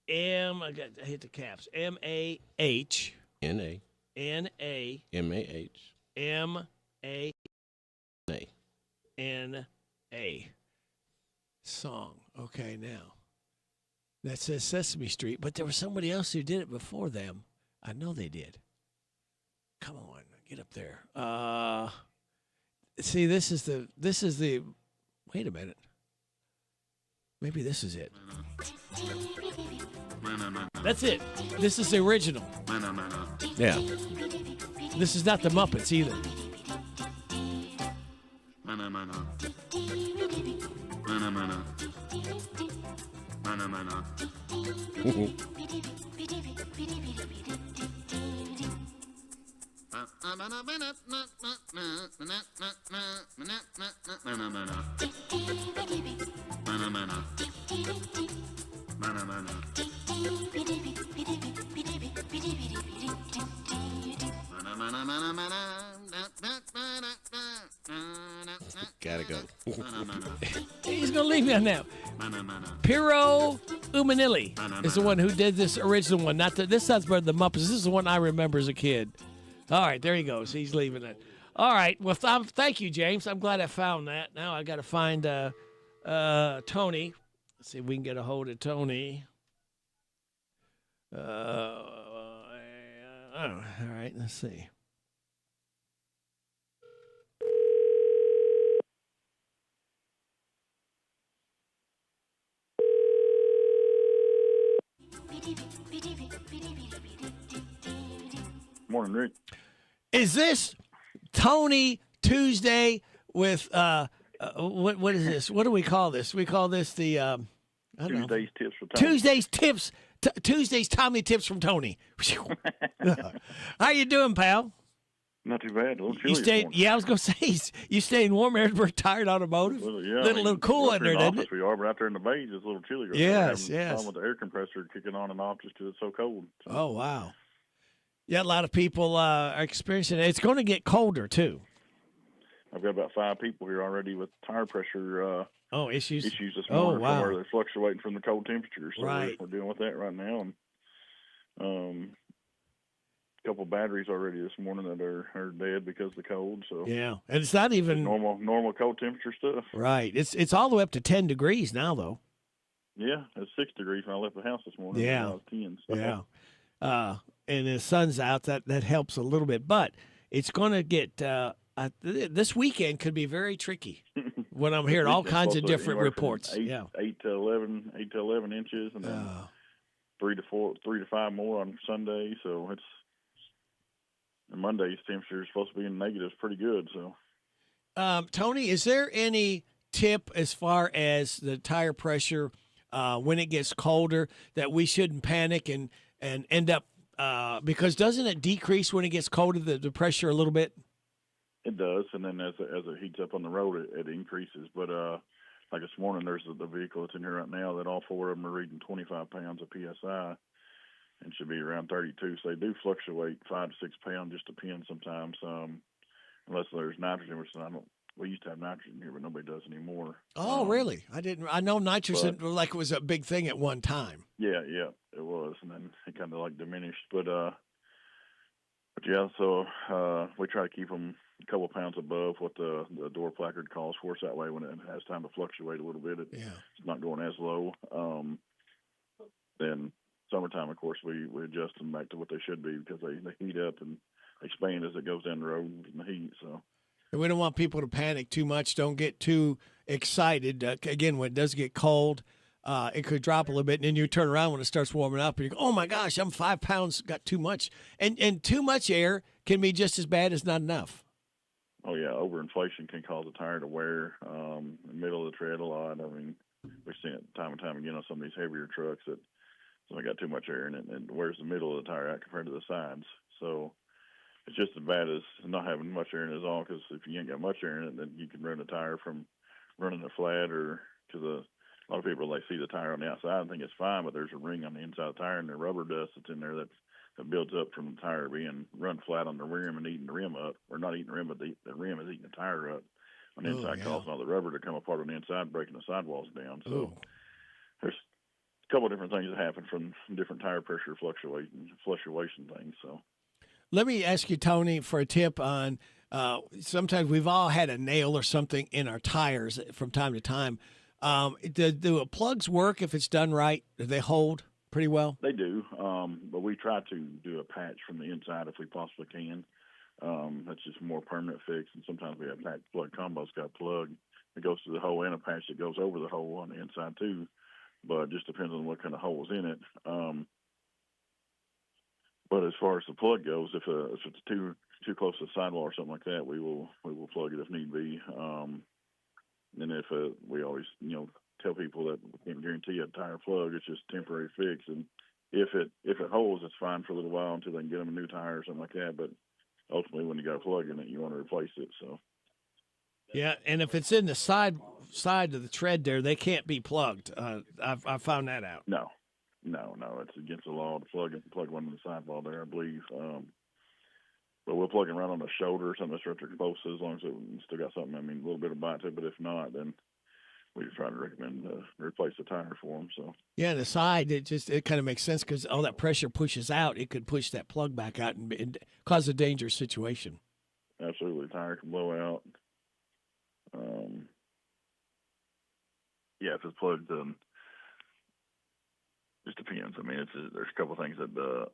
[SPEAKER 4] I hit the caps. M-A-H.
[SPEAKER 20] N-A.
[SPEAKER 4] N-A.
[SPEAKER 20] M-A-H.
[SPEAKER 4] M-A.
[SPEAKER 20] N-A.
[SPEAKER 4] N-A. Song. Okay, now. That says Sesame Street, but there was somebody else who did it before them. I know they did. Come on, get up there. See, this is the. Wait a minute. Maybe this is it. That's it. This is the original.
[SPEAKER 20] Yeah.
[SPEAKER 4] This is not the Muppets either.
[SPEAKER 20] Gotta go.
[SPEAKER 4] He's gonna leave me on that. Piero Umanili is the one who did this original one. This sounds better than the Muppets. This is the one I remember as a kid. All right, there he goes. He's leaving it. All right. Well, thank you, James. I'm glad I found that. Now I got to find Tony. Let's see if we can get a hold of Tony. All right. Let's see.
[SPEAKER 1] Morning, Rick.
[SPEAKER 4] Is this Tony Tuesday with what is this? What do we call this? We call this the
[SPEAKER 1] Tuesday's tips for Tony.
[SPEAKER 4] Tuesday's tips. Tuesday's timely tips from Tony. How you doing, pal?
[SPEAKER 1] Not too bad. A little chilly.
[SPEAKER 4] You stayed? Yeah, I was going to say you staying warm. Harrodsburg tired automotive.
[SPEAKER 1] Well, yeah,
[SPEAKER 4] little cool in there, doesn't it?
[SPEAKER 1] We are, but out there in the bay, it's a little chilly.
[SPEAKER 4] Yes,
[SPEAKER 1] yes. Problem with the air compressor kicking on and off just because it's so cold. So.
[SPEAKER 4] Oh wow. Yeah, a lot of people are experiencing it. It's going to get colder too.
[SPEAKER 1] I've got about 5 people here already with tire pressure
[SPEAKER 4] issues
[SPEAKER 1] this morning.
[SPEAKER 4] Wow.
[SPEAKER 1] From where they're fluctuating from the cold temperatures. So
[SPEAKER 4] right.
[SPEAKER 1] we're dealing with that right now. And a couple batteries already this morning that are dead because of the cold. So
[SPEAKER 4] yeah, and it's not even
[SPEAKER 1] normal cold temperature stuff.
[SPEAKER 4] Right. It's all the way up to 10 degrees now though.
[SPEAKER 1] Yeah, it's 6 degrees when I left the house this morning.
[SPEAKER 4] Yeah,
[SPEAKER 1] it was 10. So.
[SPEAKER 4] Yeah. And the sun's out. That helps a little bit, but it's going to get. This weekend could be very tricky. When I'm hearing all kinds of different reports.
[SPEAKER 1] 8 to 11 inches, and then 3 to 5 more on Sunday. So it's Monday's temperature is supposed to be in negatives pretty good. So,
[SPEAKER 4] Tony, is there any tip as far as the tire pressure when it gets colder that we shouldn't panic and end up because doesn't it decrease when it gets colder the pressure a little bit?
[SPEAKER 1] It does, and then as it heats up on the road, it increases. But like this morning, there's the vehicle that's in here right now that all 4 of them are reading 25 pounds of PSI and should be around 32. So they do fluctuate 5 to 6 pounds, just depends sometimes. Unless there's nitrogen, which we used to have nitrogen here, but nobody does anymore.
[SPEAKER 4] Oh, really? I know nitrogen like it was a big thing at one time.
[SPEAKER 1] Yeah, it was, and then it kind of like diminished. But yeah, so we try to keep them a couple pounds above what the door placard calls for us. That way, when it has time to fluctuate a little bit, it's not going as low. Then summertime, of course, we adjust them back to what they should be because they heat up and expand as it goes down the road in the heat. So.
[SPEAKER 4] And we don't want people to panic too much. Don't get too excited. Again, when it does get cold, it could drop a little bit, and then you turn around when it starts warming up, and you go, "Oh my gosh, I'm 5 pounds, got too much." And too much air can be just as bad as not enough.
[SPEAKER 1] Oh yeah, overinflation can cause a tire to wear in the middle of the tread a lot. I mean, we've seen it time and time again on some of these heavier trucks that they got too much air in it, and wears the middle of the tire out compared to the sides. So it's just as bad as not having much air in it at all, because if you ain't got much air in it, then you can run the tire from running it flat, or because a lot of people, they see the tire on the outside and think it's fine, but there's a ring on the inside of the tire, and the rubber dust that's in there that builds up from the tire being run flat on the rim and eating the rim up, or not eating the rim, but the rim is eating the tire up on the inside, causing all the rubber to come apart on the inside, breaking the sidewalls down. So there's a couple of different things that happen from different tire pressure fluctuation things. So
[SPEAKER 4] let me ask you, Tony, for a tip on sometimes we've all had a nail or something in our tires from time to time. Do plugs work if it's done right? Do they hold pretty well?
[SPEAKER 1] They do, but we try to do a patch from the inside if we possibly can. That's just a more permanent fix, and sometimes we have patch plug combos, got a plug that goes through the hole and a patch that goes over the hole on the inside too, but it just depends on what kind of hole is in it. But as far as the plug goes, if it's too close to the sidewall or something like that, we will plug it if need be. And if we always tell people that we can't guarantee a tire plug, it's just a temporary fix. And if it holds, it's fine for a little while until they can get them a new tire or something like that. But ultimately, when you got a plug in it, you want to replace it. So.
[SPEAKER 4] Yeah, and if it's in the side of the tread there, they can't be plugged. I've found that out.
[SPEAKER 1] No, it's against the law to plug one in the sidewall there, I believe. But we'll plug it right on the shoulder or something that's right there close, as long as it's still got something, a little bit of bite to it. But if not, then we just try to recommend replace the tire for them. So
[SPEAKER 4] yeah, the side, it kind of makes sense because all that pressure pushes out. It could push that plug back out and cause a dangerous situation.
[SPEAKER 1] Absolutely, the tire can blow out. Yeah, if it's plugged, just depends. There's a couple of things that the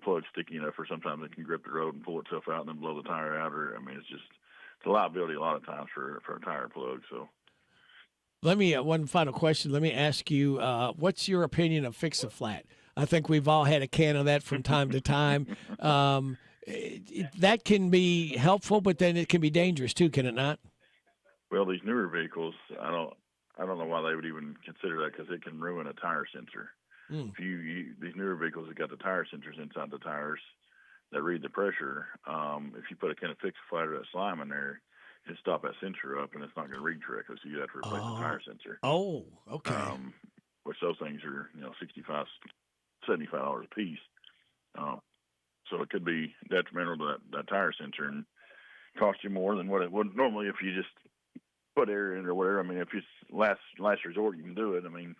[SPEAKER 1] plug's sticky enough, or sometimes it can grip the road and pull itself out and then blow the tire out. Or it's a liability a lot of times for a tire plug. So.
[SPEAKER 4] Let me one final question. Let me ask you, what's your opinion of Fix-A-Flat? I think we've all had a can of that from time to time. That can be helpful, but then it can be dangerous too, can it not?
[SPEAKER 1] Well, these newer vehicles, I don't know why they would even consider that, because it can ruin a tire sensor. If these newer vehicles have got the tire sensors inside the tires, that read the pressure. If you put a kind of fix flat or that slime in there, it'll stop that sensor up, and it's not going to read correctly. So you have to replace the tire sensor.
[SPEAKER 4] Oh, okay.
[SPEAKER 1] Which those things are, $65, $75 a piece. So it could be detrimental to that tire sensor and cost you more than what it would normally if you just put air in or whatever. I mean, if it's last resort, you can do it. I mean,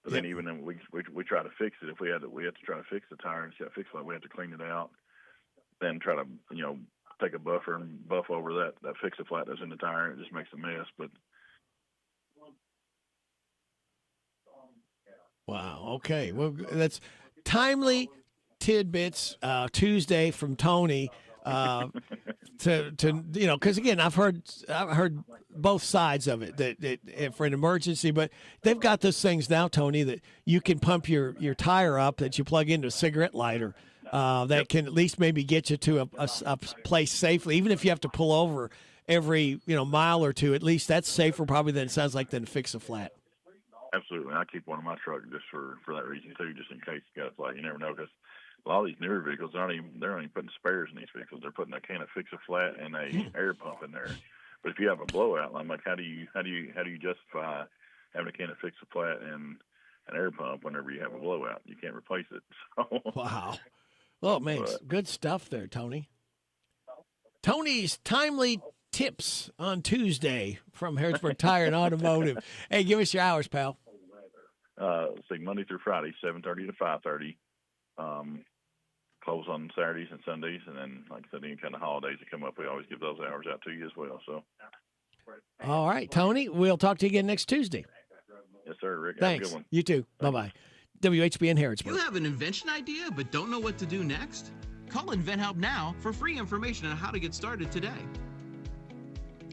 [SPEAKER 1] but then even then we try to fix it. If we have to try to fix the tire and fix it, we have to clean it out. Then try to take a buffer and buff over that fix-a-flat that's in the tire, and it just makes a mess. But
[SPEAKER 4] wow. Okay. Well, that's timely tidbits Tuesday from Tony. Because again, I've heard both sides of it that for an emergency, but they've got those things now, Tony, that you can pump your tire up that you plug into a cigarette lighter. That can at least maybe get you to a place safely, even if you have to pull over every mile or two. At least that's safer probably than it sounds like than fix a flat.
[SPEAKER 1] Absolutely, I keep one in my truck just for that reason too, just in case you got a flat. You never know, because a lot of these newer vehicles they're not even putting spares in these vehicles. They're putting a can of fix a flat and a air pump in there. But if you have a blowout, I'm like, how do you justify having a can of fix a flat and an air pump whenever you have a blowout? You can't replace it. So.
[SPEAKER 4] Wow. Oh, man, good stuff there, Tony. Tony's timely tips on Tuesday from Harrodsburg Tire and Automotive. Hey, give us your hours, pal.
[SPEAKER 1] Say Monday through Friday, 7:30 to 5:30. Close on Saturdays and Sundays, and then, like I said, any kind of holidays that come up, we always give those hours out to you as well. So.
[SPEAKER 4] All right, Tony. We'll talk to you again next Tuesday.
[SPEAKER 1] Yes, sir, Rick.
[SPEAKER 4] Thanks.
[SPEAKER 1] Have a good one.
[SPEAKER 4] You too. Bye-bye. WHBN Harrodsburg.
[SPEAKER 2] You have an invention idea but don't know what to do next? Call InventHelp now for free information on how to get started today.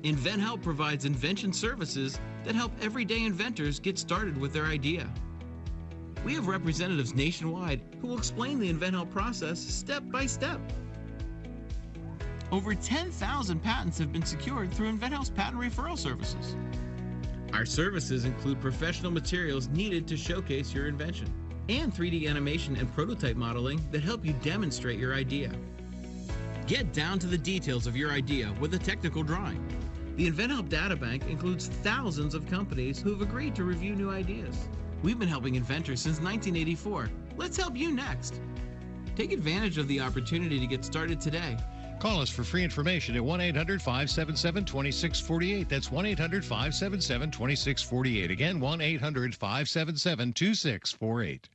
[SPEAKER 2] InventHelp provides invention services that help everyday inventors get started with their idea. We have representatives nationwide who will explain the InventHelp process step by step. Over 10,000 patents have been secured through InventHelp's patent referral services. Our services include professional materials needed to showcase your invention and 3D animation and prototype modeling that help you demonstrate your idea. Get down to the details of your idea with a technical drawing. The InventHelp Databank includes thousands of companies who have agreed to review new ideas. We've been helping inventors since 1984. Let's help you next. Take advantage of the opportunity to get started today.
[SPEAKER 24] Call us for free information at 1-800-577-2648. That's 1-800-577-2648. Again, 1-800-577-2648.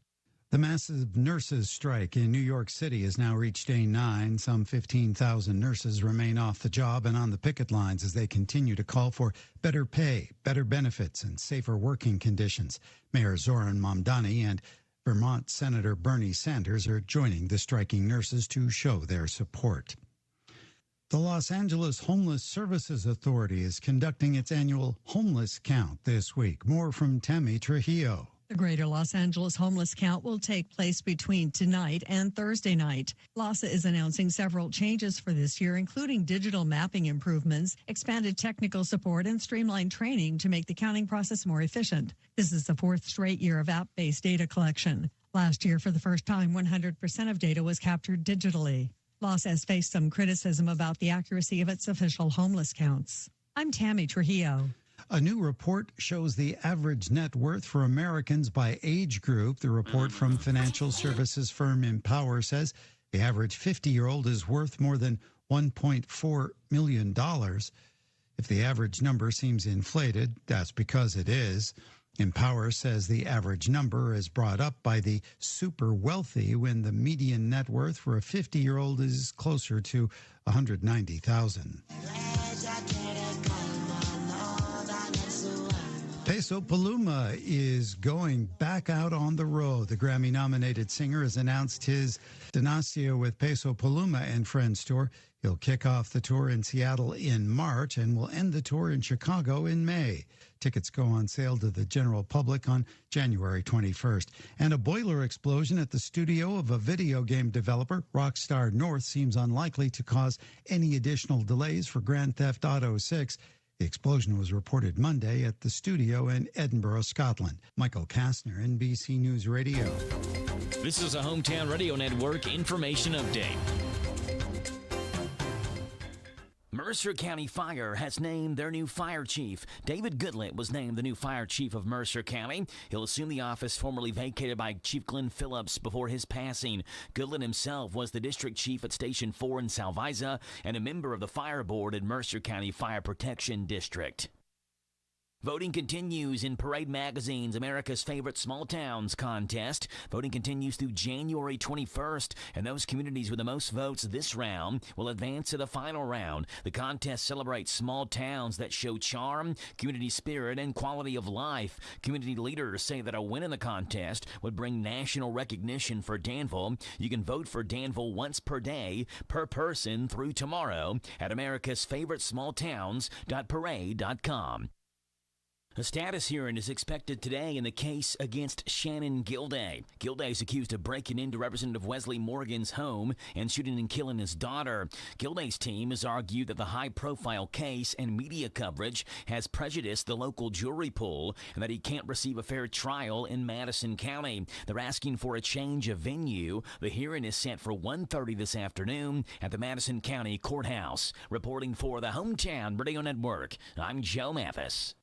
[SPEAKER 6] The massive nurses' strike in New York City has now reached day 9. Some 15,000 nurses remain off the job and on the picket lines as they continue to call for better pay, better benefits, and safer working conditions. Mayor Zoran Mamdani and Vermont Senator Bernie Sanders are joining the striking nurses to show their support. The Los Angeles Homeless Services Authority is conducting its annual homeless count this week. More from Tammy Trujillo.
[SPEAKER 7] The Greater Los Angeles Homeless Count will take place between tonight and Thursday night. LASA is announcing several changes for this year, including digital mapping improvements, expanded technical support, and streamlined training to make the counting process more efficient. This is the 4th straight year of app-based data collection. Last year, for the first time, 100% of data was captured digitally. LASA has faced some criticism about the accuracy of its official homeless counts. I'm Tammy Trujillo.
[SPEAKER 6] A new report shows the average net worth for Americans by age group. The report from financial services firm Empower says the average 50-year-old is worth more than $1.4 million. If the average number seems inflated, that's because it is. Empower says the average number is brought up by the super wealthy when the median net worth for a 50-year-old is closer to $190,000. Peso Paloma is going back out on the road. The Grammy-nominated singer has announced his Dinastía with Peso Paloma and Friends tour. He'll kick off the tour in Seattle in March and will end the tour in Chicago in May. Tickets go on sale to the general public on January 21st. And a boiler explosion at the studio of a video game developer, Rockstar North, seems unlikely to cause any additional delays for Grand Theft Auto 6. The explosion was reported Monday at the studio in Edinburgh, Scotland. Michael Kastner, NBC News Radio.
[SPEAKER 3] This is a Hometown Radio Network information update. Mercer County Fire has named their new fire chief. David Goodlett was named the new fire chief of Mercer County. He'll assume the office formerly vacated by Chief Glenn Phillips before his passing. Goodlett himself was the district chief at Station 4 in Salviza and a member of the fire board at Mercer County Fire Protection District. Voting continues in Parade Magazine's America's Favorite Small Towns contest. Voting continues through January 21st, and those communities with the most votes this round will advance to the final round. The contest celebrates small towns that show charm, community spirit, and quality of life. Community leaders say that a win in the contest would bring national recognition for Danville. You can vote for Danville once per day, per person through tomorrow at americasfavoritesmalltowns.parade.com. A status hearing is expected today in the case against Shannon Gilday. Gilday is accused of breaking into Representative Wesley Morgan's home and shooting and killing his daughter. Gilday's team has argued that the high-profile case and media coverage has prejudiced the local jury pool and that he can't receive a fair trial in Madison County. They're asking for a change of venue. The hearing is set for 1:30 this afternoon at the Madison County Courthouse. Reporting for the Hometown Radio Network, I'm Joe Mathis.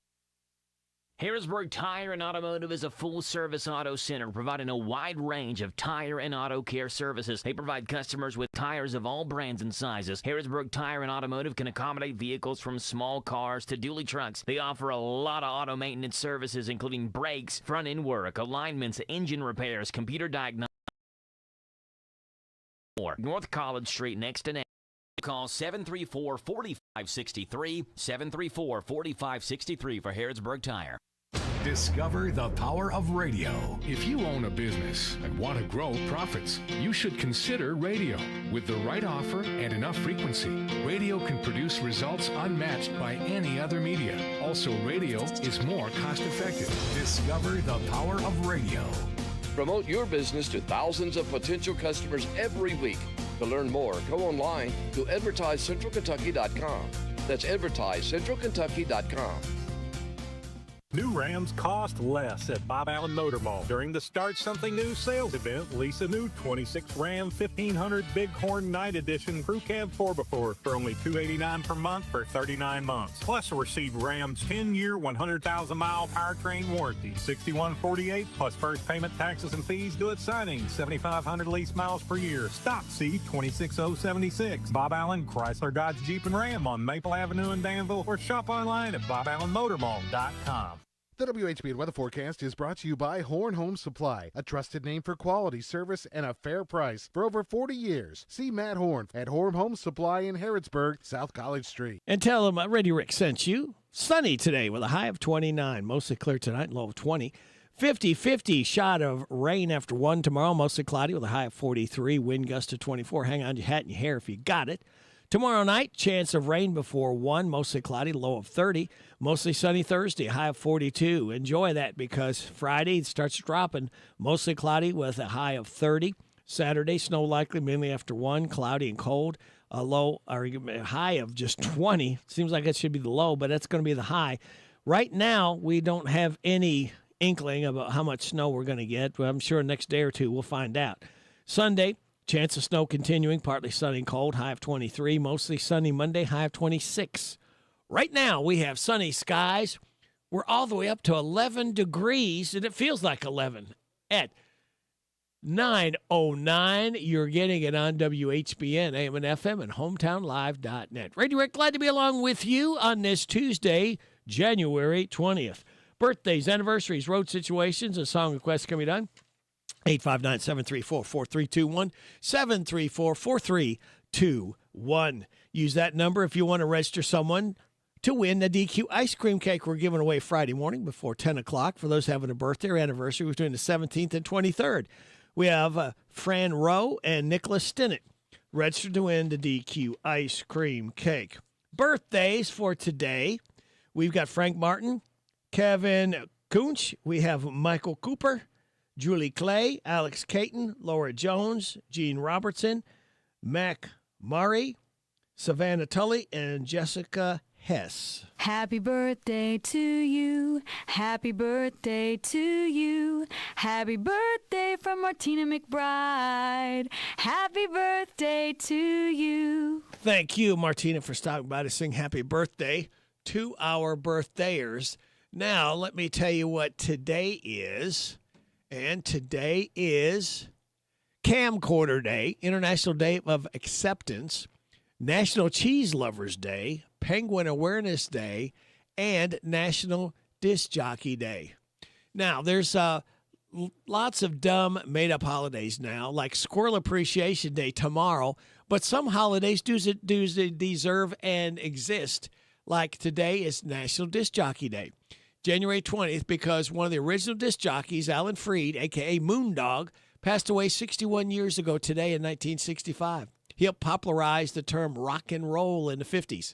[SPEAKER 3] Harrodsburg Tire and Automotive is a full-service auto center providing a wide range of tire and auto care services. They provide customers with tires of all brands and sizes. Harrodsburg Tire and Automotive can accommodate vehicles from small cars to dually trucks. They offer a lot of auto maintenance services, including brakes, front-end work, alignments, engine repairs, computer diagnostics, more. North College Street next to Call 734-4563, 734-4563 for Harrodsburg Tire.
[SPEAKER 8] Discover the power of radio. If you own a business and want to grow profits, you should consider radio. With the right offer and enough frequency, radio can produce results unmatched by any other media. Also, radio is more cost-effective. Discover the power of radio.
[SPEAKER 12] Promote your business to thousands of potential customers every week. To learn more, go online to advertisecentralkentucky.com. That's advertisecentralkentucky.com.
[SPEAKER 16] New Rams cost less at Bob Allen Motor Mall. During the Start Something New sales event, lease a new 26 Ram 1500 Bighorn Night Edition Crew Cab 4x4 for only $289 per month for 39 months. Plus, receive Ram's 10-year, 100,000-mile powertrain warranty. $61.48 plus first payment, taxes, and fees due at signing. 7,500 lease miles per year. Stock C 26076. Bob Allen Chrysler Dodge Jeep and Ram on Maple Avenue in Danville, or shop online at BobAllenMotorMall.com.
[SPEAKER 14] The WHBN weather forecast is brought to you by Horn Home Supply, a trusted name for quality service and a fair price for over 40 years. See Matt Horn at Horn Home Supply in Harrodsburg, South College Street.
[SPEAKER 4] And tell them Radio Rick sent you. Sunny today with a high of 29. Mostly clear tonight, low of 20. 50-50 shot of rain after 1 tomorrow. Mostly cloudy with a high of 43. Wind gust of 24. Hang on to your hat and your hair if you got it. Tomorrow night, chance of rain before 1, mostly cloudy, low of 30. Mostly sunny Thursday, high of 42. Enjoy that because Friday it starts dropping, mostly cloudy with a high of 30. Saturday, snow likely mainly after 1, cloudy and cold. A low or a high of just 20. Seems like it should be the low, but that's going to be the high. Right now, we don't have any inkling about how much snow we're going to get, but I'm sure next day or two we'll find out. Sunday, chance of snow continuing, partly sunny and cold, high of 23. Mostly sunny Monday, high of 26. Right now, we have sunny skies. We're all the way up to 11 degrees, and it feels like 11 at 9:09. You're getting it on WHBN, AM and FM, and HometownLive.net. Radio Rick, glad to be along with you on this Tuesday, January 20th. Birthdays, anniversaries, road situations, and song requests can be done. 859-734-4321, 734-4321. Use that number if you want to register someone to win the DQ ice cream cake we're giving away Friday morning before 10 o'clock for those having a birthday or anniversary between the 17th and 23rd. We have Fran Rowe and Nicholas Stinnett registered to win the DQ ice cream cake. Birthdays for today, we've got Frank Martin, Kevin Kunch, we have Michael Cooper, Julie Clay, Alex Caton, Laura Jones, Gene Robertson, Mac Murray, Savannah Tully, and Jessica Hess.
[SPEAKER 11] Happy birthday to you. Happy birthday to you. Happy birthday from Martina McBride. Happy birthday to you.
[SPEAKER 4] Thank you, Martina, for stopping by to sing happy birthday to our birthday-ers. Now, let me tell you what today is. And today is Camcorder Day, International Day of Acceptance, National Cheese Lovers Day, Penguin Awareness Day, and National Disc Jockey Day. Now, there's lots of dumb made-up holidays now, like Squirrel Appreciation Day tomorrow, but some holidays do deserve and exist, like today is National Disc Jockey Day. January 20th, because one of the original disc jockeys, Alan Freed, a.k.a. Moondog, passed away 61 years ago today in 1965. He helped popularize the term rock and roll in the 50s.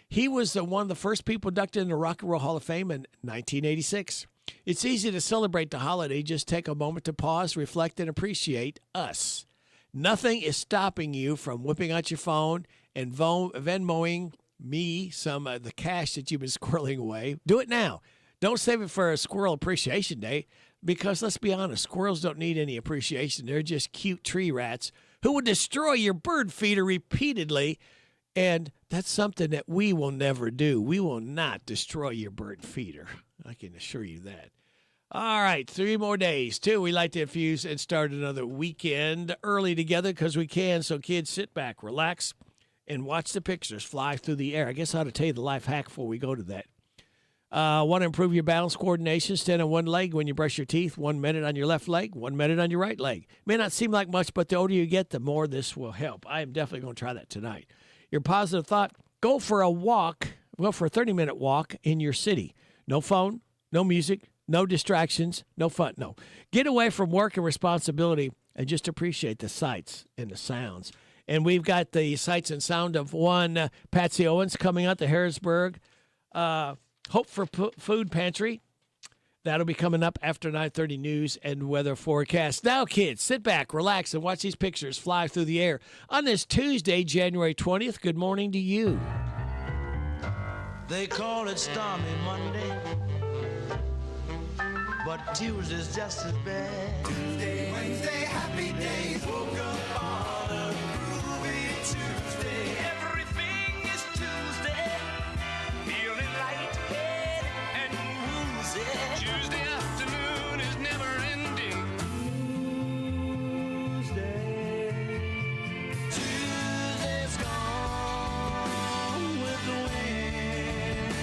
[SPEAKER 4] He was one of the first people inducted in the Rock and Roll Hall of Fame in 1986. It's easy to celebrate the holiday. Just take a moment to pause, reflect, and appreciate us. Nothing is stopping you from whipping out your phone and Venmoing me some of the cash that you've been squirreling away. Do it now. Don't save it for a Squirrel Appreciation Day because, let's be honest, squirrels don't need any appreciation. They're just cute tree rats who will destroy your bird feeder repeatedly, and that's something that we will never do. We will not destroy your bird feeder. I can assure you that. All right, 3 more days, too. We like to infuse and start another weekend early together because we can. So, kids, sit back, relax, and watch the pictures fly through the air. I guess I ought to tell you the life hack before we go to that. Want to improve your balance coordination? Stand on one leg when you brush your teeth, 1 minute on your left leg, 1 minute on your right leg. May not seem like much, but the older you get, the more this will help. I am definitely going to try that tonight. Your positive thought, go for a walk, go for a 30-minute walk in your city. No phone, no music, no distractions, no fun, no. Get away from work and responsibility and just appreciate the sights and the sounds. And we've got the sights and sound of one Patsy Owens coming out to Harrodsburg. Hope for Food Pantry. That'll be coming up after 9:30 news and weather forecast. Now, kids, sit back, relax, and watch these pictures fly through the air. On this Tuesday, January 20th, good morning to you.
[SPEAKER 18] They call it Stormy Monday, but Tuesday's just as bad. Tuesday, Wednesday, happy days. Woke up on a groovy Tuesday. Everything is Tuesday. Feeling lightheaded and woozy. Tuesday afternoon is never ending. Tuesday's gone with the wind.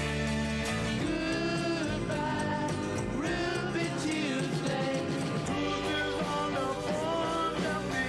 [SPEAKER 18] Goodbye, Ruby Tuesday. Tuesday's on the phone to me.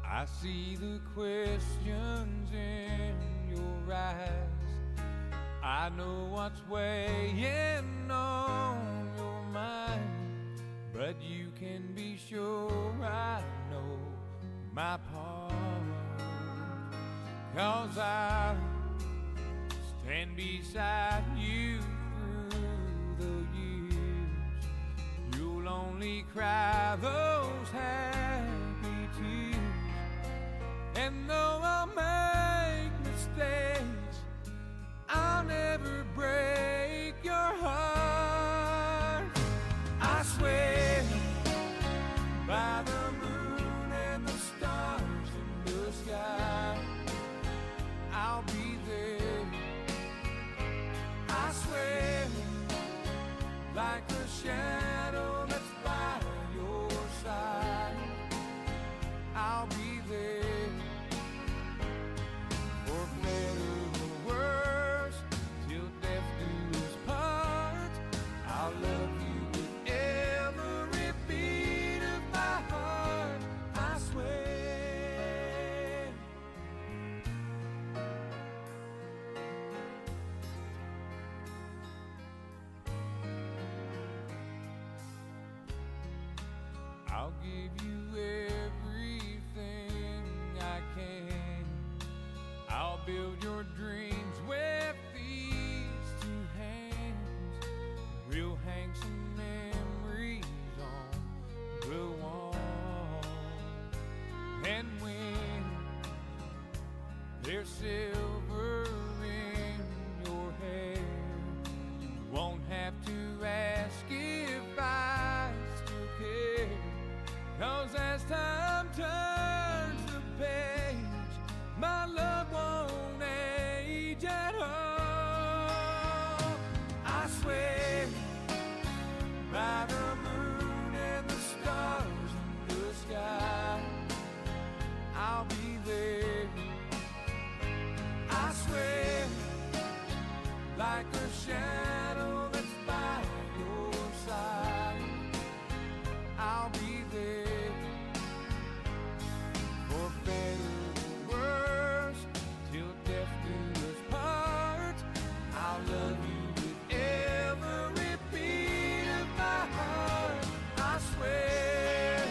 [SPEAKER 18] I see the questions in your eyes. I know what's weighing on your mind, but you can be sure I know my part. 'Cause I stand beside you through the years. You'll only cry those happy tears. And though I'll make mistakes, I'll never break your heart. I swear by the moon and the stars in the sky, I'll be there. I swear like a shadow that's by your side, I'll be there. give you everything I can. I'll build your dreams with these two hands. We'll hang some memories on the wall. And when there's silver in your hair, you won't have to ask if I still care. 'Cause as time turns the page, my love won't age at all. I swear by the moon and the stars in the sky, I'll be there. I swear, like a shadow that's by your side, I'll be there. For better or worse, till death do us part, I'll love you with every beat of my heart. I swear.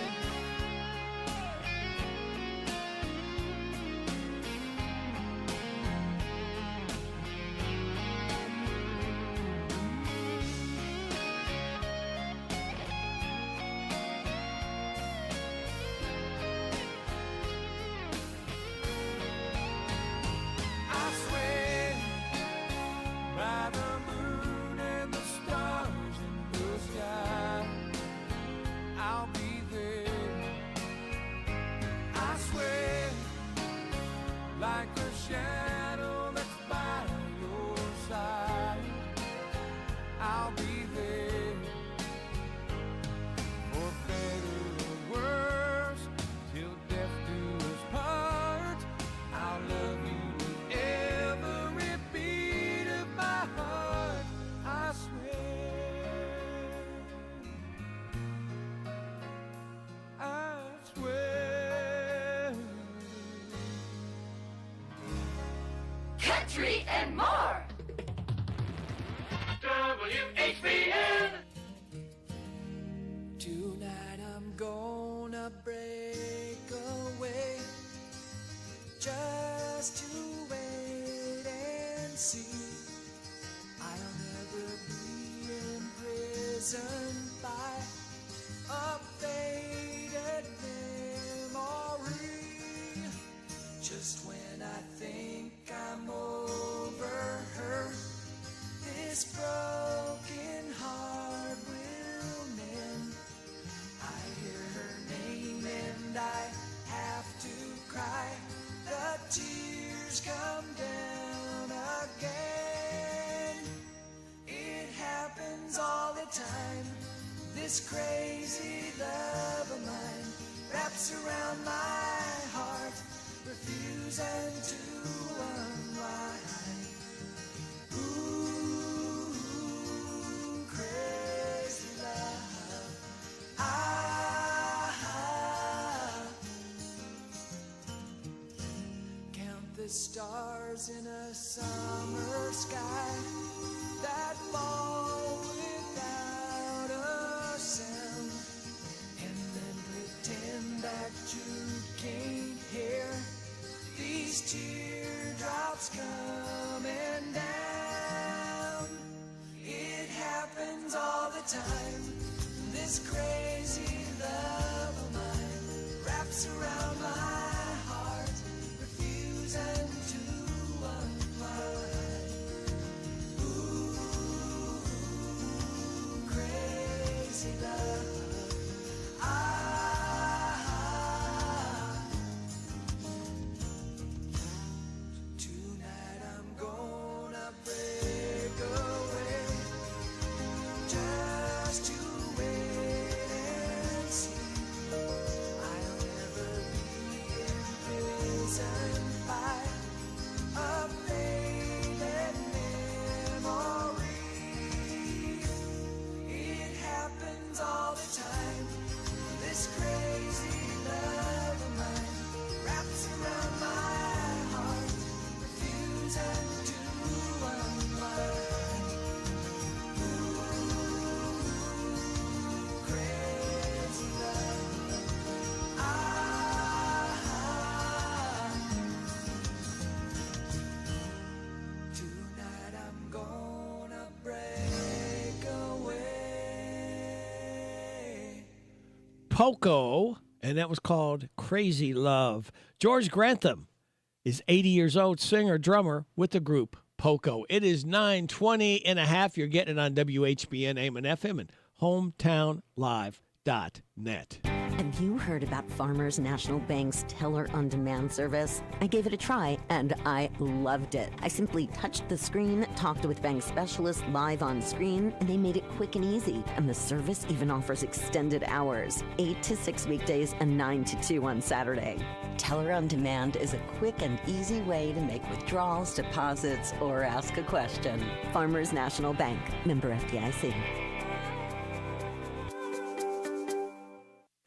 [SPEAKER 18] I swear by the moon and the stars in the sky, I'll be there. I swear, like a shadow that's by your side, I'll be there. For better or worse, till death do us part, I'll love you with every beat of my heart. I swear. I swear. Country and more. WHBN.
[SPEAKER 17] Tonight I'm gonna break away just to wait and see. I'll never be imprisoned by a faded memory. Just when I think I'm over her, this broken heart will mend. I hear her name and I have to cry. The tears come down again. It happens all the time. This crazy love of mine wraps around my heart, refusing to unwind. Ooh, crazy love. Count the stars in a summer sky that fall without a sound, and then pretend that you can't hear these teardrops coming down. It happens all the time. This crazy love of mine wraps around my heart, refusing to unwind. Ooh, crazy love. Tonight I'm gonna break away just to wait and see. I'll never be imprisoned by a faded memory. It happens all the time. This crazy love of mine wraps around my heart, refusing to unwind. Ooh, crazy love.
[SPEAKER 4] Poco, and that was called Crazy Love. George Grantham is 80 years old, singer, drummer with the group Poco. It is 9:20 and a half. You're getting it on WHBN, AM and FM, and hometownlive.net.
[SPEAKER 5] Have you heard about Farmers National Bank's Teller on Demand service? I gave it a try and I loved it. I simply touched the screen, talked with bank specialists live on screen, and they made it quick and easy. And the service even offers extended hours, 8 to 6 weekdays and 9 to 2 on Saturday. Teller on Demand is a quick and easy way to make withdrawals, deposits, or ask a question. Farmers National Bank, member FDIC.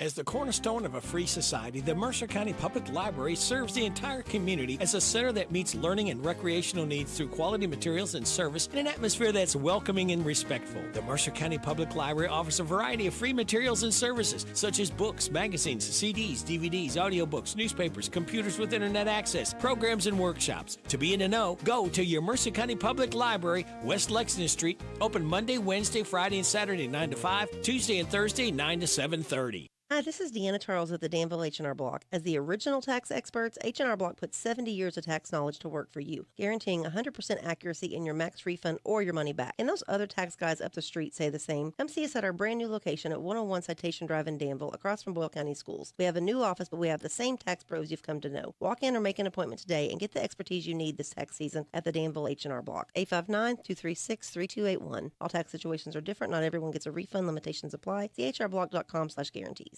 [SPEAKER 4] As the cornerstone of a free society, the Mercer County Public Library serves the entire community as a center that meets learning and recreational needs through quality materials and service in an atmosphere that's welcoming and respectful. The Mercer County Public Library offers a variety of free materials and services, such as books, magazines, CDs, DVDs, audiobooks, newspapers, computers with internet access, programs, and workshops. To be in the know, go to your Mercer County Public Library, West Lexington Street, open Monday, Wednesday, Friday, and Saturday 9 to 5, Tuesday and Thursday 9 to 7:30.
[SPEAKER 19] Hi, this is Deanna Charles at the Danville H&R Block. As the original tax experts, H&R Block puts 70 years of tax knowledge to work for you, guaranteeing 100% accuracy in your max refund or your money back. And those other tax guys up the street say the same. Come see us at our brand new location at 101 Citation Drive in Danville, across from Boyle County Schools. We have a new office, but we have the same tax pros you've come to know. Walk in or make an appointment today and get the expertise you need this tax season at the Danville H&R Block. 859-236-3281. All tax situations are different. Not everyone gets a refund. Limitations apply. See hrblock.com/guarantees.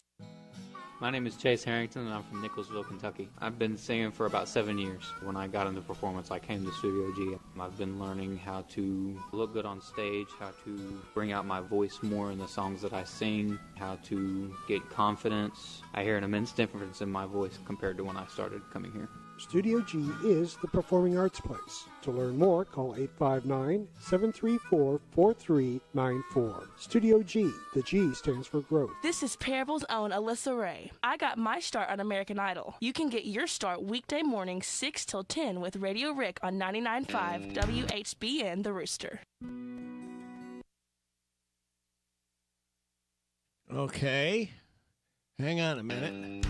[SPEAKER 21] My name is Chase Harrington, and I'm from Nicholsville, Kentucky. I've been singing for about 7 years. When I got into performance, I came to Studio G. I've been learning how to look good on stage, how to bring out my voice more in the songs that I sing, how to get confidence. I hear an immense difference in my voice compared to when I started coming here.
[SPEAKER 23] Studio G is the performing arts place. To learn more, call 859-734-4394. Studio G. The G stands for growth.
[SPEAKER 25] This is Parable's own Alyssa Ray. I got my start on American Idol. You can get your start weekday mornings 6 till 10 with Radio Rick on 99.5 WHBN The Rooster.
[SPEAKER 4] Okay. Hang on a minute.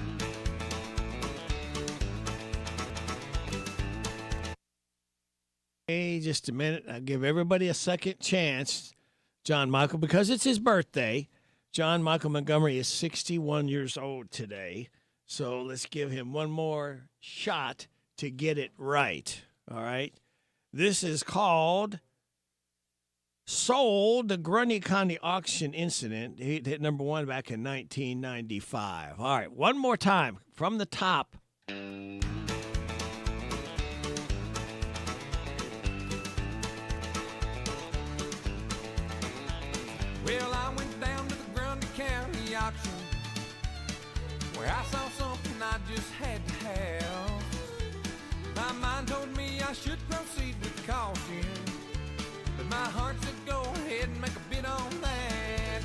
[SPEAKER 4] Hey, just a minute. I'll give everybody a second chance. John Michael, because it's his birthday. John Michael Montgomery is 61 years old today. So let's give him one more shot to get it right. All right. This is called Sold, the Grundy County auction incident. It hit number one back in 1995. All right. One more time from the top.
[SPEAKER 18] Well, I went down to the Grundy County auction where I saw something I just had to have. My mind told me I should proceed with caution, but my heart said go ahead and make a bid on that.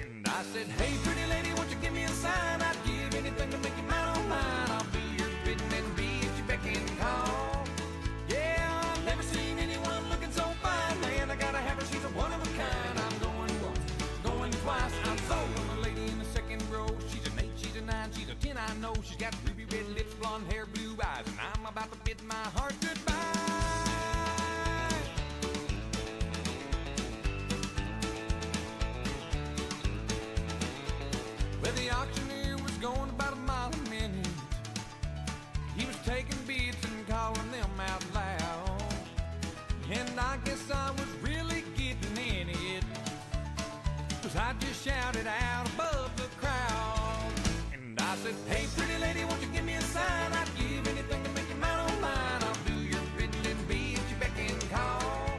[SPEAKER 18] And I said, hey, pretty lady, won't you give me a sign? I'd give anything to make you mine on mine. I'll do your bidding and be at your beck and call. Yeah, I've never seen anyone looking so fine. Man, I gotta have her, she's a one of a kind. I'm going once, going twice. I'm sold on the lady in the second row. She's an 8, she's a 9, she's a 10, I know. She's got ruby red lips, blonde hair, blue eyes, and I'm about to bid my heart goodbye. Well, the auctioneer was going about a mile a minute. He was taking bids and calling them out loud. And I guess I was really getting in it, 'cause I just shouted out above the crowd. And I said, hey, pretty lady, won't you give me a sign? I'd give anything to make you mine on mine. I'll do your bidding and be at your beck and call.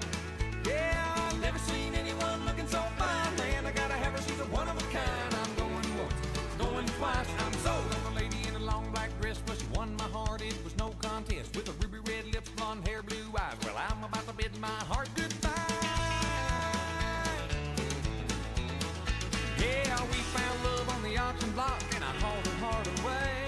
[SPEAKER 18] Yeah, I've never seen anyone looking so fine. Man, I gotta have her, she's a one of a kind. I'm going once, going twice. I'm sold on the lady in a long black dress. Well, she won my heart, it was no contest. With her ruby red lips, blonde hair, blue eyes. Well, I'm about to bid my heart goodbye. Yeah, we found love on the auction block, and I hauled her heart away.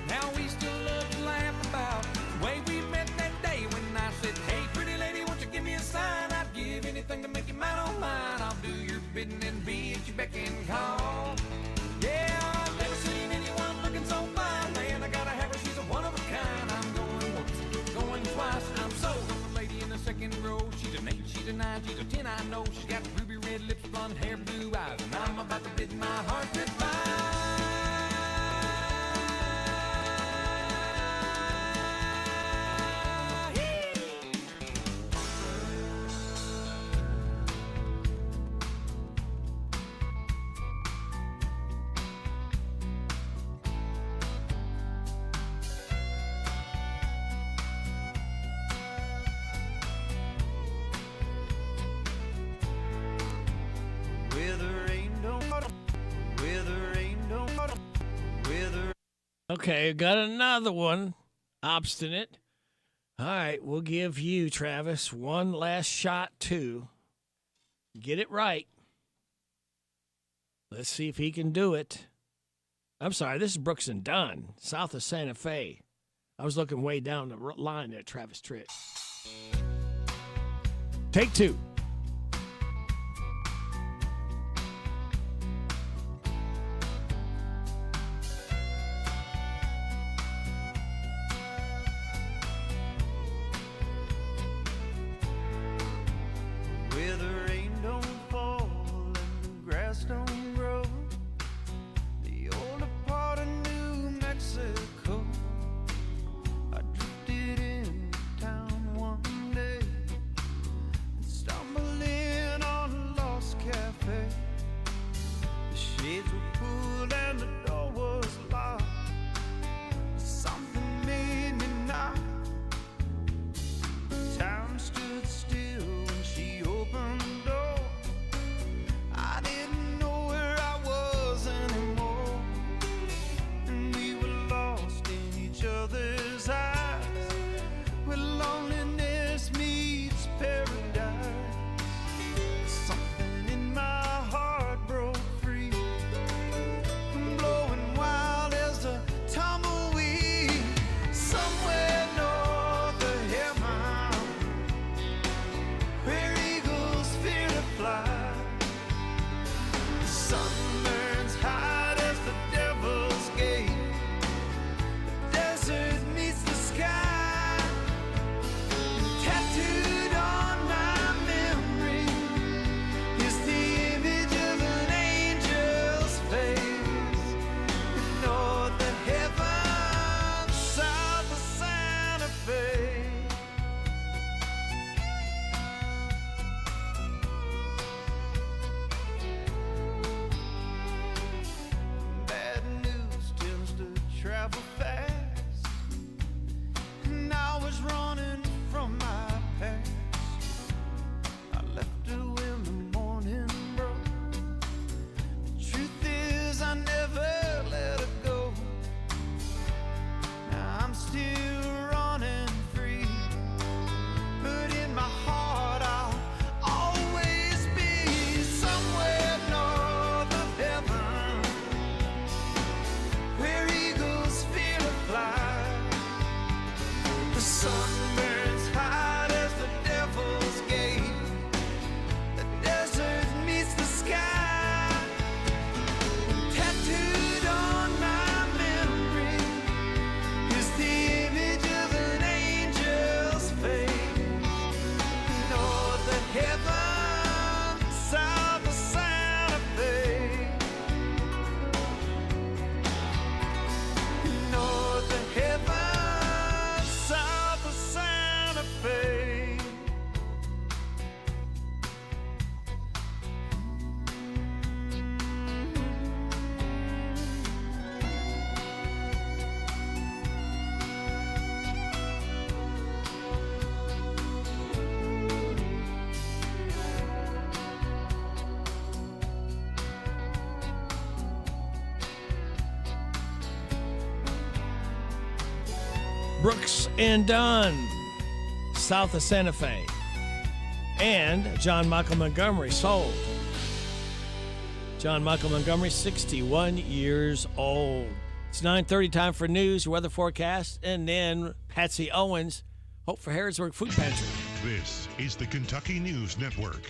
[SPEAKER 18] Now we still love to laugh about the way we met that day when I said, hey, pretty lady, won't you give me a sign? I'd give anything to make you mine on mine. I'll do your bidding and be at your beck and call. Yeah, I've never she's a 9, she's a 10, I know. She's got ruby red lips, blonde hair, blue eyes, and I'm about to bid my heart goodbye.
[SPEAKER 4] Okay, got another one. Obstinate. All right, we'll give you, Travis, one last shot to get it right. Let's see if he can do it. I'm sorry, this is Brooks and Dunn, south of Santa Fe. I was looking way down the line there, Travis Tritt. Take two.
[SPEAKER 18] Where the rain don't fall and the grass don't grow, the older part of New Mexico. I drifted in town one day and stumbled in on a lost cafe. The shades were pulled and the door was locked. Something made me knock. The town stood still when she opened the door. I didn't know where I was anymore, and we were lost in each other's eyes, where loneliness meets paradise. Something in my heart broke free, blowing wild as a tumbleweed. Somewhere north of heaven, where eagles fear to fly, the sun burns hot as the devil's gate. The desert meets the sky, tattooed on my memory is the image of an angel's face. North of heaven, south of Santa Fe. Bad news tends to travel fast, and I was running from my past. I left her when the morning broke. The truth is I never let her go. Now I'm still running free, but in my heart I'll always be somewhere north of heaven, where eagles fear to fly. The sun burns hot as the devil's gate. The desert meets the sky, tattooed on my memory is the image of an angel's face. North of heaven, south of Santa Fe. North of heaven, south of Santa Fe.
[SPEAKER 4] Brooks and Dunn, south of Santa Fe. And John Michael Montgomery sold. John Michael Montgomery, 61 years old. It's 9:30, time for news, weather forecast, and then Patsy Owens, Hope for Harrodsburg Food Pantry.
[SPEAKER 9] This is the Kentucky News Network.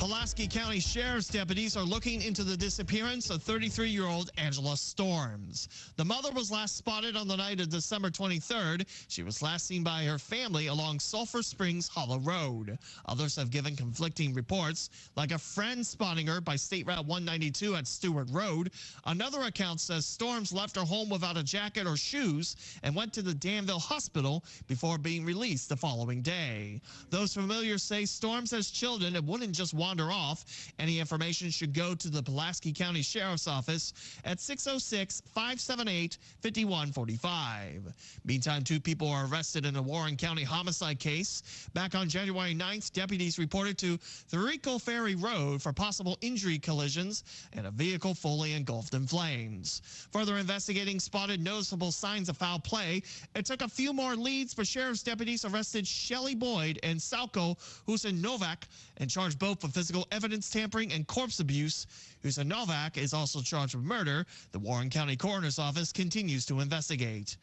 [SPEAKER 9] Pulaski County Sheriff's deputies are looking into the disappearance of 33-year-old Angela Storms. The mother was last spotted on the night of December 23rd. She was last seen by her family along Sulphur Springs Hollow Road. Others have given conflicting reports, like a friend spotting her by State Route 192 at Stewart Road. Another account says Storms left her home without a jacket or shoes and went to the Danville Hospital before being released the following day. Those familiar say Storms has children and wouldn't just wander off. Any information should go to the Pulaski County Sheriff's Office at 606-578-5145. Meantime, 2 people are arrested in a Warren County homicide case. Back on January 9th, deputies reported to Therico Ferry Road for possible injury collisions and a vehicle fully engulfed in flames. Further investigating spotted noticeable signs of foul play. It took a few more leads, but sheriff's deputies arrested Shelley Boyd and Salko Husin Novak and charged both for physical evidence tampering and corpse abuse. Husin Novak is also charged with murder. The Warren County Coroner's Office continues to investigate.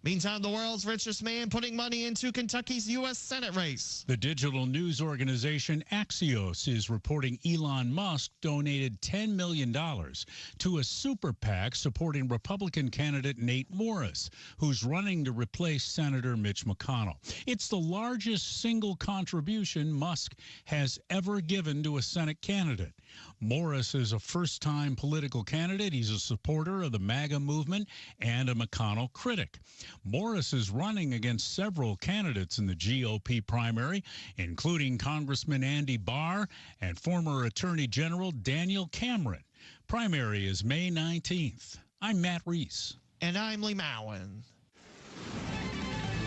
[SPEAKER 9] Meantime, the world's richest man putting money into Kentucky's U.S. Senate race.
[SPEAKER 10] The digital news organization Axios is reporting Elon Musk donated $10 million to a super PAC supporting Republican candidate Nate Morris, who's running to replace Senator Mitch McConnell. It's the largest single contribution Musk has ever given to a Senate candidate. Morris is a first-time political candidate. He's a supporter of the MAGA movement and a McConnell critic. Morris is running against several candidates in the GOP primary, including Congressman Andy Barr and former Attorney General Daniel Cameron. Primary is May 19th. I'm Matt Reese.
[SPEAKER 9] And I'm Lee Mowen.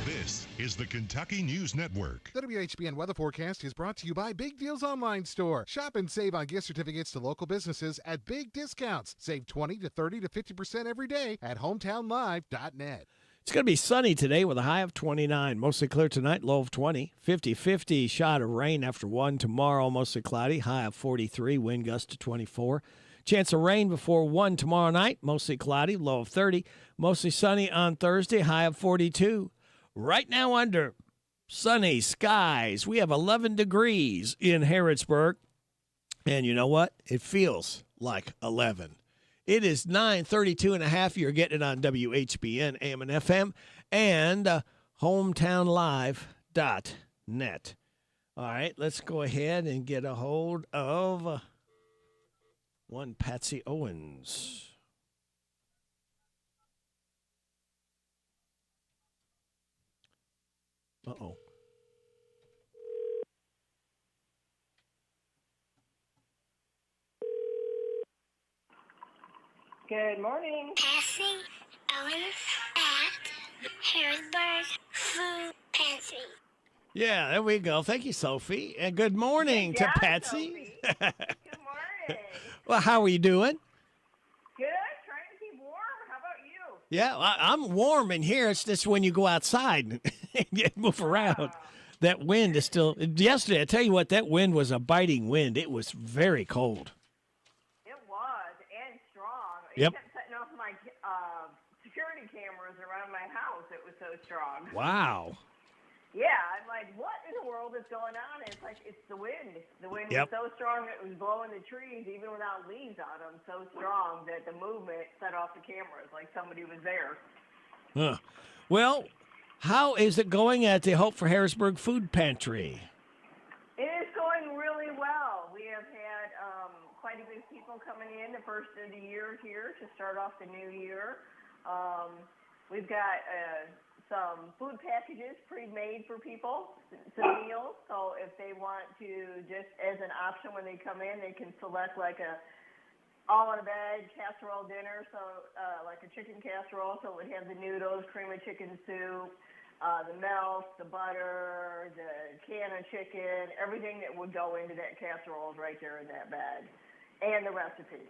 [SPEAKER 13] This is the Kentucky News Network.
[SPEAKER 14] The WHBN weather forecast is brought to you by Big Deals Online Store. Shop and save on gift certificates to local businesses at big discounts. Save 20 to 30 to 50% every day at hometownlive.net.
[SPEAKER 4] It's going to be sunny today with a high of 29. Mostly clear tonight, low of 20. 50-50 shot of rain after 1. Tomorrow, mostly cloudy, high of 43. Wind gust to 24. Chance of rain before 1 tomorrow night, mostly cloudy, low of 30. Mostly sunny on Thursday, high of 42. Right now under sunny skies, we have 11 degrees in Harrodsburg. And you know what? It feels like 11. It is 9:32 and a half. You're getting it on WHBN, AM and FM, and hometownlive.net. All right, let's go ahead and get a hold of one Patsy Owens. Uh-oh.
[SPEAKER 15] Good morning.
[SPEAKER 22] Patsy Owens at Harrodsburg Food Pantry.
[SPEAKER 4] Yeah, there we go. Thank you, Sophie. And good morning to Patsy.
[SPEAKER 15] Good morning.
[SPEAKER 4] Well, how are you doing?
[SPEAKER 15] Good. Trying to keep warm. How about you?
[SPEAKER 4] Yeah, I'm warm in here. It's just when you go outside and move around. That wind is still. Yesterday, I tell you what, that wind was a biting wind. It was very cold.
[SPEAKER 15] It was, and strong.
[SPEAKER 4] Yep.
[SPEAKER 15] It kept setting off my security cameras around my house. It was so strong.
[SPEAKER 4] Wow.
[SPEAKER 15] Yeah, I'm like, what in the world is going on? And it's like, it's the wind. The wind
[SPEAKER 4] Yep.
[SPEAKER 15] was so strong it was blowing the trees, even without leaves on them, so strong that the movement set off the cameras like somebody was there.
[SPEAKER 4] Huh. Well, how is it going at the Hope for Harrisburg Food Pantry?
[SPEAKER 15] It is going really well. We have had quite a bit of people coming in the first of the year here to start off the new year. We've got some food packages pre-made for people, some meals. So if they want to, just as an option when they come in, they can select like a all-in-a-bag casserole dinner, so like a chicken casserole, so it would have the noodles, cream of chicken soup, the milk, the butter, the can of chicken, everything that would go into that casserole is right there in that bag, and the recipe.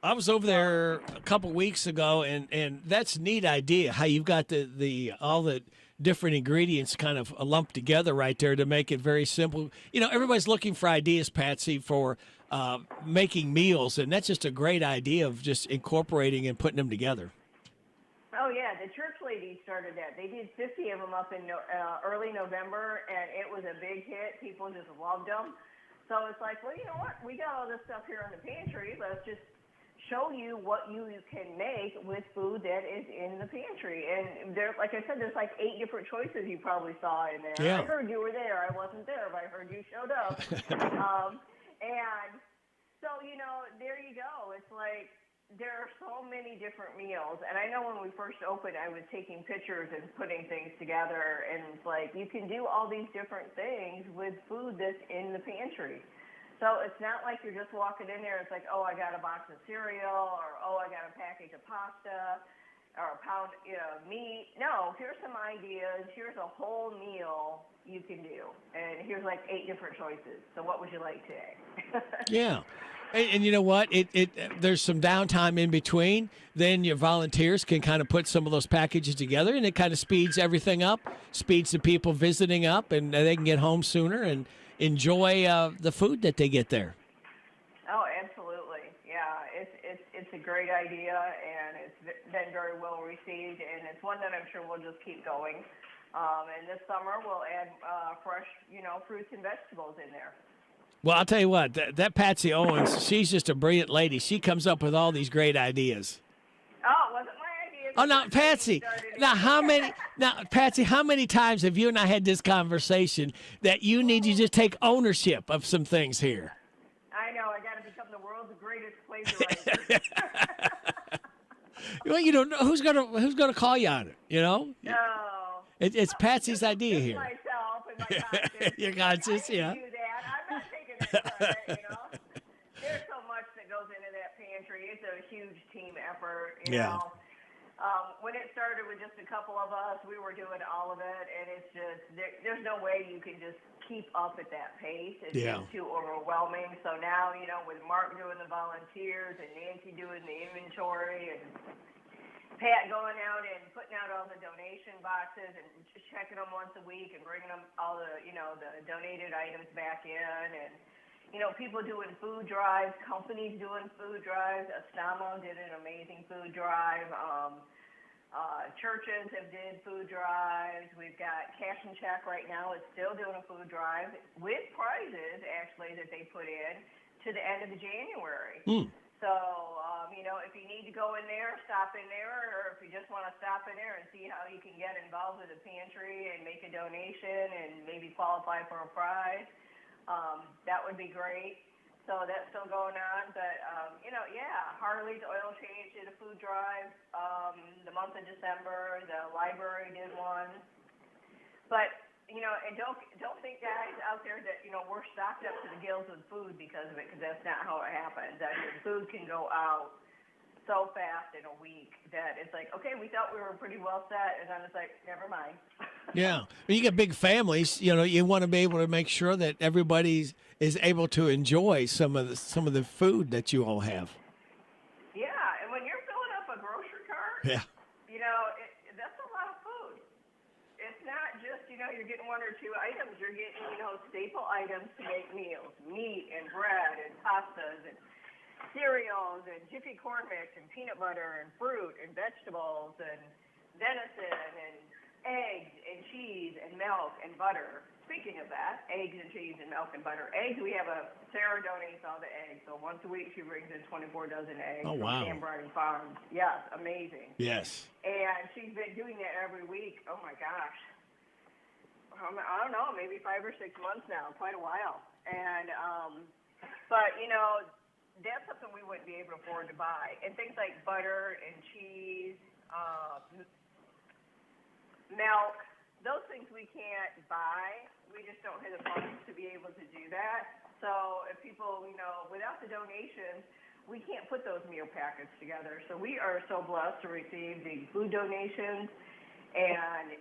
[SPEAKER 4] I was over there a couple weeks ago, and that's a neat idea, how you've got the all the different ingredients kind of lumped together right there to make it very simple. You know, everybody's looking for ideas, Patsy, for making meals, and that's just a great idea of just incorporating and putting them together.
[SPEAKER 15] Oh, yeah, the church ladies started that. They did 50 of them up in early November, and it was a big hit. People just loved them. So it's like, well, you know what? We got all this stuff here in the pantry. Let's just show you what you can make with food that is in the pantry. And there, like I said, there's like 8 different choices you probably saw in there.
[SPEAKER 4] Yeah.
[SPEAKER 15] I heard you were there. I wasn't there, but I heard you showed up. And so, you know, there you go. It's like there are so many different meals. And I know when we first opened, I was taking pictures and putting things together. And it's like you can do all these different things with food that's in the pantry. So it's not like you're just walking in there. It's like, oh, I got a box of cereal, or oh, I got a package of pasta, or a pound of meat. No, here's some ideas. Here's a whole meal you can do, and here's like 8 different choices. So what would you like today?
[SPEAKER 4] Yeah. And you know what? There's some downtime in between. Then your volunteers can kind of put some of those packages together, and it kind of speeds everything up, speeds the people visiting up, and they can get home sooner and enjoy the food that they get there.
[SPEAKER 15] Oh, absolutely. Yeah, it's a great idea, and it's been very well received, and it's one that I'm sure we'll just keep going. And this summer we'll add fresh, fruits and vegetables in there.
[SPEAKER 4] Well, I'll tell you what, that Patsy Owens, she's just a brilliant lady. She comes up with all these great ideas.
[SPEAKER 15] Oh, it wasn't my idea.
[SPEAKER 4] Oh, now, Patsy, Patsy, how many times have you and I had this conversation that you need to just take ownership of some things here?
[SPEAKER 15] I know. I got to become the world's greatest playwright.
[SPEAKER 4] Well, you don't know who's gonna call you on it. You know.
[SPEAKER 15] No.
[SPEAKER 4] It's Patsy's idea here.
[SPEAKER 15] Myself and my conscience.
[SPEAKER 4] Your conscience, yeah.
[SPEAKER 15] Do that. I'm not taking that credit. There's so much that goes into that pantry. It's a huge team effort. You know. When it started with just a couple of us, we were doing all of it, and it's just there's no way you can just keep up at that pace. It's just too overwhelming. So now, with Mark doing the volunteers and Nancy doing the inventory and Pat going out and putting out all the donation boxes and just checking them once a week and bringing them all the the donated items back in, and people doing food drives, companies doing food drives. Estamo did an amazing food drive. Churches have did food drives. We've got Cash and Check right now. It's still doing a food drive with prizes, actually, that they put in to the end of January. So, if you need to go in there, stop in there, or if you just want to stop in there and see how you can get involved with the pantry and make a donation and maybe qualify for a prize, that would be great. So that's still going on. But, Harley's Oil Change did a food drive the month of December. The library did one. But, and don't think, guys, out there that, we're stocked up to the gills with food because of it, because that's not how it happens. I mean, food can go out so fast in a week that it's like, okay, we thought we were pretty well set, and then it's like, never mind.
[SPEAKER 4] Yeah. When you get big families, you want to be able to make sure that everybody is able to enjoy some of the food that you all have.
[SPEAKER 15] Yeah, and when you're filling up a grocery cart, that's a lot of food. It's not just, you're getting 1 or 2 items. You're getting, staple items to make meals, meat and bread and pastas and cereals and Jiffy corn mix and peanut butter and fruit and vegetables and venison and eggs and cheese and milk and butter. Speaking of that, eggs and cheese and milk and butter. Eggs, Sarah donates all the eggs. So once a week she brings in 24 dozen eggs
[SPEAKER 4] from
[SPEAKER 15] Sam Brady Farms. Yes, amazing.
[SPEAKER 4] Yes.
[SPEAKER 15] And she's been doing that every week. Oh my gosh. I don't know, maybe 5 or 6 months now, quite a while. And, but, that's something we wouldn't be able to afford to buy. And things like butter and cheese, milk, those things we can't buy. We just don't have the funds to be able to do that. So if people, without the donations, we can't put those meal packets together. So we are so blessed to receive the food donations, and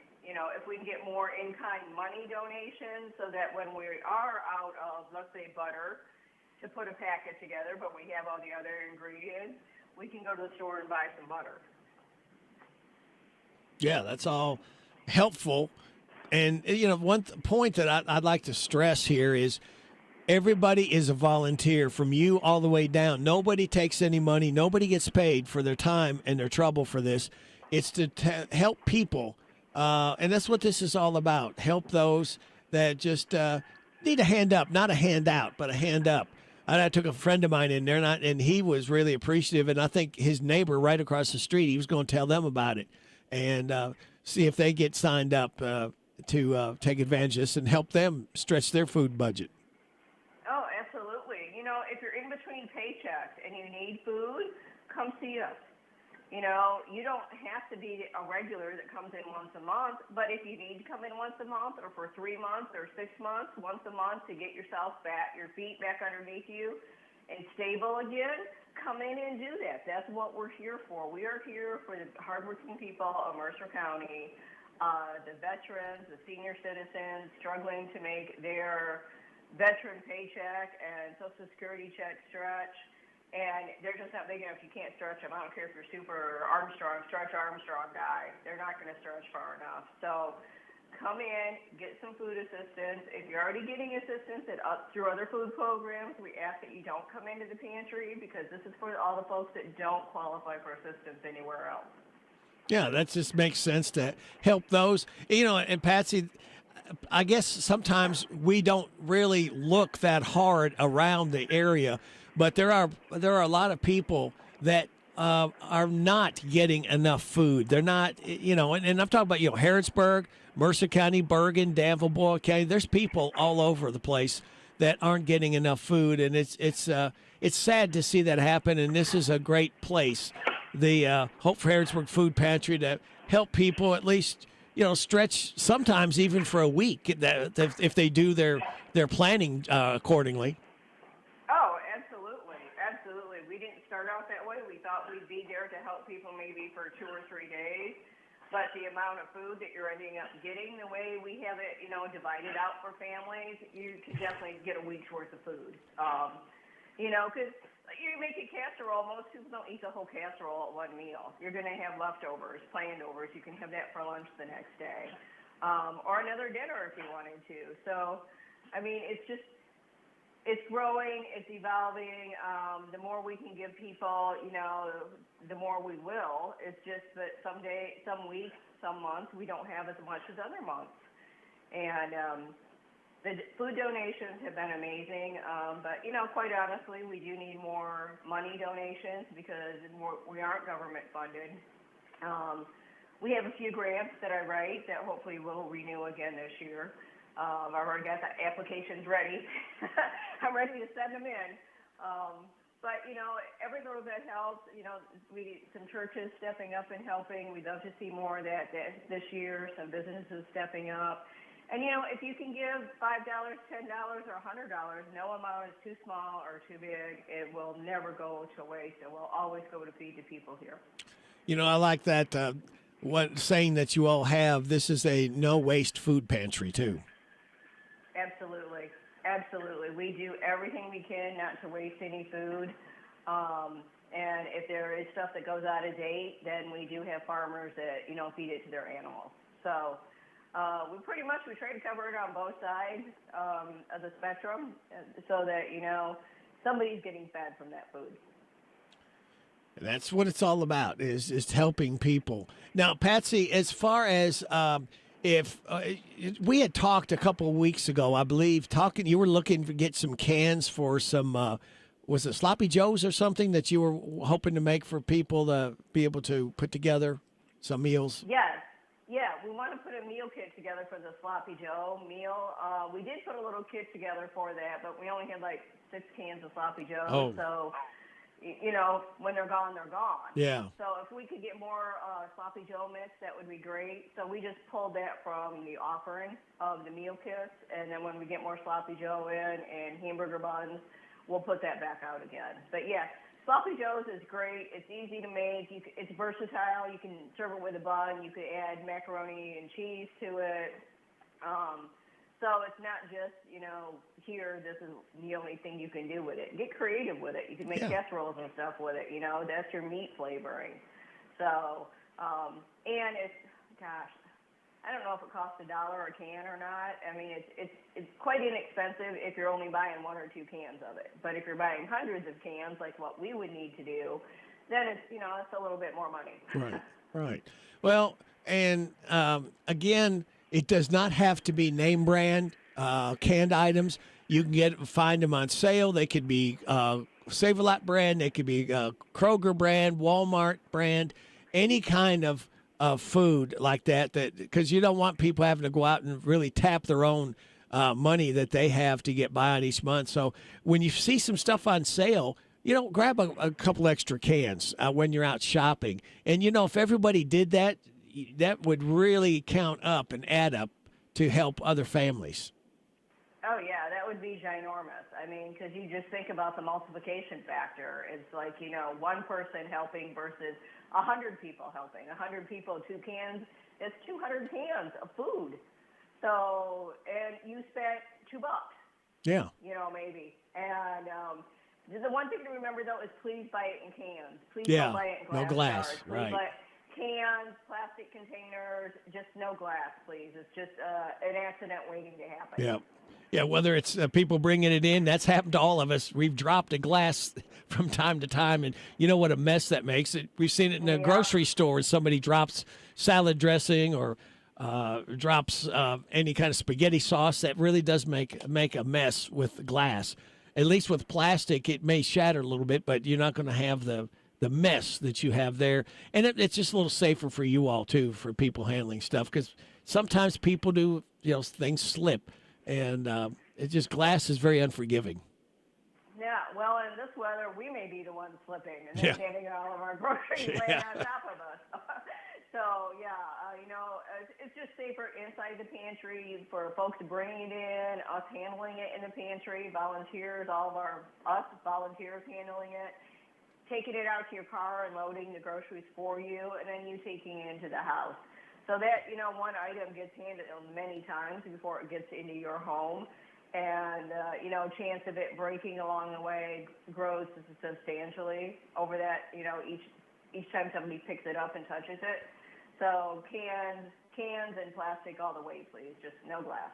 [SPEAKER 15] if we can get more in-kind money donations so that when we are out of, let's say, butter to put a packet together, but we have all the other ingredients, we can go to the store and buy some butter.
[SPEAKER 4] Yeah, that's all helpful. And, one point that I'd like to stress here is everybody is a volunteer from you all the way down. Nobody takes any money. Nobody gets paid for their time and their trouble for this. It's to help people. And that's what this is all about. Help those that just need a hand up, not a handout, but a hand up. And I took a friend of mine in there, and he was really appreciative. And I think his neighbor right across the street, he was going to tell them about it and see if they get signed up to take advantage of this and help them stretch their food budget.
[SPEAKER 15] Oh, absolutely. You know, if you're in between paychecks and you need food, come see us. You know, you don't have to be a regular that comes in once a month, but if you need to come in once a month or for 3 months or 6 months, once a month to get yourself back, your feet back underneath you and stable again, come in and do that. That's what we're here for. We are here for the hardworking people of Mercer County, the veterans, the senior citizens struggling to make their veteran paycheck and Social Security check stretch. And they're just not big enough. You can't stretch them. I don't care if you're super Armstrong, stretch Armstrong guy. They're not going to stretch far enough. So come in, get some food assistance. If you're already getting assistance through other food programs, we ask that you don't come into the pantry because this is for all the folks that don't qualify for assistance anywhere else.
[SPEAKER 4] Yeah, that just makes sense to help those. You know, and Patsy, I guess sometimes we don't really look that hard around the area. But there are a lot of people that are not getting enough food. They're not, you know, and I'm talking about, you know, Harrodsburg, Mercer County, Bergen, Danville, Boyle County. There's people all over the place that aren't getting enough food, and it's sad to see that happen. And this is a great place, the Hope for Harrodsburg Food Pantry, to help people at least, you know, stretch sometimes even for a week if they do their planning accordingly.
[SPEAKER 15] Start out that way. We thought we'd be there to help people maybe for 2 or 3 days, but the amount of food that you're ending up getting, the way we have it, you know, divided out for families, you can definitely get a week's worth of food. You know, because you make a casserole, most people don't eat the whole casserole at one meal. You're going to have leftovers, leftovers. You can have that for lunch the next day, or another dinner if you wanted to. So, I mean, it's growing, it's evolving. The more we can give people, you know, the more we will. It's just that some weeks, some months, we don't have as much as other months. And the food donations have been amazing. But, you know, quite honestly, we do need more money donations because we aren't government funded. We have a few grants that I write that hopefully will renew again this year. I've already got the applications ready. I'm ready to send them in. But, you know, every little bit helps. You know, some churches stepping up and helping. We'd love to see more of that this year, some businesses stepping up. And, you know, if you can give $5, $10, or $100, no amount is too small or too big. It will never go to waste. It will always go to feed the people here.
[SPEAKER 4] You know, I like that saying that you all have. This is a no-waste food pantry, too.
[SPEAKER 15] Absolutely. Absolutely. We do everything we can not to waste any food. And if there is stuff that goes out of date, then we do have farmers that, you know, feed it to their animals. So we try to cover it on both sides of the spectrum so that, you know, somebody's getting fed from that food.
[SPEAKER 4] That's what it's all about, is helping people. Now, Patsy, as far as if we had talked a couple of weeks ago, I believe, you were looking to get some cans for some, was it Sloppy Joes or something that you were hoping to make for people to be able to put together some meals?
[SPEAKER 15] Yes. Yeah, we want to put a meal kit together for the Sloppy Joe meal. We did put a little kit together for that, but we only had like 6 cans of Sloppy Joes.
[SPEAKER 4] Oh.
[SPEAKER 15] So, you know, when they're gone, they're gone.
[SPEAKER 4] Yeah.
[SPEAKER 15] So if we could get more Sloppy Joe mix, that would be great. So we just pulled that from the offering of the meal kits, and then when we get more Sloppy Joe in and hamburger buns, we'll put that back out again. But yeah, Sloppy Joe's is great. It's easy to make. It's versatile. You can serve it with a bun. You could add macaroni and cheese to it. So it's not just, you know, here, this is the only thing you can do with it. Get creative with it. You can make casseroles and stuff with it, you know. That's your meat flavoring. So, and it's, gosh, I don't know if it costs $1 a can or not. I mean, it's quite inexpensive if you're only buying 1 or 2 cans of it. But if you're buying hundreds of cans, like what we would need to do, then it's, you know, it's a little bit more money.
[SPEAKER 4] Right. Well, and again, it does not have to be name brand. canned items. You can find them on sale. They could be Save-A-Lot brand. They could be Kroger brand, Walmart brand, any kind of food like that. Because you don't want people having to go out and really tap their own money that they have to get by on each month. So when you see some stuff on sale, grab a couple extra cans when you're out shopping. And, if everybody did that, that would really count up and add up to help other families.
[SPEAKER 15] Oh, yeah, that would be ginormous. I mean, because you just think about the multiplication factor. It's like, one person helping versus 100 people helping. 100 people, 2 cans, it's 200 cans of food. So, and you spent $2.
[SPEAKER 4] Yeah.
[SPEAKER 15] Maybe. And the one thing to remember, though, is please buy it in cans. Please
[SPEAKER 4] Yeah,
[SPEAKER 15] don't buy it in glass
[SPEAKER 4] no glass,
[SPEAKER 15] jars. Please
[SPEAKER 4] right.
[SPEAKER 15] buy cans, plastic containers, just no glass, please. It's just an accident waiting to happen.
[SPEAKER 4] Yeah. Yeah, whether it's people bringing it in, that's happened to all of us. We've dropped a glass from time to time, and you know what a mess that makes. We've seen it in a grocery store. Somebody drops salad dressing or drops any kind of spaghetti sauce. That really does make a mess with glass. At least with plastic, it may shatter a little bit, but you're not going to have the mess that you have there. And it's just a little safer for you all, too, for people handling stuff, because sometimes people do, things slip. And glass is very unforgiving.
[SPEAKER 15] Yeah, well, in this weather, we may be the ones slipping and then getting all of our groceries laying on top of us. So, it's just safer inside the pantry for folks bringing it in, us handling it in the pantry, volunteers, us volunteers handling it, taking it out to your car and loading the groceries for you, and then you taking it into the house. So that, one item gets handled many times before it gets into your home. And, chance of it breaking along the way grows substantially over that, each time somebody picks it up and touches it. So cans and plastic all the way, please. Just no glass.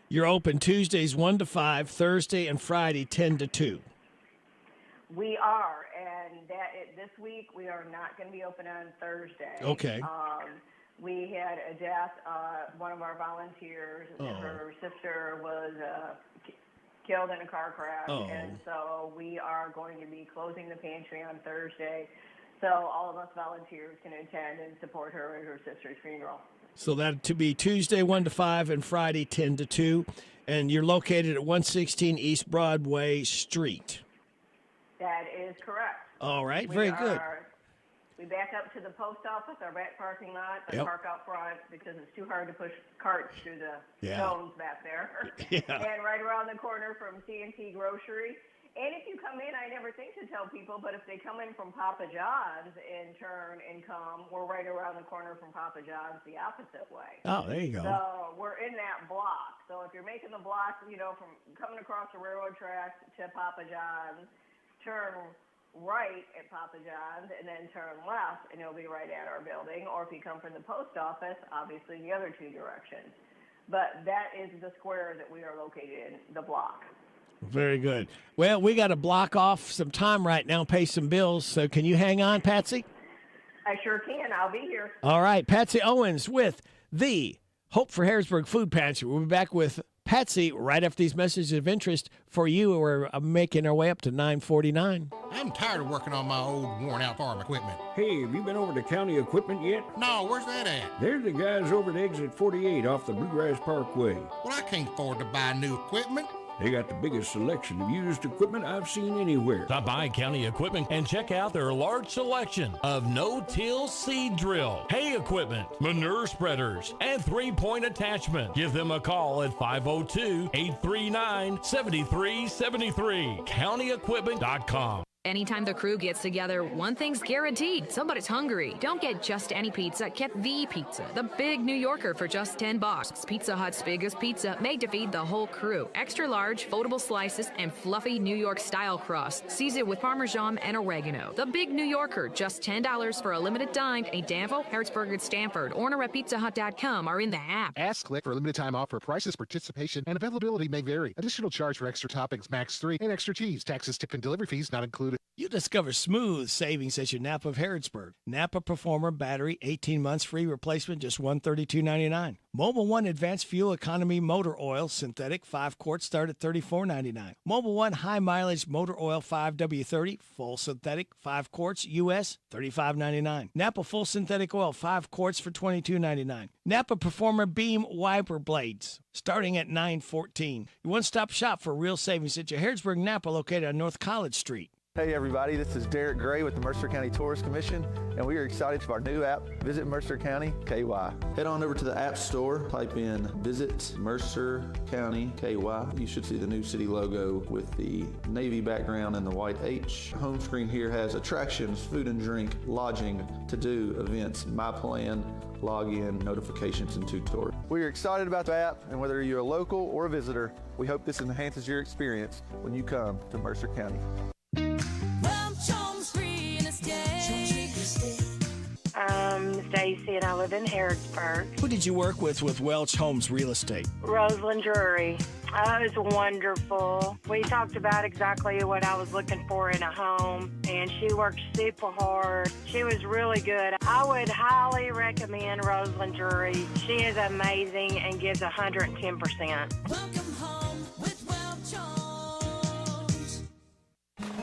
[SPEAKER 4] You're open Tuesdays 1 to 5, Thursday and Friday 10 to 2.
[SPEAKER 15] We are. And this week we are not going to be open on Thursday.
[SPEAKER 4] Okay.
[SPEAKER 15] We had a death. One of our volunteers, her sister was killed in a car crash, and so we are going to be closing the pantry on Thursday, so all of us volunteers can attend and support her at her sister's funeral.
[SPEAKER 4] So that to be Tuesday 1 to 5 and Friday 10 to 2, and you're located at 116 East Broadway Street.
[SPEAKER 15] That is correct.
[SPEAKER 4] All right, very good.
[SPEAKER 15] We back up to the post office, our back parking lot, and
[SPEAKER 4] Yep.
[SPEAKER 15] park out front because it's too hard to push carts through the stones back there.
[SPEAKER 4] Yeah.
[SPEAKER 15] And right around the corner from C&T Grocery. And if you come in, I never think to tell people, but if they come in from Papa John's and turn and come, we're right around the corner from Papa John's the opposite way.
[SPEAKER 4] Oh, there you go.
[SPEAKER 15] So we're in that block. So if you're making the block, from coming across the railroad tracks to Papa John's, turn right at Papa John's and then turn left and you'll be right at our building. Or if you come from the post office, obviously the other two directions. But that is the square that we are located in, the block.
[SPEAKER 4] Very good. Well, we got to block off some time right now and pay some bills. So can you hang on, Patsy?
[SPEAKER 15] I sure can. I'll be here.
[SPEAKER 4] All right. Patsy Owens with the Hope for Harrodsburg Food Pantry. We'll be back with Patsy right after these messages of interest for you. We're making our way up to 9:49.
[SPEAKER 1] I'm tired of working on my old worn-out farm equipment.
[SPEAKER 2] Hey, have you been over to County Equipment yet?
[SPEAKER 1] No, where's that at?
[SPEAKER 2] They're the guys over at Exit 48 off the Bluegrass Parkway.
[SPEAKER 1] Well, I can't afford to buy new equipment.
[SPEAKER 2] They got the biggest selection of used equipment I've seen anywhere.
[SPEAKER 7] Stop by County Equipment and check out their large selection of no-till seed drill, hay equipment, manure spreaders, and three-point attachment. Give them a call at 502-839-7373. CountyEquipment.com.
[SPEAKER 20] Anytime the crew gets together, one thing's guaranteed. Somebody's hungry. Don't get just any pizza. Get the pizza. The Big New Yorker for just $10. Pizza Hut's biggest pizza, made to feed the whole crew. Extra large, foldable slices, and fluffy New York style crust. Season with Parmesan and oregano. The Big New Yorker, just $10 for a limited time. A Danville, Harrodsburg, and Stanford. Order at pizzahut.com or in the app.
[SPEAKER 14] Ask Click for a limited time offer. Prices, participation, and availability may vary. Additional charge for extra toppings, max 3, and extra cheese. Taxes, tip, and delivery fees not included.
[SPEAKER 4] You'll discover smooth savings at your Napa of Harrodsburg. Napa Performer battery, 18 months free replacement, just $132.99. Mobile One Advanced Fuel Economy Motor Oil Synthetic, 5 quarts, start at $34.99. Mobile One High Mileage Motor Oil 5W30, full synthetic, 5 quarts, U.S., $35.99. Napa Full Synthetic Oil, 5 quarts for $22.99. Napa Performer Beam Wiper Blades, starting at $9.14. Your one-stop shop for real savings at your Harrodsburg Napa, located on North College Street.
[SPEAKER 3] Hey everybody, this is Derek Gray with the Mercer County Tourist Commission, and we are excited for our new app, Visit Mercer County KY. Head on over to the App Store, type in Visit Mercer County KY. You should see the new city logo with the navy background and the white H. Home screen here has attractions, food and drink, lodging, to-do, events, my plan, login, notifications, and tutorials. We are excited about the app, and whether you're a local or a visitor, we hope this enhances your experience when you come to Mercer County.
[SPEAKER 6] I'm Stacy and I live in Harrodsburg.
[SPEAKER 4] Who did you work with Welch Homes Real Estate?
[SPEAKER 6] Rosalind Drury. It was wonderful. We talked about exactly what I was looking for in a home, and she worked super hard. She was really good. I would highly recommend Rosalind Drury. She is amazing and gives 110%.
[SPEAKER 22] Welcome home with Welch Homes.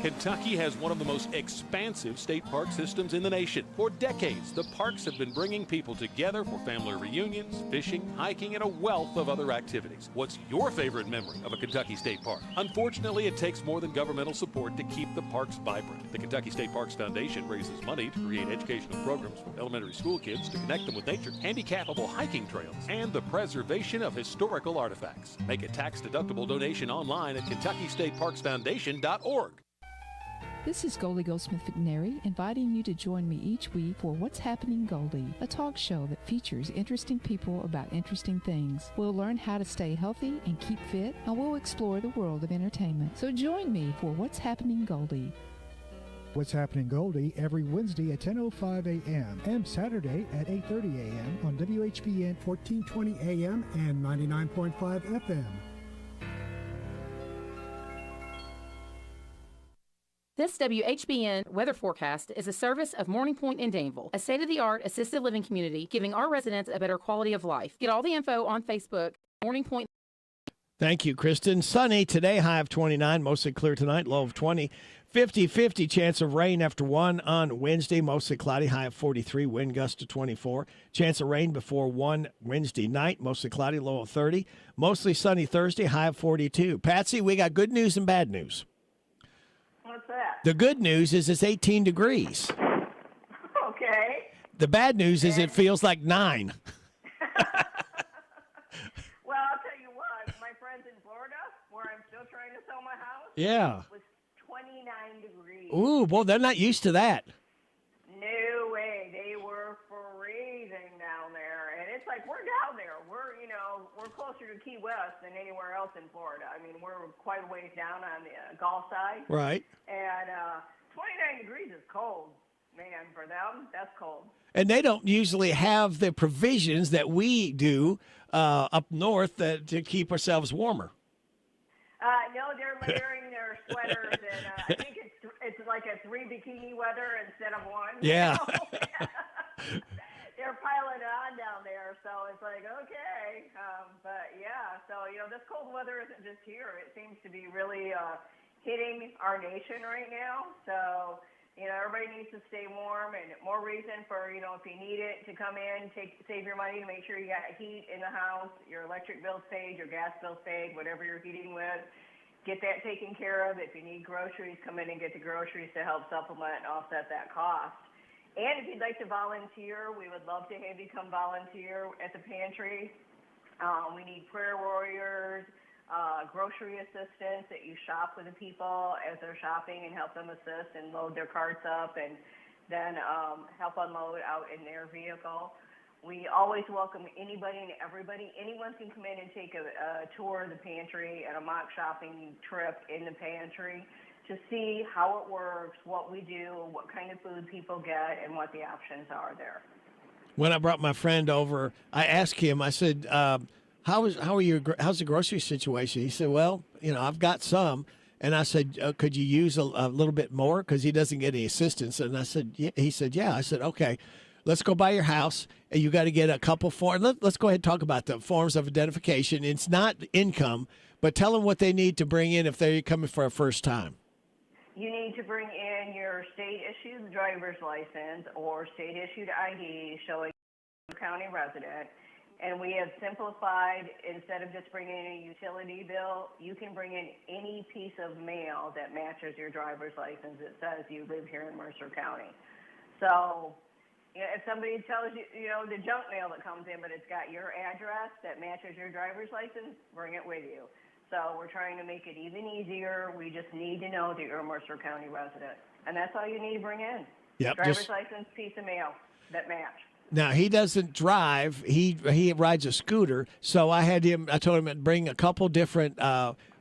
[SPEAKER 8] Kentucky has one of the most expansive state park systems in the nation. For decades, the parks have been bringing people together for family reunions, fishing, hiking, and a wealth of other activities. What's your favorite memory of a Kentucky state park? Unfortunately, it takes more than governmental support to keep the parks vibrant. The Kentucky State Parks Foundation raises money to create educational programs for elementary school kids to connect them with nature, handicappable hiking trails, and the preservation of historical artifacts. Make a tax-deductible donation online at KentuckyStateParksFoundation.org.
[SPEAKER 12] This is Goldie Goldsmith McNary, inviting you to join me each week for What's Happening Goldie, a talk show that features interesting people about interesting things. We'll learn how to stay healthy and keep fit, and we'll explore the world of entertainment. So join me for What's Happening Goldie.
[SPEAKER 23] What's Happening Goldie every Wednesday at 10:05 a.m. and Saturday at 8:30 a.m. on WHBN 1420 a.m. and 99.5 FM.
[SPEAKER 24] This WHBN weather forecast is a service of Morning Point in Danville, a state-of-the-art assisted living community giving our residents a better quality of life. Get all the info on Facebook, Morning Point.
[SPEAKER 4] Thank you, Kristen. Sunny today, high of 29, mostly clear tonight, low of 20. 50-50 chance of rain after 1 on Wednesday, mostly cloudy, high of 43, wind gust to 24. Chance of rain before 1 Wednesday night, mostly cloudy, low of 30. Mostly sunny Thursday, high of 42. Patsy, we got good news and bad news.
[SPEAKER 15] What's that?
[SPEAKER 4] The good news is it's 18 degrees.
[SPEAKER 15] Okay.
[SPEAKER 4] The bad news is it feels like 9.
[SPEAKER 15] Well, I'll tell you what, my friends in Florida, where I'm still trying to sell my house,
[SPEAKER 4] Yeah.
[SPEAKER 15] was 29 degrees.
[SPEAKER 4] Ooh, well, they're not used to that.
[SPEAKER 15] No way. They were freezing down there. And it's like, we're down there. We're closer to Key West than anywhere else in Florida. I mean, we're quite a ways down on the Gulf side.
[SPEAKER 4] Right.
[SPEAKER 15] And 29 degrees is cold. Man, for them, that's cold.
[SPEAKER 4] And they don't usually have the provisions that we do up north to keep ourselves warmer.
[SPEAKER 15] No, they're layering their sweaters, and I think it's like a 3 bikini weather instead of 1.
[SPEAKER 4] Yeah.
[SPEAKER 15] They're piling on down there, so it's like, okay. But, yeah, so, this cold weather isn't just here. It seems to be really hitting our nation right now. So, everybody needs to stay warm, and more reason for, if you need it, to come in, save your money to make sure you got heat in the house, your electric bill's paid, your gas bill's paid, whatever you're heating with. Get that taken care of. If you need groceries, come in and get the groceries to help supplement and offset that cost. And if you'd like to volunteer, we would love to have you come volunteer at the pantry. We need prayer warriors, grocery assistants that you shop with the people as they're shopping and help them assist and load their carts up and then help unload out in their vehicle. We always welcome anybody and everybody. Anyone can come in and take a tour of the pantry and a mock shopping trip in the pantry to see how it works, what we do, what kind of food people get, and what the options are there.
[SPEAKER 4] When I brought my friend over, I asked him, I said, how's the grocery situation? He said, well, I've got some. And I said, could you use a little bit more? Because he doesn't get any assistance. And I said, yeah. He said, yeah. I said, okay, let's go by your house. And you got to get a couple forms. Let's go ahead and talk about the forms of identification. It's not income, but tell them what they need to bring in if they're coming for a first time.
[SPEAKER 15] You need to bring in your state-issued driver's license or state-issued ID showing you're a county resident. And we have simplified, instead of just bringing in a utility bill, you can bring in any piece of mail that matches your driver's license that says you live here in Mercer County. So, if somebody tells you, the junk mail that comes in, but it's got your address that matches your driver's license, bring it with you. So we're trying to make it even easier. We just need to know that you're a Mercer County resident. And that's all you need to bring in.
[SPEAKER 4] Yep,
[SPEAKER 15] driver's license, piece of mail that match.
[SPEAKER 4] Now, he doesn't drive. He rides a scooter. So I told him to bring a couple different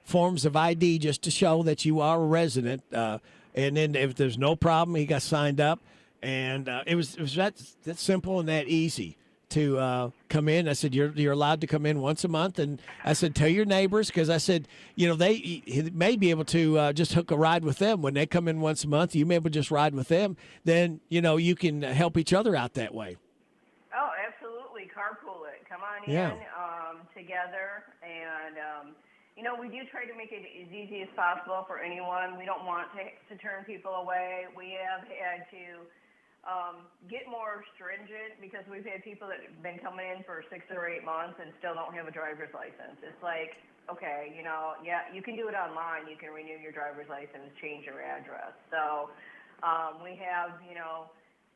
[SPEAKER 4] forms of ID just to show that you are a resident. And then if there's no problem, he got signed up. And it was that simple and that easy to come in. I said, you're allowed to come in once a month. And I said, tell your neighbors, because I said, he may be able to just hook a ride with them. When they come in once a month, you may be able to just ride with them. Then, you can help each other out that way.
[SPEAKER 15] Oh, absolutely. Carpool it. Come on
[SPEAKER 4] Yeah.
[SPEAKER 15] in together. And, we do try to make it as easy as possible for anyone. We don't want to turn people away. We have had to get more stringent because we've had people that have been coming in for 6 or 8 months and still don't have a driver's license. It's like, okay, yeah, you can do it online. You can renew your driver's license, change your address. So we have,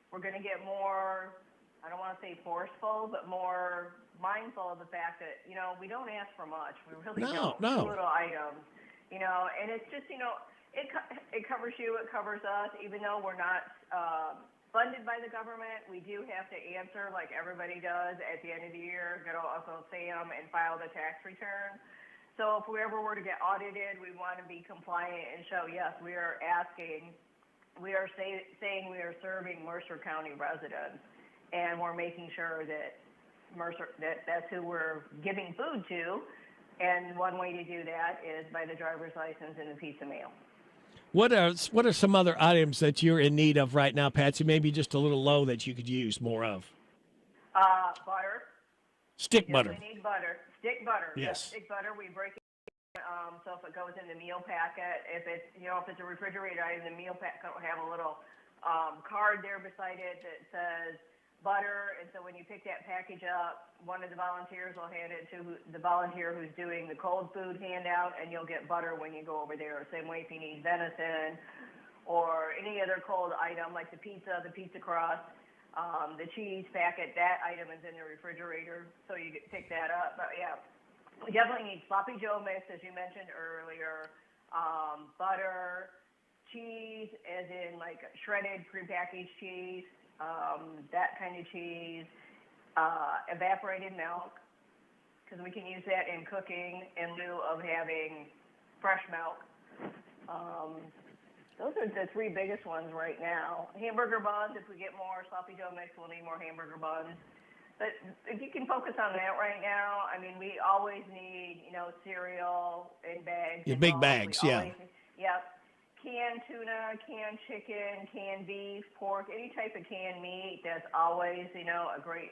[SPEAKER 15] we're going to get more, I don't want to say forceful, but more mindful of the fact that, we don't ask for much. We really don't.
[SPEAKER 4] No.
[SPEAKER 15] Little items, and it's just, it covers you, it covers us, even though we're not funded by the government. We do have to answer, like everybody does, at the end of the year, go to Uncle Sam and file the tax return. So if we ever were to get audited, we want to be compliant and show, yes, we are saying we are serving Mercer County residents. And we're making sure that that's who we're giving food to. And one way to do that is by the driver's license and a piece of mail.
[SPEAKER 4] What are some other items that you're in need of right now, Patsy? Maybe just a little low that you could use more of.
[SPEAKER 15] Butter.
[SPEAKER 4] Stick butter.
[SPEAKER 15] We need butter. Stick butter.
[SPEAKER 4] Yes.
[SPEAKER 15] Stick butter. We break it. So if it goes in the meal packet, if it's a refrigerator item, the meal packet will have a little card there beside it that says butter, and so when you pick that package up, one of the volunteers will hand it to the volunteer who's doing the cold food handout, and you'll get butter when you go over there. Same way if you need venison or any other cold item like the pizza crust, the cheese packet, that item is in the refrigerator, so you pick that up. But yeah, we definitely need sloppy Joe mix, as you mentioned earlier, butter, cheese, as in like shredded prepackaged cheese, that kind of cheese, evaporated milk, because we can use that in cooking in lieu of having fresh milk. Those are the three biggest ones right now. Hamburger buns, if we get more sloppy Joe mix, we'll need more hamburger buns. But if you can focus on that right now, I mean, we always need, cereal in bags.
[SPEAKER 4] Your big bags, yeah.
[SPEAKER 15] Yep. Canned tuna, canned chicken, canned beef, pork, any type of canned meat, that's always, a great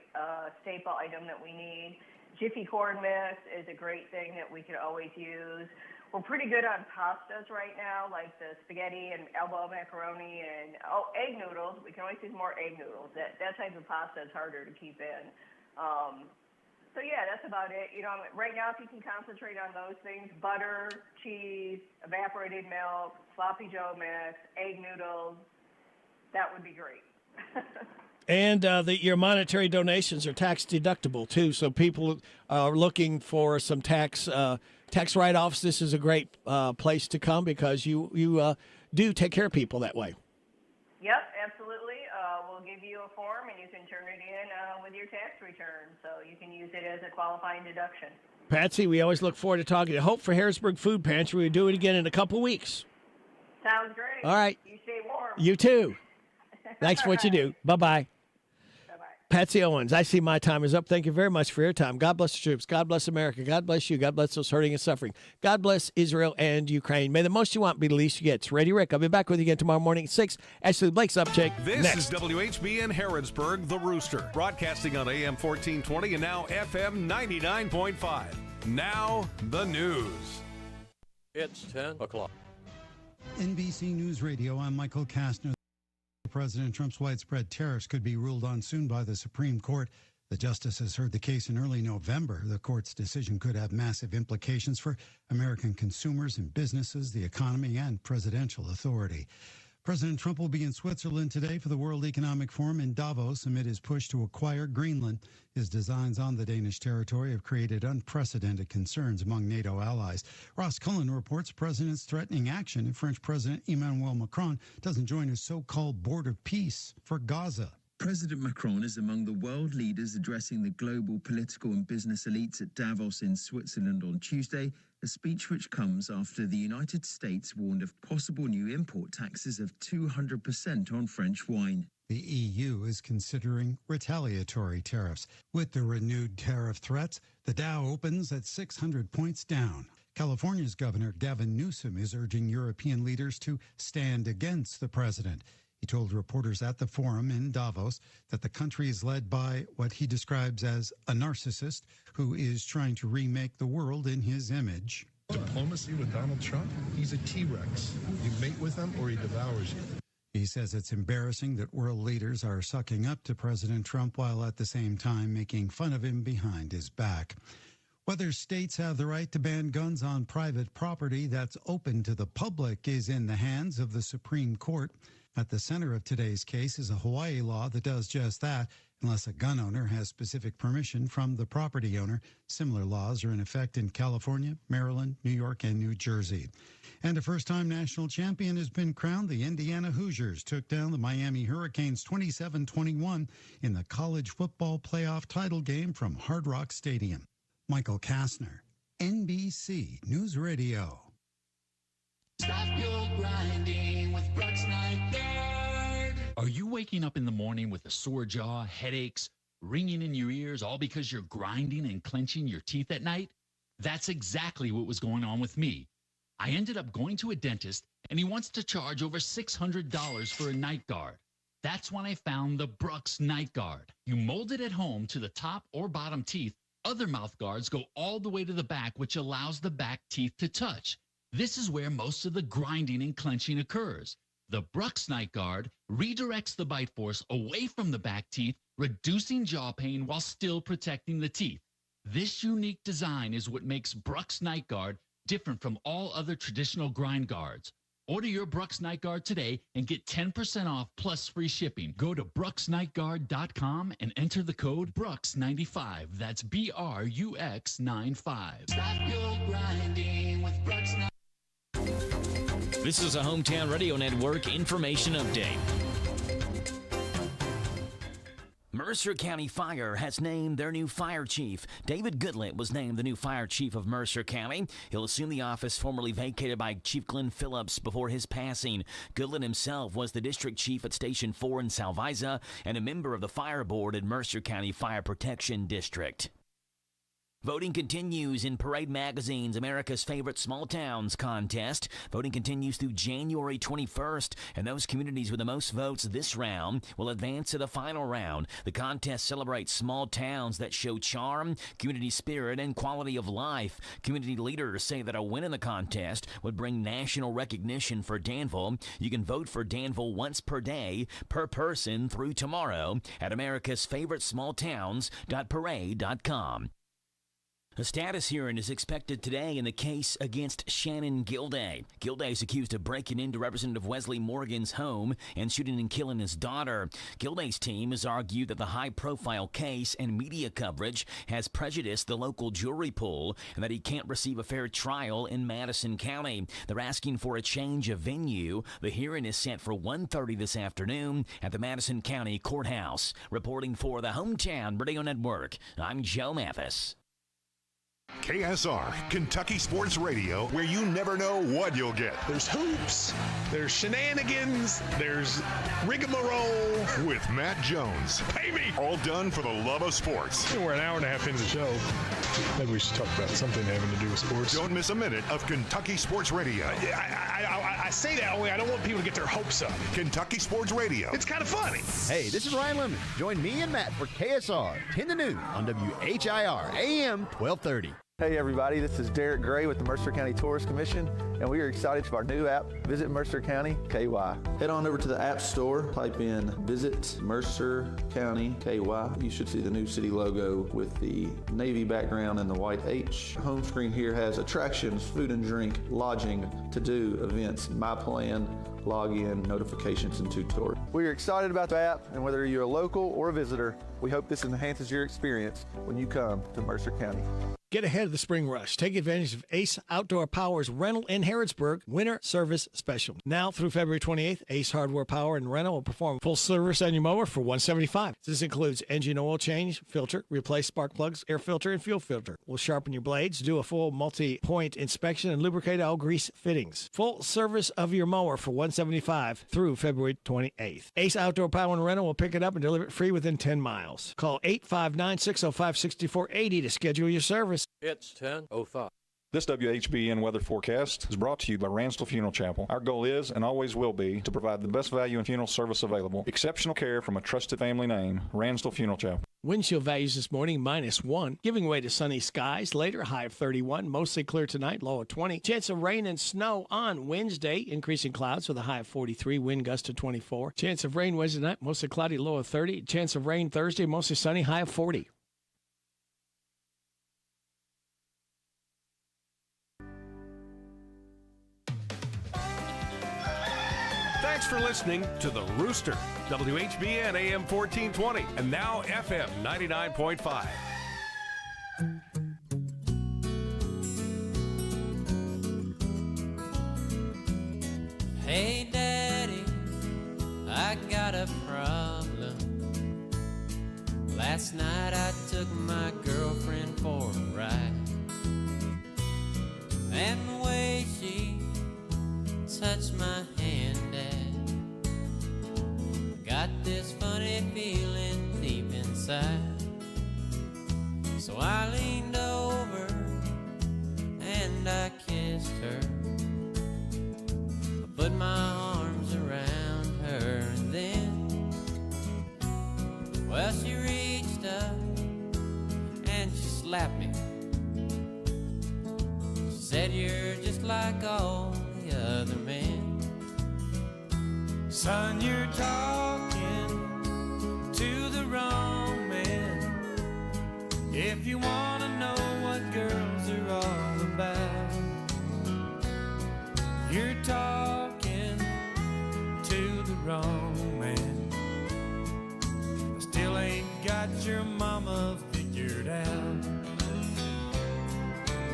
[SPEAKER 15] staple item that we need. Jiffy corn mix is a great thing that we could always use. We're pretty good on pastas right now, like the spaghetti and elbow macaroni and egg noodles. We can always use more egg noodles. That type of pasta is harder to keep in. So yeah, that's about it. Right now, if you can concentrate on those things, butter, cheese, evaporated milk, sloppy Joe mix, egg noodles, that would be great.
[SPEAKER 4] And your monetary donations are tax deductible too, so people are looking for some tax write-offs. This is a great place to come because you do take care of people that way.
[SPEAKER 15] Yep, absolutely. We'll give you a form, and you can turn it in with your tax return, so you can use it as a qualifying deduction.
[SPEAKER 4] Patsy, we always look forward to talking to Hope for Harrodsburg Food Pantry. We'll do it again in a couple weeks.
[SPEAKER 15] Sounds great.
[SPEAKER 4] All right.
[SPEAKER 15] You stay warm.
[SPEAKER 4] You too. Thanks for what you do. Bye-bye.
[SPEAKER 15] Bye-bye.
[SPEAKER 4] Patsy Owens, I see my time is up. Thank you very much for your time. God bless the troops. God bless America. God bless you. God bless those hurting and suffering. God bless Israel and Ukraine. May the most you want be the least you get. It's Radio Rick. I'll be back with you again tomorrow morning at 6. Ashley Blake's Upcheck
[SPEAKER 5] This
[SPEAKER 4] next.
[SPEAKER 5] is WHBN Harrodsburg, The Rooster, broadcasting on AM 1420 and now FM 99.5. Now, the news.
[SPEAKER 11] It's 10 o'clock.
[SPEAKER 16] NBC News Radio, I'm Michael Kastner. President Trump's widespread tariffs could be ruled on soon by the Supreme Court. The justices heard the case in early November. The court's decision could have massive implications for American consumers and businesses, the economy, and presidential authority. President Trump will be in Switzerland today for the World Economic Forum in Davos amid his push to acquire Greenland. His designs on the Danish territory have created unprecedented concerns among NATO allies. Ross Cullen reports president's threatening action if French President Emmanuel Macron doesn't join his so-called board of peace for Gaza.
[SPEAKER 17] President Macron is among the world leaders addressing the global political and business elites at Davos in Switzerland on Tuesday, a speech which comes after the United States warned of possible new import taxes of 200% on French wine.
[SPEAKER 16] The EU is considering retaliatory tariffs. With the renewed tariff threats, the Dow opens at 600 points down. California's Governor Gavin Newsom is urging European leaders to stand against the president. He told reporters at the forum in Davos that the country is led by what he describes as a narcissist who is trying to remake the world in his image.
[SPEAKER 19] Diplomacy with Donald Trump? He's a T-Rex. You mate with him or he devours you.
[SPEAKER 16] He says it's embarrassing that world leaders are sucking up to President Trump while at the same time making fun of him behind his back. Whether states have the right to ban guns on private property that's open to the public is in the hands of the Supreme Court. At the center of today's case is a Hawaii law that does just that, unless a gun owner has specific permission from the property owner. Similar laws are in effect in California, Maryland, New York, and New Jersey. And a first-time national champion has been crowned. The Indiana Hoosiers took down the Miami Hurricanes 27-21 in the college football playoff title game from Hard Rock Stadium. Michael Kastner, NBC News Radio.
[SPEAKER 26] Stop your grinding with Brooks Night Guard. Are you waking up in the morning with a sore jaw, headaches, ringing in your ears, all because you're grinding and clenching your teeth at night? That's exactly what was going on with me. I ended up going to a dentist, and he wants to charge over $600 for a night guard. That's when I found the Brooks Night Guard. You mold it at home to the top or bottom teeth. Other mouth guards go all the way to the back, which allows the back teeth to touch. This is where most of the grinding and clenching occurs. The Brooks Night Guard redirects the bite force away from the back teeth, reducing jaw pain while still protecting the teeth. This unique design is what makes Brooks Night Guard different from all other traditional grind guards. Order your Brooks Night Guard today and get 10% off plus free shipping. Go to brooksnightguard.com and enter the code Brooks95. That's BRUX95. Stop your grinding with Brooks Night.
[SPEAKER 27] This is a Hometown Radio Network information update. Mercer County Fire has named their new fire chief. David Goodlett was named the new fire chief of Mercer County. He'll assume the office formerly vacated by Chief Glenn Phillips before his passing. Goodlett himself was the district chief at Station 4 in Salviza and a member of the fire board at Mercer County Fire Protection District. Voting continues in Parade Magazine's America's Favorite Small Towns contest. Voting continues through January 21st, and those communities with the most votes this round will advance to the final round. The contest celebrates small towns that show charm, community spirit, and quality of life. Community leaders say that a win in the contest would bring national recognition for Danville. You can vote for Danville once per day, per person through tomorrow at americasfavoritesmalltowns.parade.com. A status hearing is expected today in the case against Shannon Gilday. Gilday is accused of breaking into Representative Wesley Morgan's home and shooting and killing his daughter. Gilday's team has argued that the high-profile case and media coverage has prejudiced the local jury pool and that he can't receive a fair trial in Madison County. They're asking for a change of venue. The hearing is set for 1:30 this afternoon at the Madison County Courthouse. Reporting for the Hometown Radio Network, I'm Joe Mathis.
[SPEAKER 1] KSR, Kentucky Sports Radio, where you never know what you'll get.
[SPEAKER 19] There's hoops, there's shenanigans, there's rigmarole.
[SPEAKER 1] With Matt Jones.
[SPEAKER 19] Pay me!
[SPEAKER 1] All done for the love of sports.
[SPEAKER 19] We're an hour and a half into the show. Maybe we should talk about something having to do with sports.
[SPEAKER 1] Don't miss a minute of Kentucky Sports Radio.
[SPEAKER 19] I say that only I don't want people to get their hopes up.
[SPEAKER 1] Kentucky Sports Radio.
[SPEAKER 19] It's kind of funny.
[SPEAKER 9] Hey, this is Ryan Lemon. Join me and Matt for KSR 10 to noon on WHIR AM 1230.
[SPEAKER 3] Hey everybody, this is Derek Gray with the Mercer County Tourist Commission, and we are excited for our new app, Visit Mercer County KY. Head on over to the App Store, type in Visit Mercer County KY. You should see the new city logo with the navy background and the white H. Home screen here has attractions, food and drink, lodging, to-do, events, my plan, login, notifications, and tutorials. We are excited about the app, and whether you're a local or a visitor, we hope this enhances your experience when you come to Mercer County.
[SPEAKER 4] Get ahead of the spring rush. Take advantage of Ace Outdoor Power's rental in Harrodsburg winter service special. Now through February 28th, Ace Hardware Power and Rental will perform full service on your mower for $175. This includes engine oil change, filter, replace spark plugs, air filter, and fuel filter. We'll sharpen your blades, do a full multi-point inspection, and lubricate all grease fittings. Full service of your mower for $175 through February 28th. Ace Outdoor Power and Rental will pick it up and deliver it free within 10 miles. Call 859-605-6480 to schedule your service.
[SPEAKER 11] It's 10:05.
[SPEAKER 10] This WHBN weather forecast is brought to you by Ransdell Funeral Chapel. Our goal is, and always will be, to provide the best value in funeral service available. Exceptional care from a trusted family name, Ransdell Funeral Chapel.
[SPEAKER 4] Wind chill values this morning -1, giving way to sunny skies. Later, high of 31. Mostly clear tonight, low of 20. Chance of rain and snow on Wednesday. Increasing clouds with a high of 43. Wind gust to 24. Chance of rain Wednesday night, mostly cloudy, low of 30. Chance of rain Thursday, mostly sunny, high of 40.
[SPEAKER 5] Thanks for listening to The Rooster, WHBN AM 1420, and now FM 99.5.
[SPEAKER 22] Hey Daddy, I got a problem. Last night I took my girlfriend for a ride, and the way she touched my hand, Dad, got this funny feeling deep inside. So I leaned over and I kissed her. I put my arms around her, and then, well, she reached up and she slapped me. She said, "You're just like all the other men. Son, you're talking to the wrong man. If you want to know what girls are all about, you're talking to the wrong man. I still ain't got your mama figured out.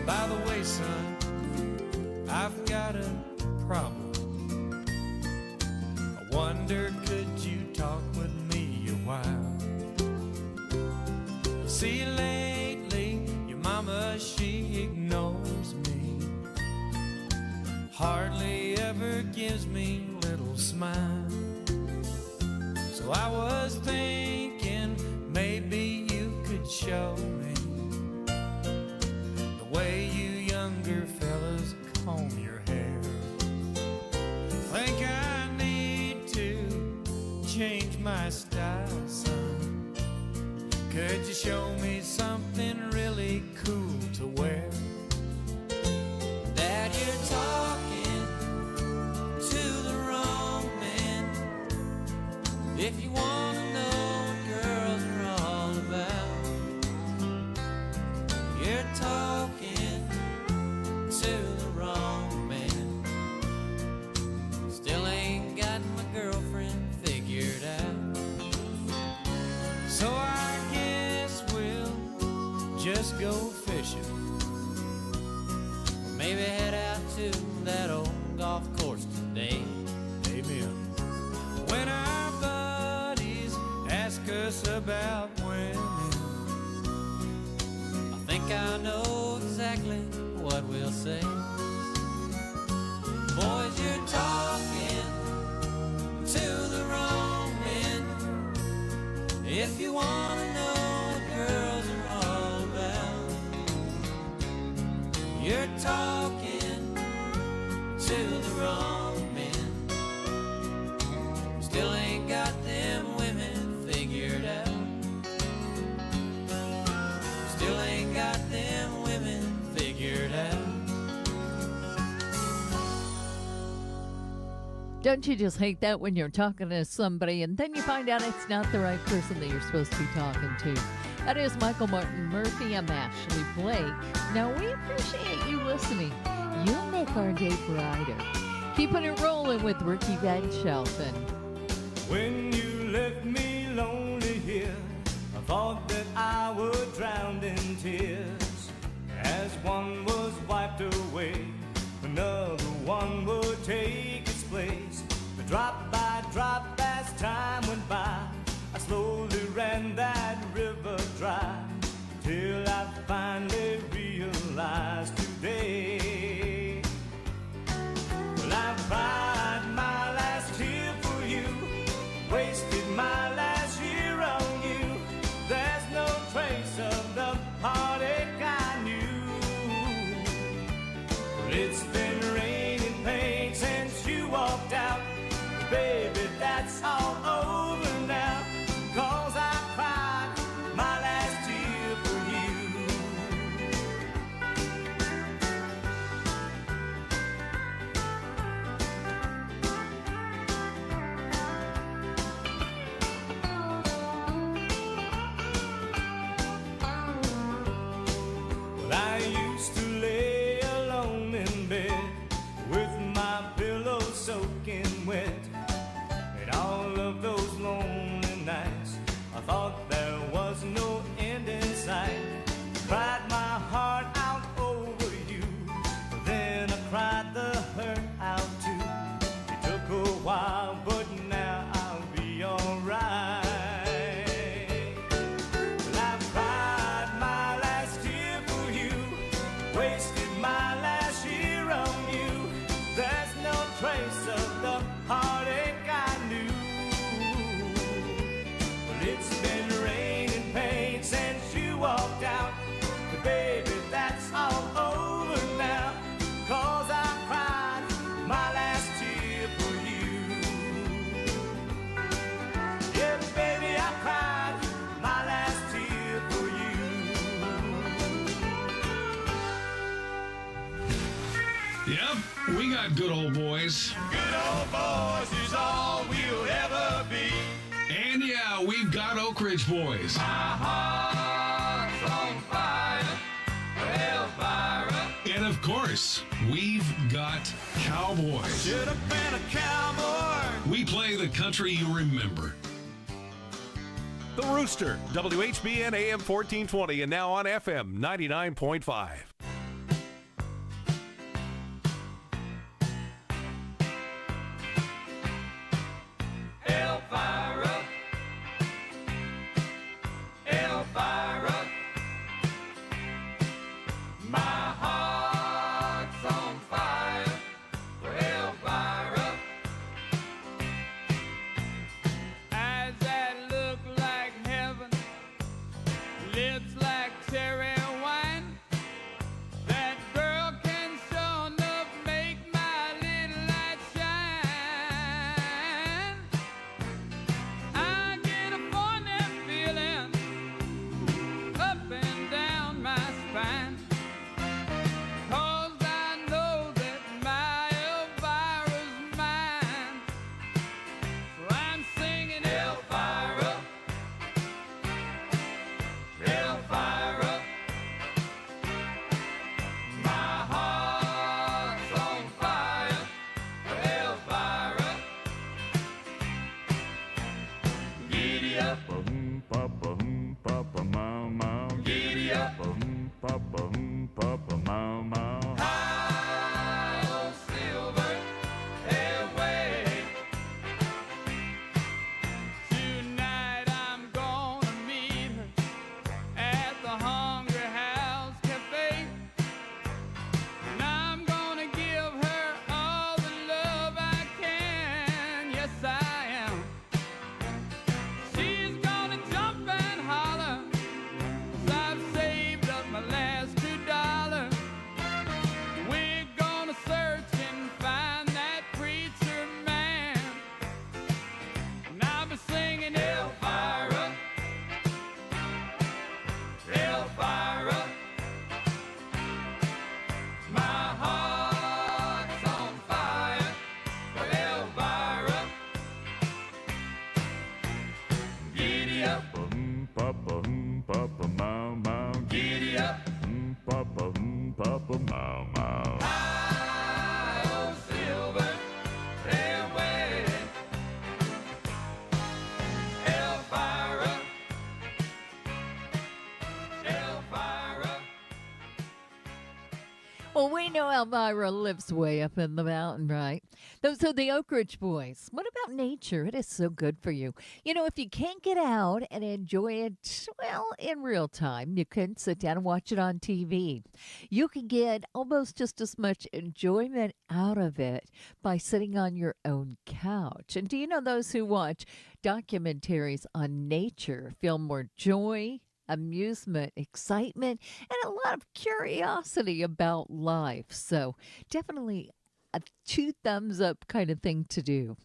[SPEAKER 22] By the way, son, I've got a problem. I wonder, could you talk with me a while? See, lately, your mama, she ignores me. Hardly ever gives me a little smile. So I was thinking maybe you could show me the way you younger fellas comb your hair. Think I need to change my style, son. Could you show me something really cool to wear? Dad, you're talking to the wrong man. If you want to know what girls are all about, you're talking to the wrong man. Still ain't got my girlfriend figured out. So I guess we'll say. Boys, you're talking to the wrong men. If you want to know what girls are all about, you're talking to the wrong men. Still ain't got them women figured out. Still ain't got them women figured out.
[SPEAKER 2] Don't you just hate that when you're talking to somebody and then you find out it's not the right person that you're supposed to be talking to? That is Michael Martin Murphy. I'm Ashley Blake. Now, we appreciate you listening. You'll make our day brighter. Keeping it rolling with Ricky Van Shelton.
[SPEAKER 22] When you left me lonely here, I thought that I would drown in tears. As one was wiped away, another one would take its place. Drop by drop as time went by, I slowly ran that river dry, till I finally realized today. Well, I cried my last tear for you, wasted my last year on you. There's no trace of the heartache I knew. But it's been raining pain since you walked out. Baby, that's all over now, 'cause I cried my last tear for you. Well, I used to lay alone in bed with my pillow soaking wet. And all of those lonely nights, I thought there was no end in sight. Cried my heart out over you, but then I cried the hurt out too. It took a while, but now I'll be alright. Well, I've cried my last tear for you, wasted my last year on you. There's no trace of the heartache I knew. But it's been raining pain since you walked out. But baby, that's all over now, 'cause I cried my last tear for you. Yeah, baby, I cried my last tear for you.
[SPEAKER 5] Yep, we got good old boys.
[SPEAKER 22] Good old boys is all we'll ever be.
[SPEAKER 5] And yeah, we've got Oak Ridge boys.
[SPEAKER 22] My heart's on fire for Elvira.
[SPEAKER 5] And of course, we've got cowboys.
[SPEAKER 22] Should have been a cowboy.
[SPEAKER 5] We play the country you remember. The Rooster, WHBN AM 1420, and now on FM 99.5.
[SPEAKER 22] Elvira. Elvira. My heart's on fire for Elvira. Eyes that look like heaven, lips like cherry wine.
[SPEAKER 2] know Elvira lives way up in the mountain, right? Those are the Oak Ridge boys. What about nature? It is so good for you. You know, if you can't get out and enjoy it, well, in real time, you can sit down and watch it on TV. You can get almost just as much enjoyment out of it by sitting on your own couch. And do you know those who watch documentaries on nature feel more joy, amusement, excitement, and a lot of curiosity about life? So definitely a 2 thumbs up kind of thing to do.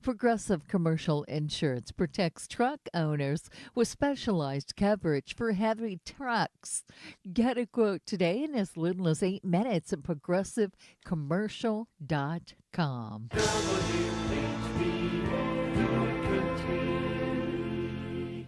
[SPEAKER 2] Progressive Commercial Insurance protects truck owners with specialized coverage for heavy trucks. Get a quote today in as little as 8 minutes at progressivecommercial.com.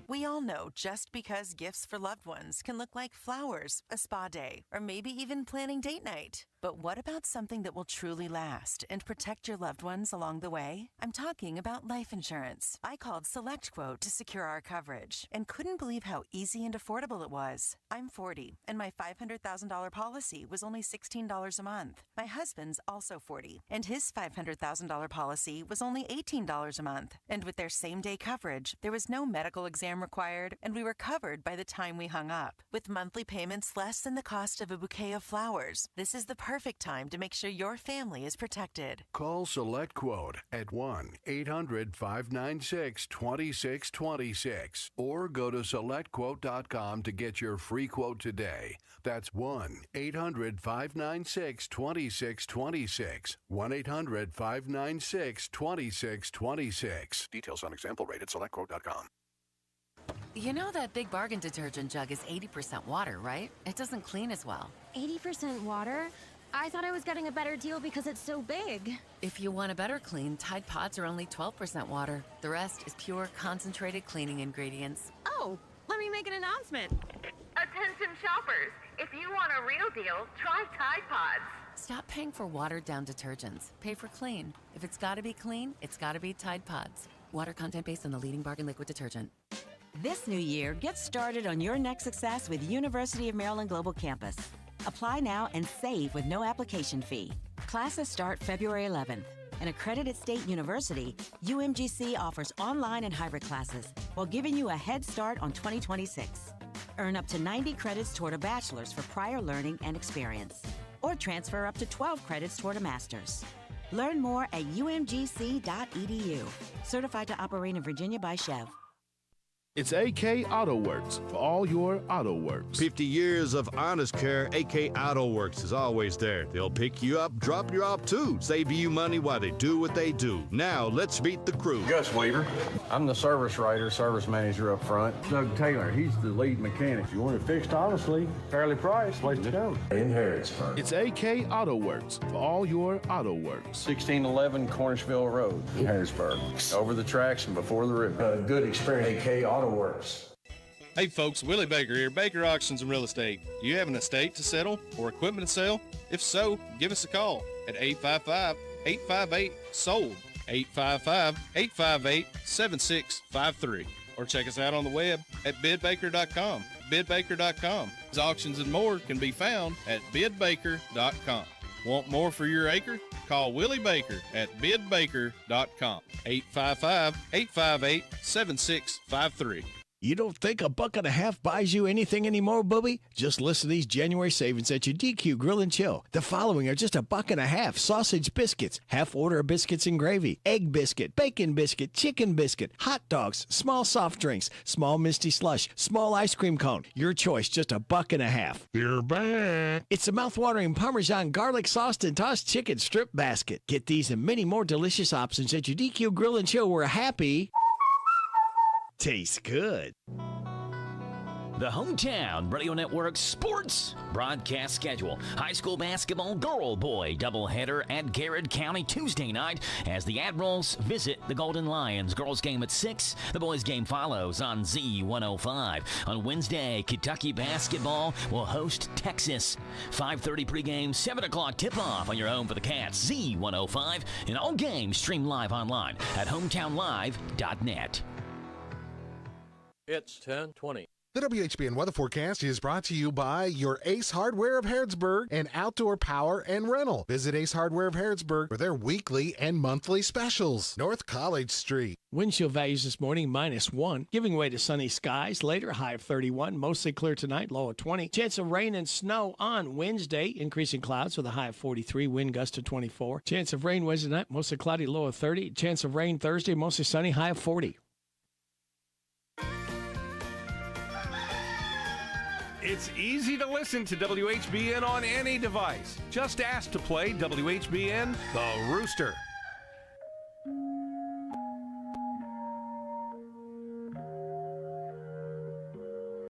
[SPEAKER 7] We all know just because gifts for loved ones can look like flowers, a spa day, or maybe even planning date night. But what about something that will truly last and protect your loved ones along the way? I'm talking about life insurance. I called SelectQuote to secure our coverage and couldn't believe how easy and affordable it was. I'm 40, and my $500,000 policy was only $16 a month. My husband's also 40, and his $500,000 policy was only $18 a month. And with their same-day coverage, there was no medical exam required, and we were covered by the time we hung up. With monthly payments less than the cost of a bouquet of flowers, this is the perfect time to make sure your family is protected.
[SPEAKER 13] Call SelectQuote at 1-800-596-2626 or go to SelectQuote.com to get your free quote today. That's 1-800-596-2626. 1-800-596-2626. Details on example rate at SelectQuote.com.
[SPEAKER 14] You know that Big Bargain detergent jug is 80% water, right? It doesn't clean as well.
[SPEAKER 18] 80% water? I thought I was getting a better deal because it's so big.
[SPEAKER 14] If you want a better clean, Tide Pods are only 12% water. The rest is pure, concentrated cleaning ingredients.
[SPEAKER 18] Oh, let me make an announcement.
[SPEAKER 20] Attention shoppers, if you want a real deal, try Tide Pods.
[SPEAKER 14] Stop paying for watered-down detergents. Pay for clean. If it's got to be clean, it's got to be Tide Pods. Water content based on the leading bargain liquid detergent.
[SPEAKER 21] This new year, get started on your next success with University of Maryland Global Campus. Apply now and save with no application fee. Classes start February 11th. An accredited state university, UMGC offers online and hybrid classes while giving you a head start on 2026. Earn up to 90 credits toward a bachelor's for prior learning and experience, or transfer up to 12 credits toward a master's. Learn more at umgc.edu. Certified to operate in Virginia by Chev.
[SPEAKER 25] It's AK Auto Works for all your auto works.
[SPEAKER 28] 50 years of honest care, AK Auto Works is always there. They'll pick you up, drop you off too, save you money while they do what they do. Now, let's meet the crew.
[SPEAKER 29] Gus Weaver. I'm the service writer, service manager up front. Doug Taylor, he's the lead mechanic. If you want it fixed honestly, fairly priced, place to go. In Harrodsburg.
[SPEAKER 25] It's AK Auto Works for all your auto works.
[SPEAKER 29] 1611 Cornishville Road in Harrodsburg. Over the tracks and before the river. A good experience. AK Auto Works.
[SPEAKER 30] Hey folks, Willie Baker here, Baker Auctions and Real Estate. Do you have an estate to settle or equipment to sell? If so, give us a call at 855-858-SOLD, 855-858-7653. Or check us out on the web at bidbaker.com. Bidbaker.com. Auctions and more can be found at bidbaker.com. Want more for your acre? Call Willie Baker at bidbaker.com. 855-858-7653.
[SPEAKER 4] You don't think $1.50 buys you anything anymore, Booby? Just listen to these January savings at your DQ Grill and Chill. The following are just $1.50. Sausage biscuits, half order of biscuits and gravy, egg biscuit, bacon biscuit, chicken biscuit, hot dogs, small soft drinks, small misty slush, small ice cream cone. Your choice, just $1.50. You're back. It's a mouthwatering Parmesan garlic sauce and tossed chicken strip basket. Get these and many more delicious options at your DQ Grill and Chill where happy tastes good.
[SPEAKER 27] The Hometown Radio Network Sports broadcast schedule. High school basketball girl-boy doubleheader at Garrett County Tuesday night as the Admirals visit the Golden Lions. Girls game at 6. The boys game follows on Z105. On Wednesday, Kentucky basketball will host Texas. 5:30 pregame, 7 o'clock tip-off on your home for the Cats. Z105. And all games stream live online at hometownlive.net.
[SPEAKER 11] It's 10:20.
[SPEAKER 1] The WHBN weather forecast is brought to you by your Ace Hardware of Harrodsburg and Outdoor Power and Rental. Visit Ace Hardware of Harrodsburg for their weekly and monthly specials. North College Street.
[SPEAKER 4] Wind chill values this morning -1, giving way to sunny skies. Later, high of 31. Mostly clear tonight, low of 20. Chance of rain and snow on Wednesday. Increasing clouds with a high of 43. Wind gust to 24. Chance of rain Wednesday night, mostly cloudy, low of 30. Chance of rain Thursday, mostly sunny, high of 40.
[SPEAKER 5] It's easy to listen to WHBN on any device. Just ask to play WHBN The Rooster.